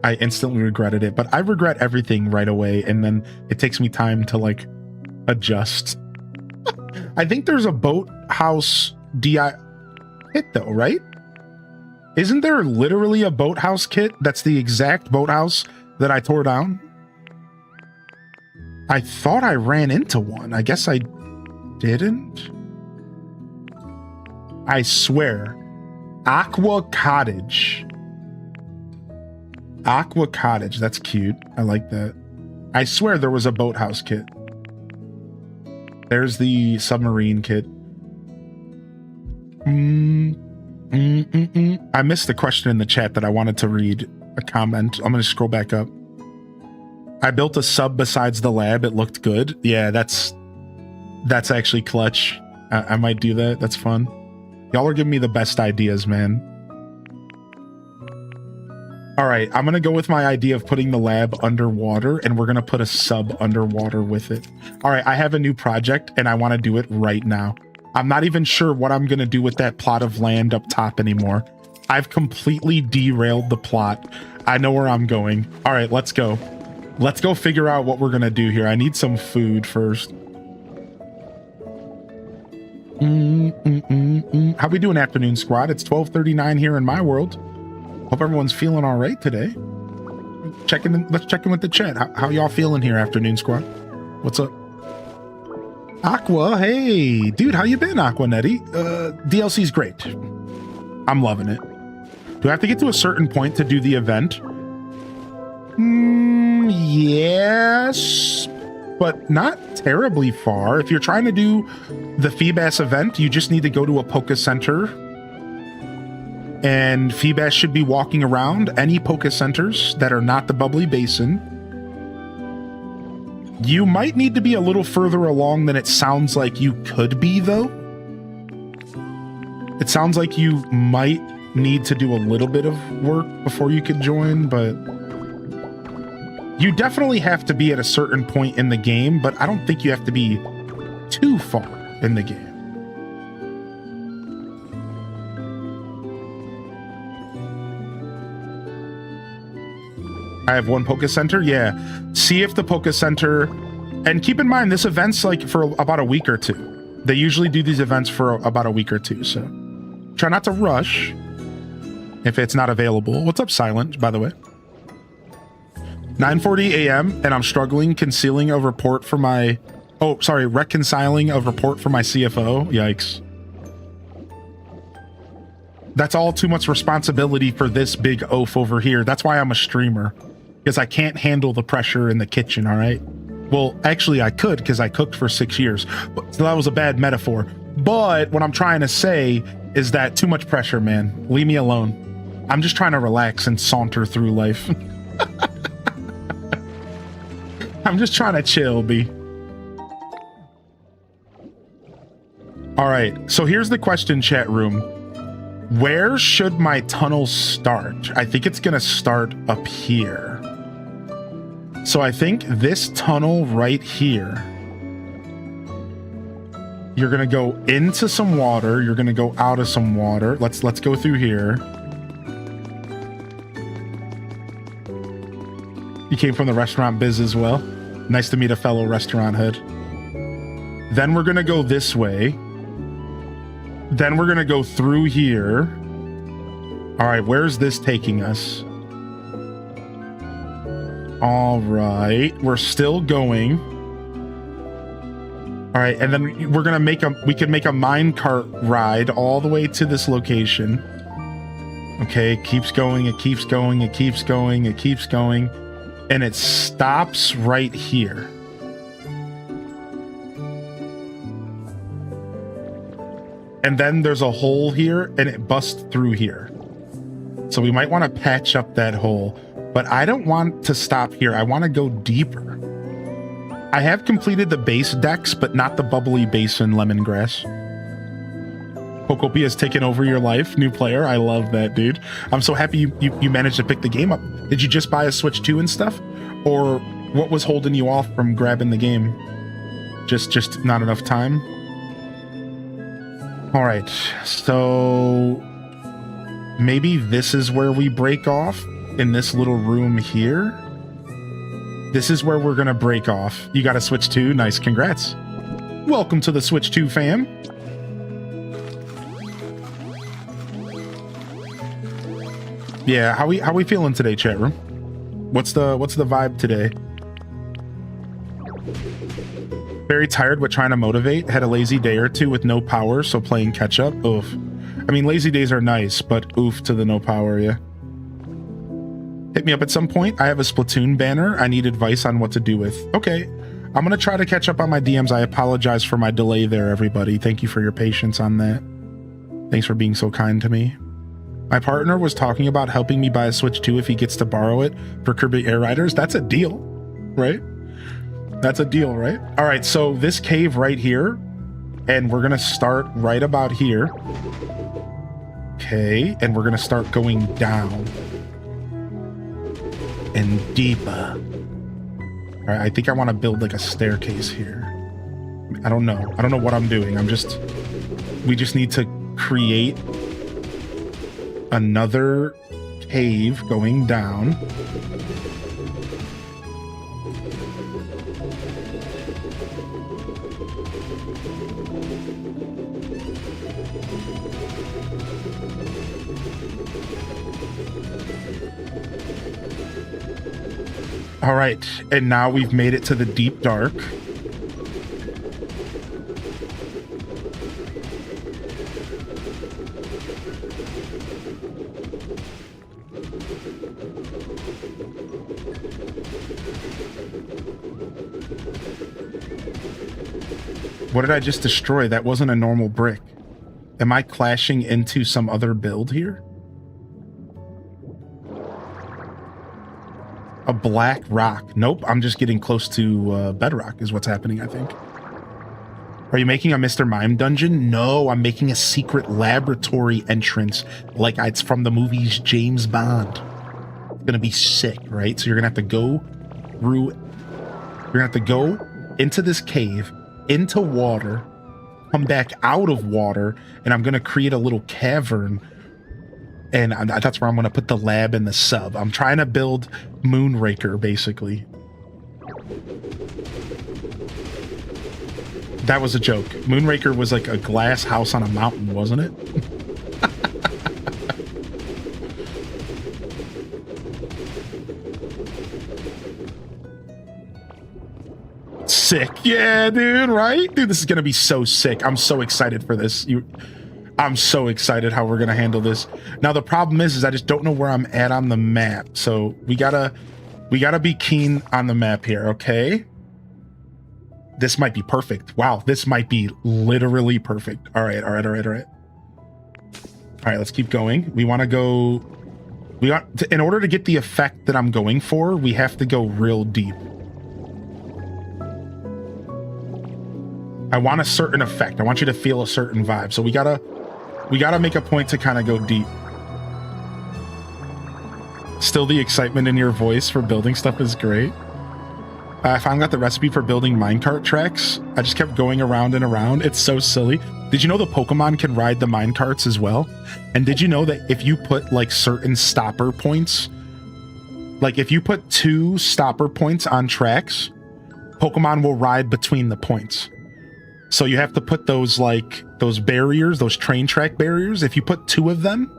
I instantly regretted it. But I regret everything right away, and then it takes me time to like adjust. I think there's a boathouse DI kit though, right? Isn't there literally a boathouse kit that's the exact boathouse that I tore down? I thought I ran into one. I guess I didn't. I swear. Aqua Cottage. Aqua Cottage. That's cute. I like that. I swear there was a boathouse kit. There's the submarine kit. I missed the question in the chat that I wanted to read. A comment. I'm going to scroll back up. I built a sub besides the lab. It looked good. Yeah, that's actually clutch. I might do that. That's fun. Y'all are giving me the best ideas, man. All right, I'm going to go with my idea of putting the lab underwater, and we're going to put a sub underwater with it. All right, I have a new project, and I want to do it right now. I'm not even sure what I'm going to do with that plot of land up top anymore. I've completely derailed the plot. I know where I'm going. All right, let's go. Let's go figure out what we're going to do here. I need some food first. How we doing, afternoon squad? It's 12:39 here in my world. Hope everyone's feeling all right today. Let's check in with the chat. How y'all feeling here, afternoon squad? What's up? Aqua, hey. Dude, how you been, Aquanetti? DLC's great. I'm loving it. Do I have to get to a certain point to do the event? Yes, but not terribly far. If you're trying to do the Feebas event, you just need to go to a Poke Center. And Feebas should be walking around any Poke Centers that are not the Bubbly Basin. You might need to be a little further along than it sounds like you could be, though. It sounds like you might need to do a little bit of work before you could join, but you definitely have to be at a certain point in the game, but I don't think you have to be too far in the game. I have one Poke Center. Yeah. See if the Poke Center, and keep in mind, this event's like for about a week or two. They usually do these events for about a week or two. So try not to rush if it's not available. What's up, Silent, by the way? 9:40 a.m. and I'm struggling reconciling a report for my CFO. Yikes. That's all too much responsibility for this big oaf over here. That's why I'm a streamer, because I can't handle the pressure in the kitchen, all right? Well, actually I could, because I cooked for 6 years. So that was a bad metaphor. But what I'm trying to say is that too much pressure, man. Leave me alone. I'm just trying to relax and saunter through life. I'm just trying to chill, B. All right, so here's the question, chat room. Where should my tunnel start? I think it's gonna start up here. So I think this tunnel right here, you're gonna go into some water, you're gonna go out of some water. Let's go through here. You came from the restaurant biz as well. Nice to meet a fellow restaurant head. Then we're gonna go this way. Then we're gonna go through here. All right, where's this taking us? All right, we're still going. All right, and then we're gonna we can make a minecart ride all the way to this location. Okay, it keeps going, it keeps going, it keeps going, it keeps going. And it stops right here. And then there's a hole here and it busts through here. So we might want to patch up that hole, but I don't want to stop here. I want to go deeper. I have completed the base decks, but not the Bubbly Basin lemongrass. Pokopia has taken over your life, new player. I love that, dude. I'm so happy you managed to pick the game up. Did you just buy a Switch 2 and stuff? Or what was holding you off from grabbing the game? Just not enough time? All right, so maybe this is where we break off in this little room here. This is where we're gonna break off. You got a Switch 2? Nice, congrats. Welcome to the Switch 2 fam. Yeah, how we feeling today, chat room? What's the vibe today? Very tired but trying to motivate. Had a lazy day or two with no power, so playing catch up. Oof. I mean, lazy days are nice, but oof to the no power, yeah. Hit me up at some point. I have a Splatoon banner. I need advice on what to do with. Okay, I'm gonna try to catch up on my DMs. I apologize for my delay there, everybody. Thank you for your patience on that. Thanks for being so kind to me. My partner was talking about helping me buy a Switch 2 if he gets to borrow it for Kirby Air Riders. That's a deal, right? That's a deal, right? All right, so this cave right here, and we're gonna start right about here. Okay, and we're gonna start going down and deeper. All right, I think I want to build like a staircase here. I don't know what I'm doing. We just need to create another cave going down. All right, and now we've made it to the deep dark. What did I just destroy? That wasn't a normal brick. Am I clashing into some other build here? A black rock. Nope, I'm just getting close to bedrock is what's happening, I think. Are you making a Mr. Mime dungeon? No, I'm making a secret laboratory entrance like it's from the movies James Bond. It's gonna be sick, right? So you're gonna have to go through, you're gonna have to go into this cave, into water, come back out of water, and I'm gonna create a little cavern, and that's where I'm gonna put the lab and the sub. I'm trying to build Moonraker, basically. That was a joke. Moonraker was like a glass house on a mountain, wasn't it? Sick. Yeah, dude, right? Dude, this is gonna be so sick. I'm so excited for this. I'm so excited how we're gonna handle this. Now the problem is I just don't know where I'm at on the map. So we gotta be keen on the map here, okay? This might be perfect. Wow, this might be literally perfect. All right. All right, let's keep going. We want to go... in order to get the effect that I'm going for, we have to go real deep. I want a certain effect. I want you to feel a certain vibe. So we gotta make a point to kind of go deep. Still, the excitement in your voice for building stuff is great. I finally got the recipe for building minecart tracks. I just kept going around and around. It's so silly. Did you know the Pokemon can ride the minecarts as well? And did you know that if you put like certain stopper points, like if you put 2 stopper points on tracks, Pokemon will ride between the points. So you have to put those like those barriers, those train track barriers. If you put 2 of them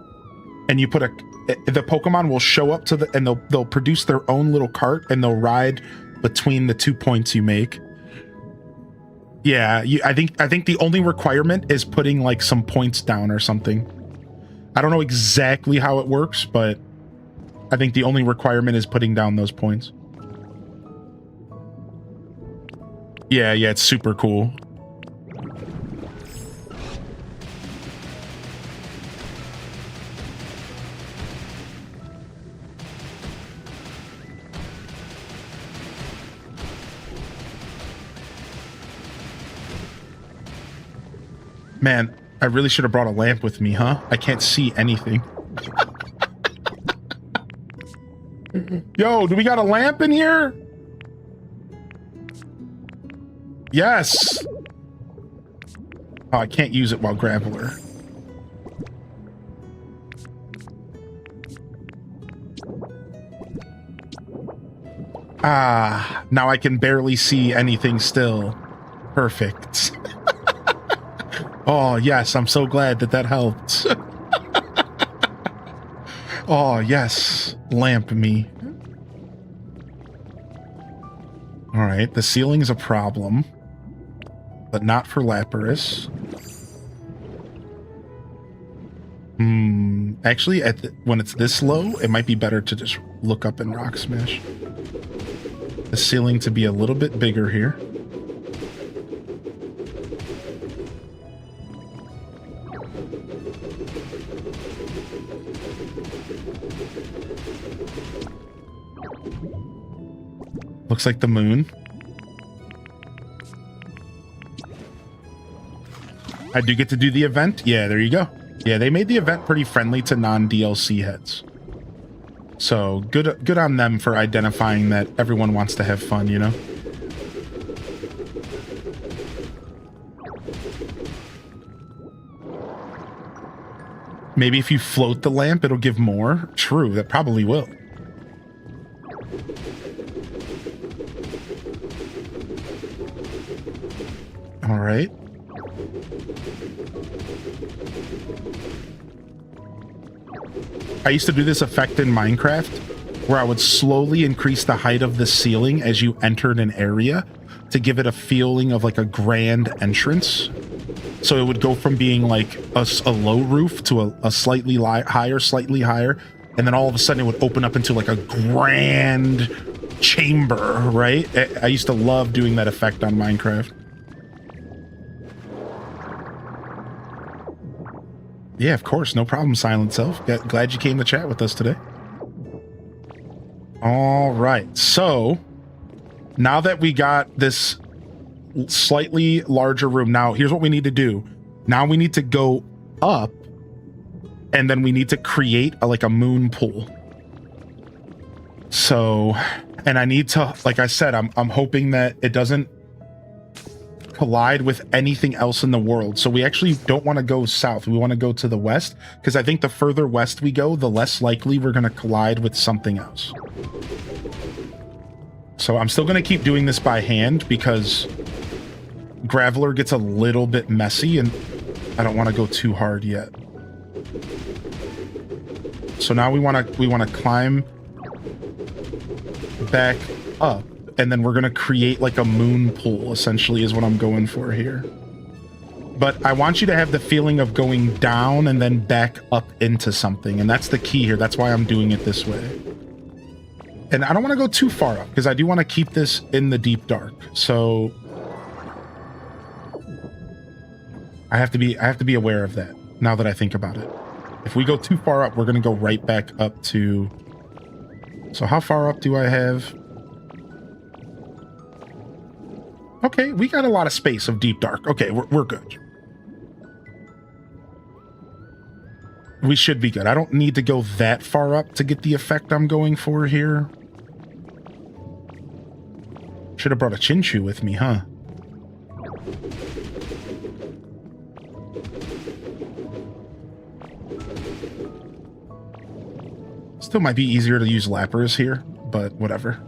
and you put the Pokemon will show up to the, and they'll produce their own little cart and they'll ride between the 2 points you make. Yeah, I think the only requirement is putting like some points down or something. I don't know exactly how it works, but I think the only requirement is putting down those points. Yeah, it's super cool. Man, I really should have brought a lamp with me, huh? I can't see anything. Yo, do we got a lamp in here? Yes. Oh, I can't use it while grappler. Ah, now I can barely see anything still. Perfect. Oh, yes, I'm so glad that helped. Oh, yes, lamp me. All right, the ceiling's a problem, but not for Lapras. Actually, when it's this low, it might be better to just look up and rock smash. The ceiling to be a little bit bigger here. Looks like the moon. I do get to do the event. Yeah, there you go. Yeah, they made the event pretty friendly to non-DLC heads. So good on them for identifying that everyone wants to have fun, you know? Maybe if you float the lamp, it'll give more. True, that probably will. All right. I used to do this effect in Minecraft where I would slowly increase the height of the ceiling as you entered an area to give it a feeling of like a grand entrance. So it would go from being like a low roof to a slightly higher, and then all of a sudden it would open up into like a grand chamber, right? I used to love doing that effect on Minecraft. Yeah, of course. No problem, Silent Self. Glad you came to chat with us today. All right. So now that we got this slightly larger room, now here's what we need to do. Now we need to go up and then we need to create a moon pool. So, and I need to, like I said, I'm hoping that it doesn't collide with anything else in the world. So we actually don't want to go south. We want to go to the west, because I think the further west we go, the less likely we're going to collide with something else. So I'm still going to keep doing this by hand because Graveler gets a little bit messy and I don't want to go too hard yet. So now we want to climb back up. And then we're going to create like a moon pool, essentially, is what I'm going for here. But I want you to have the feeling of going down and then back up into something. And that's the key here. That's why I'm doing it this way. And I don't want to go too far up because I do want to keep this in the deep dark. So I have to be aware of that now that I think about it. If we go too far up, we're going to go right back up to... So how far up do I have? Okay, we got a lot of space of deep dark. Okay, we're good. We should be good. I don't need to go that far up to get the effect I'm going for here. Should have brought a Chinchu with me, huh? Still might be easier to use Lapras here, but whatever.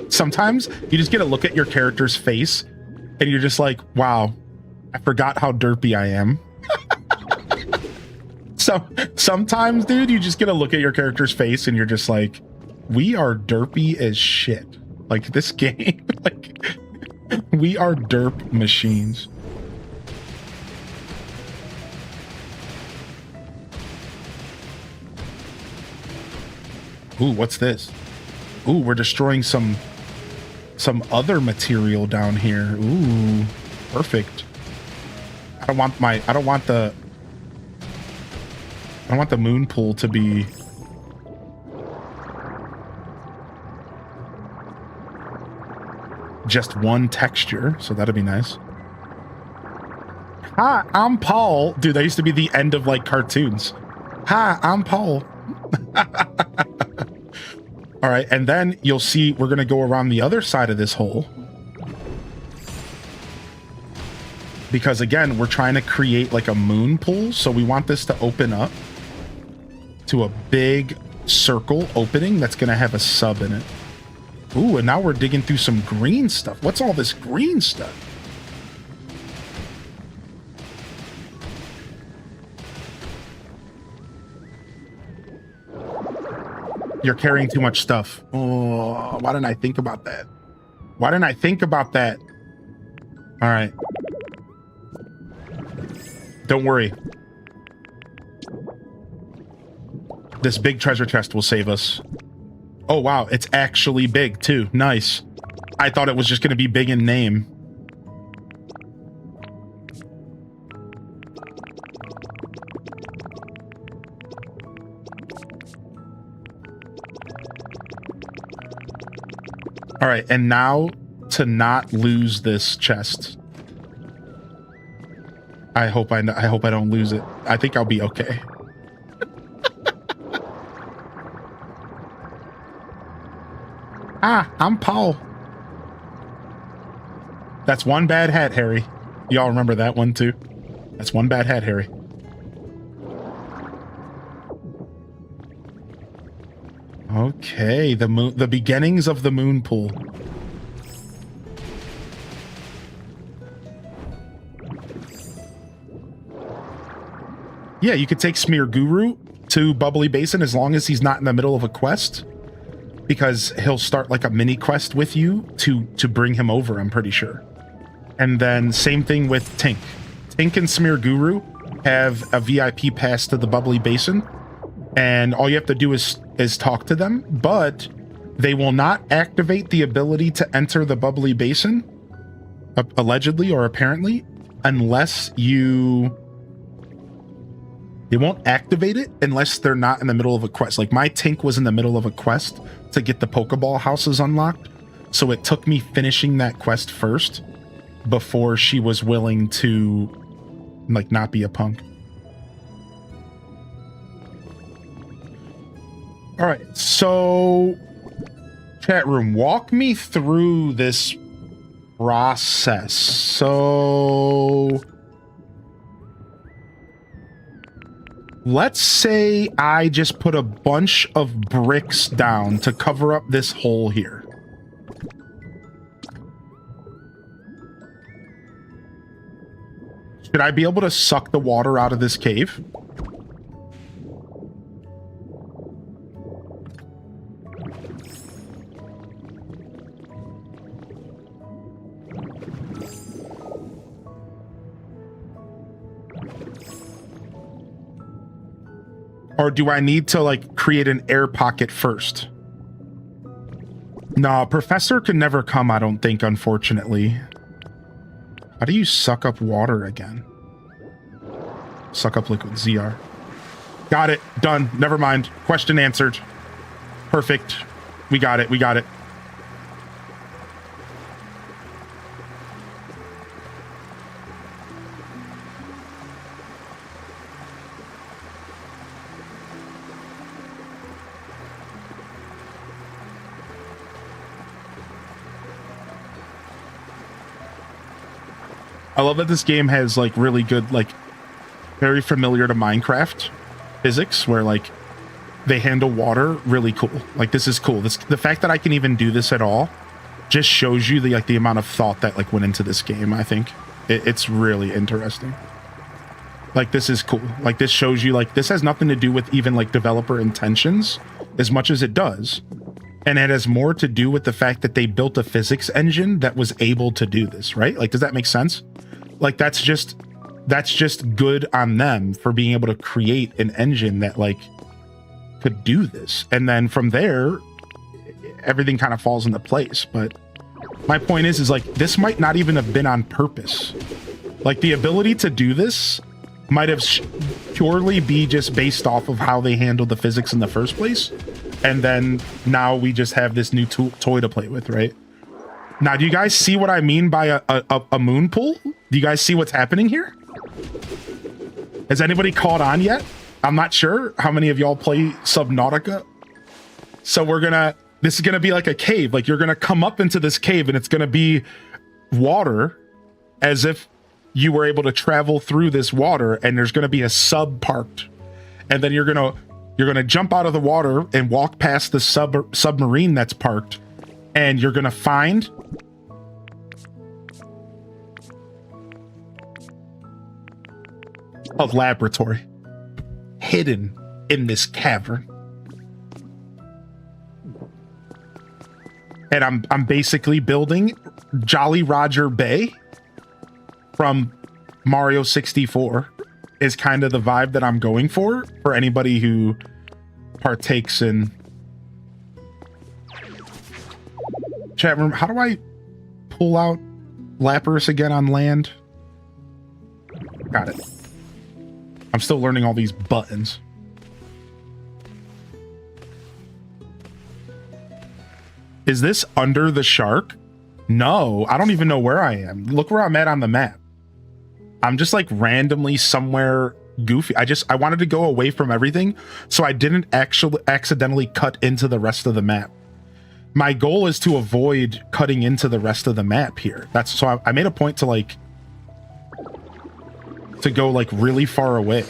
Sometimes you just get to look at your character's face and you're just like, wow, I forgot how derpy I am. Sometimes, dude, you just get to look at your character's face and you're just like, we are derpy as shit. Like this game, like we are derp machines. Ooh, what's this? Ooh, we're destroying some other material down here. Ooh, perfect. I don't want the moon pool to be just one texture, so that'd be nice. Hi, I'm Paul. Dude, that used to be the end of like cartoons. Hi, I'm Paul. All right, and then you'll see we're going to go around the other side of this hole. Because again, we're trying to create like a moon pool, so we want this to open up to a big circle opening that's going to have a sub in it. Ooh, and now we're digging through some green stuff. What's all this green stuff? You're carrying too much stuff. Oh, why didn't I think about that? Why didn't I think about that? All right. Don't worry. This big treasure chest will save us. Oh, wow. It's actually big, too. Nice. I thought it was just going to be big in name. All right, and now to not lose this chest. I hope I don't lose it. I think I'll be okay. Ah, I'm Paul. That's one bad hat, Harry. Y'all remember that one too? That's one bad hat, Harry. Okay, the beginnings of the moon pool. Yeah, you could take Smear Guru to Bubbly Basin as long as he's not in the middle of a quest, because he'll start like a mini quest with you to bring him over, I'm pretty sure. And then same thing with Tink. Tink and Smear Guru have a VIP pass to the Bubbly Basin, and all you have to do is talk to them, but they will not activate the ability to enter the Bubbly Basin, allegedly or apparently, unless you... They won't activate it unless they're not in the middle of a quest. Like, my tank was in the middle of a quest to get the Pokeball houses unlocked, so it took me finishing that quest first before she was willing to, like, not be a punk. All right, so chat room, walk me through this process. So let's say I just put a bunch of bricks down to cover up this hole here. Should I be able to suck the water out of this cave? Or do I need to, like, create an air pocket first? No, Professor could never come, I don't think, unfortunately. How do you suck up water again? Suck up liquid, ZR. Got it. Done. Never mind. Question answered. Perfect. We got it. We got it. I love that this game has, like, really good, like, very familiar to Minecraft physics, where, like, they handle water really cool. Like, this is cool. The fact that I can even do this at all just shows you the, like, the amount of thought that, like, went into this game. I think it's really interesting. Like, this is cool. Like, this shows you, like, this has nothing to do with even, like, developer intentions as much as it does. And it has more to do with the fact that they built a physics engine that was able to do this, right? Like, does that make sense? Like, that's just good on them for being able to create an engine that, like, could do this. And then from there, everything kind of falls into place. But my point is like, this might not even have been on purpose. Like, the ability to do this might have purely be just based off of how they handled the physics in the first place. And then now we just have this new toy to play with, right? Now, do you guys see what I mean by a moon pool? Do you guys see what's happening here? Has anybody caught on yet? I'm not sure how many of y'all play Subnautica. So this is gonna be like a cave. Like, you're gonna come up into this cave and it's gonna be water, as if you were able to travel through this water, and there's gonna be a sub parked. And then you're gonna jump out of the water and walk past the submarine that's parked, and you're gonna find a laboratory hidden in this cavern. And I'm basically building Jolly Roger Bay from Mario 64 is kind of the vibe that I'm going for anybody who partakes in chat room. How do I pull out Lapras again on land? Got it. I'm still learning all these buttons. Is this under the shark? No, I don't even know where I am. Look where I'm at on the map. I'm just like randomly somewhere goofy. I wanted to go away from everything, so I didn't actually accidentally cut into the rest of the map. My goal is to avoid cutting into the rest of the map here. That's so I made a point to go like really far away,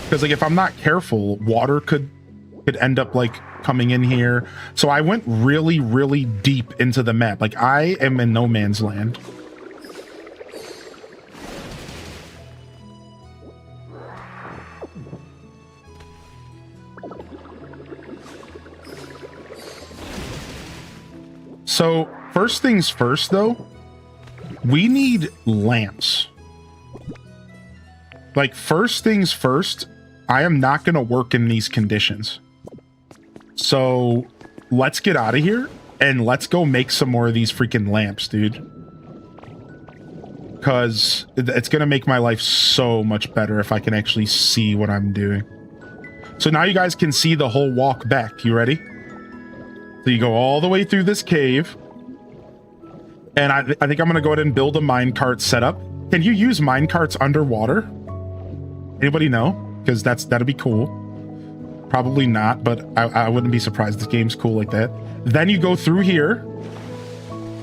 because like if I'm not careful, water could end up like coming in here. So I went really, really deep into the map. Like, I am in no man's land. So first things first though, we need lamps. Like, first things first, I am not going to work in these conditions. So let's get out of here and let's go make some more of these freaking lamps, dude. Because it's going to make my life so much better if I can actually see what I'm doing. So now you guys can see the whole walk back. You ready? So you go all the way through this cave. And I think I'm going to go ahead and build a minecart setup. Can you use minecarts underwater? Anybody know? Because that'd be cool. Probably not, but I wouldn't be surprised. This game's cool like that. Then you go through here.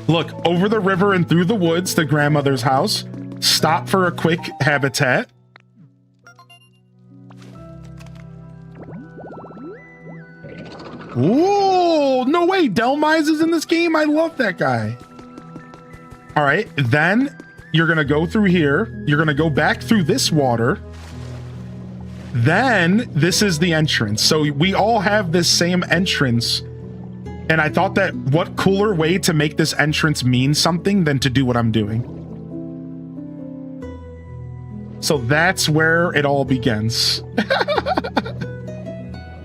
Look, over the river and through the woods to grandmother's house. Stop for a quick habitat. Ooh, no way. Delmise is in this game. I love that guy. All right, then you're going to go through here. You're going to go back through this water. Then this is the entrance. So we all have this same entrance. And I thought that what cooler way to make this entrance mean something than to do what I'm doing. So that's where it all begins.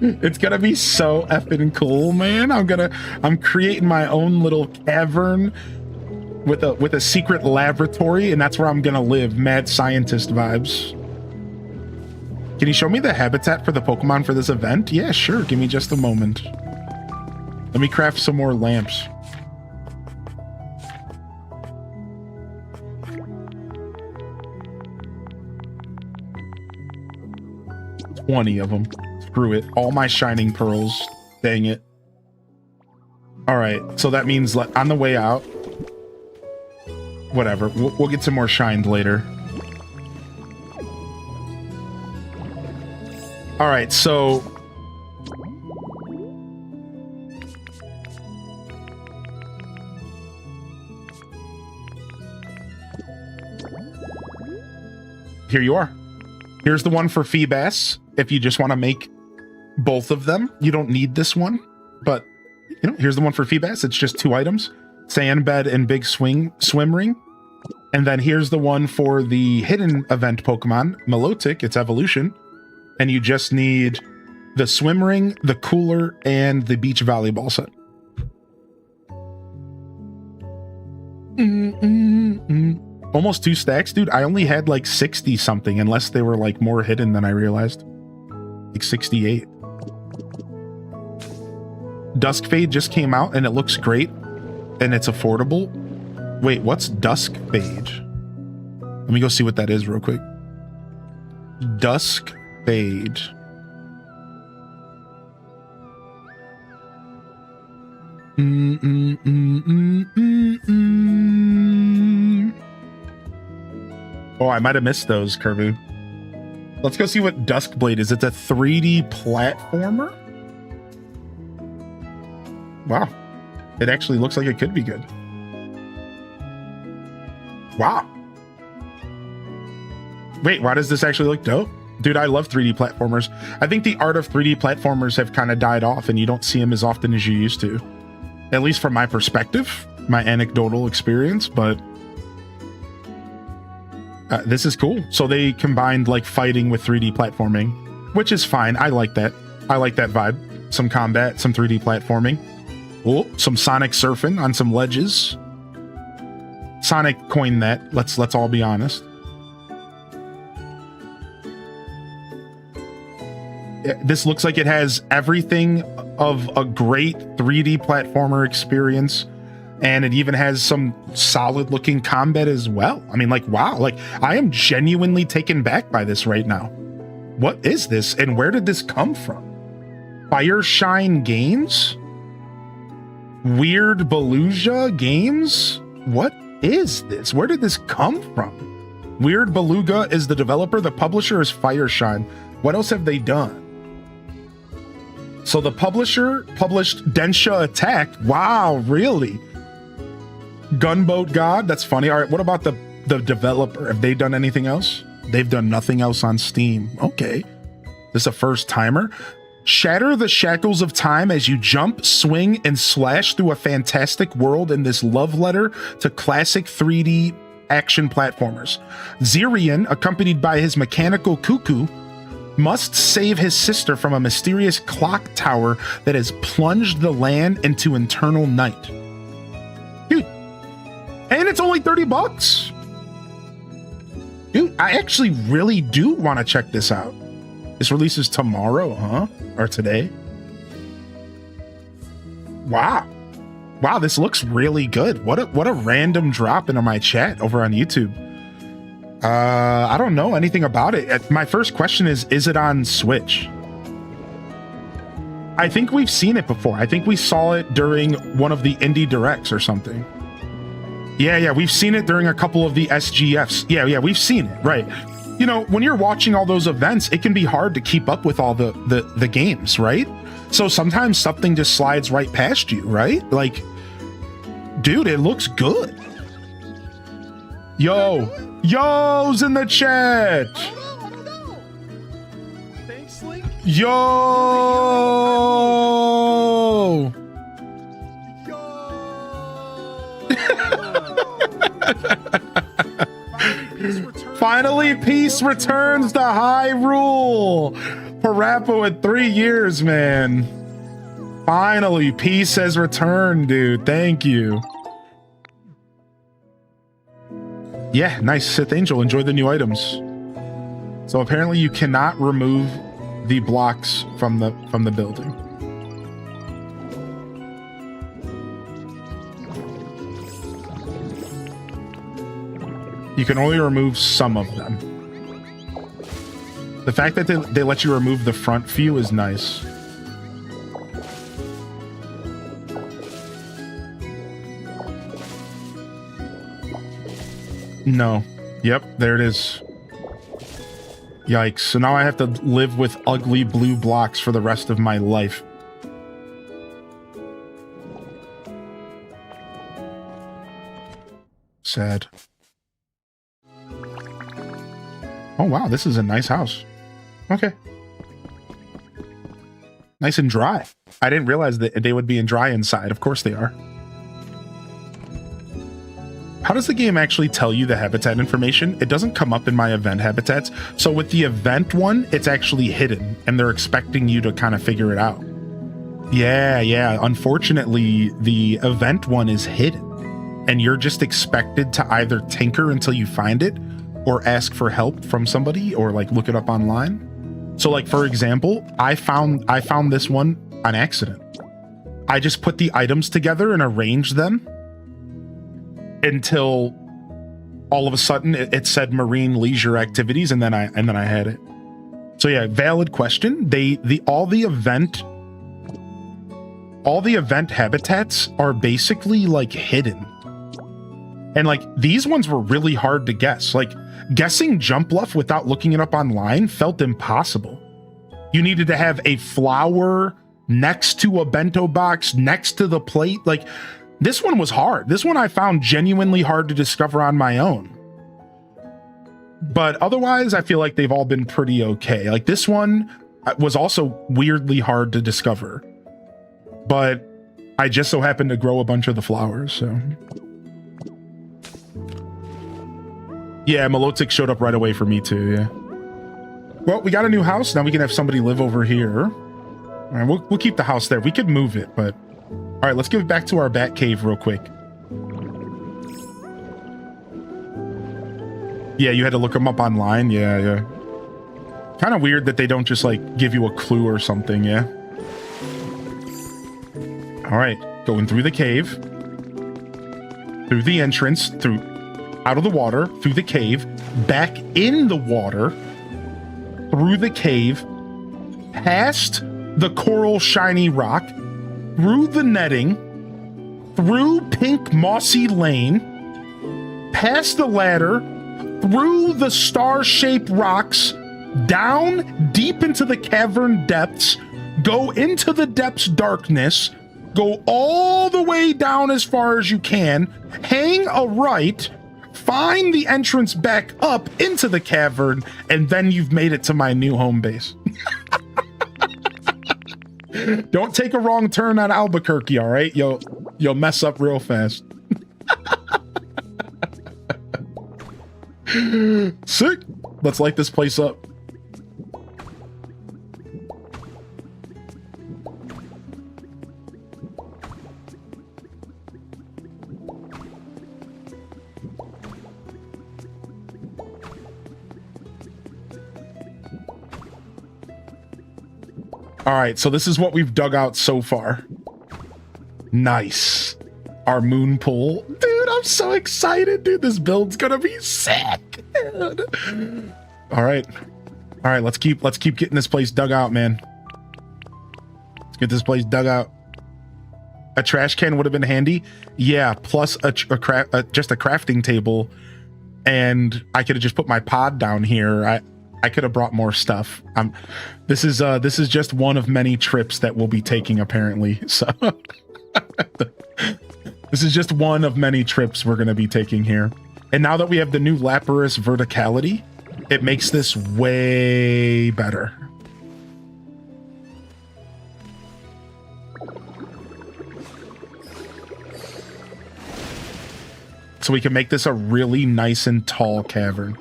It's gonna be so effing cool, man. I'm creating my own little cavern with a secret laboratory, and that's where I'm gonna live. Mad scientist vibes. Can you show me the habitat for the Pokemon for this event? Yeah, sure. Give me just a moment. Let me craft some more lamps. $20 of them. Screw it. All my shining pearls. Dang it. All right. So that means on the way out. Whatever. We'll get some more shined later. All right. So here you are. Here's the one for Feebas. If you just want to make both of them, you don't need this one. But, you know, here's the one for Feebas. It's just 2 items. Sand bed and big swim ring. And then here's the one for the hidden event Pokemon, Milotic, its evolution. And you just need the swim ring, the cooler, and the beach volleyball set. Almost 2 stacks, dude. I only had like 60 something, unless they were like more hidden than I realized. Like 68. Dusk Fade just came out and it looks great and it's affordable. Wait, what's Dusk Fade? Let me go see what that is real quick. Dusk Fade. Oh, I might have missed those, Kerbu. Let's go see what Duskblade is. It's a 3D platformer. Wow. It actually looks like it could be good. Wow. Wait, why does this actually look dope? Dude, I love 3D platformers. I think the art of 3D platformers have kind of died off and you don't see them as often as you used to. At least from my perspective, my anecdotal experience, but this is cool. So they combined like fighting with 3D platforming, which is fine. I like that. I like that vibe. Some combat, some 3D platforming. Oh, some Sonic surfing on some ledges. Sonic coined that. Let's all be honest. This looks like it has everything of a great 3D platformer experience. And it even has some solid looking combat as well. I mean, like, wow, like I am genuinely taken back by this right now. What is this? And where did this come from? Fireshine Games? Weird Beluga Games? What is this? Where did this come from? Weird Beluga is the developer. The publisher is Fireshine. What else have they done? So the publisher published Densha Attack. Wow, really? Gunboat God? That's funny. All right, what about the developer? Have they done anything else? They've done nothing else on Steam. Okay. This is a first timer. Shatter the shackles of time as you jump, swing, and slash through a fantastic world in this love letter to classic 3D action platformers. Zirian, accompanied by his mechanical cuckoo, must save his sister from a mysterious clock tower that has plunged the land into eternal night. Dude, and it's only 30 bucks. Dude, I actually really do want to check this out. This releases tomorrow, huh? Or today? Wow. Wow, this looks really good. What a random drop into my chat over on YouTube. I don't know anything about it. My first question is it on Switch? I think we've seen it before. I think we saw it during one of the indie directs or something. Yeah, we've seen it during a couple of the SGFs. Yeah, we've seen it, right. You know, when you're watching all those events, it can be hard to keep up with all the games, right? So sometimes something just slides right past you, right? Like, dude, it looks good. Yo's in the chat. Thanks, Link. Yo. Finally, peace returns to Hyrule. Parappa at 3 years, man. Finally, peace has returned, dude. Thank you. Yeah, nice, Sith Angel. Enjoy the new items. So apparently, you cannot remove the blocks from the building. You can only remove some of them. The fact that they let you remove the front view is nice. No. Yep, there it is. Yikes. So now I have to live with ugly blue blocks for the rest of my life. Sad. Oh, wow, this is a nice house. Okay. Nice and dry. I didn't realize that they would be in dry inside. Of course they are. How does the game actually tell you the habitat information? It doesn't come up in my event habitats. So with the event one, it's actually hidden, and they're expecting you to kind of figure it out. Yeah. Unfortunately, the event one is hidden, and you're just expected to either tinker until you find it, or ask for help from somebody, or like look it up online. So like, for example, I found this one on accident. I just put the items together and arranged them until all of a sudden it said marine leisure activities, and then I had it. So yeah, valid question. All the event habitats are basically like hidden. And like these ones were really hard to guess. Like guessing Jump Bluff without looking it up online felt impossible. You needed to have a flower next to a bento box, next to the plate. Like this one was hard. This one I found genuinely hard to discover on my own. But otherwise, I feel like they've all been pretty okay. Like this one was also weirdly hard to discover. But I just so happened to grow a bunch of the flowers, so... Yeah, Milotic showed up right away for me too, yeah. Well, we got a new house. Now we can have somebody live over here. All right, we'll keep the house there. We could move it, but... All right, let's give it back to our bat cave real quick. Yeah, you had to look them up online. Yeah. Kind of weird that they don't just, like, give you a clue or something, yeah. All right, going through the cave. Through the entrance, out of the water, through the cave, back in the water, through the cave, past the coral shiny rock, through the netting, through pink mossy lane, past the ladder, through the star-shaped rocks, down deep into the cavern depths, go into the depths darkness, go all the way down as far as you can, hang a right, find the entrance back up into the cavern, and then you've made it to my new home base. Don't take a wrong turn on Albuquerque, all right? You'll mess up real fast. Sick. Let's light this place up. All right, so this is what we've dug out so far. Nice. Our moon pool. Dude, I'm so excited, dude. This build's gonna be sick, dude. All right. All right, let's keep getting this place dug out, man. Let's get this place dug out. A trash can would have been handy. Yeah, plus just a crafting table, and I could have just put my pod down here. I could have brought more stuff. This is just one of many trips that we'll be taking, apparently. So this is just one of many trips we're going to be taking here. And now that we have the new Lapras verticality, it makes this way better. So we can make this a really nice and tall cavern.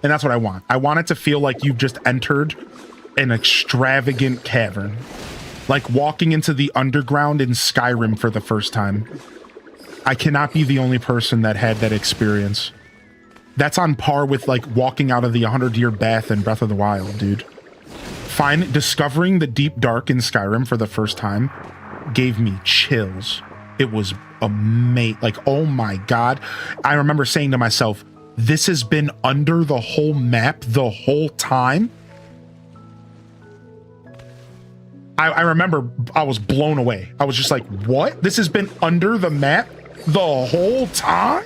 And that's what I want. I want it to feel like you've just entered an extravagant cavern. Like walking into the underground in Skyrim for the first time. I cannot be the only person that had that experience. That's on par with like walking out of the 100-year bath in Breath of the Wild, dude. Discovering the deep dark in Skyrim for the first time gave me chills. It was amazing. Like, oh my God. I remember saying to myself, this has been under the whole map the whole time. I remember I was blown away. I was just like, what? This has been under the map the whole time?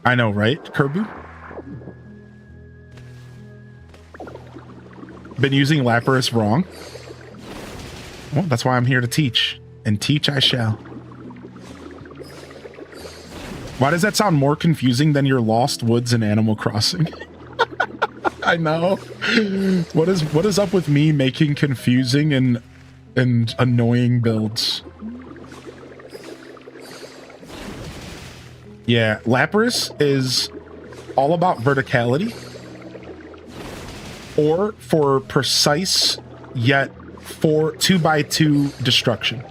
I know, right, Kerbu? Been using Lapras wrong. Well, that's why I'm here to teach. And teach I shall. Why does that sound more confusing than your Lost Woods in Animal Crossing? I know. What is up with me making confusing and annoying builds? Yeah, Lapras is all about verticality, or for precise yet 2x2 destruction.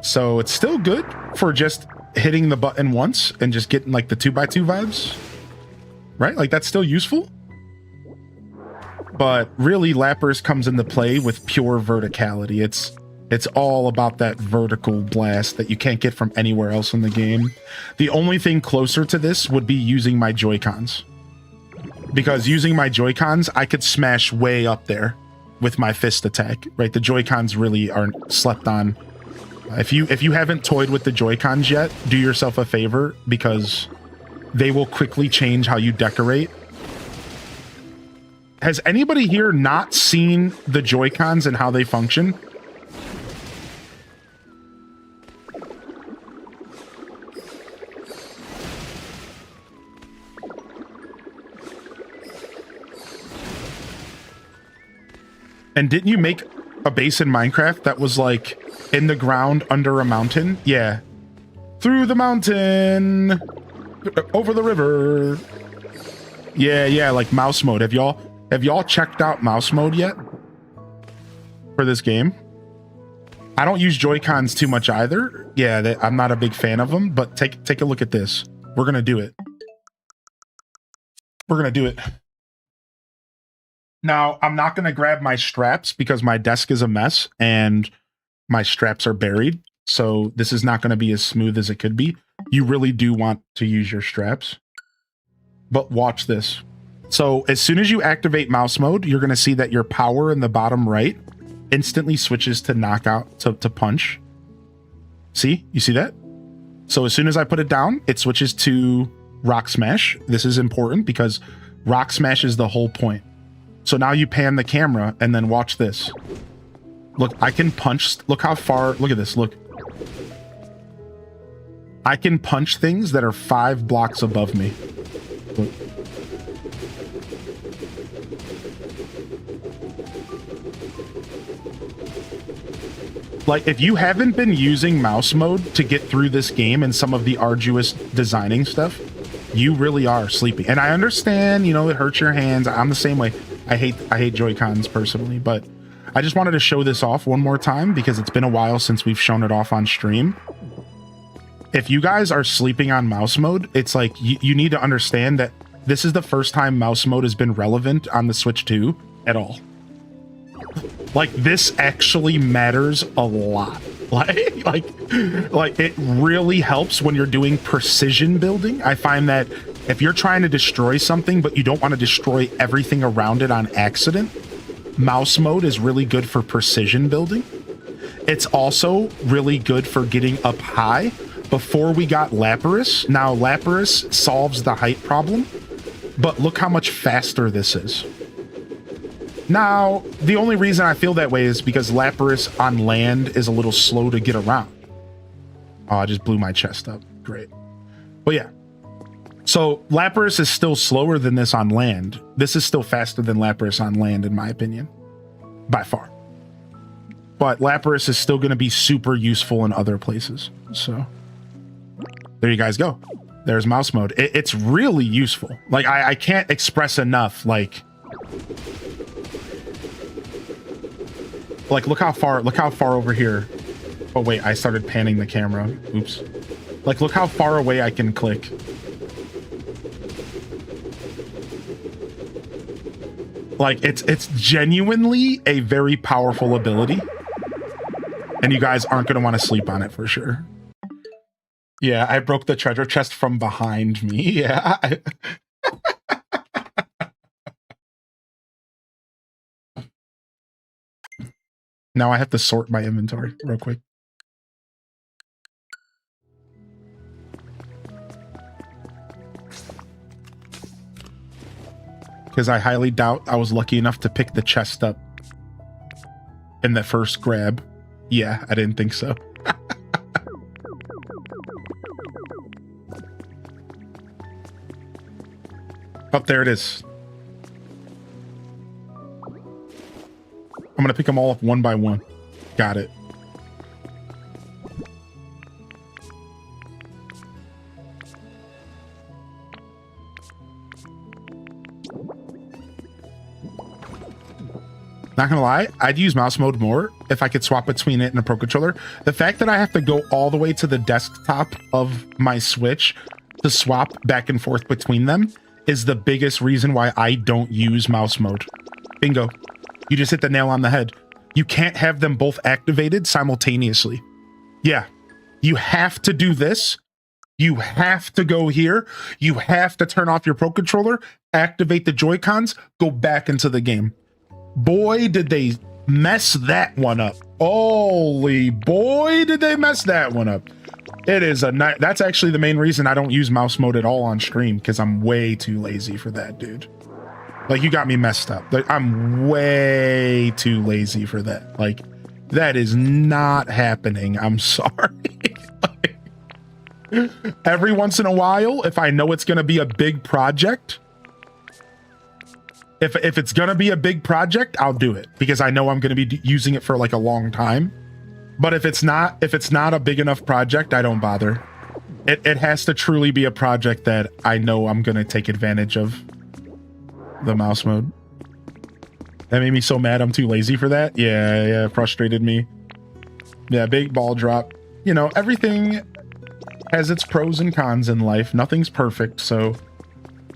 So it's still good for just hitting the button once and just getting like the 2x2 vibes, right? Like that's still useful. But really, Lapras comes into play with pure verticality. It's all about that vertical blast that you can't get from anywhere else in the game. The only thing closer to this would be using my Joy-Cons. Because using my Joy-Cons, I could smash way up there with my fist attack, right? The Joy-Cons really aren't slept on. If you haven't toyed with the Joy-Cons yet, do yourself a favor, because they will quickly change how you decorate. Has anybody here not seen the Joy-Cons and how they function? And didn't you make a base in Minecraft that was like in the ground under a mountain? Yeah. Through the mountain, over the river. Yeah, like mouse mode. Have y'all checked out mouse mode yet for this game? I don't use Joy-Cons too much either. Yeah, I'm not a big fan of them, but take a look at this. We're going to do it. We're going to do it. Now, I'm not going to grab my straps because my desk is a mess and my straps are buried. So this is not going to be as smooth as it could be. You really do want to use your straps. But watch this. So as soon as you activate mouse mode, you're going to see that your power in the bottom right instantly switches to knockout, to punch. See? You see that? So as soon as I put it down, it switches to rock smash. This is important because rock smash is the whole point. So now you pan the camera and then watch this. Look, I can punch. Look how far. Look at this. Look. I can punch things that are 5 blocks above me. Look. Like, if you haven't been using mouse mode to get through this game and some of the arduous designing stuff, you really are sleeping. And I understand, you know, it hurts your hands. I'm the same way. I hate Joy-Cons personally, but I just wanted to show this off one more time because it's been a while since we've shown it off on stream. If you guys are sleeping on mouse mode, it's like you need to understand that this is the first time mouse mode has been relevant on the Switch 2 at all. Like, this actually matters a lot. Like it really helps when you're doing precision building. I find that if you're trying to destroy something, but you don't want to destroy everything around it on accident, mouse mode is really good for precision building. It's also really good for getting up high. Before we got Lapras, now Lapras solves the height problem, but look how much faster this is. Now, the only reason I feel that way is because Lapras on land is a little slow to get around. Oh, I just blew my chest up. Great. But yeah. So Lapras is still slower than this on land. This is still faster than Lapras on land, in my opinion. By far. But Lapras is still going to be super useful in other places. So there you guys go. There's mouse mode. It's really useful. Like, I can't express enough, like, look how far over here. Oh wait, I started panning the camera. Oops. Like, look how far away I can click. Like, it's genuinely a very powerful ability. And you guys aren't going to want to sleep on it for sure. Yeah, I broke the treasure chest from behind me. Yeah. Now I have to sort my inventory real quick. Because I highly doubt I was lucky enough to pick the chest up in the first grab. Yeah, I didn't think so. Oh, there it is. I'm gonna pick them all up one by one. Got it. Not gonna lie, I'd use mouse mode more if I could swap between it and a Pro Controller. The fact that I have to go all the way to the desktop of my Switch to swap back and forth between them is the biggest reason why I don't use mouse mode. Bingo. You just hit the nail on the head. You can't have them both activated simultaneously. Yeah, you have to do this. You have to go here. You have to turn off your Pro Controller, activate the Joy-Cons, go back into the game. Boy, did they mess that one up. Holy boy, did they mess that one up. It is a night. That's actually the main reason I don't use mouse mode at all on stream, because I'm way too lazy for that, dude. Like, you got me messed up. I'm way too lazy for that. Like, that is not happening. I'm sorry. Like, every once in a while, if I know it's going to be a big project, if it's going to be a big project, I'll do it because I know I'm going to be using it for like a long time. But if it's not a big enough project, I don't bother. It has to truly be a project that I know I'm going to take advantage of the mouse mode. That made me so mad. I'm too lazy for that. Yeah, frustrated me. Yeah, big ball drop. You know, everything has its pros and cons in life. Nothing's perfect, so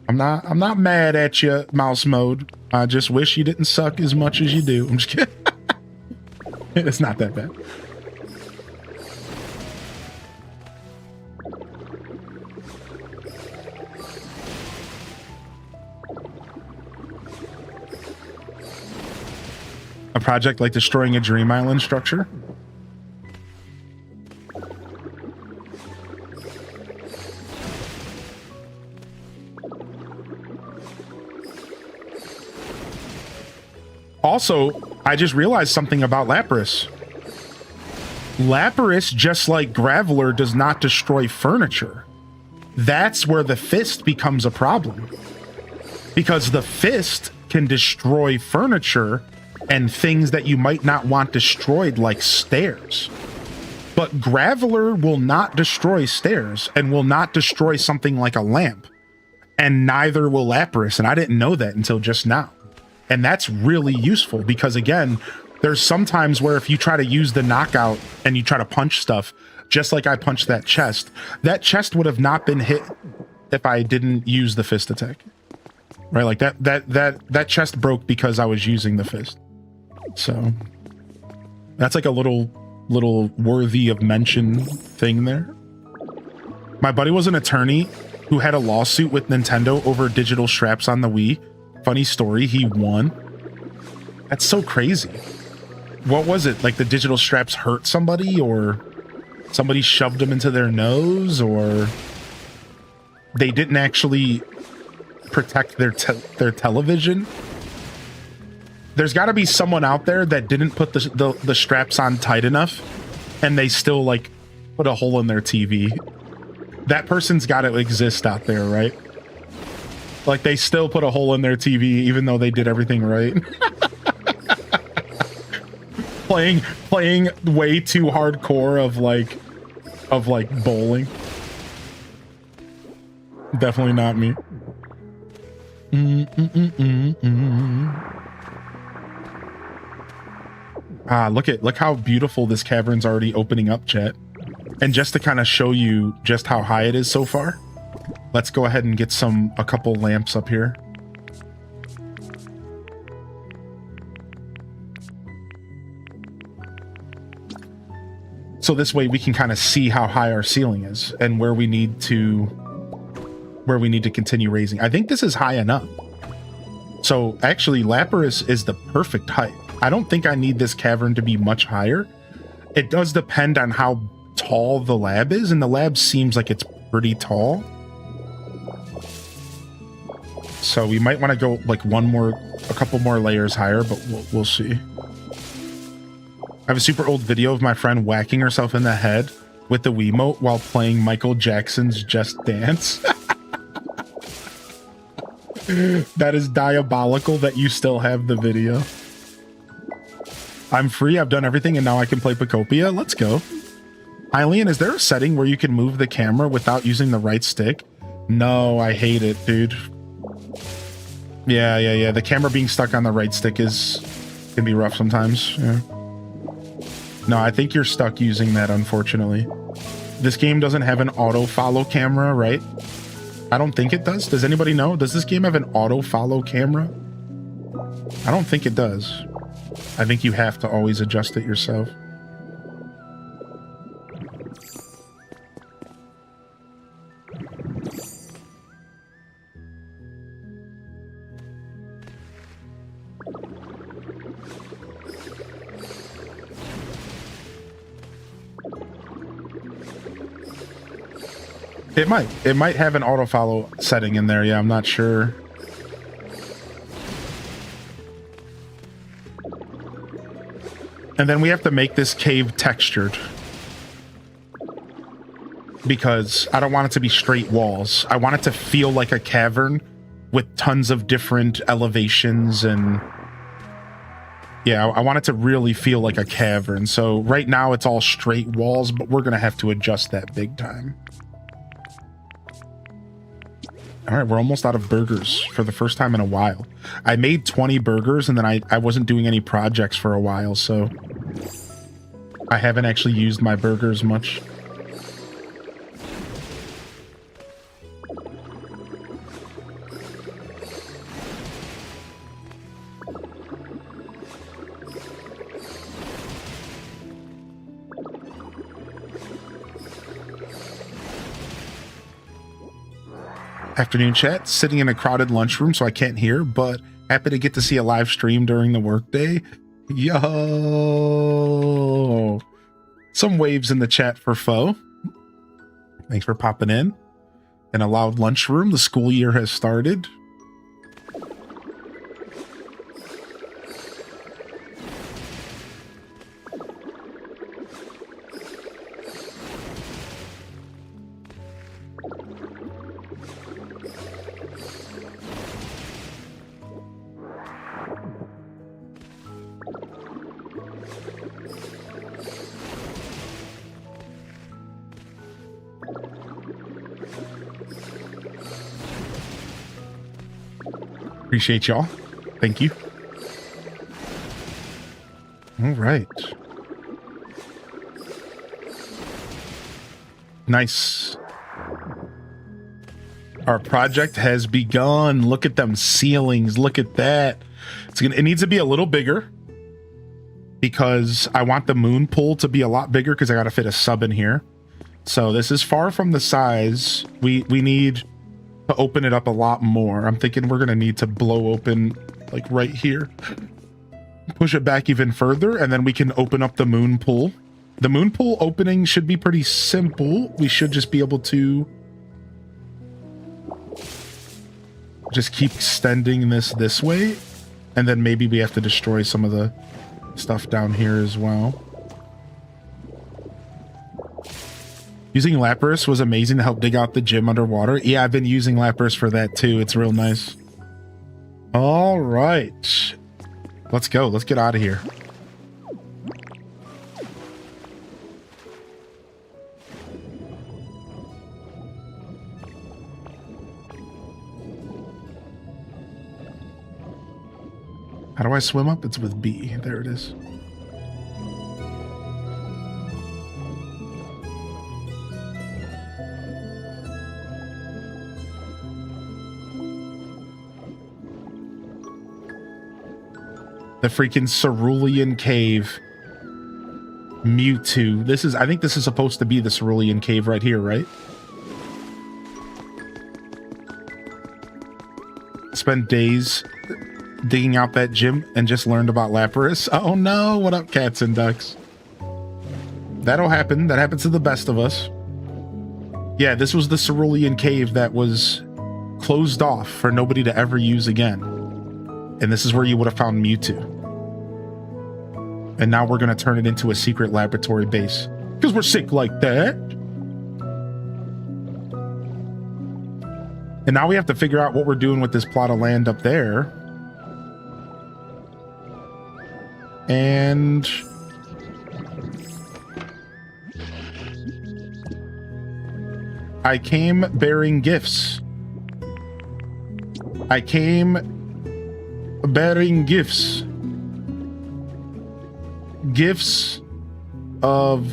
I'm not mad at you, mouse mode. I just wish you didn't suck as much as you do. I'm just kidding. It's not that bad. A project like destroying a Dream Island structure? Also, I just realized something about Lapras. Lapras, just like Graveler, does not destroy furniture. That's where the fist becomes a problem. Because the fist can destroy furniture and things that you might not want destroyed, like stairs. But Graveler will not destroy stairs and will not destroy something like a lamp. And neither will Lapras, and I didn't know that until just now. And that's really useful because, again, there's sometimes where if you try to use the knockout and you try to punch stuff, just like I punched that chest would have not been hit if I didn't use the fist attack. Right? Like that chest broke because I was using the fist. So that's like a little worthy of mention thing there. My buddy was an attorney who had a lawsuit with Nintendo over digital straps on the Wii. Funny story, he won. That's so crazy. What was it? Like the digital straps hurt somebody, or somebody shoved them into their nose, or they didn't actually protect their television? There's got to be someone out there that didn't put the straps on tight enough and they still like put a hole in their TV. That person's got to exist out there, right? Like they still put a hole in their TV even though they did everything right. playing way too hardcore of like bowling. Definitely not me. Look how beautiful this cavern's already opening up, chat. And just to kind of show you just how high it is so far, let's go ahead and get a couple lamps up here. So this way we can kind of see how high our ceiling is and where we need to continue raising. I think this is high enough. So actually Lapras is the perfect height. I don't think I need this cavern to be much higher. It does depend on how tall the lab is, and the lab seems like it's pretty tall. So we might want to go like a couple more layers higher, but we'll see. I have a super old video of my friend whacking herself in the head with the Wiimote while playing Michael Jackson's Just Dance. That is diabolical that you still have the video. I'm free, I've done everything, and now I can play Pokopia. Let's go. Eileen, is there a setting where you can move the camera without using the right stick? No, I hate it, dude. Yeah. The camera being stuck on the right stick can be rough sometimes. Yeah. No, I think you're stuck using that, unfortunately. This game doesn't have an auto follow camera, right? I don't think it does. Does anybody know? Does this game have an auto follow camera? I don't think it does. I think you have to always adjust it yourself. It might have an auto follow setting in there. Yeah, I'm not sure. And then we have to make this cave textured, because I don't want it to be straight walls. I want it to feel like a cavern with tons of different elevations, and yeah, I want it to really feel like a cavern. So right now it's all straight walls, but we're gonna have to adjust that big time. All right, we're almost out of burgers for the first time in a while. I made 20 burgers and then I wasn't doing any projects for a while, so I haven't actually used my burgers much. Afternoon chat, sitting in a crowded lunchroom so I can't hear, but happy to get to see a live stream during the workday. Yo! Some waves in the chat for Foe. Thanks for popping in. In a loud lunchroom, the school year has started. Appreciate y'all. Thank you. All right. Nice. Our project has begun. Look at them ceilings. Look at that. It needs to be a little bigger because I want the moon pool to be a lot bigger because I got to fit a sub in here. So this is far from the size. We need to open it up a lot more. I'm thinking we're going to need to blow open like right here. Push it back even further, and then we can open up the moon pool. The moon pool opening should be pretty simple. We should just be able to just keep extending this way, and then maybe we have to destroy some of the stuff down here as well. Using Lapras was amazing to help dig out the gym underwater. Yeah, I've been using Lapras for that too. It's real nice. All right. Let's go. Let's get out of here. How do I swim up? It's with B. There it is. The freaking Cerulean Cave. Mewtwo. I think this is supposed to be the Cerulean Cave right here, right? Spent days digging out that gym and just learned about Lapras. Oh no, what up, cats and ducks? That'll happen. That happens to the best of us. Yeah, this was the Cerulean Cave that was closed off for nobody to ever use again. And this is where you would have found Mewtwo. And now we're going to turn it into a secret laboratory base. Because we're sick like that. And now we have to figure out what we're doing with this plot of land up there. And I came bearing gifts. I came bearing gifts. Gifts of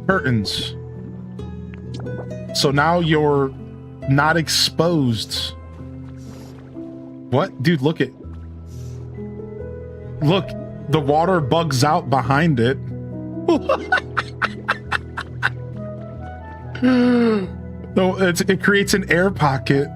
curtains. So now you're not exposed. What? Dude, look at... Look, the water bugs out behind it. No, it creates an air pocket.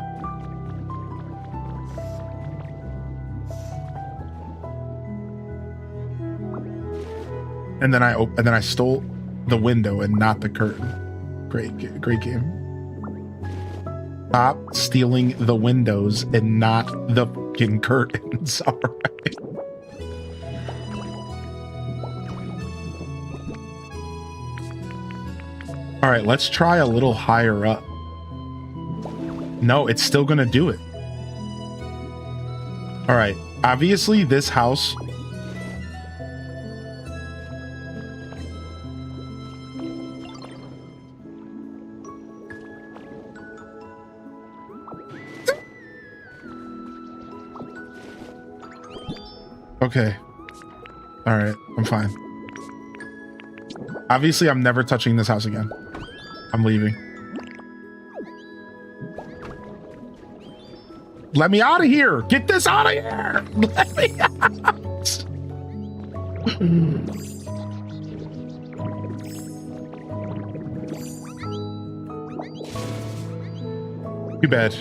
And then I stole the window and not the curtain. Great game. Stop stealing the windows and not the fucking curtains. All right. All right, let's try a little higher up. No, it's still gonna do it. All right, obviously this house... Okay. All right, I'm fine. Obviously, I'm never touching this house again. I'm leaving. Let me out of here! Get this out of here! Let me out! Too bad.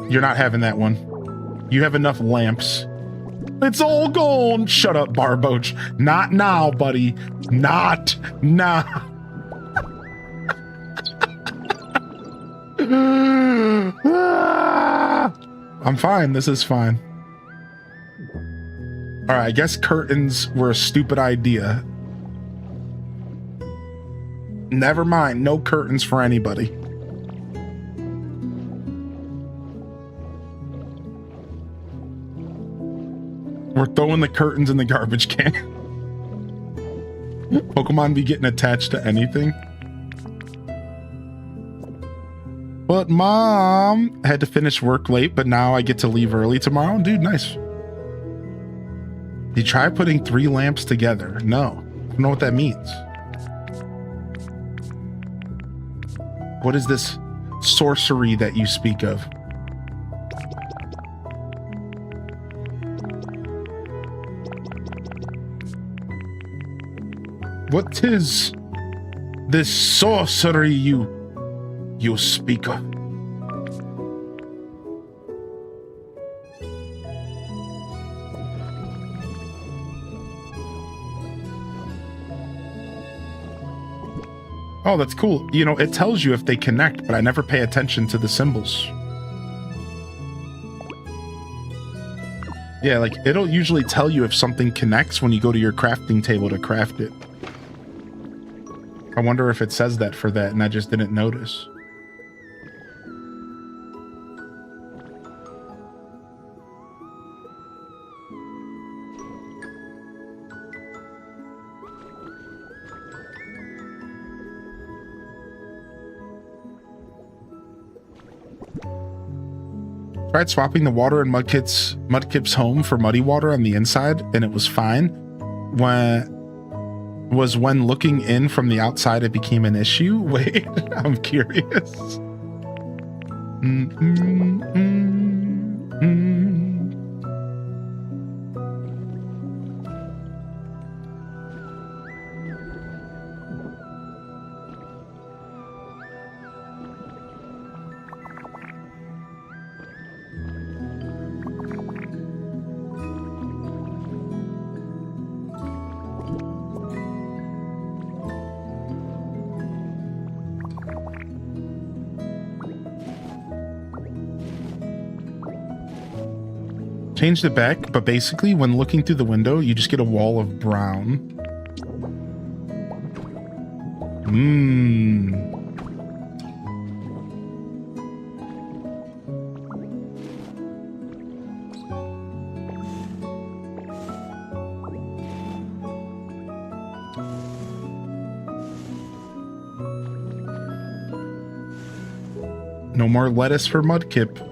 You're not having that one. You have enough lamps. It's all gone. Shut up, Barboach. Not now, buddy. Not now. I'm fine. This is fine. All right, I guess curtains were a stupid idea. Never mind. No curtains for anybody. We're throwing the curtains in the garbage can. Pokemon be getting attached to anything. But Mom, I had to finish work late, but now I get to leave early tomorrow. Dude, nice. You try putting 3 lamps together. No, I don't know what that means. What is this sorcery that you speak of? What 'tis this sorcery you speak of? Oh, that's cool. You know, it tells you if they connect, but I never pay attention to the symbols. Yeah, like, it'll usually tell you if something connects when you go to your crafting table to craft it. I wonder if it says that for that, and I just didn't notice. Tried swapping the water in Mudkip's home for muddy water on the inside, and it was fine. When looking in from the outside, it became an issue. Wait, I'm curious. Changed it back, but basically when looking through the window, you just get a wall of brown. No more lettuce for Mudkip.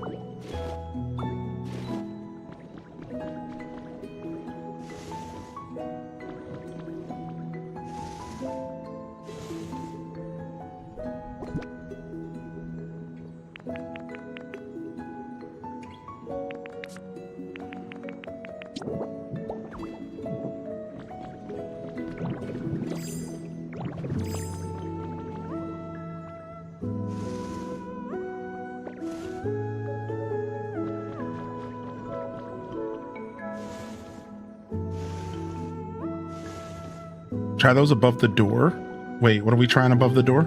Try those above the door. Wait, what are we trying above the door?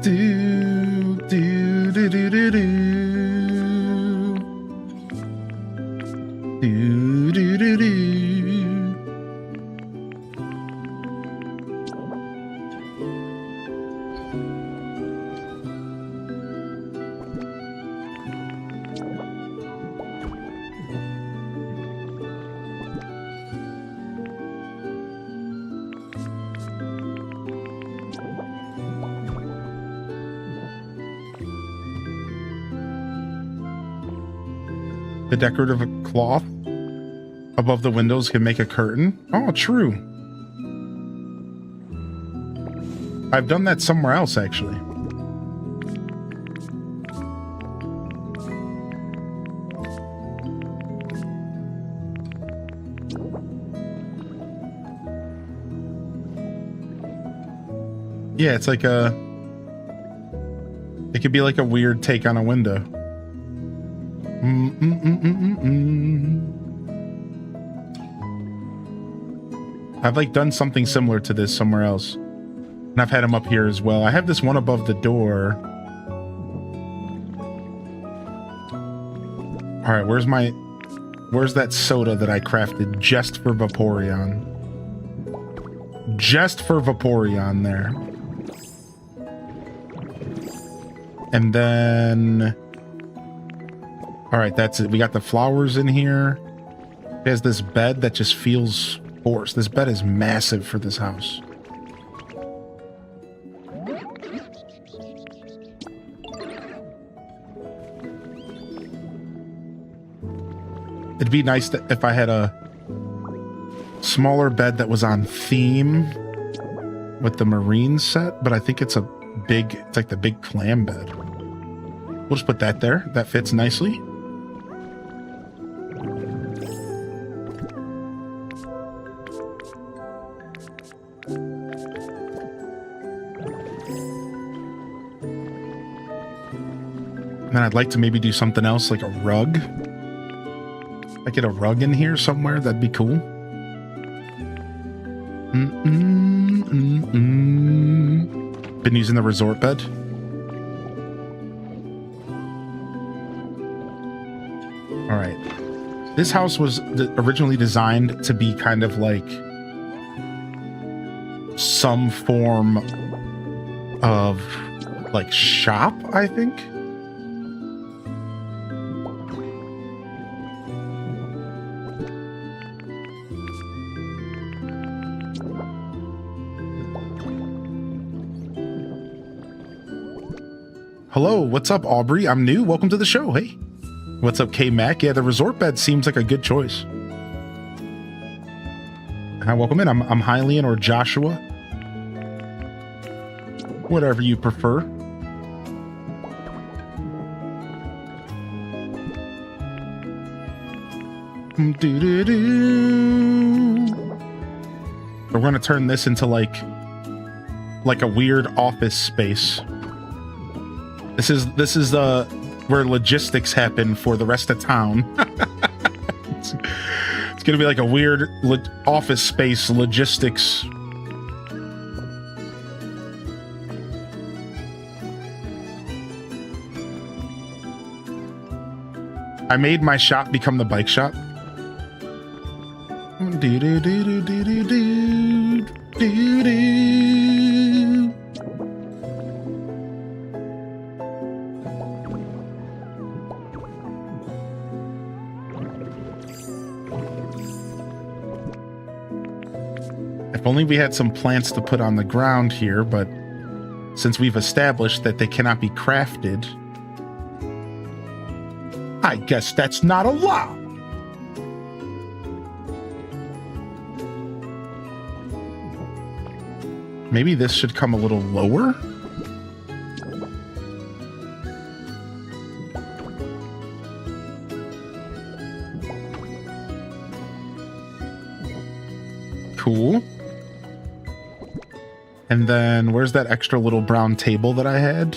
Do, do, do, do, do, do. Do, do, do, do. The decorative cloth above the windows can make a curtain. Oh, true. I've done that somewhere else, actually. Yeah, it's like a... It could be like a weird take on a window. I've like done something similar to this somewhere else, and I've had them up here as well. I have this one above the door. All right, where's that soda that I crafted just for Vaporeon? Just for Vaporeon there. And then, all right, that's it. We got the flowers in here. There's this bed that just feels forced. This bed is massive for this house. It'd be nice that if I had a smaller bed that was on theme with the marine set, but I think it's it's like the big clam bed. We'll just put that there. That fits nicely. And then I'd like to maybe do something else, like a rug. I get a rug in here somewhere, that'd be cool. Been using the resort bed. All right. This house was originally designed to be kind of like some form of like shop, I think. Hello, what's up, Aubrey? I'm new. Welcome to the show. Hey. What's up, K-Mac? Yeah, the resort bed seems like a good choice. Hi, welcome in. I'm Hylian or Joshua. Whatever you prefer. We're going to turn this into like a weird office space. This is where logistics happen for the rest of town. It's gonna be like a weird office space logistics. I made my shop become the bike shop. If only we had some plants to put on the ground here, but since we've established that they cannot be crafted, I guess that's not allowed. Maybe this should come a little lower. Cool. And then where's that extra little brown table that I had?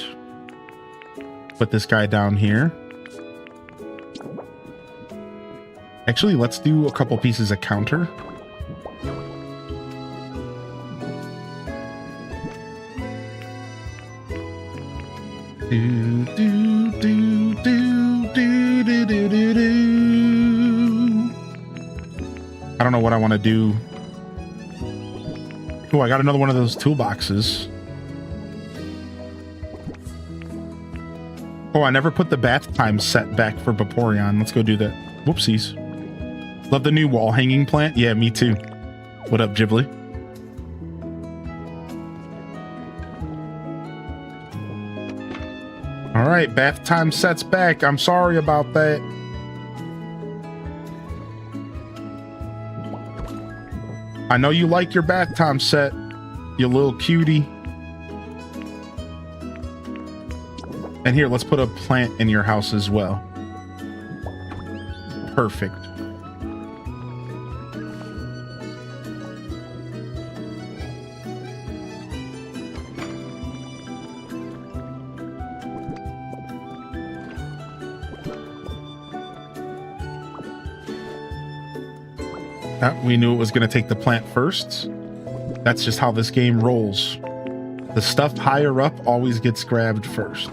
Put this guy down here. Actually, let's do a couple pieces of counter. I don't know what I want to do. Oh, I got another one of those toolboxes. Oh, I never put the bath time set back for Vaporeon. Let's go do that. Whoopsies. Love the new wall hanging plant. Yeah, me too. What up, Ghibli? All right, bath time sets back. I'm sorry about that. I know you like your bath time set, you little cutie. And here, let's put a plant in your house as well. Perfect. We knew it was going to take the plant first. That's just how this game rolls. The stuff higher up always gets grabbed first.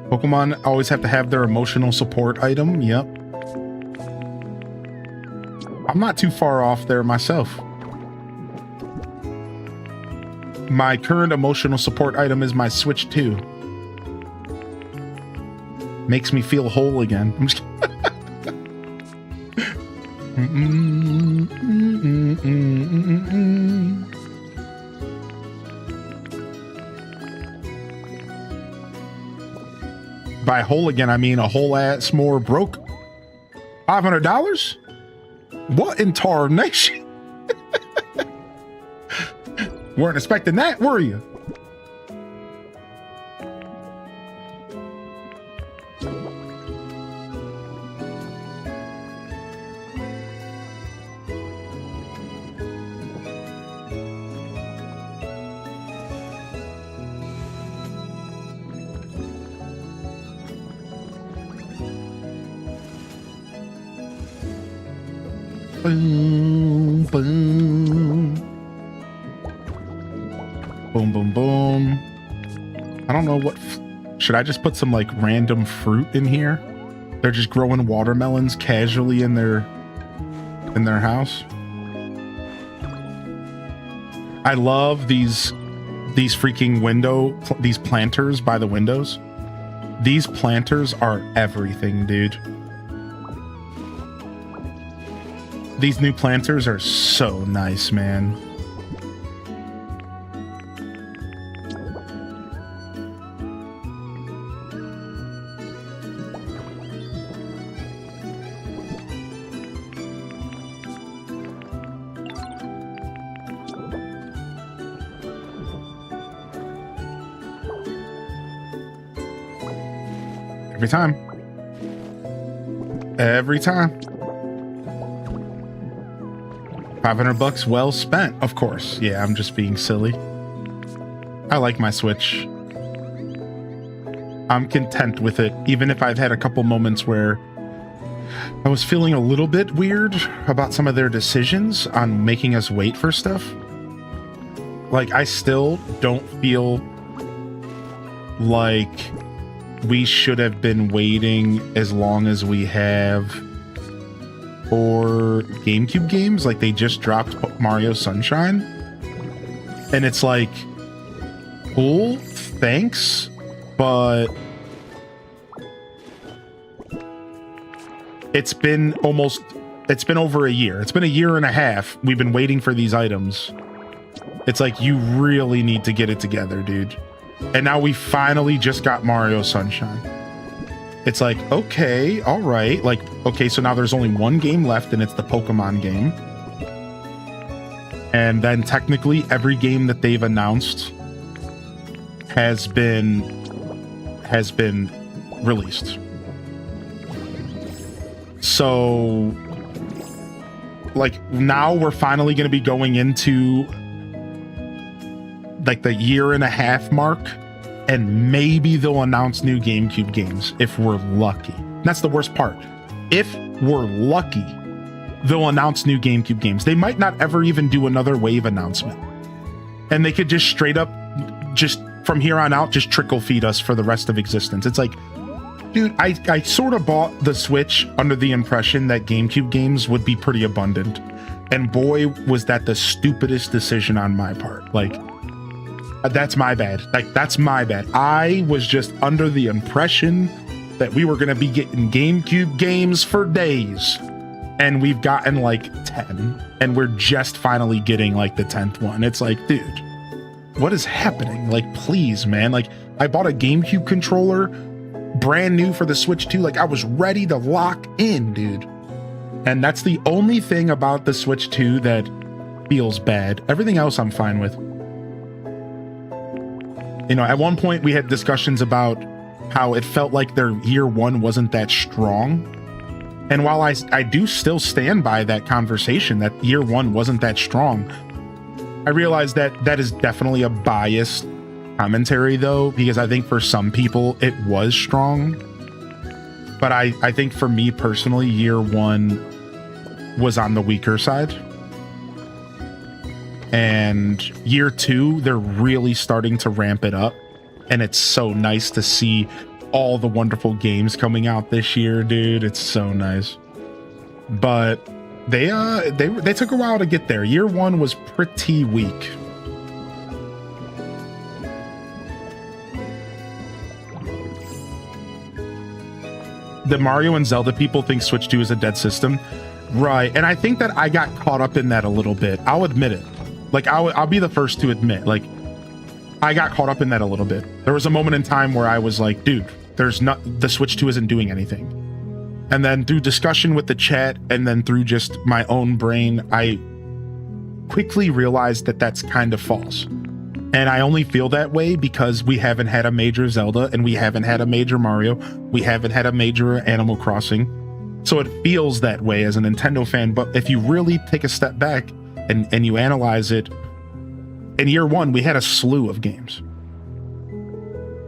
Pokemon always have to have their emotional support item. Yep. I'm not too far off there myself. My current emotional support item is my Switch 2. Makes me feel whole again. I'm just By whole again, I mean a whole ass more broke. $500? What in tarnation? Weren't expecting that, were you? Boom, boom. Boom, boom, boom. I don't know what... Should I just put some, like, random fruit in here? They're just growing watermelons casually in their house. I love these freaking these planters by the windows. These planters are everything, dude. These new planters are so nice, man. Every time. Every time. $500 well spent, of course. Yeah, I'm just being silly. I like my Switch. I'm content with it, even if I've had a couple moments where I was feeling a little bit weird about some of their decisions on making us wait for stuff. Like, I still don't feel like we should have been waiting as long as we have for GameCube games. Like, they just dropped Mario Sunshine, and it's like, cool, thanks, but it's been over a year. It's been a year and a half. We've been waiting for these items. It's like, you really need to get it together, dude. And now we finally just got Mario Sunshine. It's like, okay, all right. Like, okay, so now there's only one game left, and it's the Pokemon game. And then technically every game that they've announced has been released. So, like, now we're finally going to be going into like the year and a half mark, and maybe they'll announce new GameCube games if we're lucky. That's the worst part. If we're lucky, they'll announce new GameCube games. They might not ever even do another wave announcement, and they could just straight up, just from here on out, just trickle feed us for the rest of existence. It's like, dude, I sort of bought the Switch under the impression that GameCube games would be pretty abundant, and boy, was that the stupidest decision on my part. Like, that's my bad. Like, that's my bad. I was just under the impression that we were going to be getting GameCube games for days, and we've gotten like 10, and we're just finally getting like the 10th one. It's like, dude, what is happening? Like, please, man. Like, I bought a GameCube controller brand new for the Switch 2. Like, I was ready to lock in, dude. And that's the only thing about the Switch 2 that feels bad. Everything else I'm fine with. You know, at one point we had discussions about how it felt like their year one wasn't that strong. And while I do still stand by that conversation that year one wasn't that strong, I realize that that is definitely a biased commentary, though, because I think for some people it was strong. But I think for me personally, year one was on the weaker side. And year two, they're really starting to ramp it up. And it's so nice to see all the wonderful games coming out this year, dude. It's so nice. But they took a while to get there. Year one was pretty weak. the Mario and Zelda people think Switch 2 is a dead system. Right. And I think that I got caught up in that a little bit. I'll admit it. Like, I'll be the first to admit, like, I got caught up in that a little bit. There was a moment in time where I was like, dude, the Switch 2 isn't doing anything. And then through discussion with the chat and then through just my own brain, I quickly realized that that's kind of false. And I only feel that way because we haven't had a major Zelda and we haven't had a major Mario. We haven't had a major Animal Crossing. So it feels that way as a Nintendo fan. But if you really take a step back and you analyze it, in year one, we had a slew of games.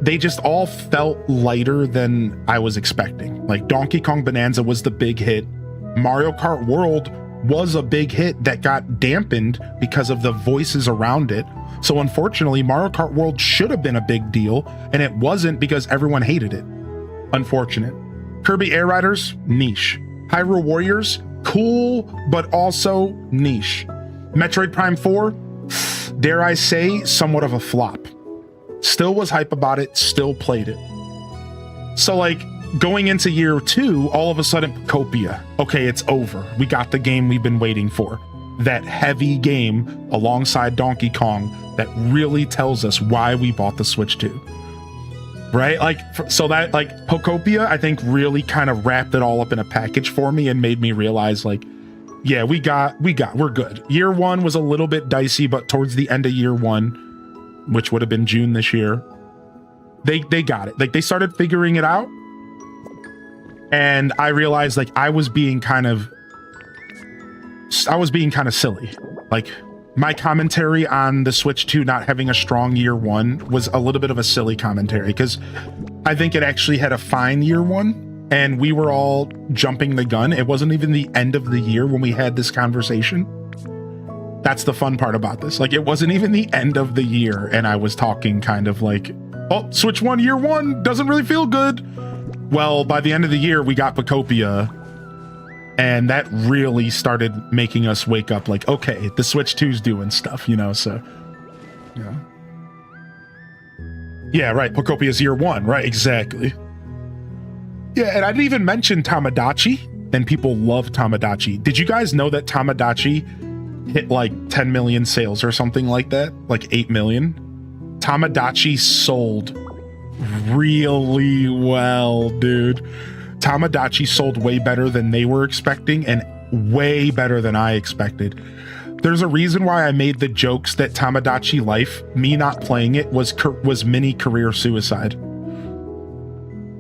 They just all felt lighter than I was expecting. Like Donkey Kong Bonanza was the big hit. Mario Kart World was a big hit that got dampened because of the voices around it. So unfortunately, Mario Kart World should have been a big deal, and it wasn't because everyone hated it. Unfortunate. Kirby Air Riders, niche. Hyrule Warriors, cool, but also niche. Metroid Prime 4, dare I say, somewhat of a flop. Still was hype about it, still played it. So like going into year two, all of a sudden, Pokopia. Okay, it's over. We got the game we've been waiting for. That heavy game alongside Donkey Kong that really tells us why we bought the Switch 2. Right? Like, so that like Pokopia, I think really kind of wrapped it all up in a package for me and made me realize like, yeah, we're good. Year one was a little bit dicey, but towards the end of year one, which would have been June this year, they got it. Like they started figuring it out. And I realized like I was being kind of silly. Like my commentary on the Switch 2 not having a strong year one was a little bit of a silly commentary because I think it actually had a fine year one and we were all jumping the gun. It wasn't even the end of the year when we had this conversation. That's the fun part about this. Like it wasn't even the end of the year and I was talking kind of like, oh, Switch 1 year one doesn't really feel good. Well, by the end of the year, we got Pokopia. And that really started making us wake up like, okay, the Switch 2's doing stuff, you know, so, yeah. Yeah, right, Pokopia's year one, right, exactly. Yeah, and I didn't even mention Tamagotchi, and people love Tamagotchi. Did you guys know that Tamagotchi hit like 10 million sales or something like that? Like 8 million? Tamagotchi sold really well, dude. Tamagotchi sold way better than they were expecting and way better than I expected. There's a reason why I made the jokes that Tamagotchi Life, me not playing it, was mini career suicide.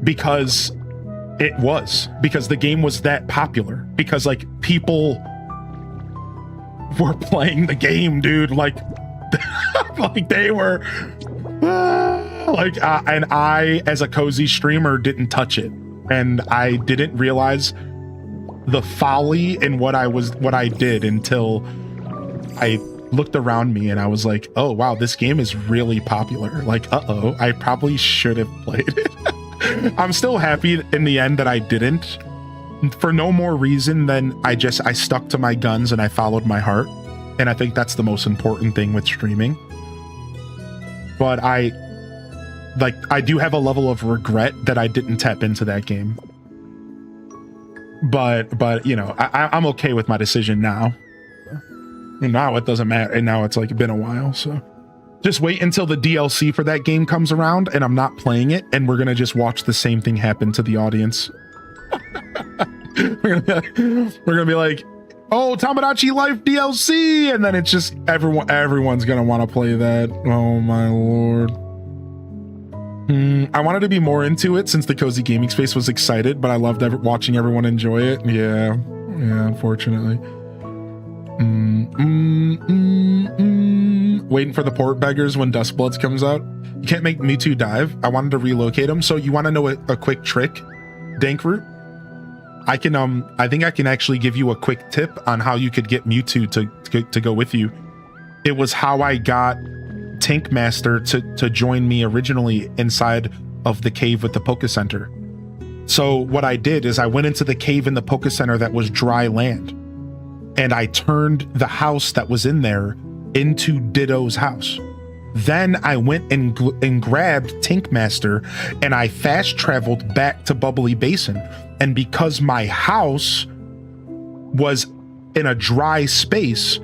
Because it was. Because the game was that popular. Because like people were playing the game, dude. Like, like they were and I, as a cozy streamer, didn't touch it. And I didn't realize the folly in what I did until I looked around me and I was like, oh wow, this game is really popular. Like, uh-oh, I probably should have played it. I'm still happy in the end that I didn't, for no more reason than I stuck to my guns and I followed my heart. And I think that's the most important thing with streaming. But I do have a level of regret that I didn't tap into that game. But you know, I'm okay with my decision now. Now it doesn't matter. And now it's like been a while. So just wait until the DLC for that game comes around and I'm not playing it. And we're going to just watch the same thing happen to the audience. We're gonna be like, oh, Tamagotchi Life DLC. And then it's just everyone's going to want to play that. Oh my Lord. I wanted to be more into it since the Cozy Gaming Space was excited, but I loved watching everyone enjoy it. Yeah, unfortunately. Waiting for the port beggars when Dustbloods comes out. You can't make Mewtwo dive. I wanted to relocate him. So you want to know a quick trick, Dankroot? I can I think I can actually give you a quick tip on how you could get Mewtwo to go with you. It was how I got Tankmaster to join me originally inside of the cave with the Poke Center. So what I did is I went into the cave in the Poke Center that was dry land, and I turned the house that was in there into Ditto's house. Then I went and grabbed Tinkmaster, and I fast traveled back to Bubbly Basin. And because my house was in a dry space,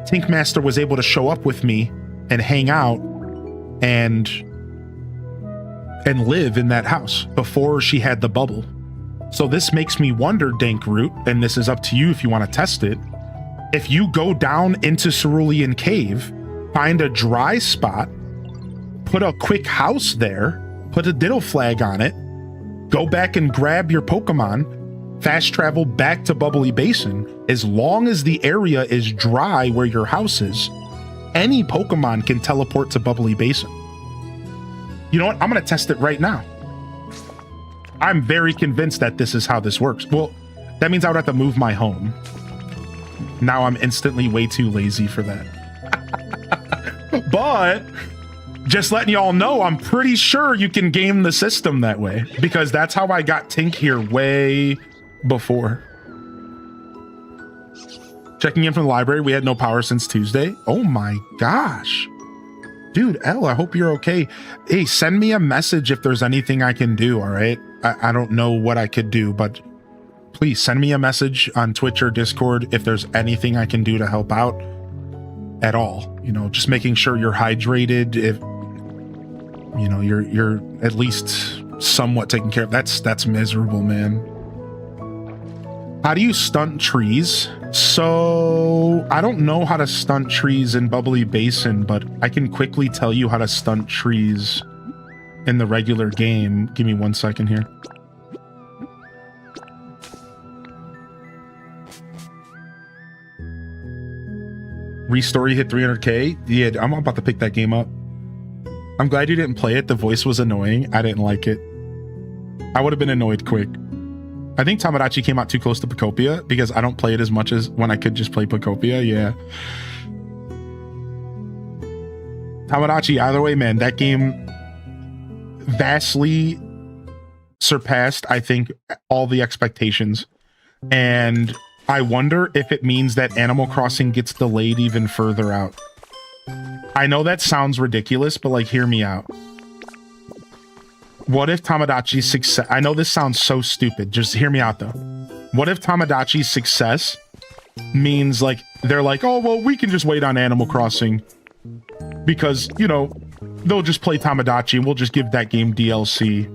Tinkmaster was able to show up with me and hang out and live in that house before she had the bubble. So this makes me wonder, Dankroot, and this is up to you if you want to test it. If you go down into Cerulean Cave, find a dry spot, put a quick house there, put a Diddle flag on it, go back and grab your Pokemon, fast travel back to Bubbly Basin. As long as the area is dry where your house is, any Pokemon can teleport to Bubbly Basin. You know what? I'm going to test it right now. I'm very convinced that this is how this works. Well, that means I would have to move my home. Now I'm instantly way too lazy for that. But just letting y'all know, I'm pretty sure you can game the system that way, because that's how I got Tink here way before. Checking in from the library. We had no power since Tuesday. Oh my gosh. Dude, L, I hope you're okay. Hey, send me a message if there's anything I can do, all right? I don't know what I could do, but please send me a message on Twitch or Discord if there's anything I can do to help out at all. You know, just making sure you're hydrated, if you know you're at least somewhat taken care of. That's miserable, man. How do you stunt trees? So I don't know how to stunt trees in Bubbly Basin, but I can quickly tell you how to stunt trees in the regular game. Give me 1 second here. Restory hit 300k. Yeah, I'm about to pick that game up. I'm glad you didn't play it. The voice was annoying. I didn't like it. I would have been annoyed quick. I think Tamagotchi came out too close to Pokopia because I don't play it as much as when I could just play Pokopia. Yeah. Tamagotchi, either way, man, that game vastly surpassed, I think, all the expectations. And I wonder if it means that Animal Crossing gets delayed even further out. I know that sounds ridiculous, but like, hear me out. What if Tamagotchi's success... I know this sounds so stupid. Just hear me out, though. What if Tamagotchi's success means, like, they're like, oh, well, we can just wait on Animal Crossing because, you know, they'll just play Tamagotchi and we'll just give that game DLC.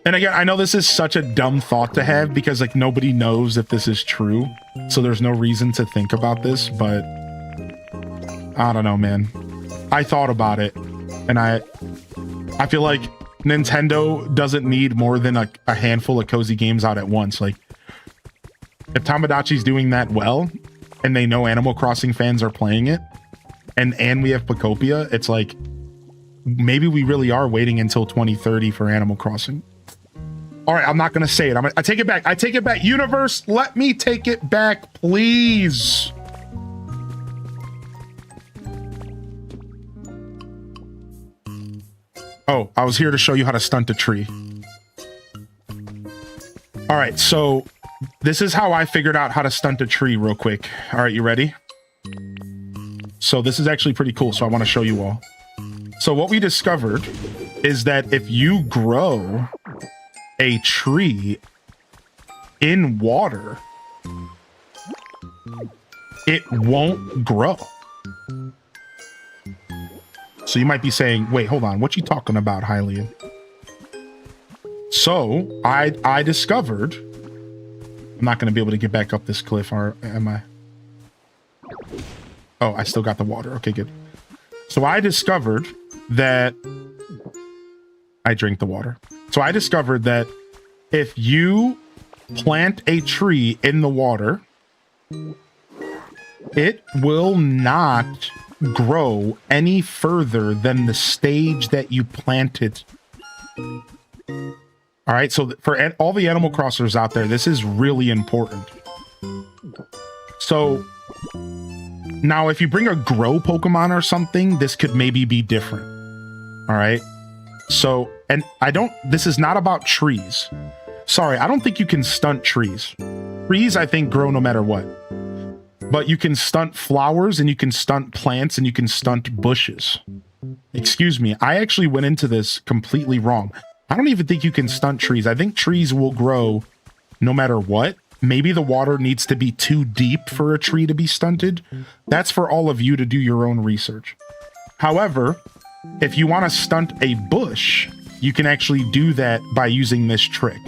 And again, I know this is such a dumb thought to have because, like, nobody knows if this is true. So there's no reason to think about this, but I don't know, man. I thought about it, and I feel like Nintendo doesn't need more than a handful of cozy games out at once. Like, if Tamagotchi's doing that well, and they know Animal Crossing fans are playing it, and we have Pokopia, it's like, maybe we really are waiting until 2030 for Animal Crossing. All right, I'm not going to say it. I take it back. I take it back. Universe, let me take it back, please. Oh, I was here to show you how to stunt a tree. All right, so this is how I figured out how to stunt a tree real quick. All right, you ready? So this is actually pretty cool, so I want to show you all. So what we discovered is that if you grow a tree in water, it won't grow. So you might be saying, wait, hold on. What you talking about, Hylian? So I discovered, I'm not going to be able to get back up this cliff, or am I? Oh, I still got the water. Okay, good. So I discovered that I drink the water. So I discovered that if you plant a tree in the water, it will not grow any further than the stage that you planted. All right, so for all the Animal Crossers out there, this is really important. So now if you bring a grow Pokemon or something, this could maybe be different. All right, so, and this is not about trees. Sorry, I don't think you can stunt trees. Trees, I think, grow no matter what. But you can stunt flowers, and you can stunt plants, and you can stunt bushes. Excuse me. I actually went into this completely wrong. I don't even think you can stunt trees. I think trees will grow no matter what. Maybe the water needs to be too deep for a tree to be stunted. That's for all of you to do your own research. However, if you want to stunt a bush, you can actually do that by using this trick.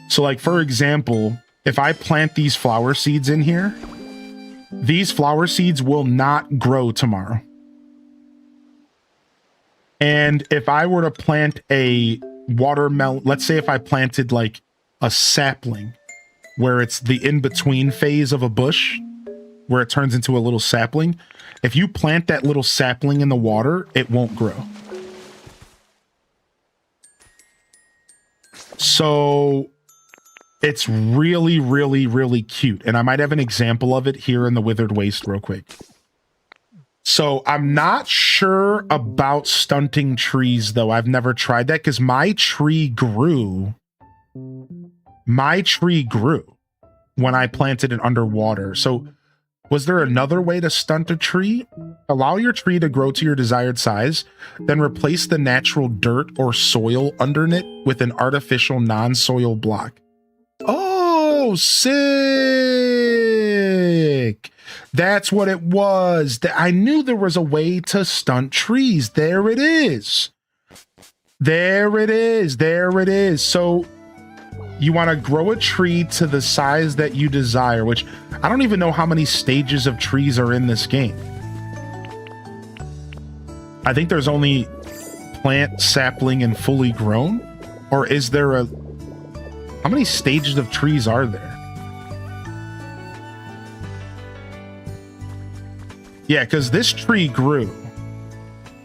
So like, for example, if I plant these flower seeds in here, these flower seeds will not grow tomorrow. And if I were to plant a watermelon, let's say if I planted like a sapling, where it's the in-between phase of a bush, where it turns into a little sapling, if you plant that little sapling in the water, it won't grow. So it's really, really, really cute. And I might have an example of it here in the Withered Waste real quick. So I'm not sure about stunting trees, though. I've never tried that because my tree grew. My tree grew when I planted it underwater. So was there another way to stunt a tree? Allow your tree to grow to your desired size, then replace the natural dirt or soil under it with an artificial non-soil block. Oh, sick. That's what it was. I knew there was a way to stunt trees. There it is. There it is. There it is. So you want to grow a tree to the size that you desire, which I don't even know how many stages of trees are in this game. I think there's only plant, sapling, and fully grown. Or is there a... How many stages of trees are there? Yeah, because this tree grew,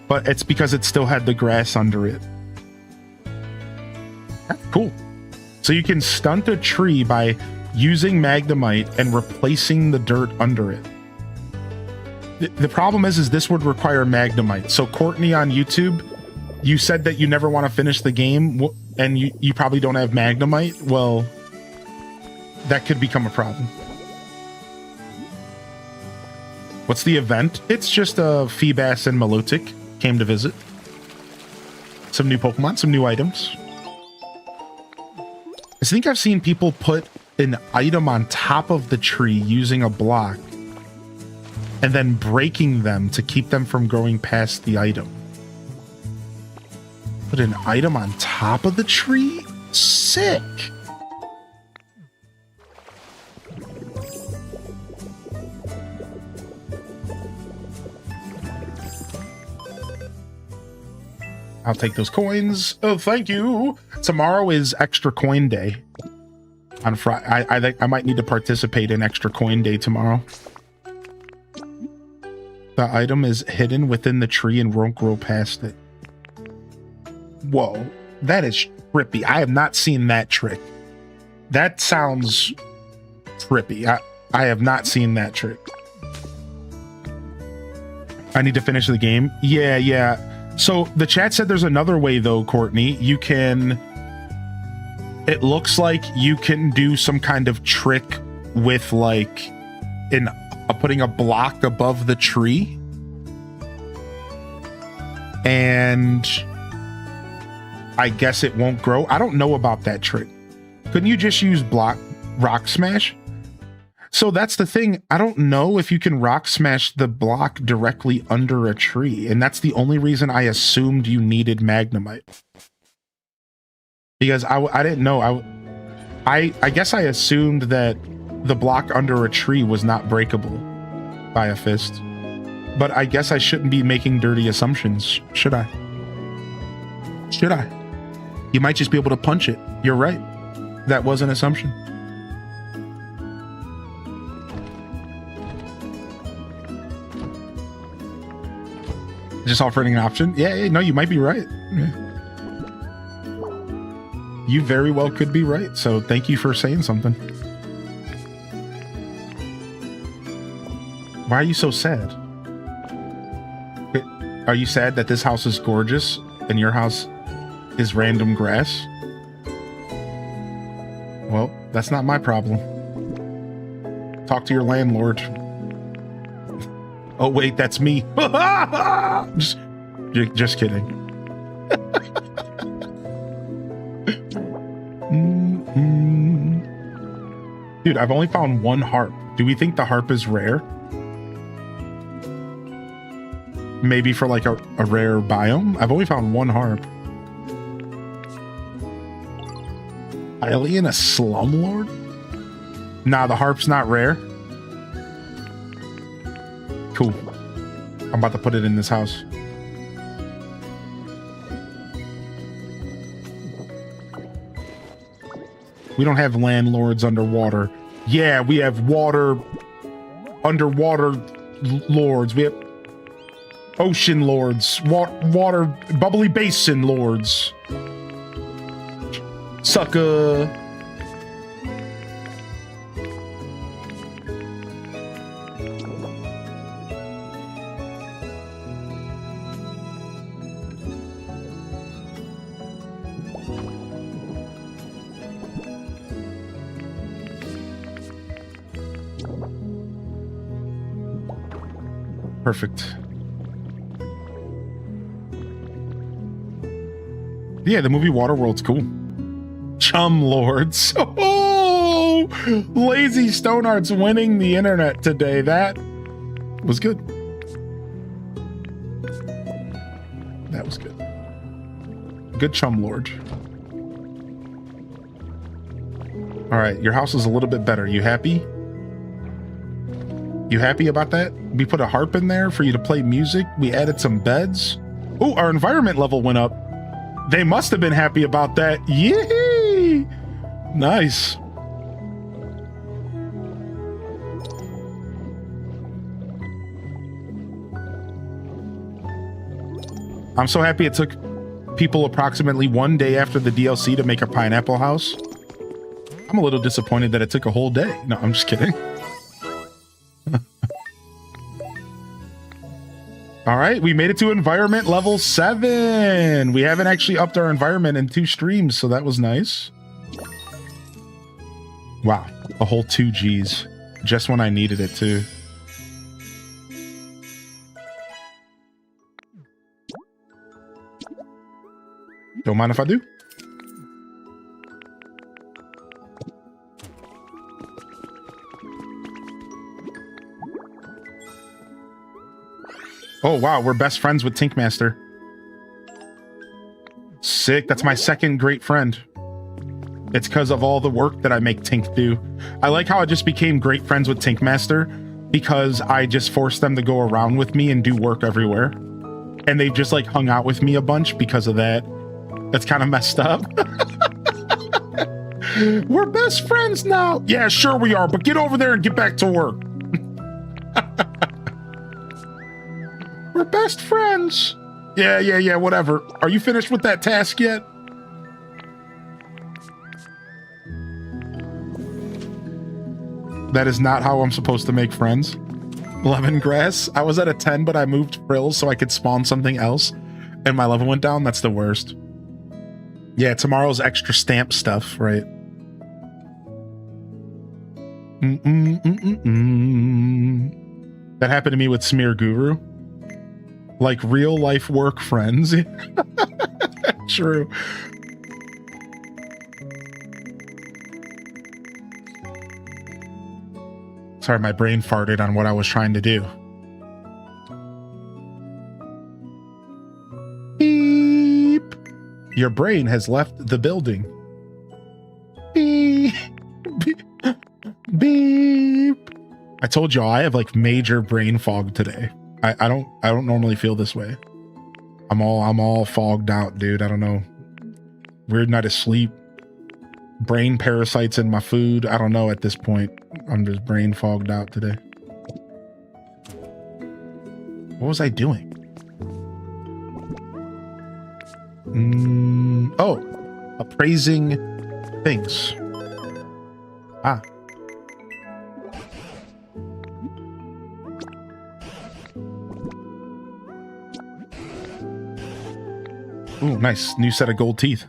but it's because it still had the grass under it. That's cool. So you can stunt a tree by using Magnemite and replacing the dirt under it. The problem is this would require Magnemite. So Courtney on YouTube, you said that you never want to finish the game and you probably don't have Magnemite. Well, that could become a problem. What's the event? It's just Feebas and Milotic came to visit. Some new Pokemon, some new items. I think I've seen people put an item on top of the tree using a block and then breaking them to keep them from growing past the item. Put an item on top of the tree? Sick. I'll take those coins. Oh, thank you. Tomorrow is extra coin day. On Friday, I might need to participate in extra coin day tomorrow. The item is hidden within the tree and won't grow past it. Whoa, that is trippy. I have not seen that trick. That sounds trippy. I have not seen that trick. I need to finish the game. Yeah. So the chat said there's another way though, Courtney. You can, it looks like you can do some kind of trick with like putting a block above the tree. And I guess it won't grow. I don't know about that trick. Couldn't you just use rock smash? So that's the thing. I don't know if you can rock smash the block directly under a tree. And that's the only reason I assumed you needed Magnemite. Because I didn't know. I guess I assumed that the block under a tree was not breakable by a fist. But I guess I shouldn't be making dirty assumptions, should I? Should I? You might just be able to punch it. You're right. That was an assumption. Just offering an option? Yeah, no, you might be right. Yeah. You very well could be right. So thank you for saying something. Why are you so sad? Are you sad that this house is gorgeous and your house is random grass? Well, that's not my problem. Talk to your landlord. Oh, wait, that's me. Just kidding. Dude, I've only found one harp. Do we think the harp is rare? Maybe for like a rare biome? I've only found one harp. Alien, a slumlord? Nah, the harp's not rare. Cool. I'm about to put it in this house. We don't have landlords underwater. Yeah, we have underwater lords. We have ocean lords. Water, bubbly basin lords. Sucker. Perfect. Yeah, the movie Waterworld's cool. Chum Lords. Oh, Lazy Stoneheart's winning the internet today. That was good. That was good. Good Chum Lord. All right, your house is a little bit better. You happy? You happy about that? We put a harp in there for you to play music. We added some beds. Oh, our environment level went up. They must have been happy about that. Yee! Nice. I'm so happy it took people approximately 1 day after the DLC to make a pineapple house. I'm a little disappointed that it took a whole day. No, I'm just kidding. All right, we made it to environment level 7. We haven't actually upped our environment in 2 streams, so that was nice. Wow, a whole 2 Gs. Just when I needed it too. Don't mind if I do. Oh, wow. We're best friends with Tinkmaster. Sick. That's my second great friend. It's because of all the work that I make Tink do. I like how I just became great friends with Tinkmaster because I just forced them to go around with me and do work everywhere. And they've just like hung out with me a bunch because of that. That's kind of messed up. We're best friends now. Yeah, sure we are, but get over there and get back to work. We're best friends. Yeah, whatever. Are you finished with that task yet? That is not how I'm supposed to make friends. Lemongrass. I was at a 10, but I moved frills so I could spawn something else, and my level went down. That's the worst. Yeah, tomorrow's extra stamp stuff, right? That happened to me with Smear Guru. Like real life work friends. True. Sorry, my brain farted on what I was trying to do. Beep. Your brain has left the building. Beep. Beep. I told y'all I have like major brain fog today. I don't normally feel this way. I'm all fogged out, dude. I don't know. Weird night of sleep. Brain parasites in my food. I don't know at this point. I'm just brain fogged out today. What was I doing? Oh, appraising things. Ah. Ooh, nice. New set of gold teeth.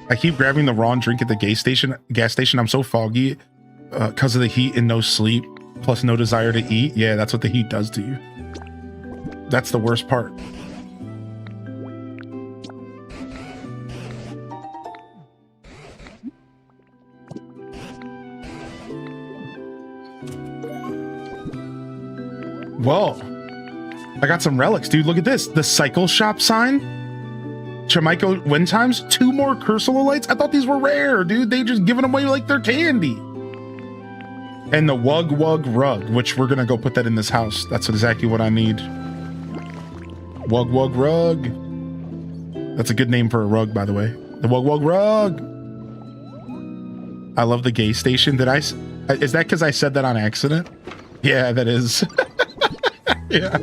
I keep grabbing the wrong drink at the gas station. I'm so foggy. because of the heat and no sleep, plus no desire to eat. Yeah, that's what the heat does to you. That's the worst part. Whoa. I got some relics, dude. Look at this. The cycle shop sign. Chamaiko wind chimes. 2 more Cursula lights. I thought these were rare, dude. They just giving them away like they're candy. And the Wug Wug rug, which we're gonna go put that in this house. That's exactly what I need. Wug Wug rug. That's a good name for a rug, by the way. The Wug Wug rug. I love the gay station. Is that because I said that on accident? Yeah, that is. Yeah.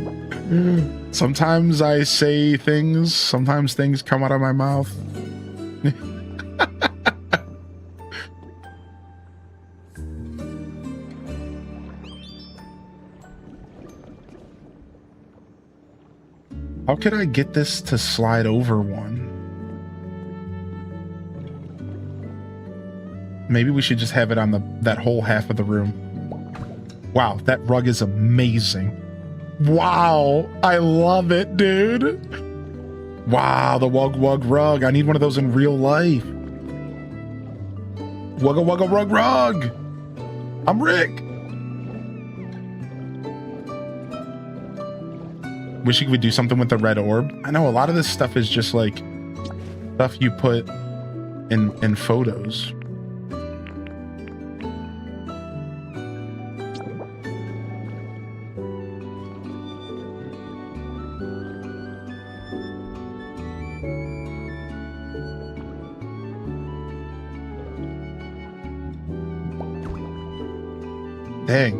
Sometimes I say things, sometimes things come out of my mouth. How could I get this to slide over one? Maybe we should just have it on that whole half of the room. Wow, that rug is amazing. Wow, I love it, dude. Wow, the Wug Wug rug. I need one of those in real life. Wugga Wugga Rug Rug. I'm Rick. Wish you could do something with the red orb. I know a lot of this stuff is just like stuff you put in photos. Dang.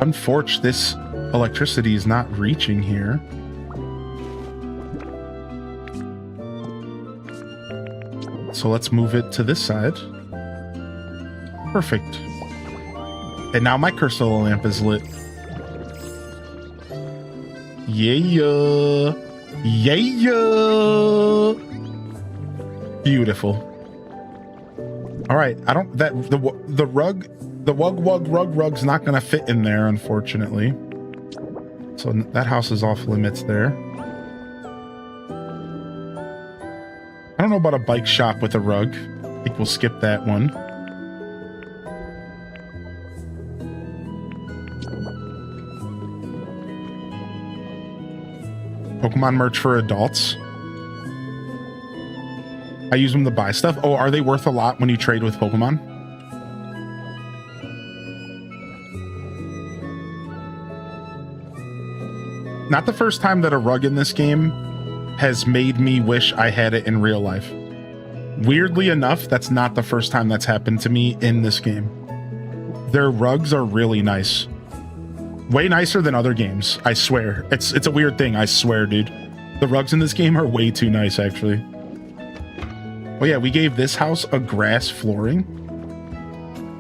Unfortunately, this electricity is not reaching here. So let's move it to this side. Perfect. And now my Cursula lamp is lit. Yeah. Yeah. Beautiful. All right. I don't, the rug, the Wug Wug rug's not going to fit in there, unfortunately. So that house is off limits there. I don't know about a bike shop with a rug. I think we'll skip that one. Pokemon merch for adults. I use them to buy stuff. Oh, are they worth a lot when you trade with Pokemon? Not the first time that a rug in this game has made me wish I had it in real life. Weirdly enough, that's not the first time that's happened to me in this game. Their rugs are really nice. Way nicer than other games, I swear. It's a weird thing, I swear, dude. The rugs in this game are way too nice, actually. Oh yeah, we gave this house a grass flooring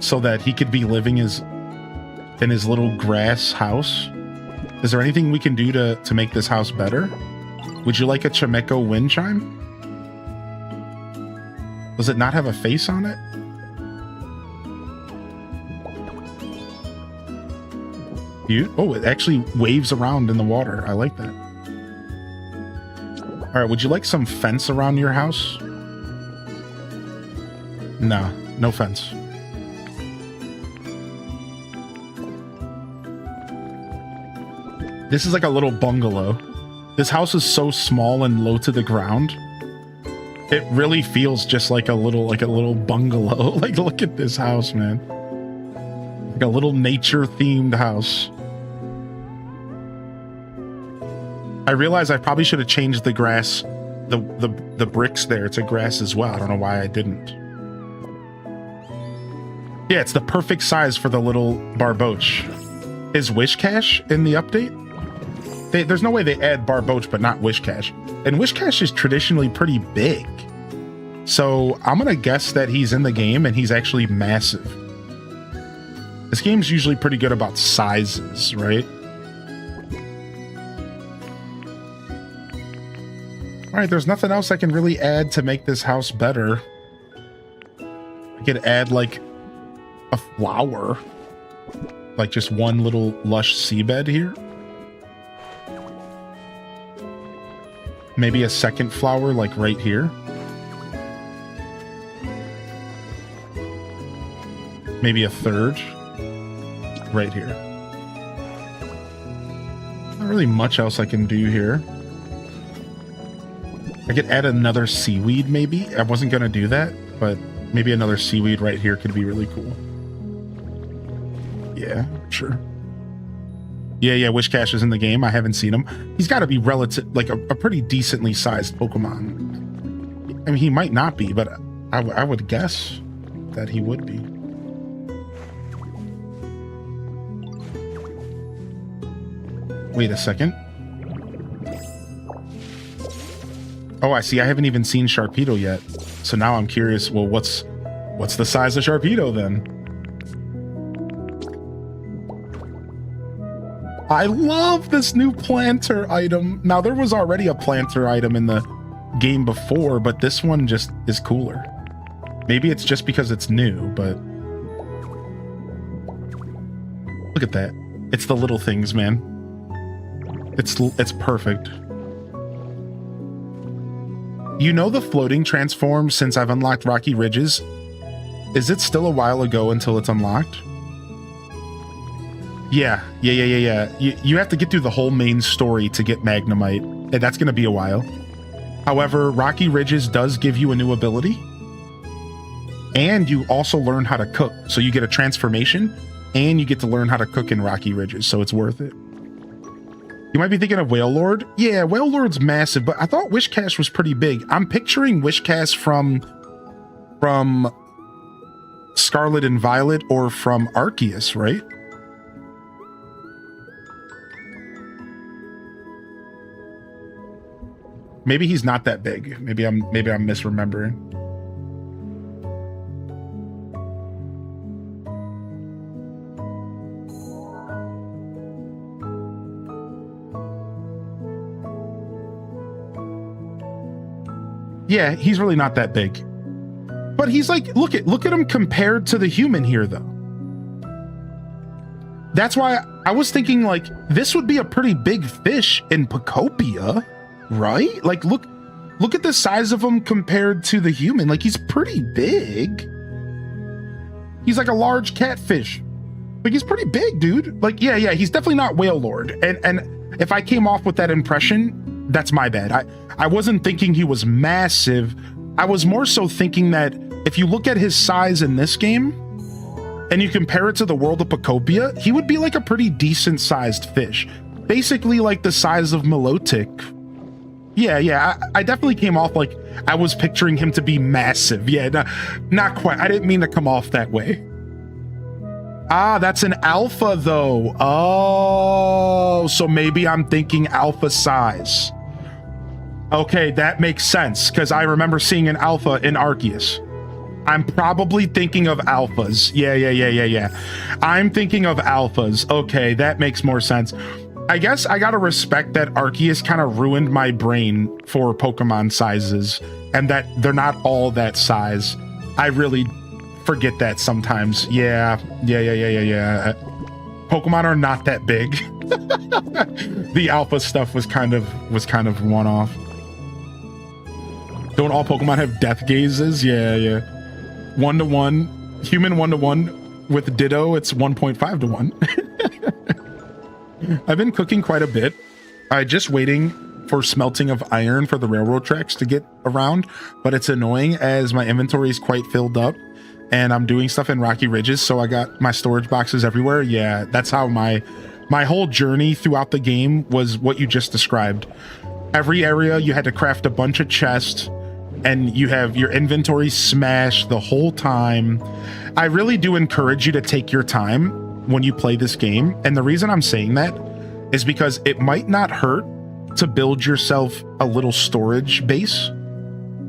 so that he could be living in his little grass house. Is there anything we can do to make this house better? Would you like a Chamaiko wind chime? Does it not have a face on it? Oh, it actually waves around in the water. I like that. All right, would you like some fence around your house? Nah, no fence. This is like a little bungalow. This house is so small and low to the ground. It really feels just like a little bungalow. Like, look at this house, man. Like a little nature themed house. I realize I probably should have changed the grass, the bricks there to grass as well. I don't know why I didn't. Yeah, it's the perfect size for the little Barboach. Is Wish Cache in the update? There's no way they add Barboach but not Wish Cache. And Wish Cache is traditionally pretty big. So I'm going to guess that he's in the game and he's actually massive. This game's usually pretty good about sizes, right? All right, there's nothing else I can really add to make this house better. I could add like a flower. Like just one little lush seabed here. Maybe a second flower like right here. Maybe a third right here. Not really much else I can do here. I could add another seaweed maybe. I wasn't going to do that, but maybe another seaweed right here could be really cool. Yeah, sure. Yeah, Wishcash is in the game. I haven't seen him. He's got to be relative, like a pretty decently sized Pokemon. I mean, he might not be, but I would guess that he would be. Wait a second. Oh, I see. I haven't even seen Sharpedo yet. So now I'm curious, well, what's the size of Sharpedo then? I love this new planter item. Now, there was already a planter item in the game before, but this one just is cooler. Maybe it's just because it's new, but look at that. It's the little things, man. It's perfect. You know the floating transform since I've unlocked Rocky Ridges? Is it still a while ago until it's unlocked? Yeah. You have to get through the whole main story to get Magnemite, and that's going to be a while. However, Rocky Ridges does give you a new ability, and you also learn how to cook. So you get a transformation, and you get to learn how to cook in Rocky Ridges, so it's worth it. You might be thinking of Wailord. Yeah, Wailord's massive, but I thought Wishcash was pretty big. I'm picturing Wishcash from Scarlet and Violet or from Arceus, right? Maybe he's not that big. Maybe I'm misremembering. Yeah, he's really not that big. But he's like, look at him compared to the human here, though. That's why I was thinking, like, this would be a pretty big fish in Pokopia, right? Like, look at the size of him compared to the human. Like, he's pretty big. He's like a large catfish. Like, he's pretty big, dude. Like, yeah, he's definitely not Wailord. And if I came off with that impression, that's my bad. I wasn't thinking he was massive. I was more so thinking that if you look at his size in this game and you compare it to the world of Pokopia, he would be like a pretty decent sized fish. Basically like the size of Milotic. Yeah, I definitely came off like I was picturing him to be massive. Yeah, not quite. I didn't mean to come off that way. Ah, that's an alpha though. Oh, so maybe I'm thinking alpha size. Okay, that makes sense because I remember seeing an alpha in Arceus. I'm probably thinking of alphas. Yeah. I'm thinking of alphas. Okay, that makes more sense. I guess I gotta respect that Arceus kind of ruined my brain for Pokemon sizes and that they're not all that size. I really forget that sometimes. Yeah. Pokemon are not that big. The alpha stuff was kind of one off. Don't all Pokemon have death gazes? Yeah. 1-to-1. Human 1-to-1 with Ditto, it's 1.5 to 1. I've been cooking quite a bit. I'm just waiting for smelting of iron for the railroad tracks to get around, but it's annoying as my inventory is quite filled up and I'm doing stuff in Rocky Ridges, so I got my storage boxes everywhere. Yeah, that's how my whole journey throughout the game was what you just described. Every area you had to craft a bunch of chests and you have your inventory smashed the whole time. I really do encourage you to take your time when you play this game. And the reason I'm saying that is because it might not hurt to build yourself a little storage base.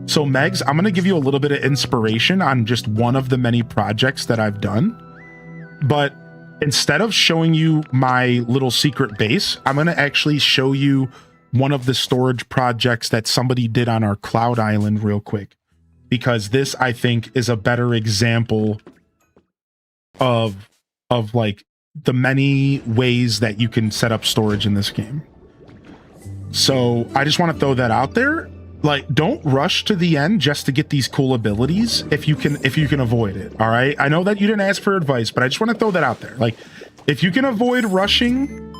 So Megs, I'm going to give you a little bit of inspiration on just one of the many projects that I've done. But instead of showing you my little secret base, I'm going to actually show you one of the storage projects that somebody did on our Cloud Island real quick, because this, I think, is a better example of like the many ways that you can set up storage in this game. So I just want to throw that out there. Like, don't rush to the end just to get these cool abilities if you can avoid it. All right. I know that you didn't ask for advice, but I just want to throw that out there. Like, if you can avoid rushing,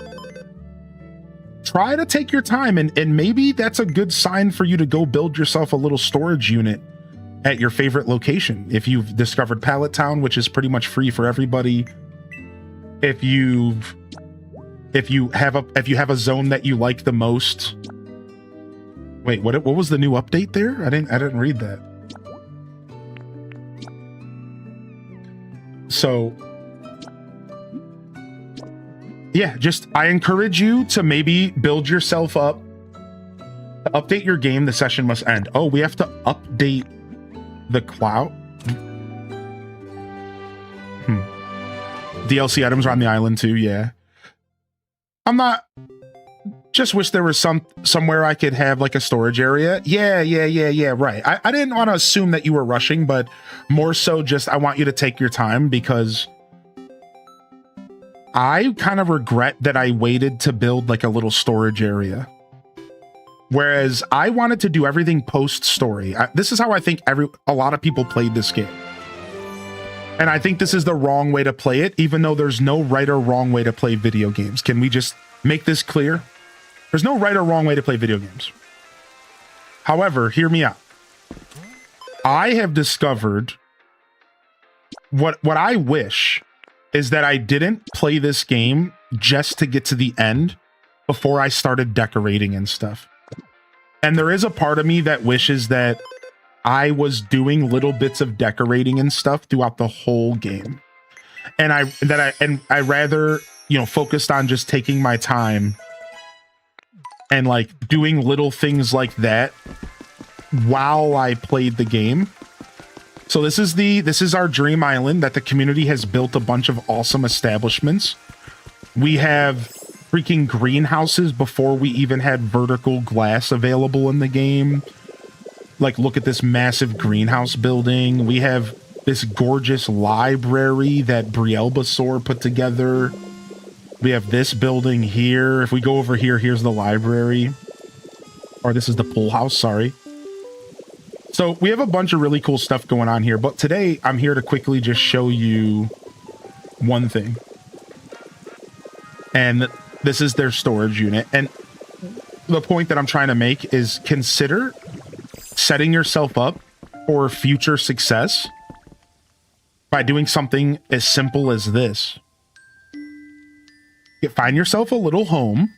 try to take your time, and maybe that's a good sign for you to go build yourself a little storage unit at your favorite location. If you've discovered Pallet Town, which is pretty much free for everybody. If you have a zone that you like the most. Wait, what was the new update there? I didn't read that. So yeah, I encourage you to maybe build yourself up. To update your game, the session must end. Oh, we have to update the cloud. DLC items are on the island too, yeah. Just wish there was somewhere I could have like a storage area. Yeah, right. I didn't want to assume that you were rushing, but more so just I want you to take your time, because I kind of regret that I waited to build like a little storage area. Whereas I wanted to do everything post-story. This is how I think a lot of people played this game. And I think this is the wrong way to play it, even though there's no right or wrong way to play video games. Can we just make this clear? There's no right or wrong way to play video games. However, hear me out. I have discovered what I wish is that I didn't play this game just to get to the end before I started decorating and stuff. And there is a part of me that wishes that I was doing little bits of decorating and stuff throughout the whole game. And I rather, focused on just taking my time and like doing little things like that while I played the game. So this is our dream island that the community has built a bunch of awesome establishments. We have freaking greenhouses before we even had vertical glass available in the game. Like, look at this massive greenhouse building. We have this gorgeous library that Brielbasaur put together. We have this building here. If we go over here, here's the library. Or this is the pool house, sorry. So we have a bunch of really cool stuff going on here. But today, I'm here to quickly just show you one thing. And this is their storage unit. And the point that I'm trying to make is consider setting yourself up for future success by doing something as simple as this. Find yourself a little home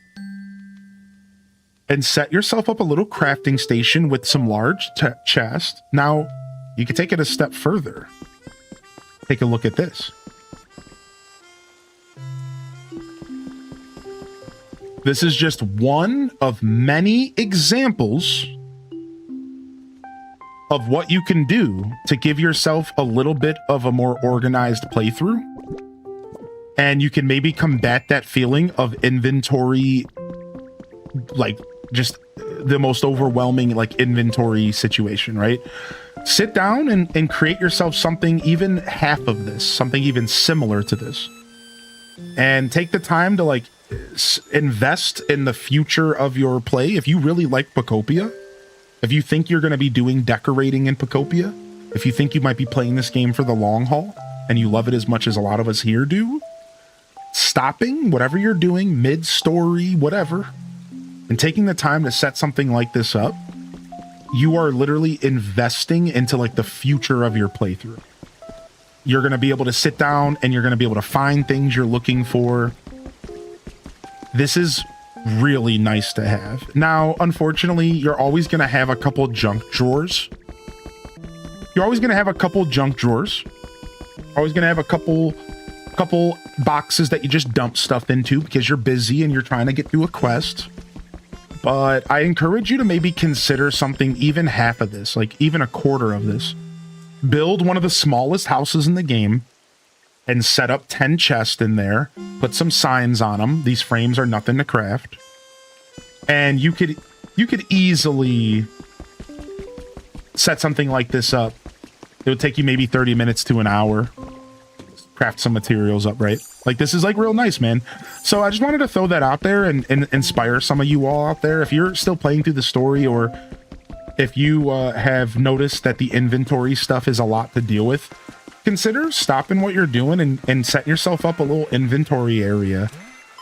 and set yourself up a little crafting station with some large chest. Now, you can take it a step further. Take a look at this. This is just one of many examples of what you can do to give yourself a little bit of a more organized playthrough. And you can maybe combat that feeling of inventory, like just the most overwhelming like inventory situation, right? Sit down and create yourself something even half of this, something even similar to this. And take the time to like invest in the future of your play. If you really like Pokopia, if you think you're going to be doing decorating in Pokopia, if you think you might be playing this game for the long haul and you love it as much as a lot of us here do, stopping whatever you're doing, mid-story, whatever, and taking the time to set something like this up, you are literally investing into like the future of your playthrough. You're going to be able to sit down and you're going to be able to find things you're looking for. This is really nice to have. Now, unfortunately, you're always going to have a couple junk drawers. Always going to have a couple boxes that you just dump stuff into because you're busy and you're trying to get through a quest. But I encourage you to maybe consider something even half of this, like even a quarter of this. Build one of the smallest houses in the game and set up 10 chests in there. Put some signs on them. These frames are nothing to craft. And you could easily set something like this up. It would take you maybe 30 minutes to an hour. craft some materials up, right? Like, this is like real nice, man. So I just wanted to throw that out there and inspire some of you all out there. If you're still playing through the story, or if you have noticed that the inventory stuff is a lot to deal with, consider stopping what you're doing and set yourself up a little inventory area,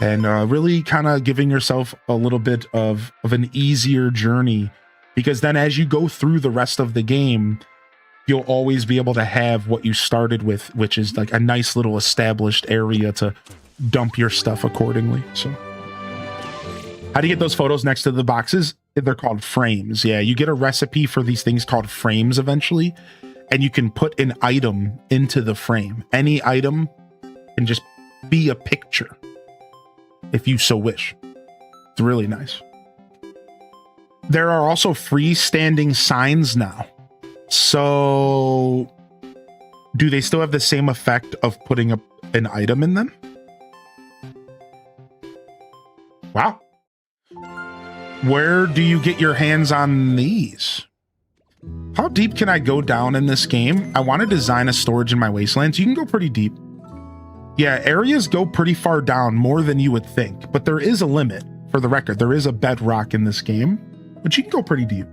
and really kind of giving yourself a little bit of an easier journey, because then as you go through the rest of the game, you'll always be able to have what you started with, which is like a nice little established area to dump your stuff accordingly. So how do you get those photos next to the boxes? They're called frames. Yeah, you get a recipe for these things called frames eventually, and you can put an item into the frame. Any item can just be a picture if you so wish. It's really nice. There are also freestanding signs now. So do they still have the same effect of putting an item in them? Wow. Where do you get your hands on these? How deep can I go down in this game? I want to design a storage in my wastelands. You can go pretty deep. Yeah, areas go pretty far down, more than you would think, but there is a limit. For the record, there is a bedrock in this game, but you can go pretty deep.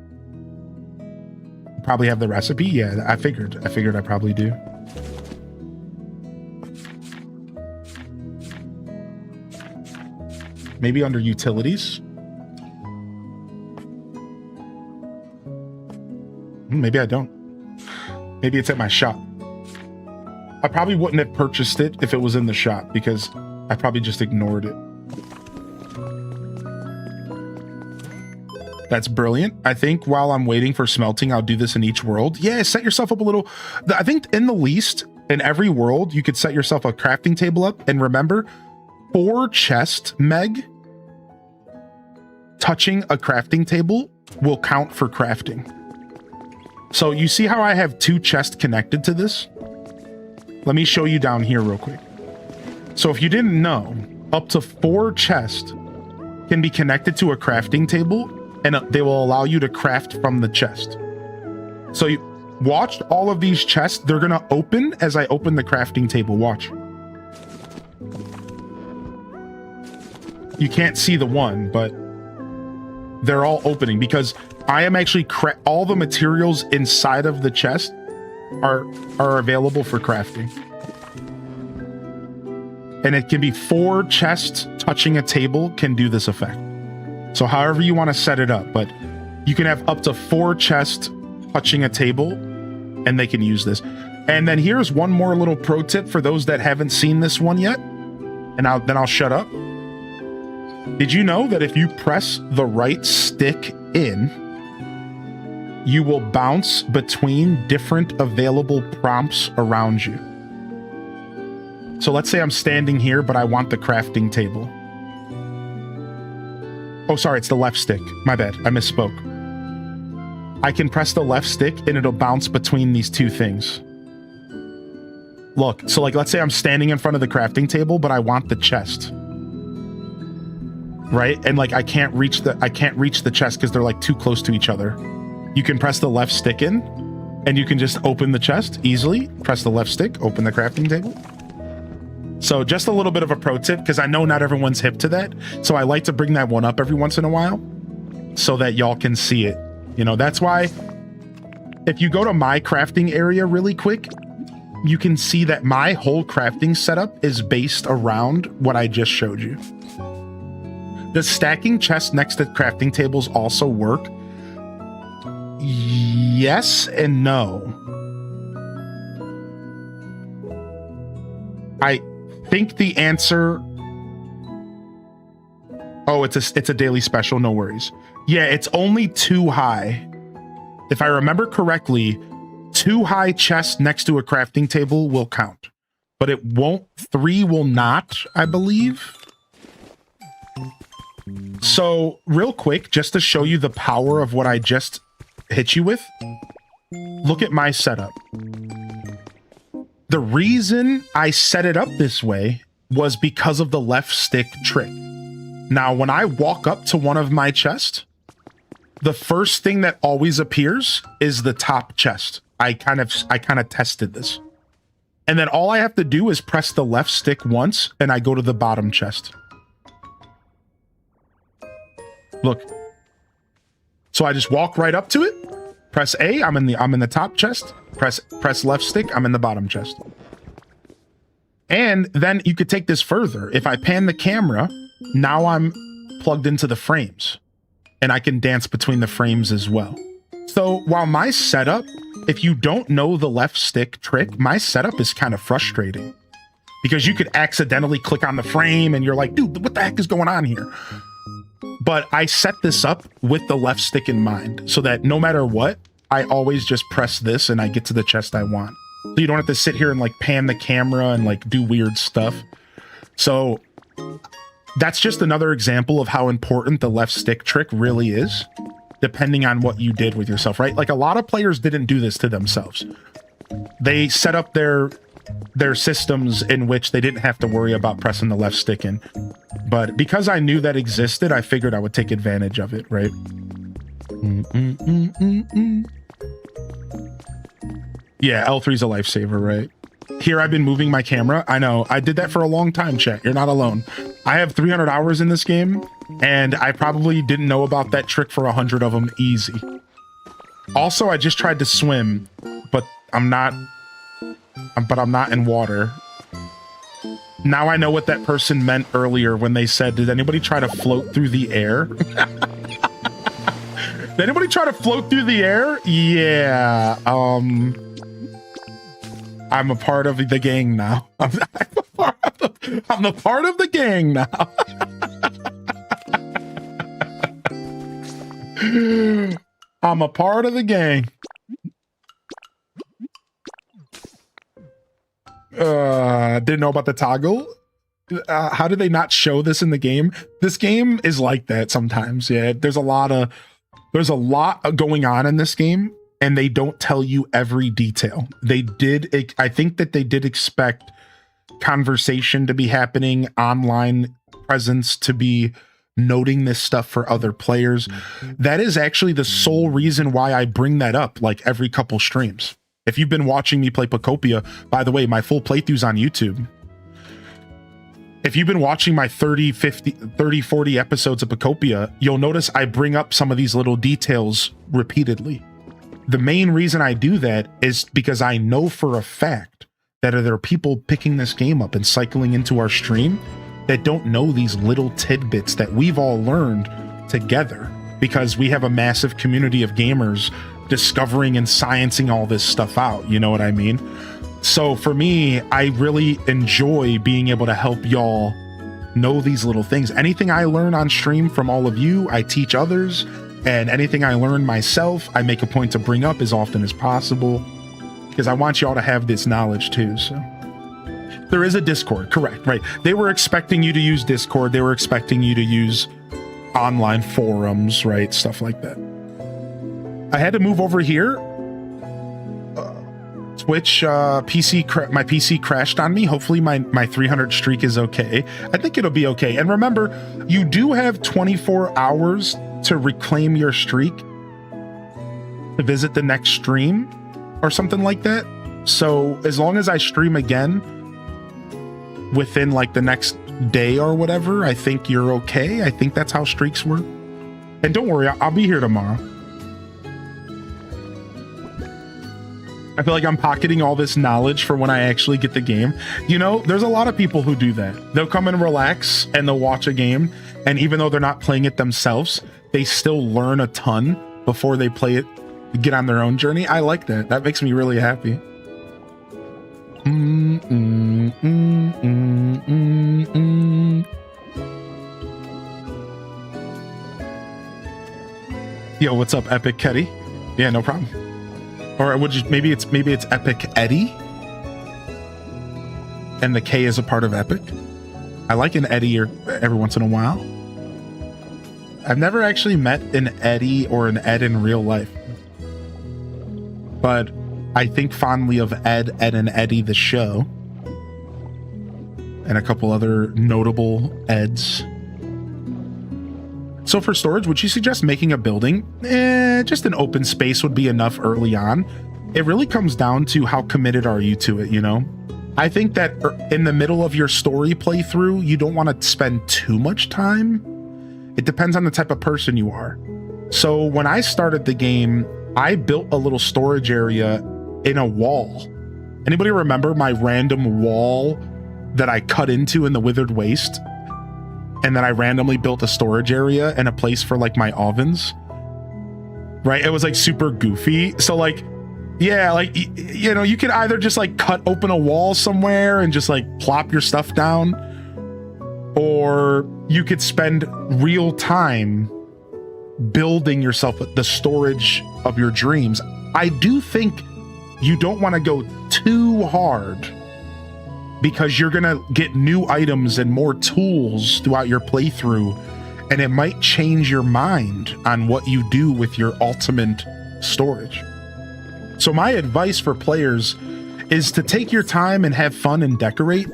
Probably have the recipe. Yeah, I figured I probably do. Maybe under utilities. Maybe I don't. Maybe it's at my shop. I probably wouldn't have purchased it if it was in the shop, because I probably just ignored it. That's brilliant. I think while I'm waiting for smelting, I'll do this in each world. Yeah, set yourself up a little. I think in the least, in every world, you could set yourself a crafting table up. And remember, 4 chests, Meg, touching a crafting table will count for crafting. So you see how I have 2 chests connected to this? Let me show you down here real quick. So if you didn't know, up to 4 chests can be connected to a crafting table, and they will allow you to craft from the chest. So you watched all of these chests. They're going to open as I open the crafting table. Watch. You can't see the one, but they're all opening because I am actually all the materials inside of the chest are available for crafting. And it can be 4 chests touching a table can do this effect. So however you want to set it up, but you can have up to 4 chests touching a table and they can use this. And then here's one more little pro tip for those that haven't seen this one yet. And then I'll shut up. Did you know that if you press the right stick in, you will bounce between different available prompts around you? So let's say I'm standing here, but I want the crafting table. Oh, sorry, it's the left stick. My bad, I misspoke. I can press the left stick and it'll bounce between these 2 things. Look, so like let's say I'm standing in front of the crafting table, but I want the chest. Right? And like I can't reach the chest because they're like too close to each other. You can press the left stick in and you can just open the chest easily. Press the left stick, open the crafting table. So just a little bit of a pro tip, because I know not everyone's hip to that. So I like to bring that one up every once in a while so that y'all can see it. You know, that's why if you go to my crafting area really quick, you can see that my whole crafting setup is based around what I just showed you. Does stacking chests next to crafting tables also work? Yes and no. I think the answer... Oh, it's a daily special, no worries. Yeah, it's only 2 high. If I remember correctly, 2 high chests next to a crafting table will count. But it won't, 3 will not, I believe. So, real quick, just to show you the power of what I just hit you with, look at my setup. The reason I set it up this way was because of the left stick trick. Now, when I walk up to one of my chests, the first thing that always appears is the top chest. I kind of tested this. And then all I have to do is press the left stick once and I go to the bottom chest. Look. So I just walk right up to it. Press A, I'm in the top chest. Press left stick, I'm in the bottom chest. And then you could take this further. If I pan the camera, now I'm plugged into the frames and I can dance between the frames as well. So while my setup, if you don't know the left stick trick, my setup is kind of frustrating because you could accidentally click on the frame and you're like, dude, what the heck is going on here? But I set this up with the left stick in mind so that no matter what, I always just press this and I get to the chest I want. So you don't have to sit here and like pan the camera and like do weird stuff. So that's just another example of how important the left stick trick really is, depending on what you did with yourself, right? Like a lot of players didn't do this to themselves. They set up their systems in which they didn't have to worry about pressing the left stick in. But because I knew that existed, I figured I would take advantage of it, right? Yeah, L3's a lifesaver, right? Here I've been moving my camera. I know, I did that for a long time, chat. You're not alone. I have 300 hours in this game, and I probably didn't know about that trick for 100 of them easy. Also, I just tried to swim, but I'm not in water. Now I know what that person meant earlier when they said, did anybody try to float through the air? Did anybody try to float through the air? Yeah. I'm a part of the gang now. I'm the part of the gang now. I'm a part of the gang. Didn't know about the toggle. How did they not show this in the game? This game is like that sometimes. Yeah, there's a lot going on in this game, and they don't tell you every detail. I think that they did expect conversation to be happening, online presence to be noting this stuff for other players. That is actually the sole reason why I bring that up like every couple streams. If you've been watching me play Pokopia, by the way, my full playthrough's on YouTube. If you've been watching my 30, 40 episodes of Pokopia, you'll notice I bring up some of these little details repeatedly. The main reason I do that is because I know for a fact that there are people picking this game up and cycling into our stream that don't know these little tidbits that we've all learned together, because we have a massive community of gamers discovering and sciencing all this stuff out. You know what I mean? So for me, I really enjoy being able to help y'all know these little things. Anything I learn on stream from all of you, I teach others, and anything I learn myself, I make a point to bring up as often as possible, because I want y'all to have this knowledge too. So there is a Discord, correct, right? They were expecting you to use Discord. They were expecting you to use online forums, right? Stuff like that. I had to move over here. Twitch my PC crashed on me. Hopefully my 300 streak is okay. I think it'll be okay. And remember, you do have 24 hours to reclaim your streak to visit the next stream or something like that. So as long as I stream again within like the next day or whatever, I think you're okay. I think that's how streaks work. And don't worry, I'll be here tomorrow. I feel like I'm pocketing all this knowledge for when I actually get the game. You know, there's a lot of people who do that. They'll come and relax and they'll watch a game, and even though they're not playing it themselves, they still learn a ton before they play it, get on their own journey. I like that. That makes me really happy. Yo, what's up, Epic Ketty? Yeah, no problem. Or would you, maybe it's Epic Eddie, and the K is a part of Epic. I like an Eddie every once in a while. I've never actually met an Eddie or an Ed in real life, but I think fondly of Ed and Eddie the show, and a couple other notable Eds. So for storage, would you suggest making a building? Just an open space would be enough early on. It really comes down to how committed are you to it, you know? I think that in the middle of your story playthrough, you don't want to spend too much time. It depends on the type of person you are. So when I started the game, I built a little storage area in a wall. Anybody remember my random wall that I cut into in the Withered Waste? And then I randomly built a storage area and a place for like my ovens. Right? It was like super goofy. So like, yeah, like, you know, you could either just like cut open a wall somewhere and just like plop your stuff down, or you could spend real time building yourself the storage of your dreams. I do think you don't want to go too hard, because you're gonna get new items and more tools throughout your playthrough, and it might change your mind on what you do with your ultimate storage. So my advice for players is to take your time and have fun and decorate,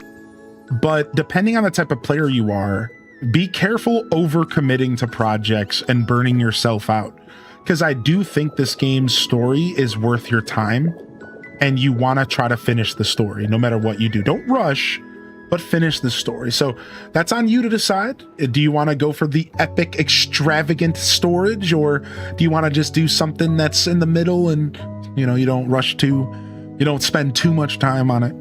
but depending on the type of player you are, be careful overcommitting to projects and burning yourself out, because I do think this game's story is worth your time, and you want to try to finish the story no matter what you do. Don't rush, but finish the story. So that's on you to decide. Do you want to go for the epic, extravagant storage, or do you want to just do something that's in the middle and, you know, you don't rush you don't spend too much time on it?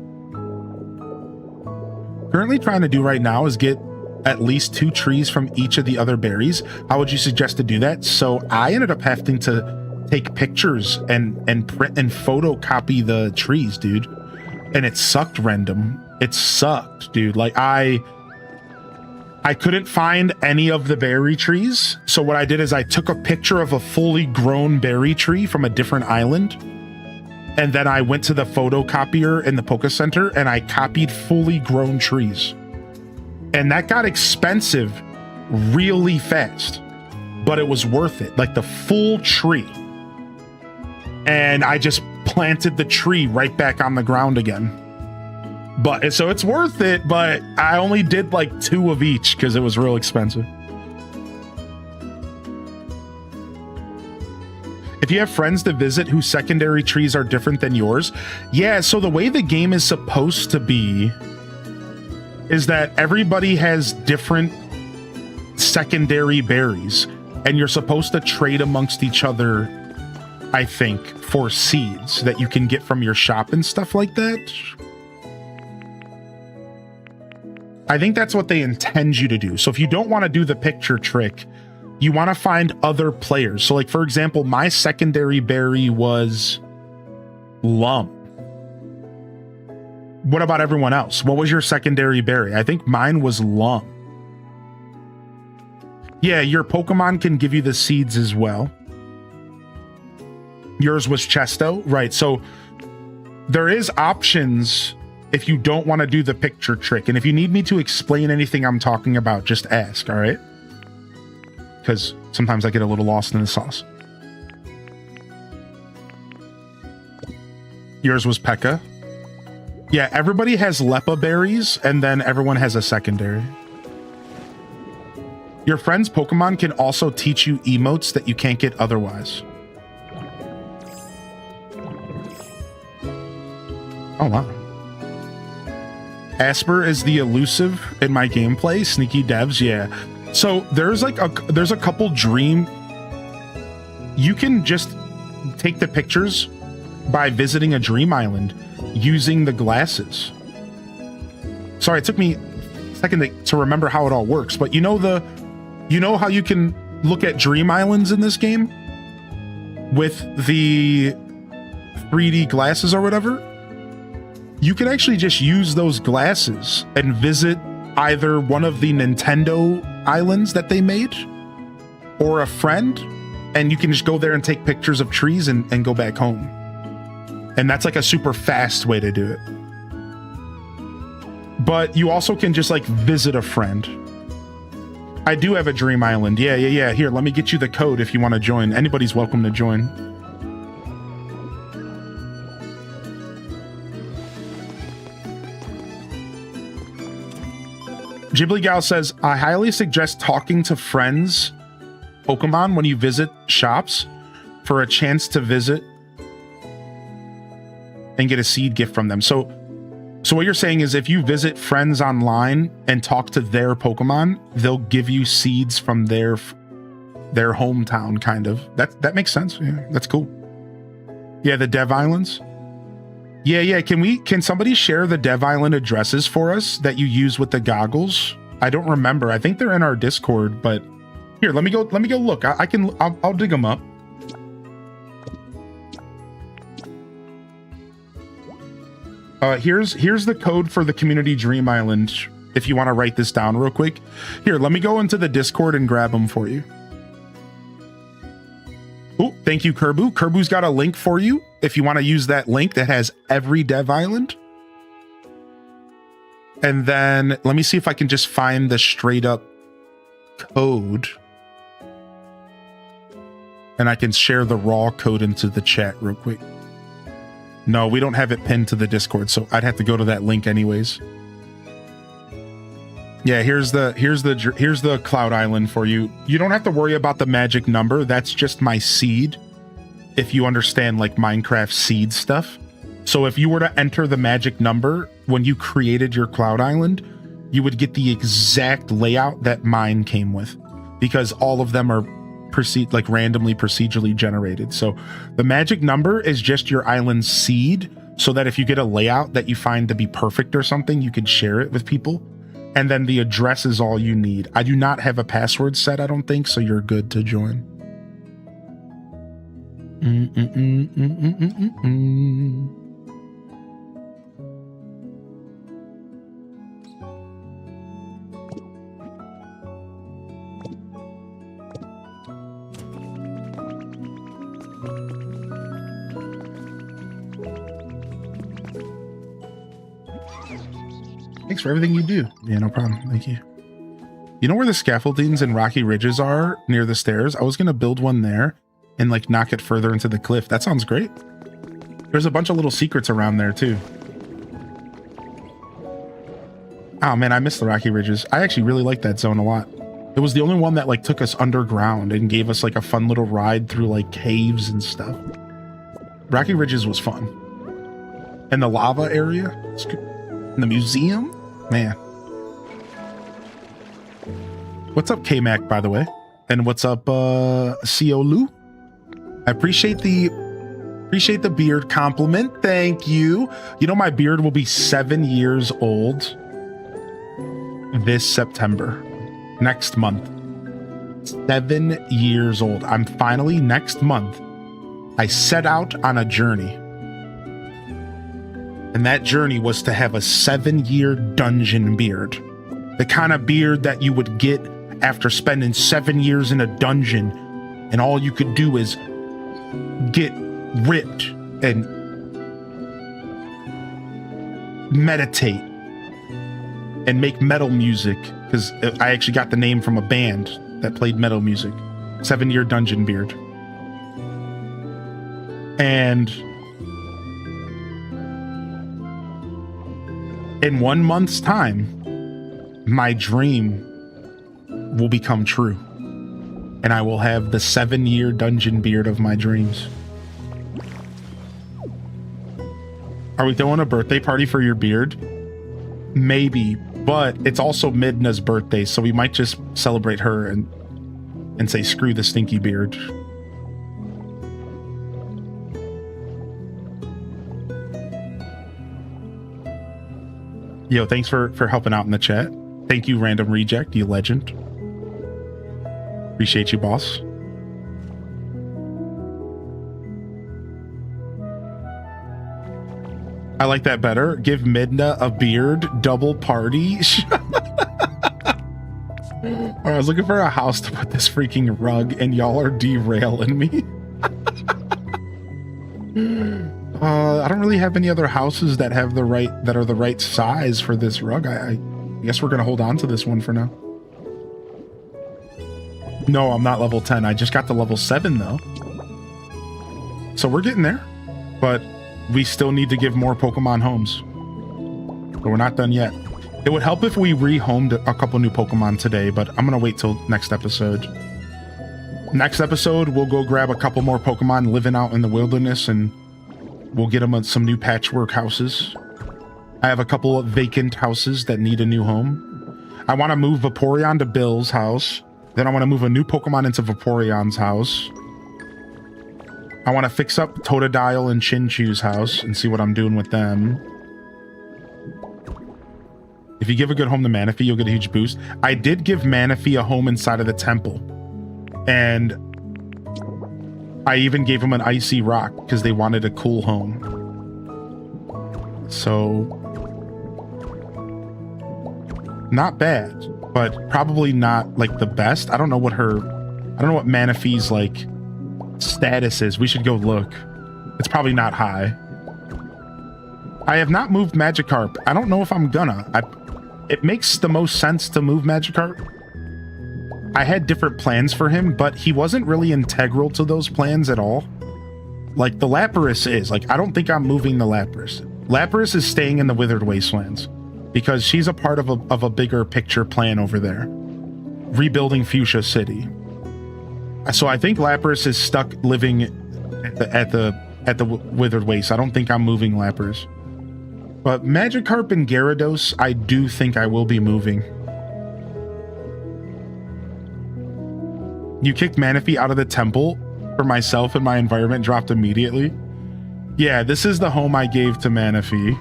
Currently trying to do right now is get at least 2 trees from each of the other berries. How would you suggest to do that? So I ended up having to take pictures and print and photocopy the trees, dude. And it sucked, random. It sucked, dude. Like I couldn't find any of the berry trees. So what I did is I took a picture of a fully grown berry tree from a different island. And then I went to the photocopier in the Poke Center and I copied fully grown trees. And that got expensive really fast, but it was worth it. Like the full tree. And I just planted the tree right back on the ground again. But so it's worth it, but I only did like 2 of each because it was real expensive. If you have friends to visit whose secondary trees are different than yours, yeah, so the way the game is supposed to be is that everybody has different secondary berries, and you're supposed to trade amongst each other, I think, for seeds that you can get from your shop and stuff like that. I think that's what they intend you to do. So if you don't want to do the picture trick, you want to find other players. So like, for example, my secondary berry was Lum. What about everyone else? What was your secondary berry? I think mine was Lum. Yeah, your Pokemon can give you the seeds as well. Yours was Chesto, right? So there is options if you don't want to do the picture trick. And if you need me to explain anything I'm talking about, just ask, all right? Because sometimes I get a little lost in the sauce. Yours was Pekka. Yeah, everybody has Lepa berries, and then everyone has a secondary. Your friend's Pokemon can also teach you emotes that you can't get otherwise. Oh, wow. Asper is the elusive in my gameplay. Sneaky devs, yeah. So there's a couple dream. You can just take the pictures by visiting a dream island using the glasses. Sorry, it took me a second to remember how it all works, but you know how you can look at dream islands in this game with the 3D glasses or whatever? You can actually just use those glasses and visit either one of the Nintendo islands that they made or a friend, and you can just go there and take pictures of trees and go back home. And that's like a super fast way to do it. But you also can just like visit a friend. I do have a dream island. Yeah. Here, let me get you the code if you want to join. Anybody's welcome to join. Ghibli Gal says, I highly suggest talking to friends Pokemon when you visit shops for a chance to visit and get a seed gift from them. So So what you're saying is if you visit friends online and talk to their Pokemon, they'll give you seeds from their hometown, kind of. That makes sense. Yeah, that's cool. Yeah, the Dev Islands. Yeah. Can somebody share the Dev Island addresses for us that you use with the goggles? I don't remember. I think they're in our Discord, but here, let me go look. I'll dig them up. Here's the code for the Community Dream Island. If you want to write this down real quick. Here, let me go into the Discord and grab them for you. Oh, thank you, Kerbu. Kerbu's got a link for you if you want to use that link that has every Dev Island. And then let me see if I can just find the straight up code. And I can share the raw code into the chat real quick. No, we don't have it pinned to the Discord, so I'd have to go to that link anyways. Yeah, here's the Cloud Island for you. You don't have to worry about the magic number. That's just my seed. If you understand like Minecraft seed stuff. So if you were to enter the magic number when you created your Cloud Island, you would get the exact layout that mine came with, because all of them are randomly procedurally generated. So the magic number is just your island seed, so that if you get a layout that you find to be perfect or something, you could share it with people. And then the address is all you need. I do not have a password set, I don't think, so you're good to join. Thanks for everything you do. Yeah, no problem. Thank you. You know where the scaffoldings and rocky ridges are near the stairs? I was going to build one there and like knock it further into the cliff. That sounds great. There's a bunch of little secrets around there too. Oh man, I miss the rocky ridges. I actually really like that zone a lot. It was the only one that like took us underground and gave us like a fun little ride through like caves and stuff. Rocky Ridges was fun. And the lava area, and the museum, man. What's up, K-Mac, by the way? And what's up, Ciolu? I appreciate the beard compliment. Thank you. You know, my beard will be 7 years old this September, next month. 7 years old. I'm finally, next month, I set out on a journey. And that journey was to have a 7-year dungeon beard. The kind of beard that you would get after spending 7 years in a dungeon, and all you could do is get ripped and meditate and make metal music, because I actually got the name from a band that played metal music. 7-year dungeon beard. And in 1 month's time, my dream will become true, and I will have the 7-year dungeon beard of my dreams. Are we throwing a birthday party for your beard? Maybe, but it's also Midna's birthday, so we might just celebrate her and say screw the stinky beard. Yo, thanks for helping out in the chat. Thank you, Random Reject, you legend. Appreciate you, boss. I like that better. Give Midna a beard, double party. I was looking for a house to put this freaking rug, and y'all are derailing me. I don't really have any other houses that have the right size for this rug. I guess we're gonna hold on to this one for now. No, I'm not level 10. I just got to level 7 though. So we're getting there, but we still need to give more Pokemon homes. But we're not done yet. It would help if we rehomed a couple new Pokemon today, but I'm gonna wait till next episode. Next episode, we'll go grab a couple more Pokemon living out in the wilderness, and we'll get them some new patchwork houses. I have a couple of vacant houses that need a new home. I want to move Vaporeon to Bill's house. Then I want to move a new Pokemon into Vaporeon's house. I want to fix up Totodile and Chinchu's house and see what I'm doing with them. If you give a good home to Manaphy, you'll get a huge boost. I did give Manaphy a home inside of the temple. And I even gave him an icy rock because they wanted a cool home. So, not bad, but probably not like the best. I don't know what Manaphy's like status is. We should go look. It's probably not high. I have not moved Magikarp. I don't know if I'm gonna. It makes the most sense to move Magikarp. I had different plans for him, but he wasn't really integral to those plans at all. Like the Lapras is. Like, I don't think I'm moving the Lapras. Lapras is staying in the Withered Wastelands because she's a part of a bigger picture plan over there. Rebuilding Fuchsia City. So I think Lapras is stuck living at the Withered Waste. I don't think I'm moving Lapras. But Magikarp and Gyarados, I do think I will be moving. You kicked Manaphy out of the temple for myself and my environment dropped immediately. Yeah, this is the home I gave to Manaphy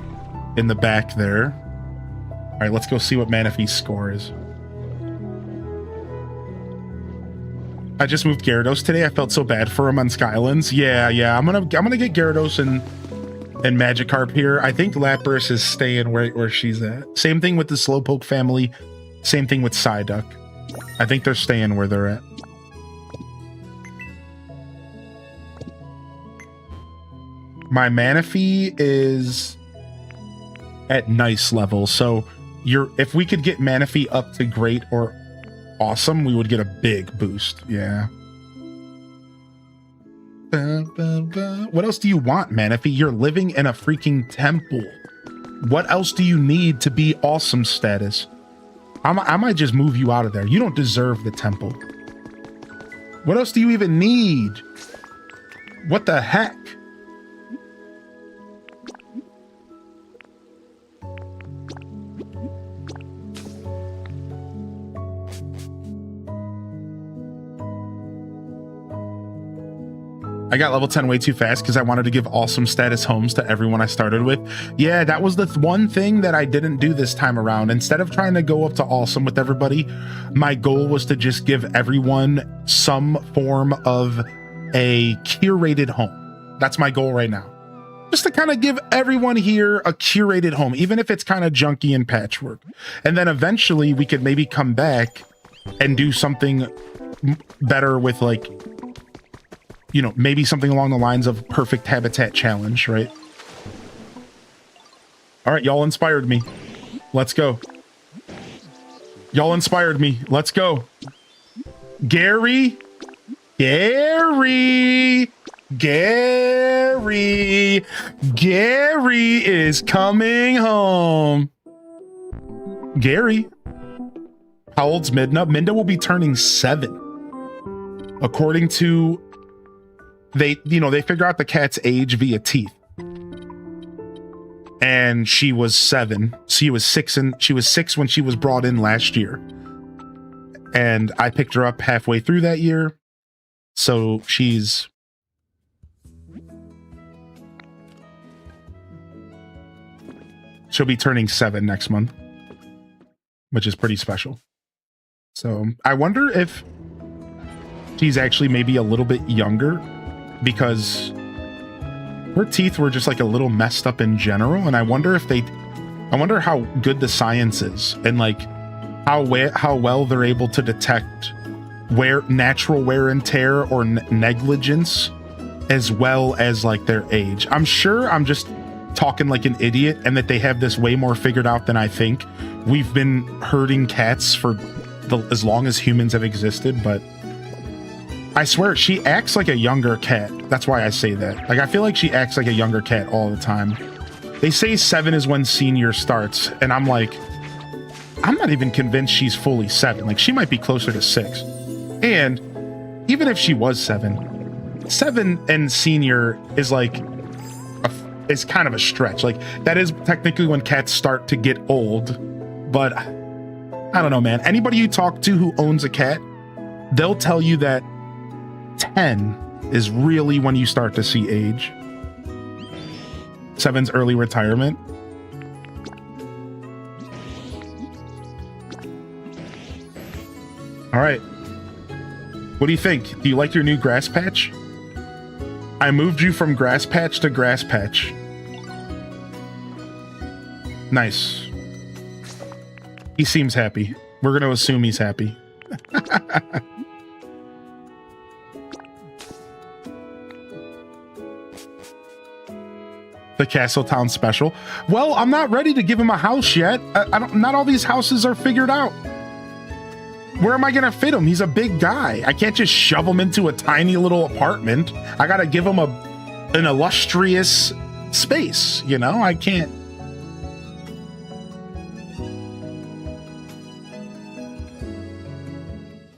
in the back there. All right, let's go see what Manaphy's score is. I just moved Gyarados today. I felt so bad for him on Skylands. Yeah. I'm gonna get Gyarados and Magikarp here. I think Lapras is staying where she's at. Same thing with the Slowpoke family. Same thing with Psyduck. I think they're staying where they're at. My Manaphy is at nice level. So if we could get Manaphy up to great or awesome, we would get a big boost. Yeah. What else do you want, Manaphy? You're living in a freaking temple. What else do you need to be awesome status? I might just move you out of there. You don't deserve the temple. What else do you even need? What the heck? I got level 10 way too fast because I wanted to give awesome status homes to everyone I started with. Yeah, that was the one thing that I didn't do this time around. Instead of trying to go up to awesome with everybody, my goal was to just give everyone some form of a curated home. That's my goal right now. Just to kind of give everyone here a curated home, even if it's kind of junky and patchwork. And then eventually we could maybe come back and do something better with, like, you know, maybe something along the lines of Perfect Habitat Challenge, right? All right, y'all inspired me. Let's go. Y'all inspired me. Let's go. Gary is coming home. Gary. How old's Midna? Midna will be turning 7. According to they figure out the cat's age via teeth. And she was 7. She was 6 when she was brought in last year. And I picked her up halfway through that year. So she'll be turning 7 next month, which is pretty special. So I wonder if she's actually maybe a little bit younger, because her teeth were just like a little messed up in general. And I wonder how good the science is, and like how well they're able to detect natural wear and tear or negligence, as well as like their age. I'm sure I'm just talking like an idiot, and that they have this way more figured out than I think. We've been herding cats for as long as humans have existed, but I swear she acts like a younger cat. That's why I say that. Like, I feel like she acts like a younger cat all the time. They say 7 is when senior starts, and I'm like, I'm not even convinced she's fully 7. Like, she might be closer to 6. And even if she was 7 and senior is like is kind of a stretch. Like, that is technically when cats start to get old, but I don't know, man. Anybody you talk to who owns a cat, they'll tell you that 10 is really when you start to see age. 7's early retirement. All right. What do you think? Do you like your new grass patch? I moved you from grass patch to grass patch. Nice. He seems happy. We're going to assume he's happy. The Castletown special. Well, I'm not ready to give him a house yet. Not all these houses are figured out. Where am I going to fit him? He's a big guy. I can't just shove him into a tiny little apartment. I got to give him an illustrious space, you know? I can't.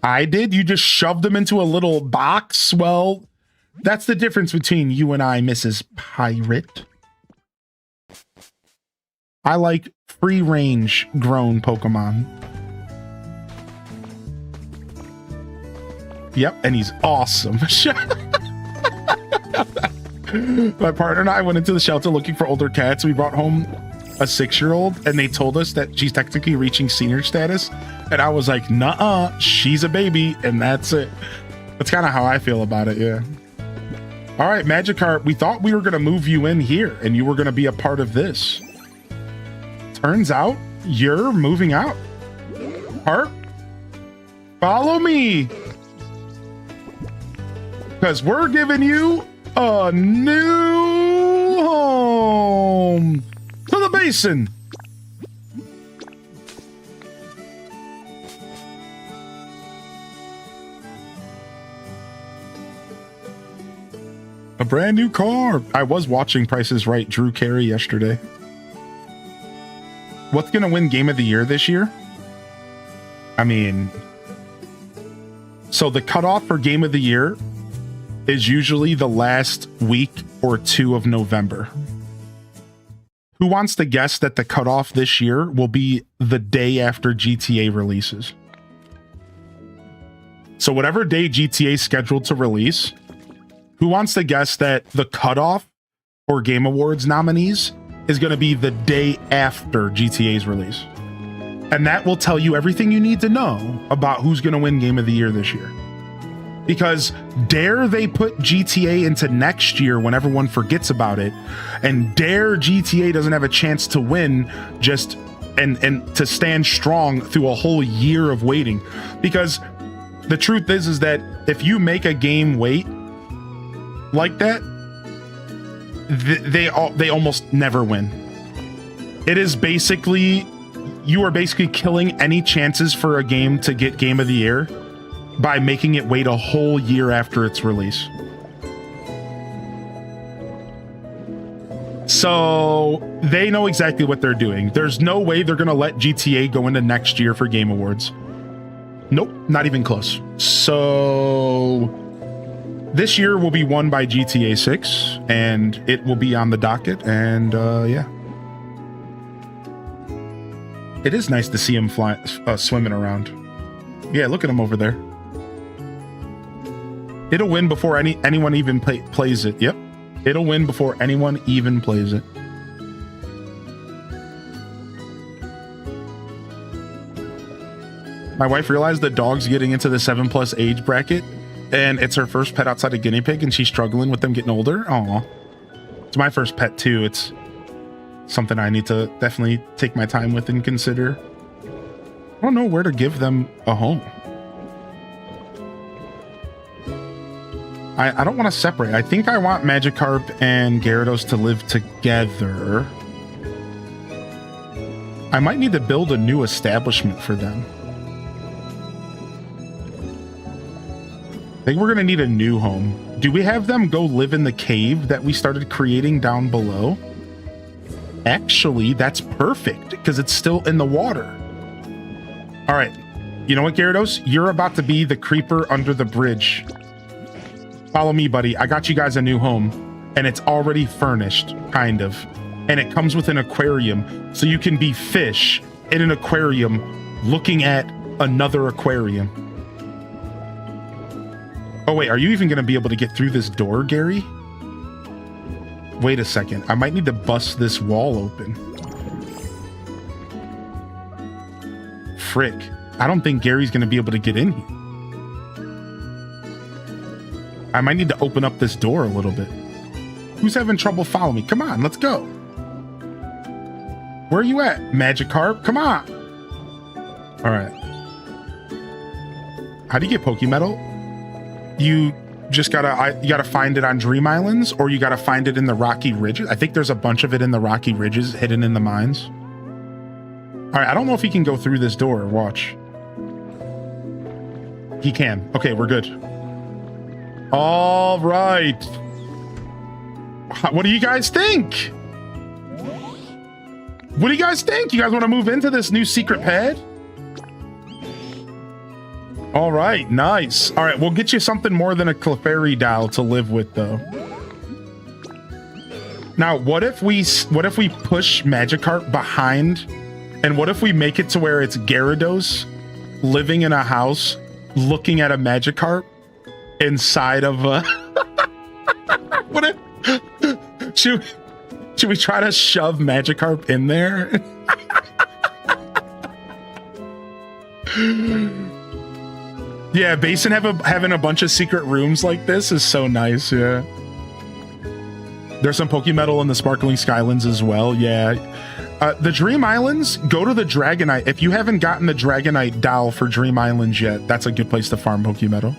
I did? You just shoved him into a little box? Well, that's the difference between you and I, Mrs. Pirate. I like free-range grown Pokemon. Yep, and he's awesome. My partner and I went into the shelter looking for older cats. We brought home a 6-year-old, and they told us that she's technically reaching senior status. And I was like, nuh-uh, she's a baby, and that's it. That's kind of how I feel about it, yeah. All right, Magikarp, we thought we were going to move you in here, and you were going to be a part of this. Turns out, you're moving out. Harp, follow me. Because we're giving you a new home to the Basin. A brand new car. I was watching Price is Right Drew Carey yesterday. What's going to win Game of the Year this year? I mean, so the cutoff for Game of the Year is usually the last week or 2 of November. Who wants to guess that the cutoff this year will be the day after GTA releases? So whatever day GTA is scheduled to release, who wants to guess that the cutoff for Game Awards nominees is going to be the day after GTA's release? And that will tell you everything you need to know about who's going to win Game of the Year this year. Because dare they put GTA into next year when everyone forgets about it, and dare GTA doesn't have a chance to win just and to stand strong through a whole year of waiting. Because the truth is that if you make a game wait like that, they almost never win. It is basically, you are basically killing any chances for a game to get Game of the Year by making it wait a whole year after its release. So they know exactly what they're doing. There's no way they're going to let GTA go into next year for Game Awards. Nope, not even close. So this year will be won by GTA 6, and it will be on the docket, and yeah. It is nice to see him swimming around. Yeah, look at him over there. It'll win before anyone even plays it. Yep. It'll win before anyone even plays it. My wife realized the dog's getting into the 7+ age bracket, and it's her first pet outside of guinea pig, and she's struggling with them getting older. Aw. It's my first pet too. It's something I need to definitely take my time with and consider. I don't know where to give them a home. I don't want to separate. I think I want Magikarp and Gyarados to live together. I might need to build a new establishment for them. I think we're going to need a new home. Do we have them go live in the cave that we started creating down below? Actually, that's perfect because it's still in the water. All right. You know what, Gyarados? You're about to be the creeper under the bridge. Follow me, buddy. I got you guys a new home. and it's already furnished, kind of. And it comes with an aquarium, so you can be fish in an aquarium looking at another aquarium. Oh wait, are you even gonna be able to get through this door, Gary? Wait a second, I might need to bust this wall open. Frick, I don't think Gary's gonna be able to get in here. I might need to open up this door a little bit. Who's having trouble following me? Come on, let's go. Where are you at, Magikarp? Come on. All right. How do you get Pokemetal? You just gotta find it on Dream Islands, or you gotta find it in the Rocky Ridges. I think there's a bunch of it in the Rocky Ridges hidden in the mines. All right, I don't know if he can go through this door. Watch. He can. Okay, we're good. All right. What do you guys think? What do you guys think? You guys want to move into this new secret pad? All right, nice. All right, we'll get you something more than a Clefairy doll to live with, though. Now, what if we push Magikarp behind, and what if we make it to where it's Gyarados living in a house, looking at a Magikarp inside of a... What if... Should we try to shove Magikarp in there? Yeah, Basin having a bunch of secret rooms like this is so nice, yeah. There's some Pokemetal in the Sparkling Skylands as well, yeah. The Dream Islands, go to the Dragonite. If you haven't gotten the Dragonite doll for Dream Islands yet, that's a good place to farm Pokemetal.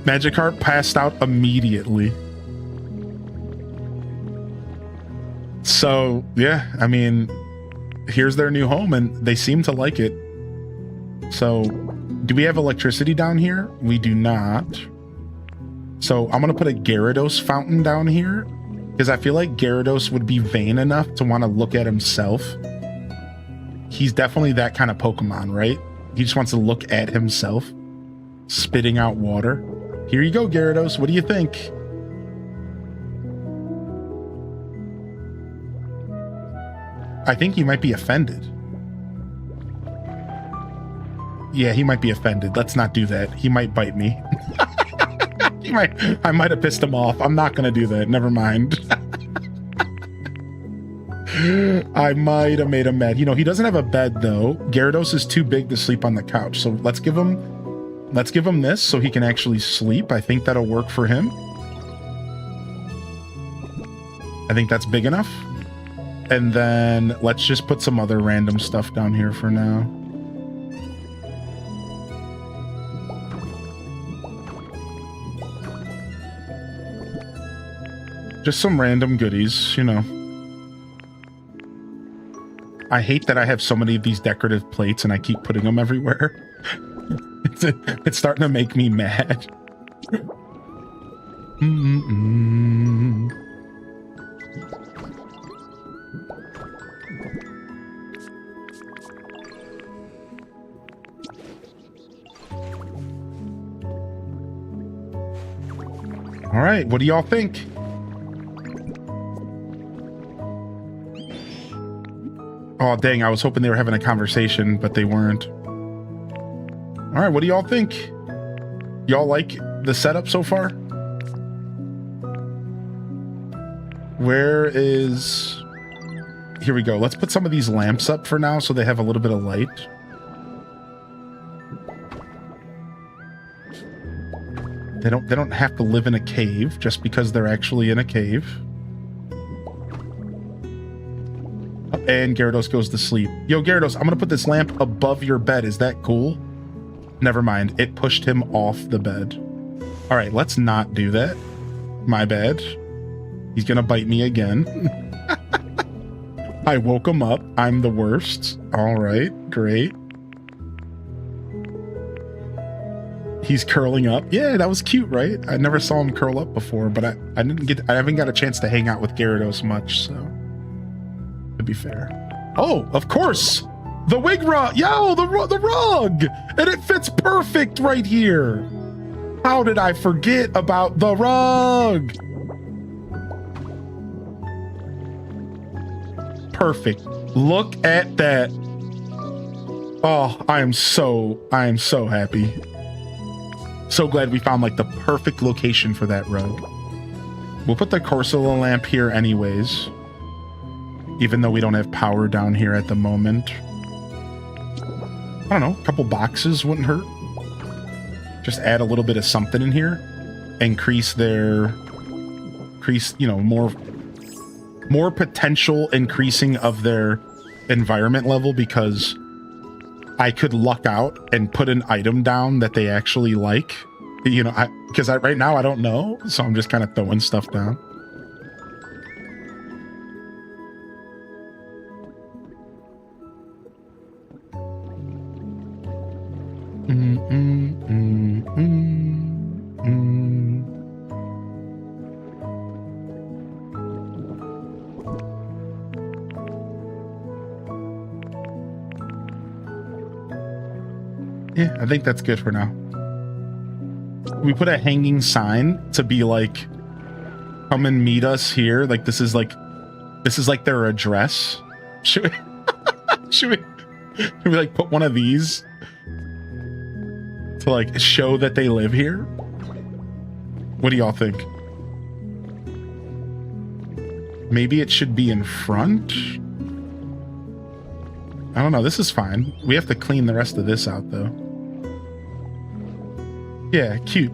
Magikarp passed out immediately. So, yeah, I mean, here's their new home, and they seem to like it. So, do we have electricity down here? We do not. So, I'm going to put a Gyarados fountain down here, because I feel like Gyarados would be vain enough to want to look at himself. He's definitely that kind of Pokemon, right? He just wants to look at himself, spitting out water. Here you go, Gyarados. What do you think? I think he might be offended. Yeah, he might be offended. Let's not do that. He might bite me. I might have pissed him off. I'm not going to do that. Never mind. I might have made him mad. You know, he doesn't have a bed though. Gyarados is too big to sleep on the couch. So let's give him this so he can actually sleep. I think that'll work for him. I think that's big enough. And then let's just put some other random stuff down here for now. Just some random goodies, you know. I hate that I have so many of these decorative plates and I keep putting them everywhere. It's starting to make me mad. All right, what do y'all think? Oh, dang, I was hoping they were having a conversation, but they weren't. All right, what do y'all think? Y'all like the setup so far? Where is... Here we go. Let's put some of these lamps up for now so they have a little bit of light. They don't have to live in a cave just because they're actually in a cave. And Gyarados goes to sleep. Yo, Gyarados, I'm gonna put this lamp above your bed. Is that cool? Never mind. It pushed him off the bed. All right, let's not do that. My bad. He's gonna bite me again. I woke him up. I'm the worst. All right, great. He's curling up. Yeah, that was cute, right? I never saw him curl up before, but I haven't got a chance to hang out with Gyarados much, so to be fair. Oh, of course, the wig rug. Yo, the rug, and it fits perfect right here. How did I forget about the rug? perfect. Look at that. Oh, I am so happy. So glad we found like the perfect location for that rug. We'll put the Corsola lamp here anyways, even though we don't have power down here at the moment. I don't know, a couple boxes wouldn't hurt. Just add a little bit of something in here. Increase, you know, more potential increasing of their environment level, because I could luck out and put an item down that they actually like. You know, because right now I don't know, so I'm just kind of throwing stuff down. Yeah, I think that's good for now. We put a hanging sign to be like, come and meet us here. Like this is like their address. Should we like put one of these to like show that they live here? What do y'all think? Maybe it should be in front. I don't know. This is fine. We have to clean the rest of this out though. Yeah, cute.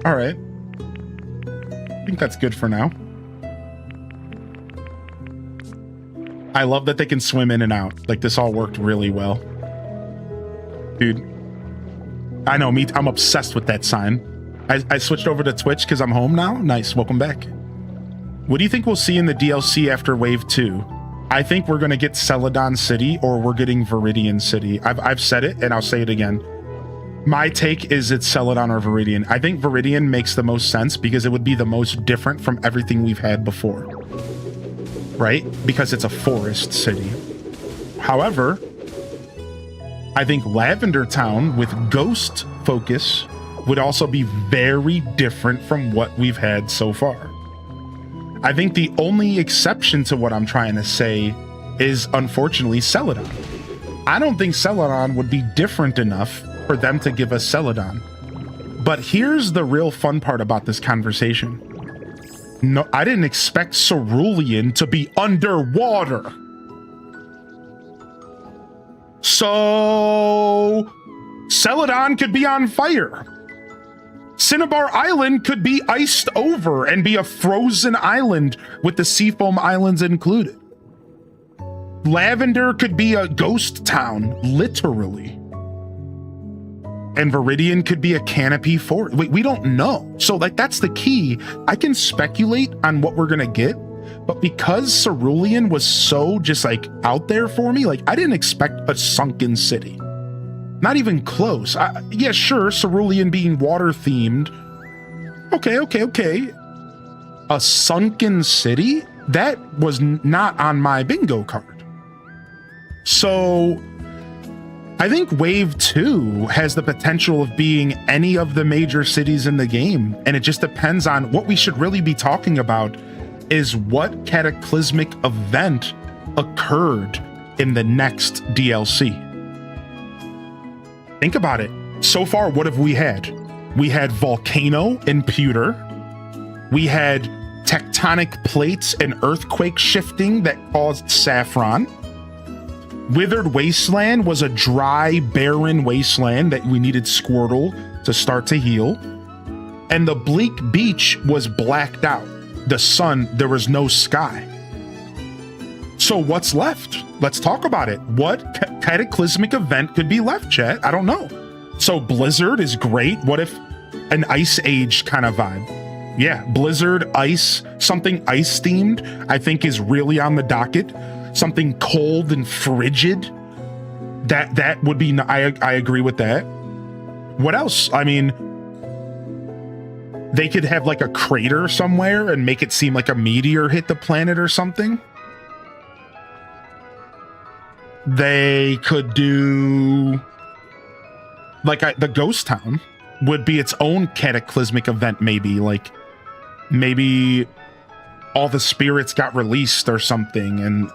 All right. I think that's good for now. I love that they can swim in and out. Like this all worked really well. Dude. I know, I'm obsessed with that sign. I switched over to Twitch because I'm home now. Nice, welcome back. What do you think we'll see in the DLC after Wave 2? I think we're going to get Celadon City or we're getting Viridian City. I've said it and I'll say it again. My take is it's Celadon or Viridian. I think Viridian makes the most sense because it would be the most different from everything we've had before. Right? Because it's a forest city. However, I think Lavender Town with ghost focus would also be very different from what we've had so far. I think the only exception to what I'm trying to say is unfortunately Celadon. I don't think Celadon would be different enough for them to give us Celadon. But here's the real fun part about this conversation. No, I didn't expect Cerulean to be underwater. So Celadon could be on fire. Cinnabar Island could be iced over and be a frozen island with the Seafoam Islands included. Lavender could be a ghost town, literally. And Viridian could be a canopy fort. We don't know. So like that's the key. I can speculate on what we're gonna get, but because Cerulean was so just like out there for me, like I didn't expect a sunken city. Not even close. Yeah, sure, Cerulean being water themed. Okay. A sunken city? That was not on my bingo card. So I think Wave 2 has the potential of being any of the major cities in the game, and it just depends on what we should really be talking about is what cataclysmic event occurred in the next DLC. Think about it. So far, what have we had? We had volcano and pewter. We had tectonic plates and earthquake shifting that caused saffron. Withered Wasteland was a dry, barren wasteland that we needed Squirtle to start to heal. And the bleak beach was blacked out. The sun, there was no sky. So what's left? Let's talk about it. What cataclysmic event could be left, chat? I don't know. So Blizzard is great. What if an Ice Age kind of vibe? Yeah, Blizzard, ice, something ice themed, I think is really on the docket. Something cold and frigid. That would be, I agree with that. What else? I mean, they could have like a crater somewhere and make it seem like a meteor hit the planet or something. They could do like the ghost town would be its own cataclysmic event, maybe like maybe all the spirits got released or something and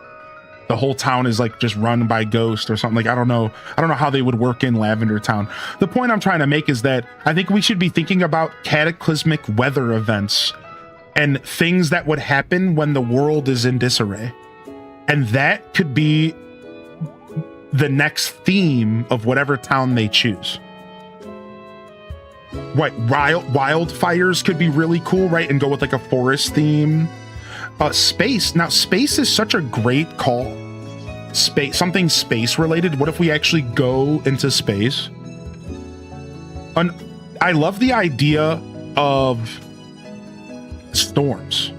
the whole town is like just run by ghosts or something. Like, I don't know how they would work in Lavender Town. The point I'm trying to make is that I think we should be thinking about cataclysmic weather events and things that would happen when the world is in disarray. And that could be the next theme of whatever town they choose. What, wildfires could be really cool, right? And go with like a forest theme. Space. Now, space is such a great call. Space, something space related. What if we actually go into space? I love the idea of storms.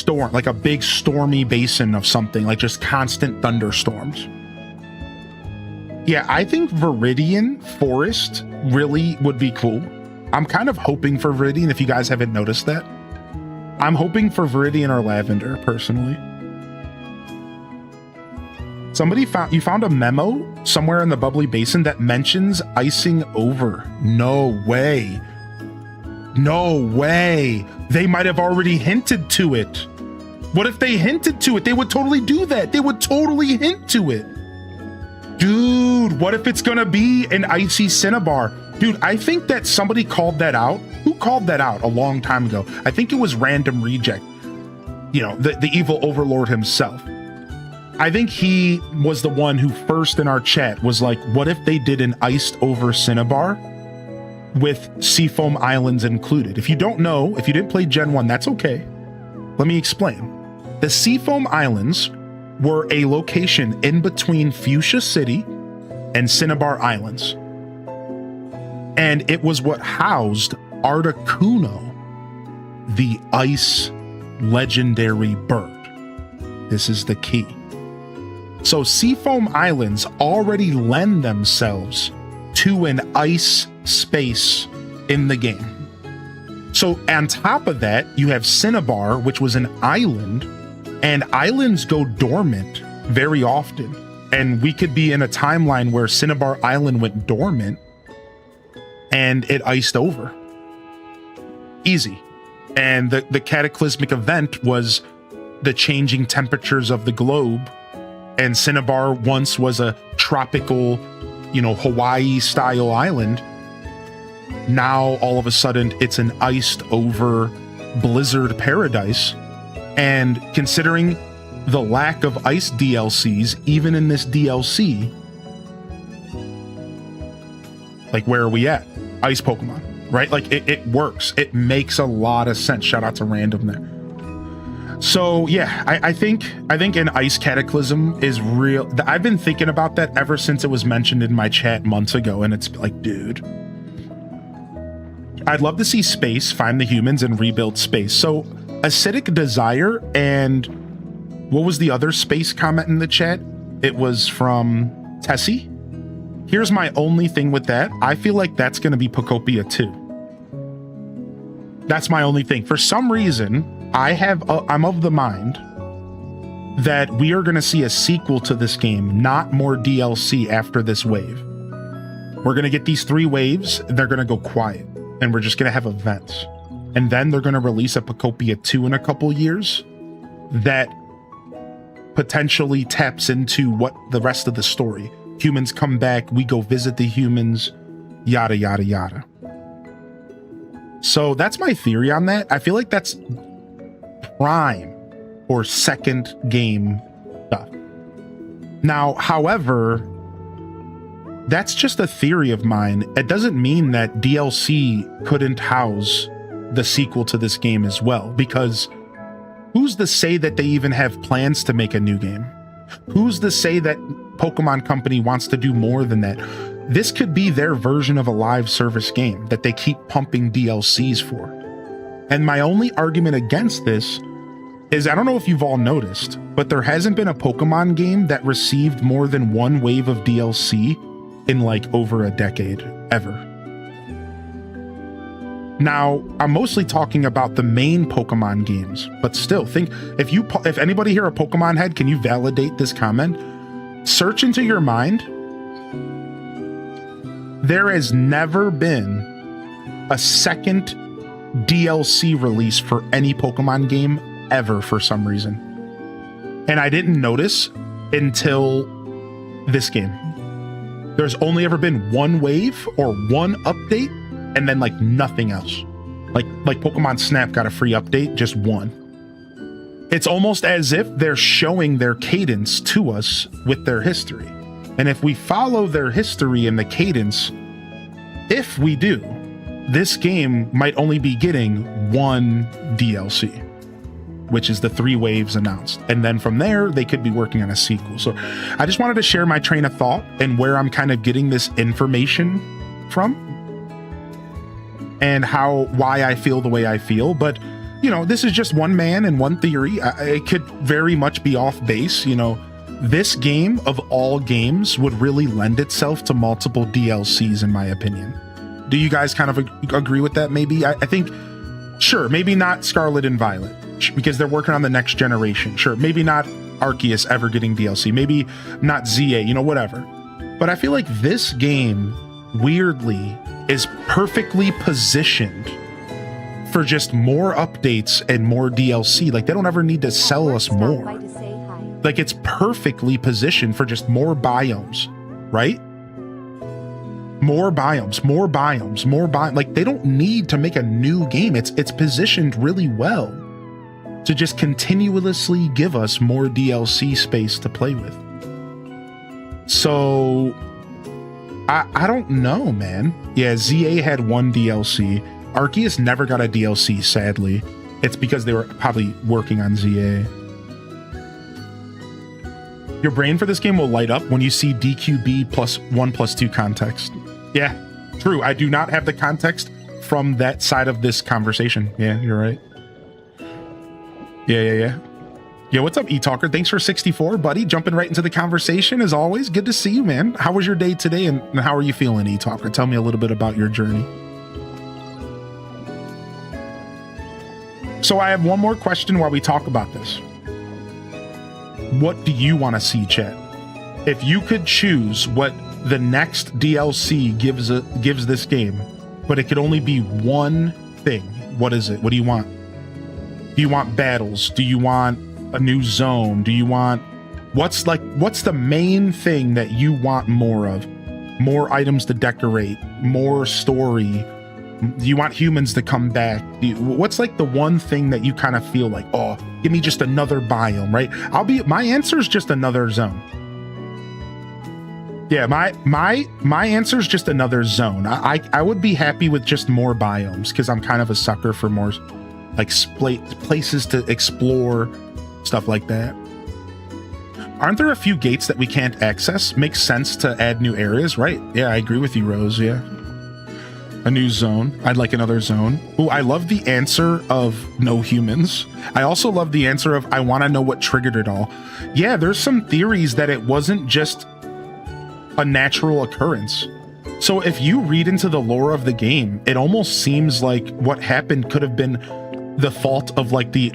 Like a big stormy basin of something, like just constant thunderstorms. Yeah, I think Viridian Forest really would be cool. I'm kind of hoping for Viridian, if you guys haven't noticed that. I'm hoping for Viridian or Lavender, personally. You found a memo somewhere in the Bubbly Basin that mentions icing over. No way. No way. They might have already hinted to it. What if they hinted to it? They would totally do that. They would totally hint to it. Dude, what if it's gonna be an icy cinnabar? Dude, I think that somebody called that out. Who called that out a long time ago? I think it was Random Reject. You know, the evil overlord himself. I think he was the one who first in our chat was like, what if they did an iced over cinnabar with Seafoam Islands included? If you don't know, if you didn't play Gen 1, that's okay. Let me explain. The Seafoam Islands were a location in between Fuchsia City and Cinnabar Islands. And it was what housed Articuno, the ice legendary bird. This is the key. So Seafoam Islands already lend themselves to an ice space in the game. So on top of that, you have Cinnabar, which was an island, and islands go dormant very often. And we could be in a timeline where Cinnabar Island went dormant and it iced over. Easy. And the cataclysmic event was the changing temperatures of the globe. And Cinnabar once was a tropical, Hawaii style island. Now all of a sudden it's an iced over blizzard paradise. And considering the lack of ice DLCs, even in this DLC, like, where are we at? Ice Pokemon, right? Like, it works. It makes a lot of sense. Shout out to Random there. So yeah, I think an ice cataclysm is real. I've been thinking about that ever since it was mentioned in my chat months ago, and it's like, dude, I'd love to see space find the humans and rebuild space. So Acidic Desire, and what was the other space comment in the chat? It was from Tessie. Here's my only thing with that. I feel like that's going to be Pokopia 2. That's my only thing. For some reason, I'm of the mind that we are going to see a sequel to this game, not more DLC after this wave. We're going to get these 3 waves, and they're going to go quiet, and we're just going to have events. And then they're going to release a Pokopia 2 in a couple years that potentially taps into what the rest of the story. Humans come back, we go visit the humans, yada, yada, yada. So that's my theory on that. I feel like that's prime or second game stuff. Now, however, that's just a theory of mine. It doesn't mean that DLC couldn't house the sequel to this game as well, because who's to say that they even have plans to make a new game? Who's to say that Pokemon Company wants to do more than that? This could be their version of a live service game that they keep pumping DLCs for. And my only argument against this is, I don't know if you've all noticed, but there hasn't been a Pokemon game that received more than 1 wave of DLC in like over a decade, ever. Now, I'm mostly talking about the main Pokemon games, but still, think, if anybody here a Pokemon head, can you validate this comment? Search into your mind. There has never been a second DLC release for any Pokemon game ever for some reason. And I didn't notice until this game. There's only ever been one wave or one update, and then like nothing else. Like Pokemon Snap got a free update, just one. It's almost as if they're showing their cadence to us with their history. And if we follow their history and the cadence, if we do, this game might only be getting one DLC, which is the 3 waves announced. And then from there, they could be working on a sequel. So I just wanted to share my train of thought and where I'm kind of getting this information from and why I feel the way I feel. But, you know, this is just one man and one theory. It could very much be off base. You know, this game of all games would really lend itself to multiple DLCs, in my opinion. Do you guys kind of agree with that? Maybe I think, sure, maybe not Scarlet and Violet, because they're working on the next generation. Sure, maybe not Arceus ever getting DLC, maybe not ZA, you know, whatever. But I feel like this game, weirdly, is perfectly positioned for just more updates and more DLC. Like, they don't ever need to sell us more. Like, it's perfectly positioned for just more biomes, right? More biomes. Like, they don't need to make a new game. It's positioned really well to just continuously give us more DLC space to play with. So I don't know, man. Yeah, ZA had one DLC. Arceus never got a DLC, sadly. It's because they were probably working on ZA. Your brain for this game will light up when you see DQB plus 1+2 context. Yeah, true. I do not have the context from that side of this conversation. Yeah, you're right. Yeah. Yeah, what's up, eTalker? Thanks for 64, buddy. Jumping right into the conversation as always. Good to see you, man. How was your day today, and how are you feeling, eTalker? Tell me a little bit about your journey. So I have one more question while we talk about this. What do you want to see, chat? If you could choose what the next DLC gives this game, but it could only be one thing, what is it? What do you want? Do you want battles? Do you want a new zone? Do you want what's the main thing that you want more of? More items to decorate, more story. Do you want humans to come back? What's like the one thing that you kind of feel like, oh, give me just another biome, right? My answer is just another zone. Yeah, my answer is just another zone. I would be happy with just more biomes because I'm kind of a sucker for more like places to explore, stuff like that. Aren't there a few gates that we can't access? Makes sense to add new areas, right? Yeah, I agree with you, Rose. Yeah. A new zone. I'd like another zone. Ooh, I love the answer of no humans. I also love the answer of I want to know what triggered it all. Yeah, there's some theories that it wasn't just a natural occurrence. So if you read into the lore of the game, it almost seems like what happened could have been the fault of like the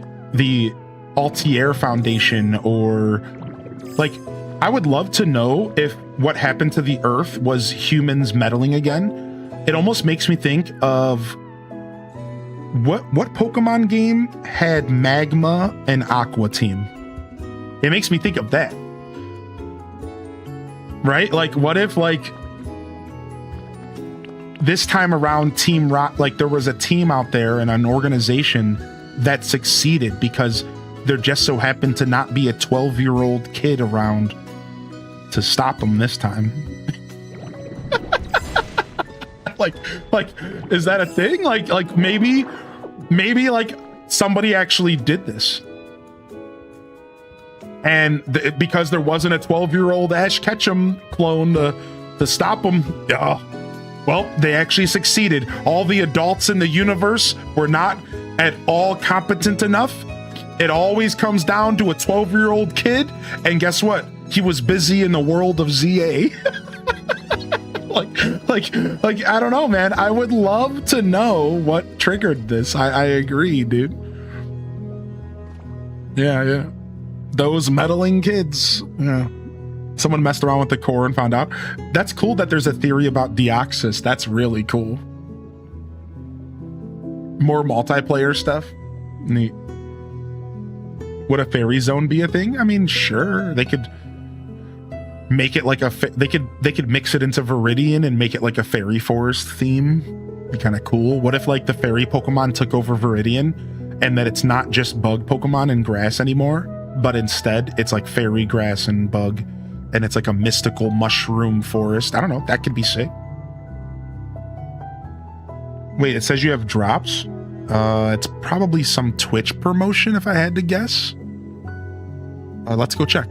Altair Foundation, or like, I would love to know if what happened to the Earth was humans meddling again. It almost makes me think of what Pokemon game had Magma and Aqua Team. It makes me think of that. Right? Like, what if like this time around Team Rock, like there was a team out there and an organization that succeeded because there just so happened to not be a 12-year-old kid around to stop them this time. like is that a thing? Like maybe like somebody actually did this, and because there wasn't a 12-year-old Ash Ketchum clone to stop them, well, they actually succeeded. All the adults in the universe were not at all competent enough. It always comes down to a 12-year-old kid, and guess what? He was busy in the world of ZA. like I don't know, man. I would love to know what triggered this. I agree, dude. Yeah. Those meddling kids. Yeah. Someone messed around with the core and found out. That's cool that there's a theory about Deoxys. That's really cool. More multiplayer stuff. Neat. Would a fairy zone be a thing? I mean, sure. They could make it like they could mix it into Viridian and make it like a fairy forest theme. Be kind of cool. What if like the fairy Pokemon took over Viridian and that it's not just bug Pokemon and grass anymore, but instead it's like fairy, grass, and bug, and it's like a mystical mushroom forest. I don't know. That could be sick. Wait, it says you have drops? It's probably some Twitch promotion if I had to guess. Let's go check.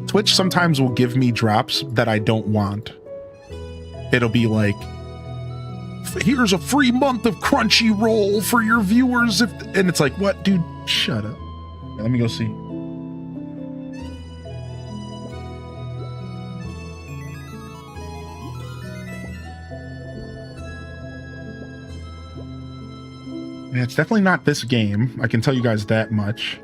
Twitch sometimes will give me drops that I don't want. It'll be like, here's a free month of Crunchyroll for your viewers. And it's like, what, dude? Shut up. Let me go see. Yeah, it's definitely not this game. I can tell you guys that much.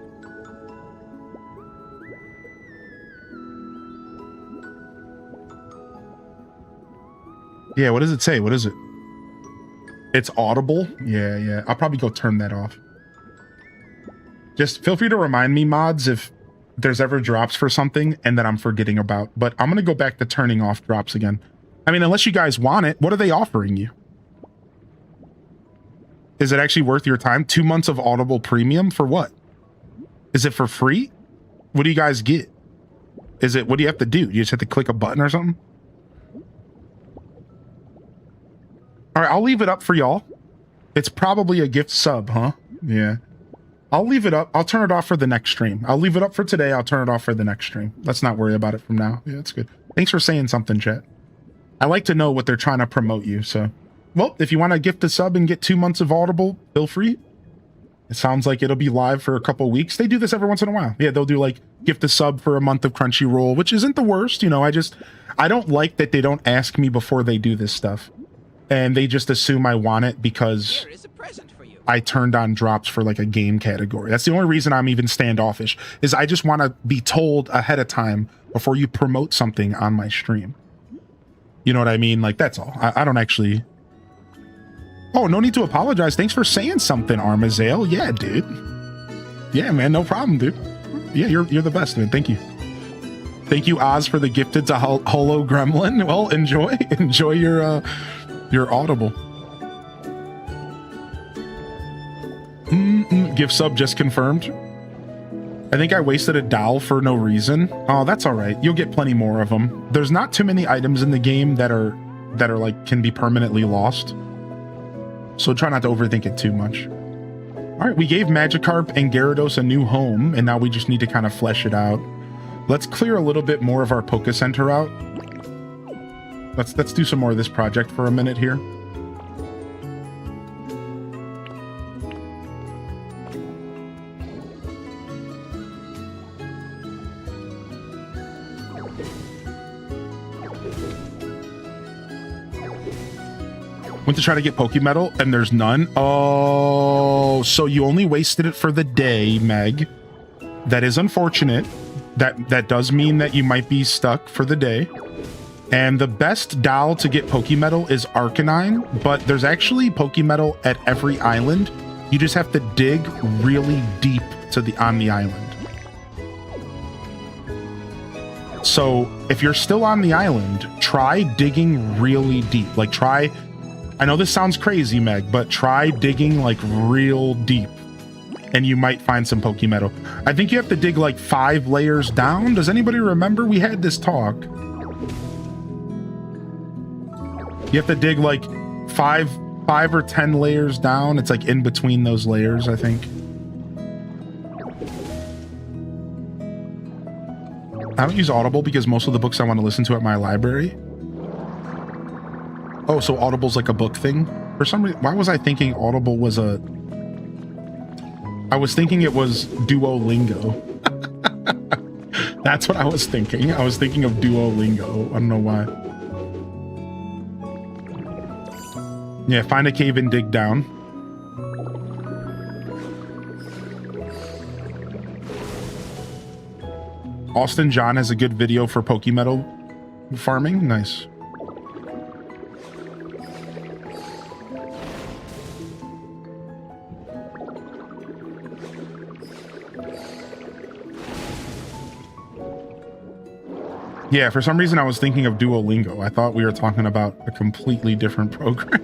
Yeah, what does it say? What is it? It's audible? Yeah. I'll probably go turn that off. Just feel free to remind me, mods, if there's ever drops for something and that I'm forgetting about. But I'm going to go back to turning off drops again. I mean, unless you guys want it, what are they offering you? Is it actually worth your time? 2 months of Audible Premium for what? Is it for free? What do you guys get? What do you have to do? You just have to click a button or something? All right, I'll leave it up for y'all. It's probably a gift sub, huh? Yeah. I'll leave it up. I'll turn it off for the next stream. I'll leave it up for today. I'll turn it off for the next stream. Let's not worry about it from now. Yeah, that's good. Thanks for saying something, chat. I like to know what they're trying to promote you, so. Well, if you want to gift a sub and get 2 months of Audible, feel free. It sounds like it'll be live for a couple weeks. They do this every once in a while. Yeah, they'll do like gift a sub for a month of Crunchyroll, which isn't the worst. You know, I don't like that they don't ask me before they do this stuff. And they just assume I want it because I turned on drops for like a game category. That's the only reason I'm even standoffish, is I just want to be told ahead of time before you promote something on my stream. You know what I mean? Like, that's all. I don't actually... Oh, no need to apologize. Thanks for saying something, Armazale. Yeah, dude. Yeah, man, no problem, dude. Yeah, you're the best, man. Thank you. Thank you, Oz, for the gifted to Holo Gremlin. Well, enjoy your Audible. Gift sub just confirmed. I think I wasted a dowel for no reason. Oh, that's all right. You'll get plenty more of them. There's not too many items in the game that are like can be permanently lost. So try not to overthink it too much. All right, we gave Magikarp and Gyarados a new home, and now we just need to kind of flesh it out. Let's clear a little bit more of our Poké Center out. Let's do some more of this project for a minute here. Went to try to get Pokemetal and there's none. Oh, so you only wasted it for the day, Meg. That is unfortunate. That does mean that you might be stuck for the day. And the best Doll to get Pokemetal is Arcanine, but there's actually Pokemetal at every island. You just have to dig really deep on the island. So if you're still on the island, try digging really deep. Like I know this sounds crazy, Meg, but try digging like real deep and you might find some Pokemetal. I think you have to dig like 5 layers down. Does anybody remember? We had this talk. You have to dig like 5 or 10 layers down. It's like in between those layers, I think. I don't use Audible because most of the books I want to listen to at my library. Oh, so Audible's like a book thing? For some reason, why was I thinking Audible was I was thinking it was Duolingo. That's what I was thinking. I was thinking of Duolingo. I don't know why. Yeah, find a cave and dig down. Austin John has a good video for Pokemetal farming. Nice. Yeah, for some reason I was thinking of Duolingo. I thought we were talking about a completely different program.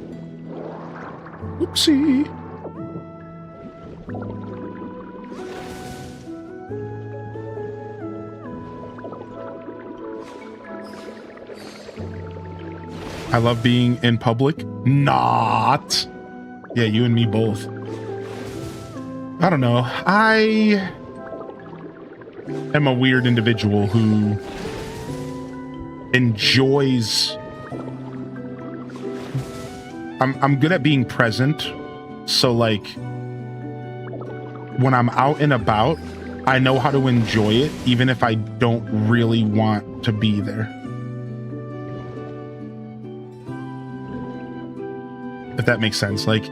Oopsie. I love being in public. Not. Yeah, you and me both. I don't know. I am a weird individual who enjoys... I'm good at being present. So like when I'm out and about, I know how to enjoy it even if I don't really want to be there. If that makes sense. Like,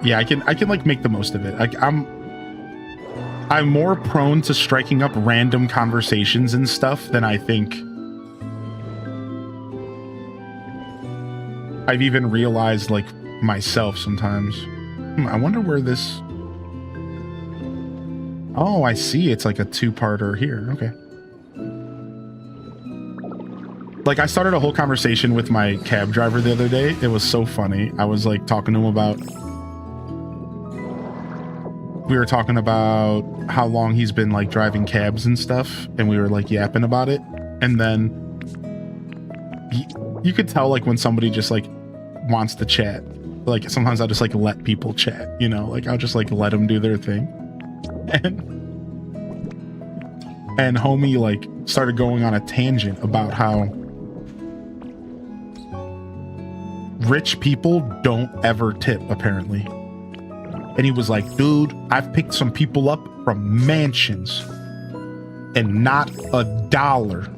yeah, I can like make the most of it. I'm more prone to striking up random conversations and stuff than I think I've even realized, like, myself sometimes. I wonder where this... Oh, I see. It's like a two-parter here. Okay. Like, I started a whole conversation with my cab driver the other day. It was so funny. I was like talking to him about... We were talking about how long he's been like driving cabs and stuff. And we were like yapping about it. And then you could tell like when somebody just like wants to chat. Like sometimes I'll just like let people chat, you know, like I'll just like let them do their thing. And homie like started going on a tangent about how rich people don't ever tip, apparently. And he was like, dude, I've picked some people up from mansions and not $1.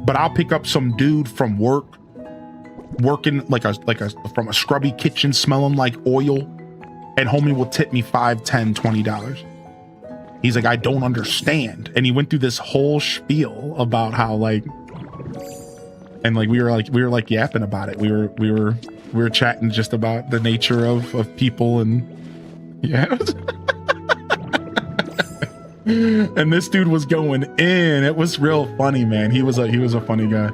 But I'll pick up some dude from working from a scrubby kitchen smelling like oil, and homie will tip me $5, $10, $20. He's like, I don't understand. And he went through this whole spiel about how like, and like we were like yapping about it. We were chatting just about the nature of people, and yeah. And this dude was going in. It was real funny, man. He was a funny guy.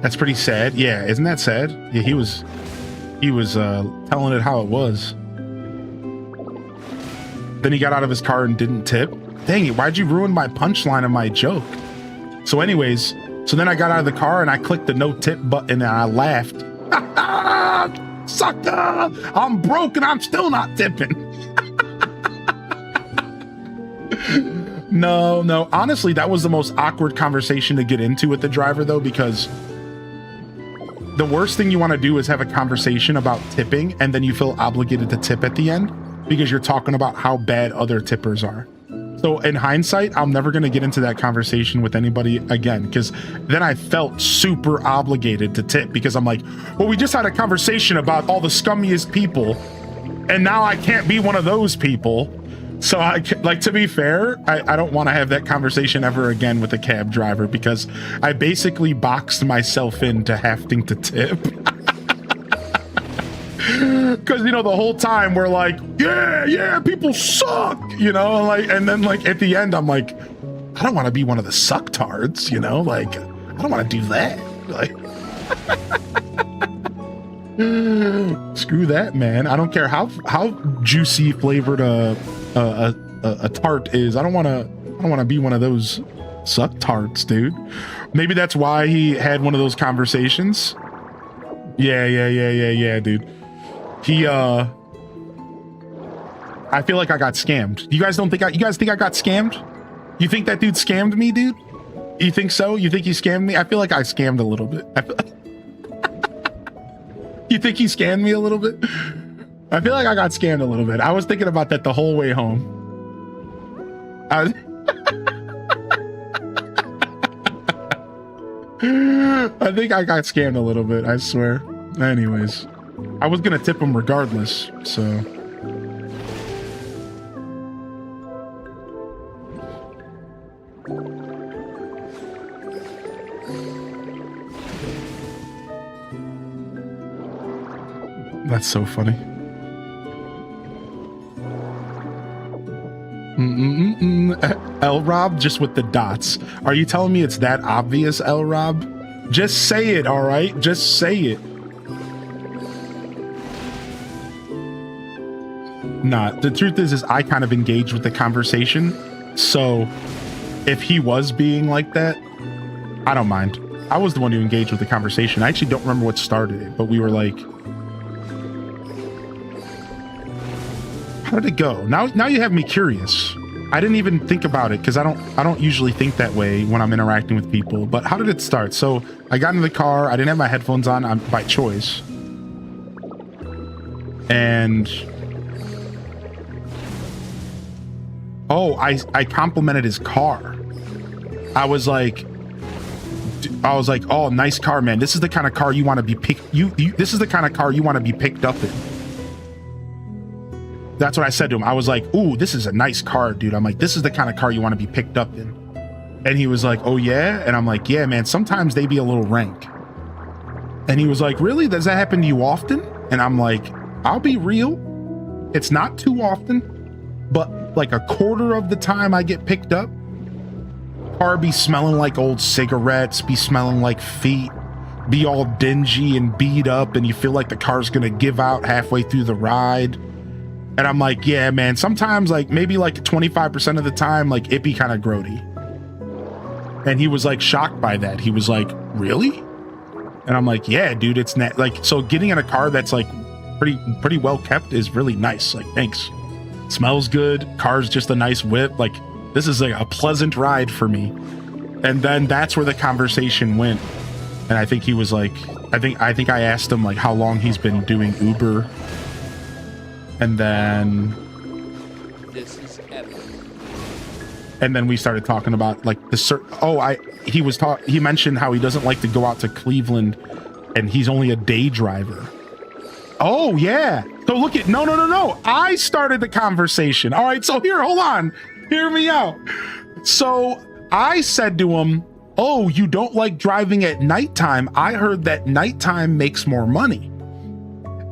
That's pretty sad. Yeah, isn't that sad? Yeah, he was telling it how it was. Then he got out of his car and didn't tip. Dang it, why'd you ruin my punchline of my joke? So anyways, so then I got out of the car and I clicked the no tip button and I laughed. Sucker! I'm broke and I'm still not tipping. No. Honestly, that was the most awkward conversation to get into with the driver though, because the worst thing you want to do is have a conversation about tipping and then you feel obligated to tip at the end because you're talking about how bad other tippers are. So in hindsight, I'm never going to get into that conversation with anybody again, because then I felt super obligated to tip because I'm like, well, we just had a conversation about all the scummiest people and now I can't be one of those people. So to be fair, I don't want to have that conversation ever again with a cab driver because I basically boxed myself into having to tip. Because, you know, the whole time we're like, yeah, people suck, you know, like, and then like at the end, I'm like, I don't want to be one of the sucktards, you know, like, I don't want to do that. Like, screw that, man. I don't care how juicy flavored a tart is. I don't want to be one of those suck tarts, dude. Maybe that's why he had one of those conversations. Yeah, dude. I feel like I got scammed. You guys think I got scammed? You think that dude scammed me, dude? You think so? You think he scammed me? I feel like I scammed a little bit. You think he scammed me a little bit? I feel like I got scammed a little bit. I was thinking about that the whole way home. I think I got scammed a little bit, I swear. Anyways, I was gonna tip him regardless, so. That's so funny. L Rob just with the dots. Are you telling me it's that obvious, L Rob? Just say it, all right? Just say it. Nah, the truth is I kind of engaged with the conversation. So if he was being like that, I don't mind. I was the one who engaged with the conversation. I actually don't remember what started it, but we were like, how did it go? Now you have me curious. I didn't even think about it because I don't usually think that way when I'm interacting with people. But how did it start? So I got in the car. I didn't have my headphones on by choice. And oh, I complimented his car. I was like, oh, nice car, man. This is the kind of car you want to be this is the kind of car you want to be picked up in. That's what I said to him. I was like, ooh, this is a nice car, dude. I'm like, this is the kind of car you want to be picked up in. And he was like, oh yeah? And I'm like, yeah, man, sometimes they be a little rank. And he was like, really? Does that happen to you often? And I'm like, I'll be real. It's not too often, but like a quarter of the time I get picked up, car be smelling like old cigarettes, be smelling like feet, be all dingy and beat up, and you feel like the car's gonna give out halfway through the ride. And I'm like, yeah, man, sometimes like maybe like 25% of the time, like it be kind of grody. And he was like shocked by that. He was like, really? And I'm like, yeah, dude, it's not like, so getting in a car that's like pretty well kept is really nice. Like, thanks. Smells good. Car's just a nice whip. Like, this is like a pleasant ride for me. And then that's where the conversation went. And I think he was like, I think I asked him like how long he's been doing Uber. And then This is epic. And then we started talking about like he mentioned how he doesn't like to go out to Cleveland and he's only a day driver. Oh yeah. So look at no. I started the conversation. All right, so hold on. Hear me out. So I said to him, oh, you don't like driving at nighttime. I heard that nighttime makes more money.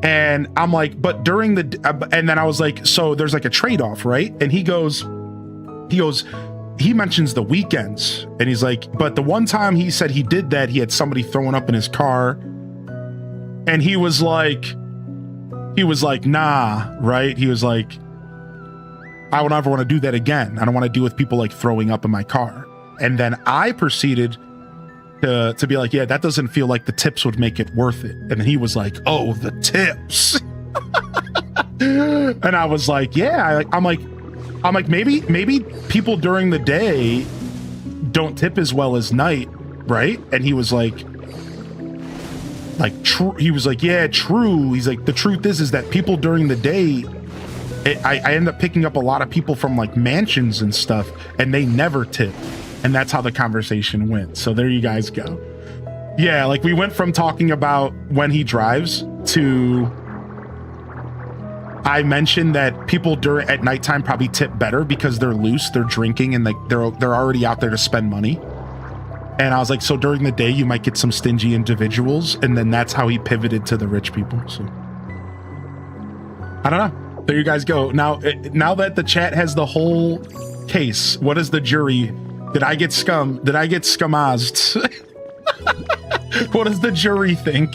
And I'm like, but during the, and then I was like, so there's like a trade-off, right? And he mentions the weekends and he's like, but the one time he said he did that, he had somebody throwing up in his car. And he was like, nah, right? He was like, I would never want to do that again. I don't want to deal with people like throwing up in my car. And then I proceeded to be like, yeah, that doesn't feel like the tips would make it worth it. And then he was like, oh, the tips. And I was like, yeah, I'm like, maybe people during the day don't tip as well as night, right? And he was like, true. He was like, yeah, true. He's like, the truth is that people during the day, I end up picking up a lot of people from like mansions and stuff, and they never tip. And that's how the conversation went. So there you guys go. Yeah, like we went from talking about when he drives to I mentioned that people at nighttime probably tip better because they're loose, they're drinking, and like they're already out there to spend money. And I was like, so during the day you might get some stingy individuals, and then that's how he pivoted to the rich people. So I don't know. There you guys go. Now that the chat has the whole case, what is the jury? Did I get scumazed? What does the jury think?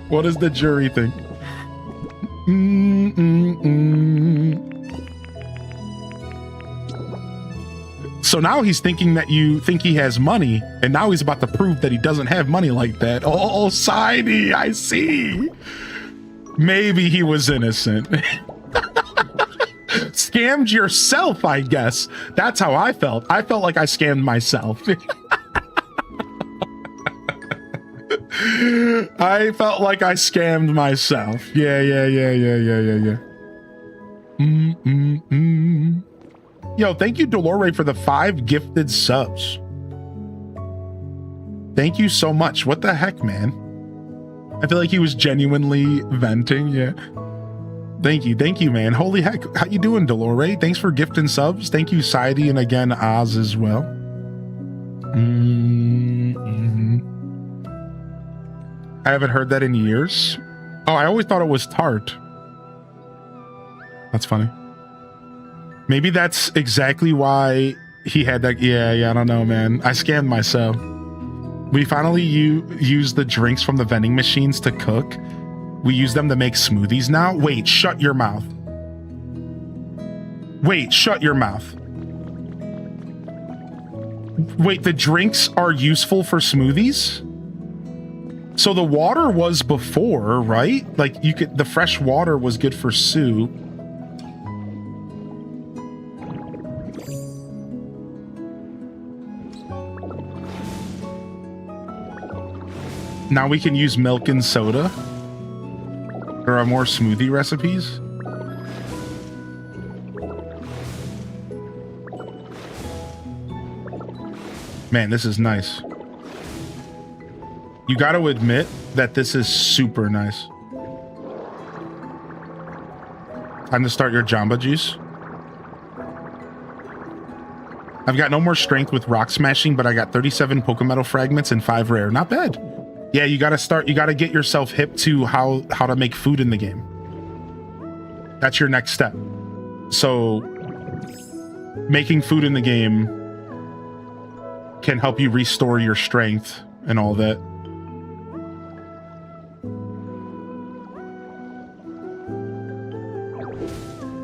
What does the jury think? So now he's thinking that you think he has money, and now he's about to prove that he doesn't have money like that. Oh, Sidey, I see. Maybe he was innocent. Scammed yourself, I guess. That's how I felt. I felt like I scammed myself. I felt like I scammed myself. Yeah. Yo, thank you, Dolore, for the 5 gifted subs. Thank you so much. What the heck, man? I feel like he was genuinely venting. Yeah. Thank you, man. Holy heck. How you doing, Dolore? Thanks for gifting subs. Thank you, Saidi, and again, Oz as well. I haven't heard that in years. Oh, I always thought it was tart. That's funny. Maybe that's exactly why he had that. Yeah, I don't know, man. I scammed myself. We finally use the drinks from the vending machines to cook. We use them to make smoothies now. Wait, shut your mouth. Wait, shut your mouth. Wait, the drinks are useful for smoothies? So the water was before, right? Like the fresh water was good for soup. Now we can use milk and soda. There are more smoothie recipes. Man, this is nice. You got to admit that this is super nice. Time to start your Jamba Juice. I've got no more strength with rock smashing, but I got 37 Pokemetal fragments and 5 rare. Not bad. Yeah, you gotta get yourself hip to how to make food in the game. That's your next step. So making food in the game can help you restore your strength and all that.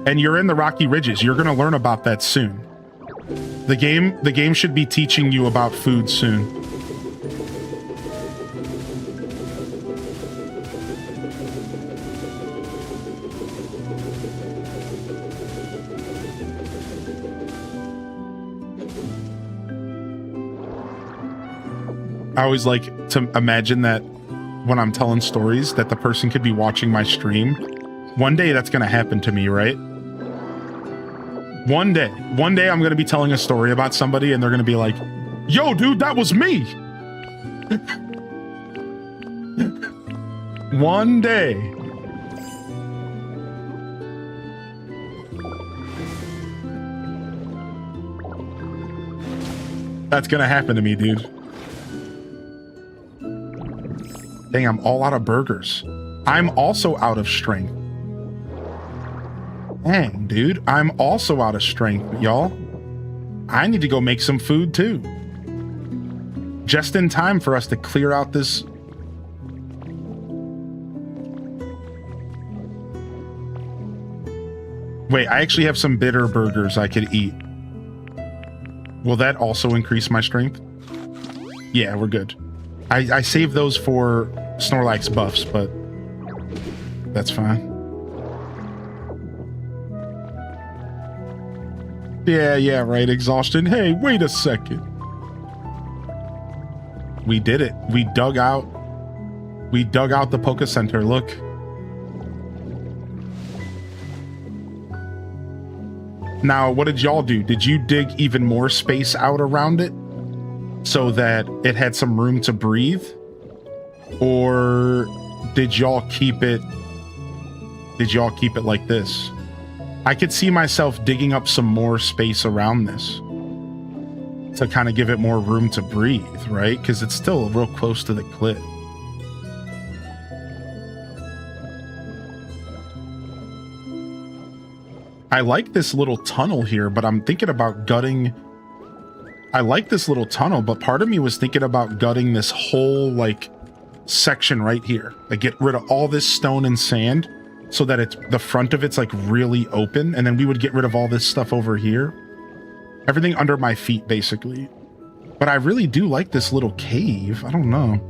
And you're in the Rocky Ridges. You're gonna learn about that soon. The game should be teaching you about food soon. I always like to imagine that when I'm telling stories that the person could be watching my stream. One day that's going to happen to me, right? One day I'm going to be telling a story about somebody and they're going to be like, yo, dude, that was me. One day. That's going to happen to me, dude. Dang, I'm all out of burgers. I'm also out of strength. Dang, dude, I'm also out of strength, y'all. I need to go make some food too. Just in time for us to clear out this. Wait, I actually have some bitter burgers I could eat. Will that also increase my strength? Yeah, we're good. I saved those for Snorlax buffs, but that's fine. Yeah, right, exhaustion. Hey, wait a second. We did it. We dug out the Poke Center. Look. Now, what did y'all do? Did you dig even more space out around it so that it had some room to breathe? Or did y'all keep it like this? I could see myself digging up some more space around this to kind of give it more room to breathe, right? Because it's still real close to the cliff. I like this little tunnel here, but I'm thinking about gutting. I like this little tunnel, but part of me was thinking about gutting this whole like section right here. Like get rid of all this stone and sand so that it's the front of it's like really open, and then we would get rid of all this stuff over here. Everything under my feet, basically. But I really do like this little cave. I don't know.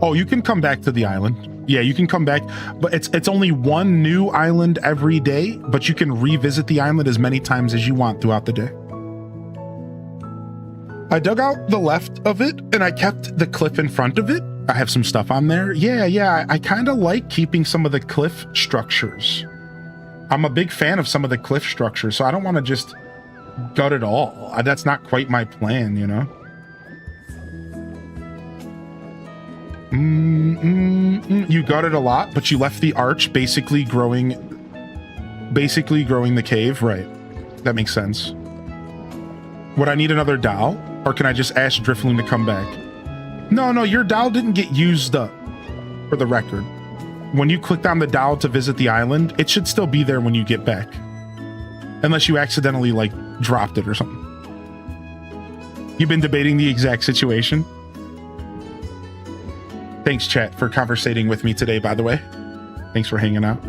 Oh, you can come back to the island. Yeah, you can come back, but it's only one new island every day, but you can revisit the island as many times as you want throughout the day. I dug out the left of it, and I kept the cliff in front of it. I have some stuff on there. Yeah, I kind of like keeping some of the cliff structures. I'm a big fan of some of the cliff structure, so I don't want to just gut it all. That's not quite my plan, you know? You gutted a lot, but you left the arch basically growing the cave, right? That makes sense. Would I need another dowel, or can I just ask Drifloon to come back? No, your dowel didn't get used up, for the record. When you clicked on the dowel to visit the island, it should still be there when you get back. Unless you accidentally, like, dropped it or something. You've been debating the exact situation? Thanks, chat, for conversating with me today, by the way. Thanks for hanging out.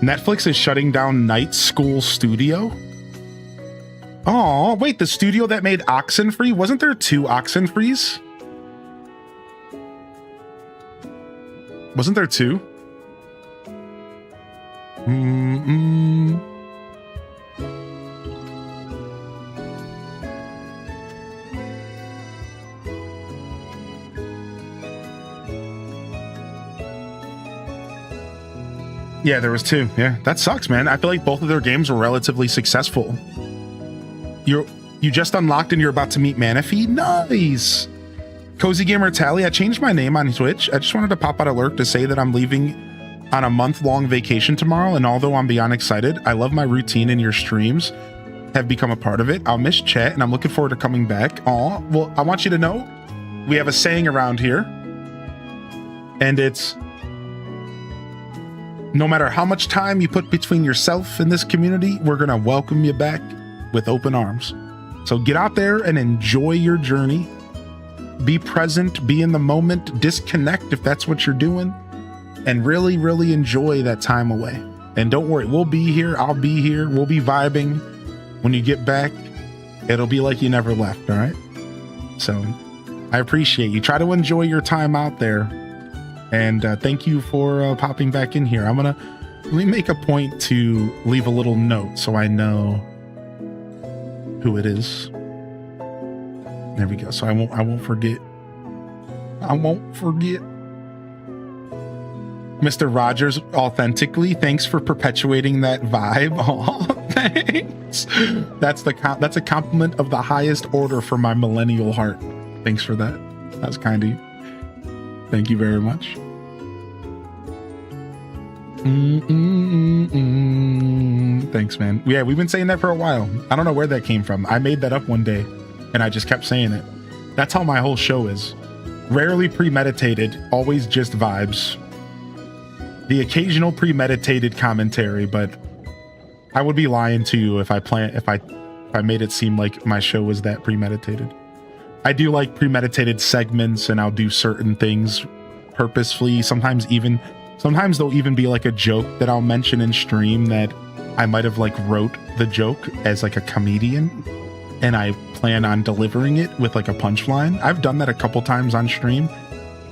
Netflix is shutting down Night School Studio. Oh, wait, the studio that made Oxenfree? Wasn't there 2 Oxenfrees? Wasn't there 2? Yeah, there was 2. Yeah, that sucks, man. I feel like both of their games were relatively successful. You just unlocked and you're about to meet Manaphy? Nice! Cozy Gamer Tally, I changed my name on Twitch. I just wanted to pop out alert to say that I'm leaving on a month-long vacation tomorrow, and although I'm beyond excited, I love my routine and your streams have become a part of it. I'll miss chat, and I'm looking forward to coming back. Aw, well, I want you to know, we have a saying around here, and it's, no matter how much time you put between yourself and this community, we're going to welcome you back with open arms. So get out there and enjoy your journey. Be present, be in the moment, disconnect if that's what you're doing, and really, really enjoy that time away. And don't worry, we'll be here. I'll be here. We'll be vibing. When you get back, it'll be like you never left, all right? So I appreciate you. Try to enjoy your time out there. And thank you for popping back in here. Let me make a point to leave a little note so I know who it is. There we go. So I won't forget. I won't forget. Mr. Rogers, authentically, thanks for perpetuating that vibe. Oh, thanks. That's a compliment of the highest order for my millennial heart. Thanks for that. That's kind of you. Thank you very much. Thanks, man. Yeah, we've been saying that for a while. I don't know where that came from. I made that up one day and I just kept saying it. That's how my whole show is. Rarely premeditated, always just vibes. The occasional premeditated commentary, but I would be lying to you if I made it seem like my show was that premeditated. I do like premeditated segments, and I'll do certain things purposefully. Sometimes there'll even be like a joke that I'll mention in stream that I might have like wrote the joke as like a comedian, and I plan on delivering it with like a punchline. I've done that a couple times on stream,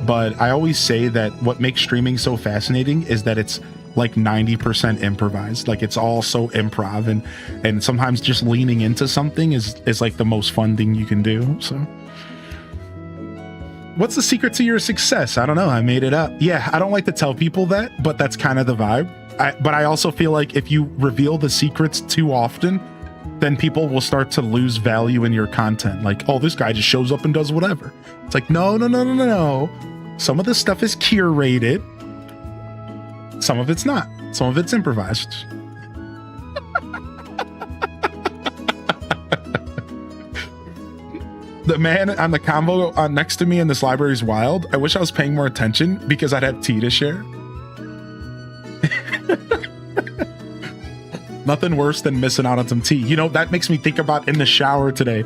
but I always say that what makes streaming so fascinating is that it's like 90% improvised. Like it's all so improv, and sometimes just leaning into something is like the most fun thing you can do. So what's the secret to your success? I don't know. I made it up. Yeah, I don't like to tell people that, but that's kind of the vibe. But I also feel like if you reveal the secrets too often, then people will start to lose value in your content. Like, oh, this guy just shows up and does whatever. It's like, no. Some of this stuff is curated. Some of it's not. Some of it's improvised. The man on the convo next to me in this library is wild. I wish I was paying more attention because I'd have tea to share. Nothing worse than missing out on some tea. You know, that makes me think about in the shower today.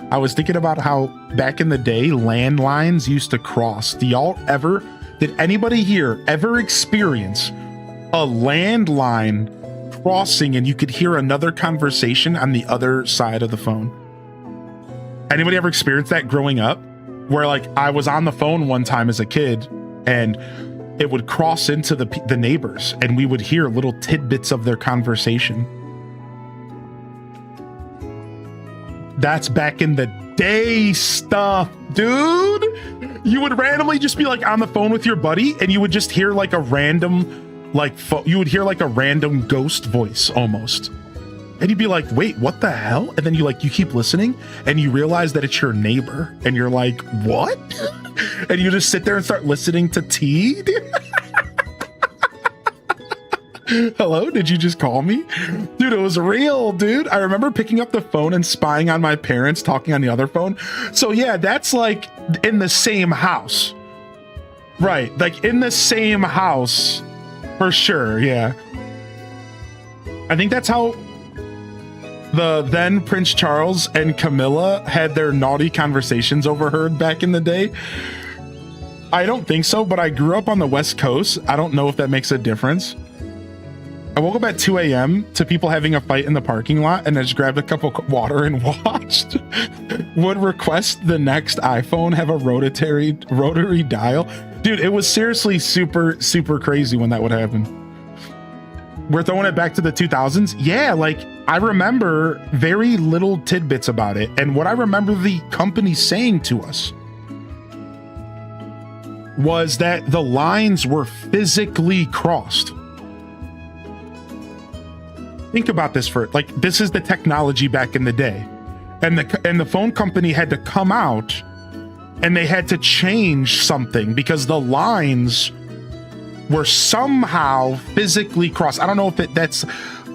I was thinking about how back in the day, landlines used to cross. Did anybody here ever experience a landline crossing and you could hear another conversation on the other side of the phone? Anybody ever experienced that growing up? Where like I was on the phone one time as a kid and it would cross into the neighbors and we would hear little tidbits of their conversation. That's back in the day stuff, dude. You would randomly just be like on the phone with your buddy and you would just hear like a random you would hear like a random ghost voice almost. And you'd be like, wait, what the hell? And then you keep listening and you realize that it's your neighbor and you're like, what? And you just sit there and start listening to tea. Hello, did you just call me? Dude, it was real, dude. I remember picking up the phone and spying on my parents talking on the other phone. So yeah, that's like in the same house. Right, like in the same house for sure, yeah. I think that's how the then Prince Charles and Camilla had their naughty conversations overheard back in the day. I don't think so, but I grew up on the West Coast. I don't know if that makes a difference. I woke up at 2 a.m. to people having a fight in the parking lot and I just grabbed a cup of water and watched. Would request the next iPhone have a rotary dial. Dude, it was seriously super, super crazy when that would happen. We're throwing it back to the 2000s. Yeah, like I remember very little tidbits about it. And what I remember the company saying to us was that the lines were physically crossed. Think about this this is the technology back in the day. And the phone company had to come out and they had to change something because the lines were somehow physically crossed. I don't know if that's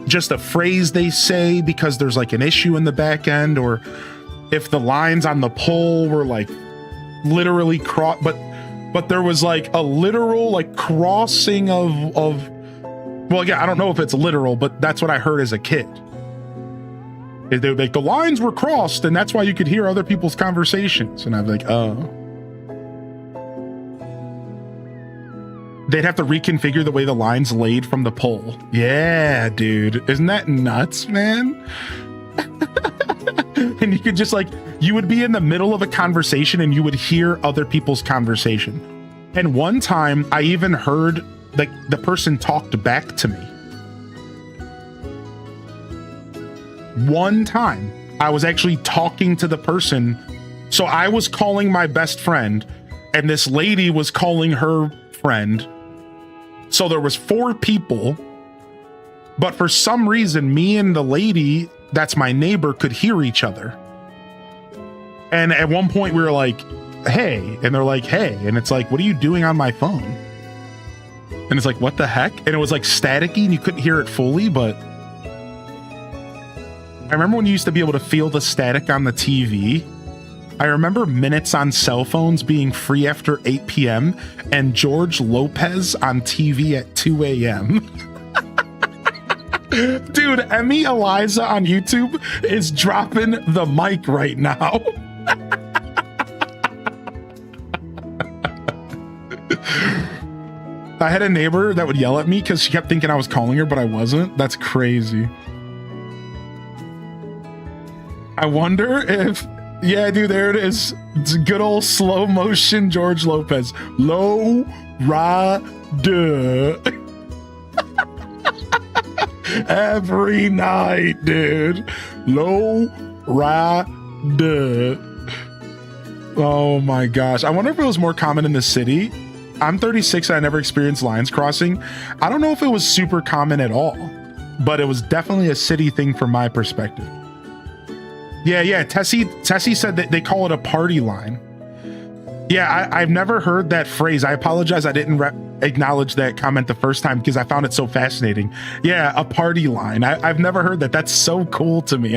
just a phrase they say because there's like an issue in the back end, or if the lines on the pole were like literally crossed, but there was like a literal like crossing of well, yeah, I don't know if it's literal, but that's what I heard as a kid. They were like, the lines were crossed and that's why you could hear other people's conversations. And I'd be like, oh. They'd have to reconfigure the way the lines laid from the pole. Yeah, dude. Isn't that nuts, man? And you could just you would be in the middle of a conversation and you would hear other people's conversation. And one time I even heard the person talked back to me. One time I was actually talking to the person. So I was calling my best friend and this lady was calling her friend. So there was 4 people, but for some reason, me and the lady, that's my neighbor, could hear each other. And at one point we were like, hey, and they're like, hey, and it's like, what are you doing on my phone? And it's like, what the heck? And it was like staticky and you couldn't hear it fully, but I remember when you used to be able to feel the static on the TV. I remember minutes on cell phones being free after 8 p.m. and George Lopez on TV at 2 a.m. Dude, Emmy Eliza on YouTube is dropping the mic right now. I had a neighbor that would yell at me because she kept thinking I was calling her, but I wasn't. That's crazy. I wonder if... Yeah, dude, there it is. It's a good old slow motion George Lopez. Low rider. Every night, dude. Low rider. Oh my gosh. I wonder if it was more common in the city. I'm 36 and I never experienced lines crossing. I don't know if it was super common at all, but it was definitely a city thing from my perspective. Yeah. Tessie said that they call it a party line. Yeah, I've never heard that phrase. I apologize. I didn't acknowledge that comment the first time because I found it so fascinating. Yeah, a party line. I've never heard that. That's so cool to me.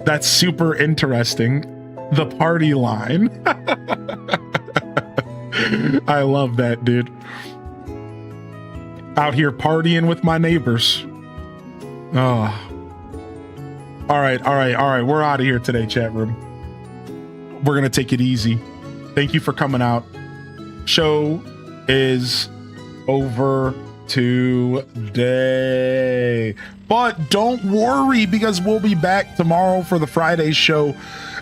That's super interesting. The party line. I love that, dude. Out here partying with my neighbors. Oh. All right. We're out of here today, chat room. We're going to take it easy. Thank you for coming out. Show is over today. But don't worry, because we'll be back tomorrow for the Friday show.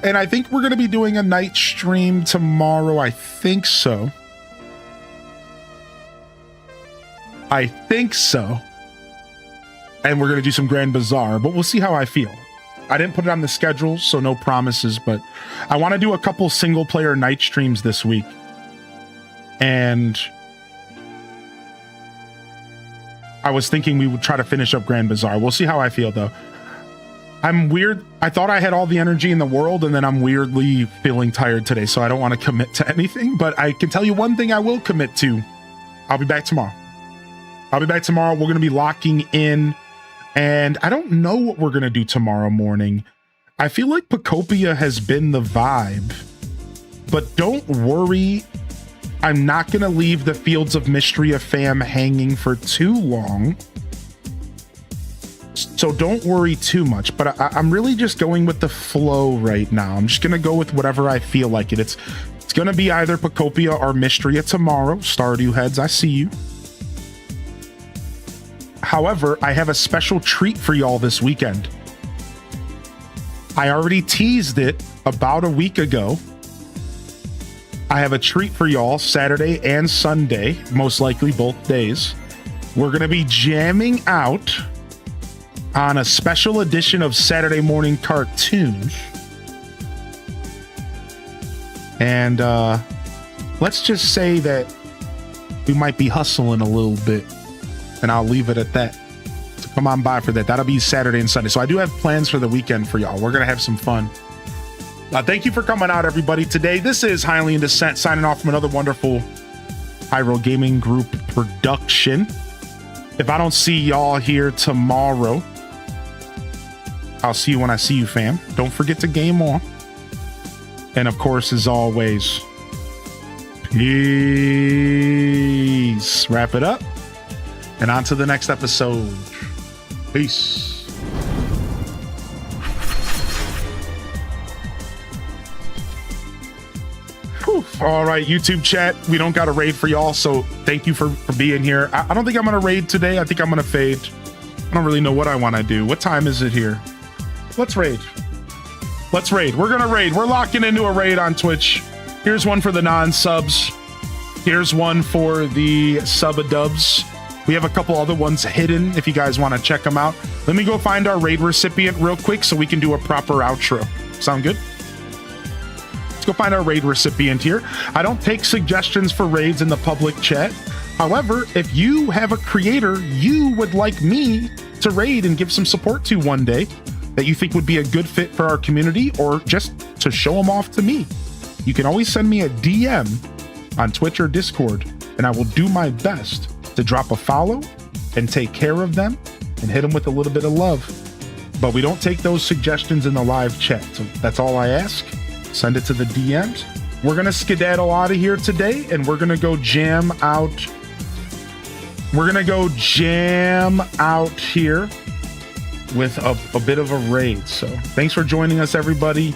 And I think we're going to be doing a night stream tomorrow. I think so. And we're going to do some Grand Bazaar, but we'll see how I feel. I didn't put it on the schedule, so no promises, but I want to do a couple single player night streams this week. And I was thinking we would try to finish up Grand Bazaar. We'll see how I feel, though. I'm weird. I thought I had all the energy in the world, and then I'm weirdly feeling tired today, so I don't want to commit to anything. But I can tell you one thing I will commit to. I'll be back tomorrow. We're going to be locking in, and I don't know what we're going to do tomorrow morning. I feel like Pokopia has been the vibe, but don't worry. I'm not going to leave the Fields of Mystery of Fam hanging for too long. So don't worry too much, but I'm really just going with the flow right now. I'm just going to go with whatever I feel like it. It's going to be either Pokopia or Mystria tomorrow. Stardew heads, I see you. However, I have a special treat for y'all this weekend. I already teased it about a week ago. I have a treat for y'all Saturday and Sunday, most likely both days. We're going to be jamming out on a special edition of Saturday Morning Cartoons. And let's just say that we might be hustling a little bit. And I'll leave it at that. So come on by for that. That'll be Saturday and Sunday. So I do have plans for the weekend for y'all. We're going to have some fun. Thank you for coming out, everybody. Today, this is Highly in Descent, signing off from another wonderful Hyrule Gaming Group production. If I don't see y'all here tomorrow, I'll see you when I see you, fam. Don't forget to game on. And of course, as always, peace. Wrap it up. And on to the next episode. Peace. Whew. All right, YouTube chat. We don't got a raid for y'all, so thank you for being here. I don't think I'm going to raid today. I think I'm going to fade. I don't really know what I want to do. What time is it here? Let's raid. We're going to raid. We're locking into a raid on Twitch. Here's one for the non-subs. Here's one for the sub-a-dubs. We have a couple other ones hidden if you guys want to check them out. Let me go find our raid recipient real quick so we can do a proper outro. Sound good? Let's go find our raid recipient here. I don't take suggestions for raids in the public chat. However, if you have a creator you would like me to raid and give some support to one day that you think would be a good fit for our community, or just to show them off to me, you can always send me a DM on Twitch or Discord, and I will do my best to drop a follow and take care of them and hit them with a little bit of love. But we don't take those suggestions in the live chat. So that's all I ask. Send it to the DMs. We're going to skedaddle out of here today, and we're going to go jam out. We're going to go jam out here with a bit of a raid. So thanks for joining us, everybody.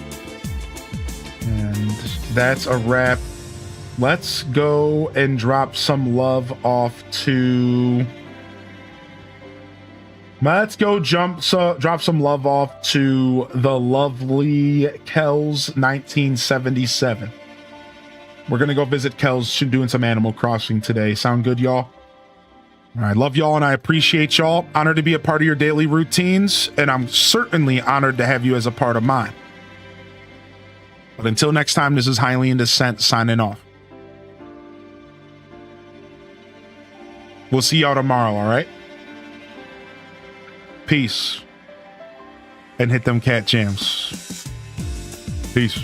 And that's a wrap. Let's go and drop some love off to... Let's go drop some love off to the lovely Kells 1977. We're going to go visit Kells doing some Animal Crossing today. Sound good, y'all? All right, love y'all, and I appreciate y'all. Honored to be a part of your daily routines, and I'm certainly honored to have you as a part of mine. But until next time, this is Highly in Descent signing off. We'll see y'all tomorrow, all right? Peace. And hit them cat jams. Peace.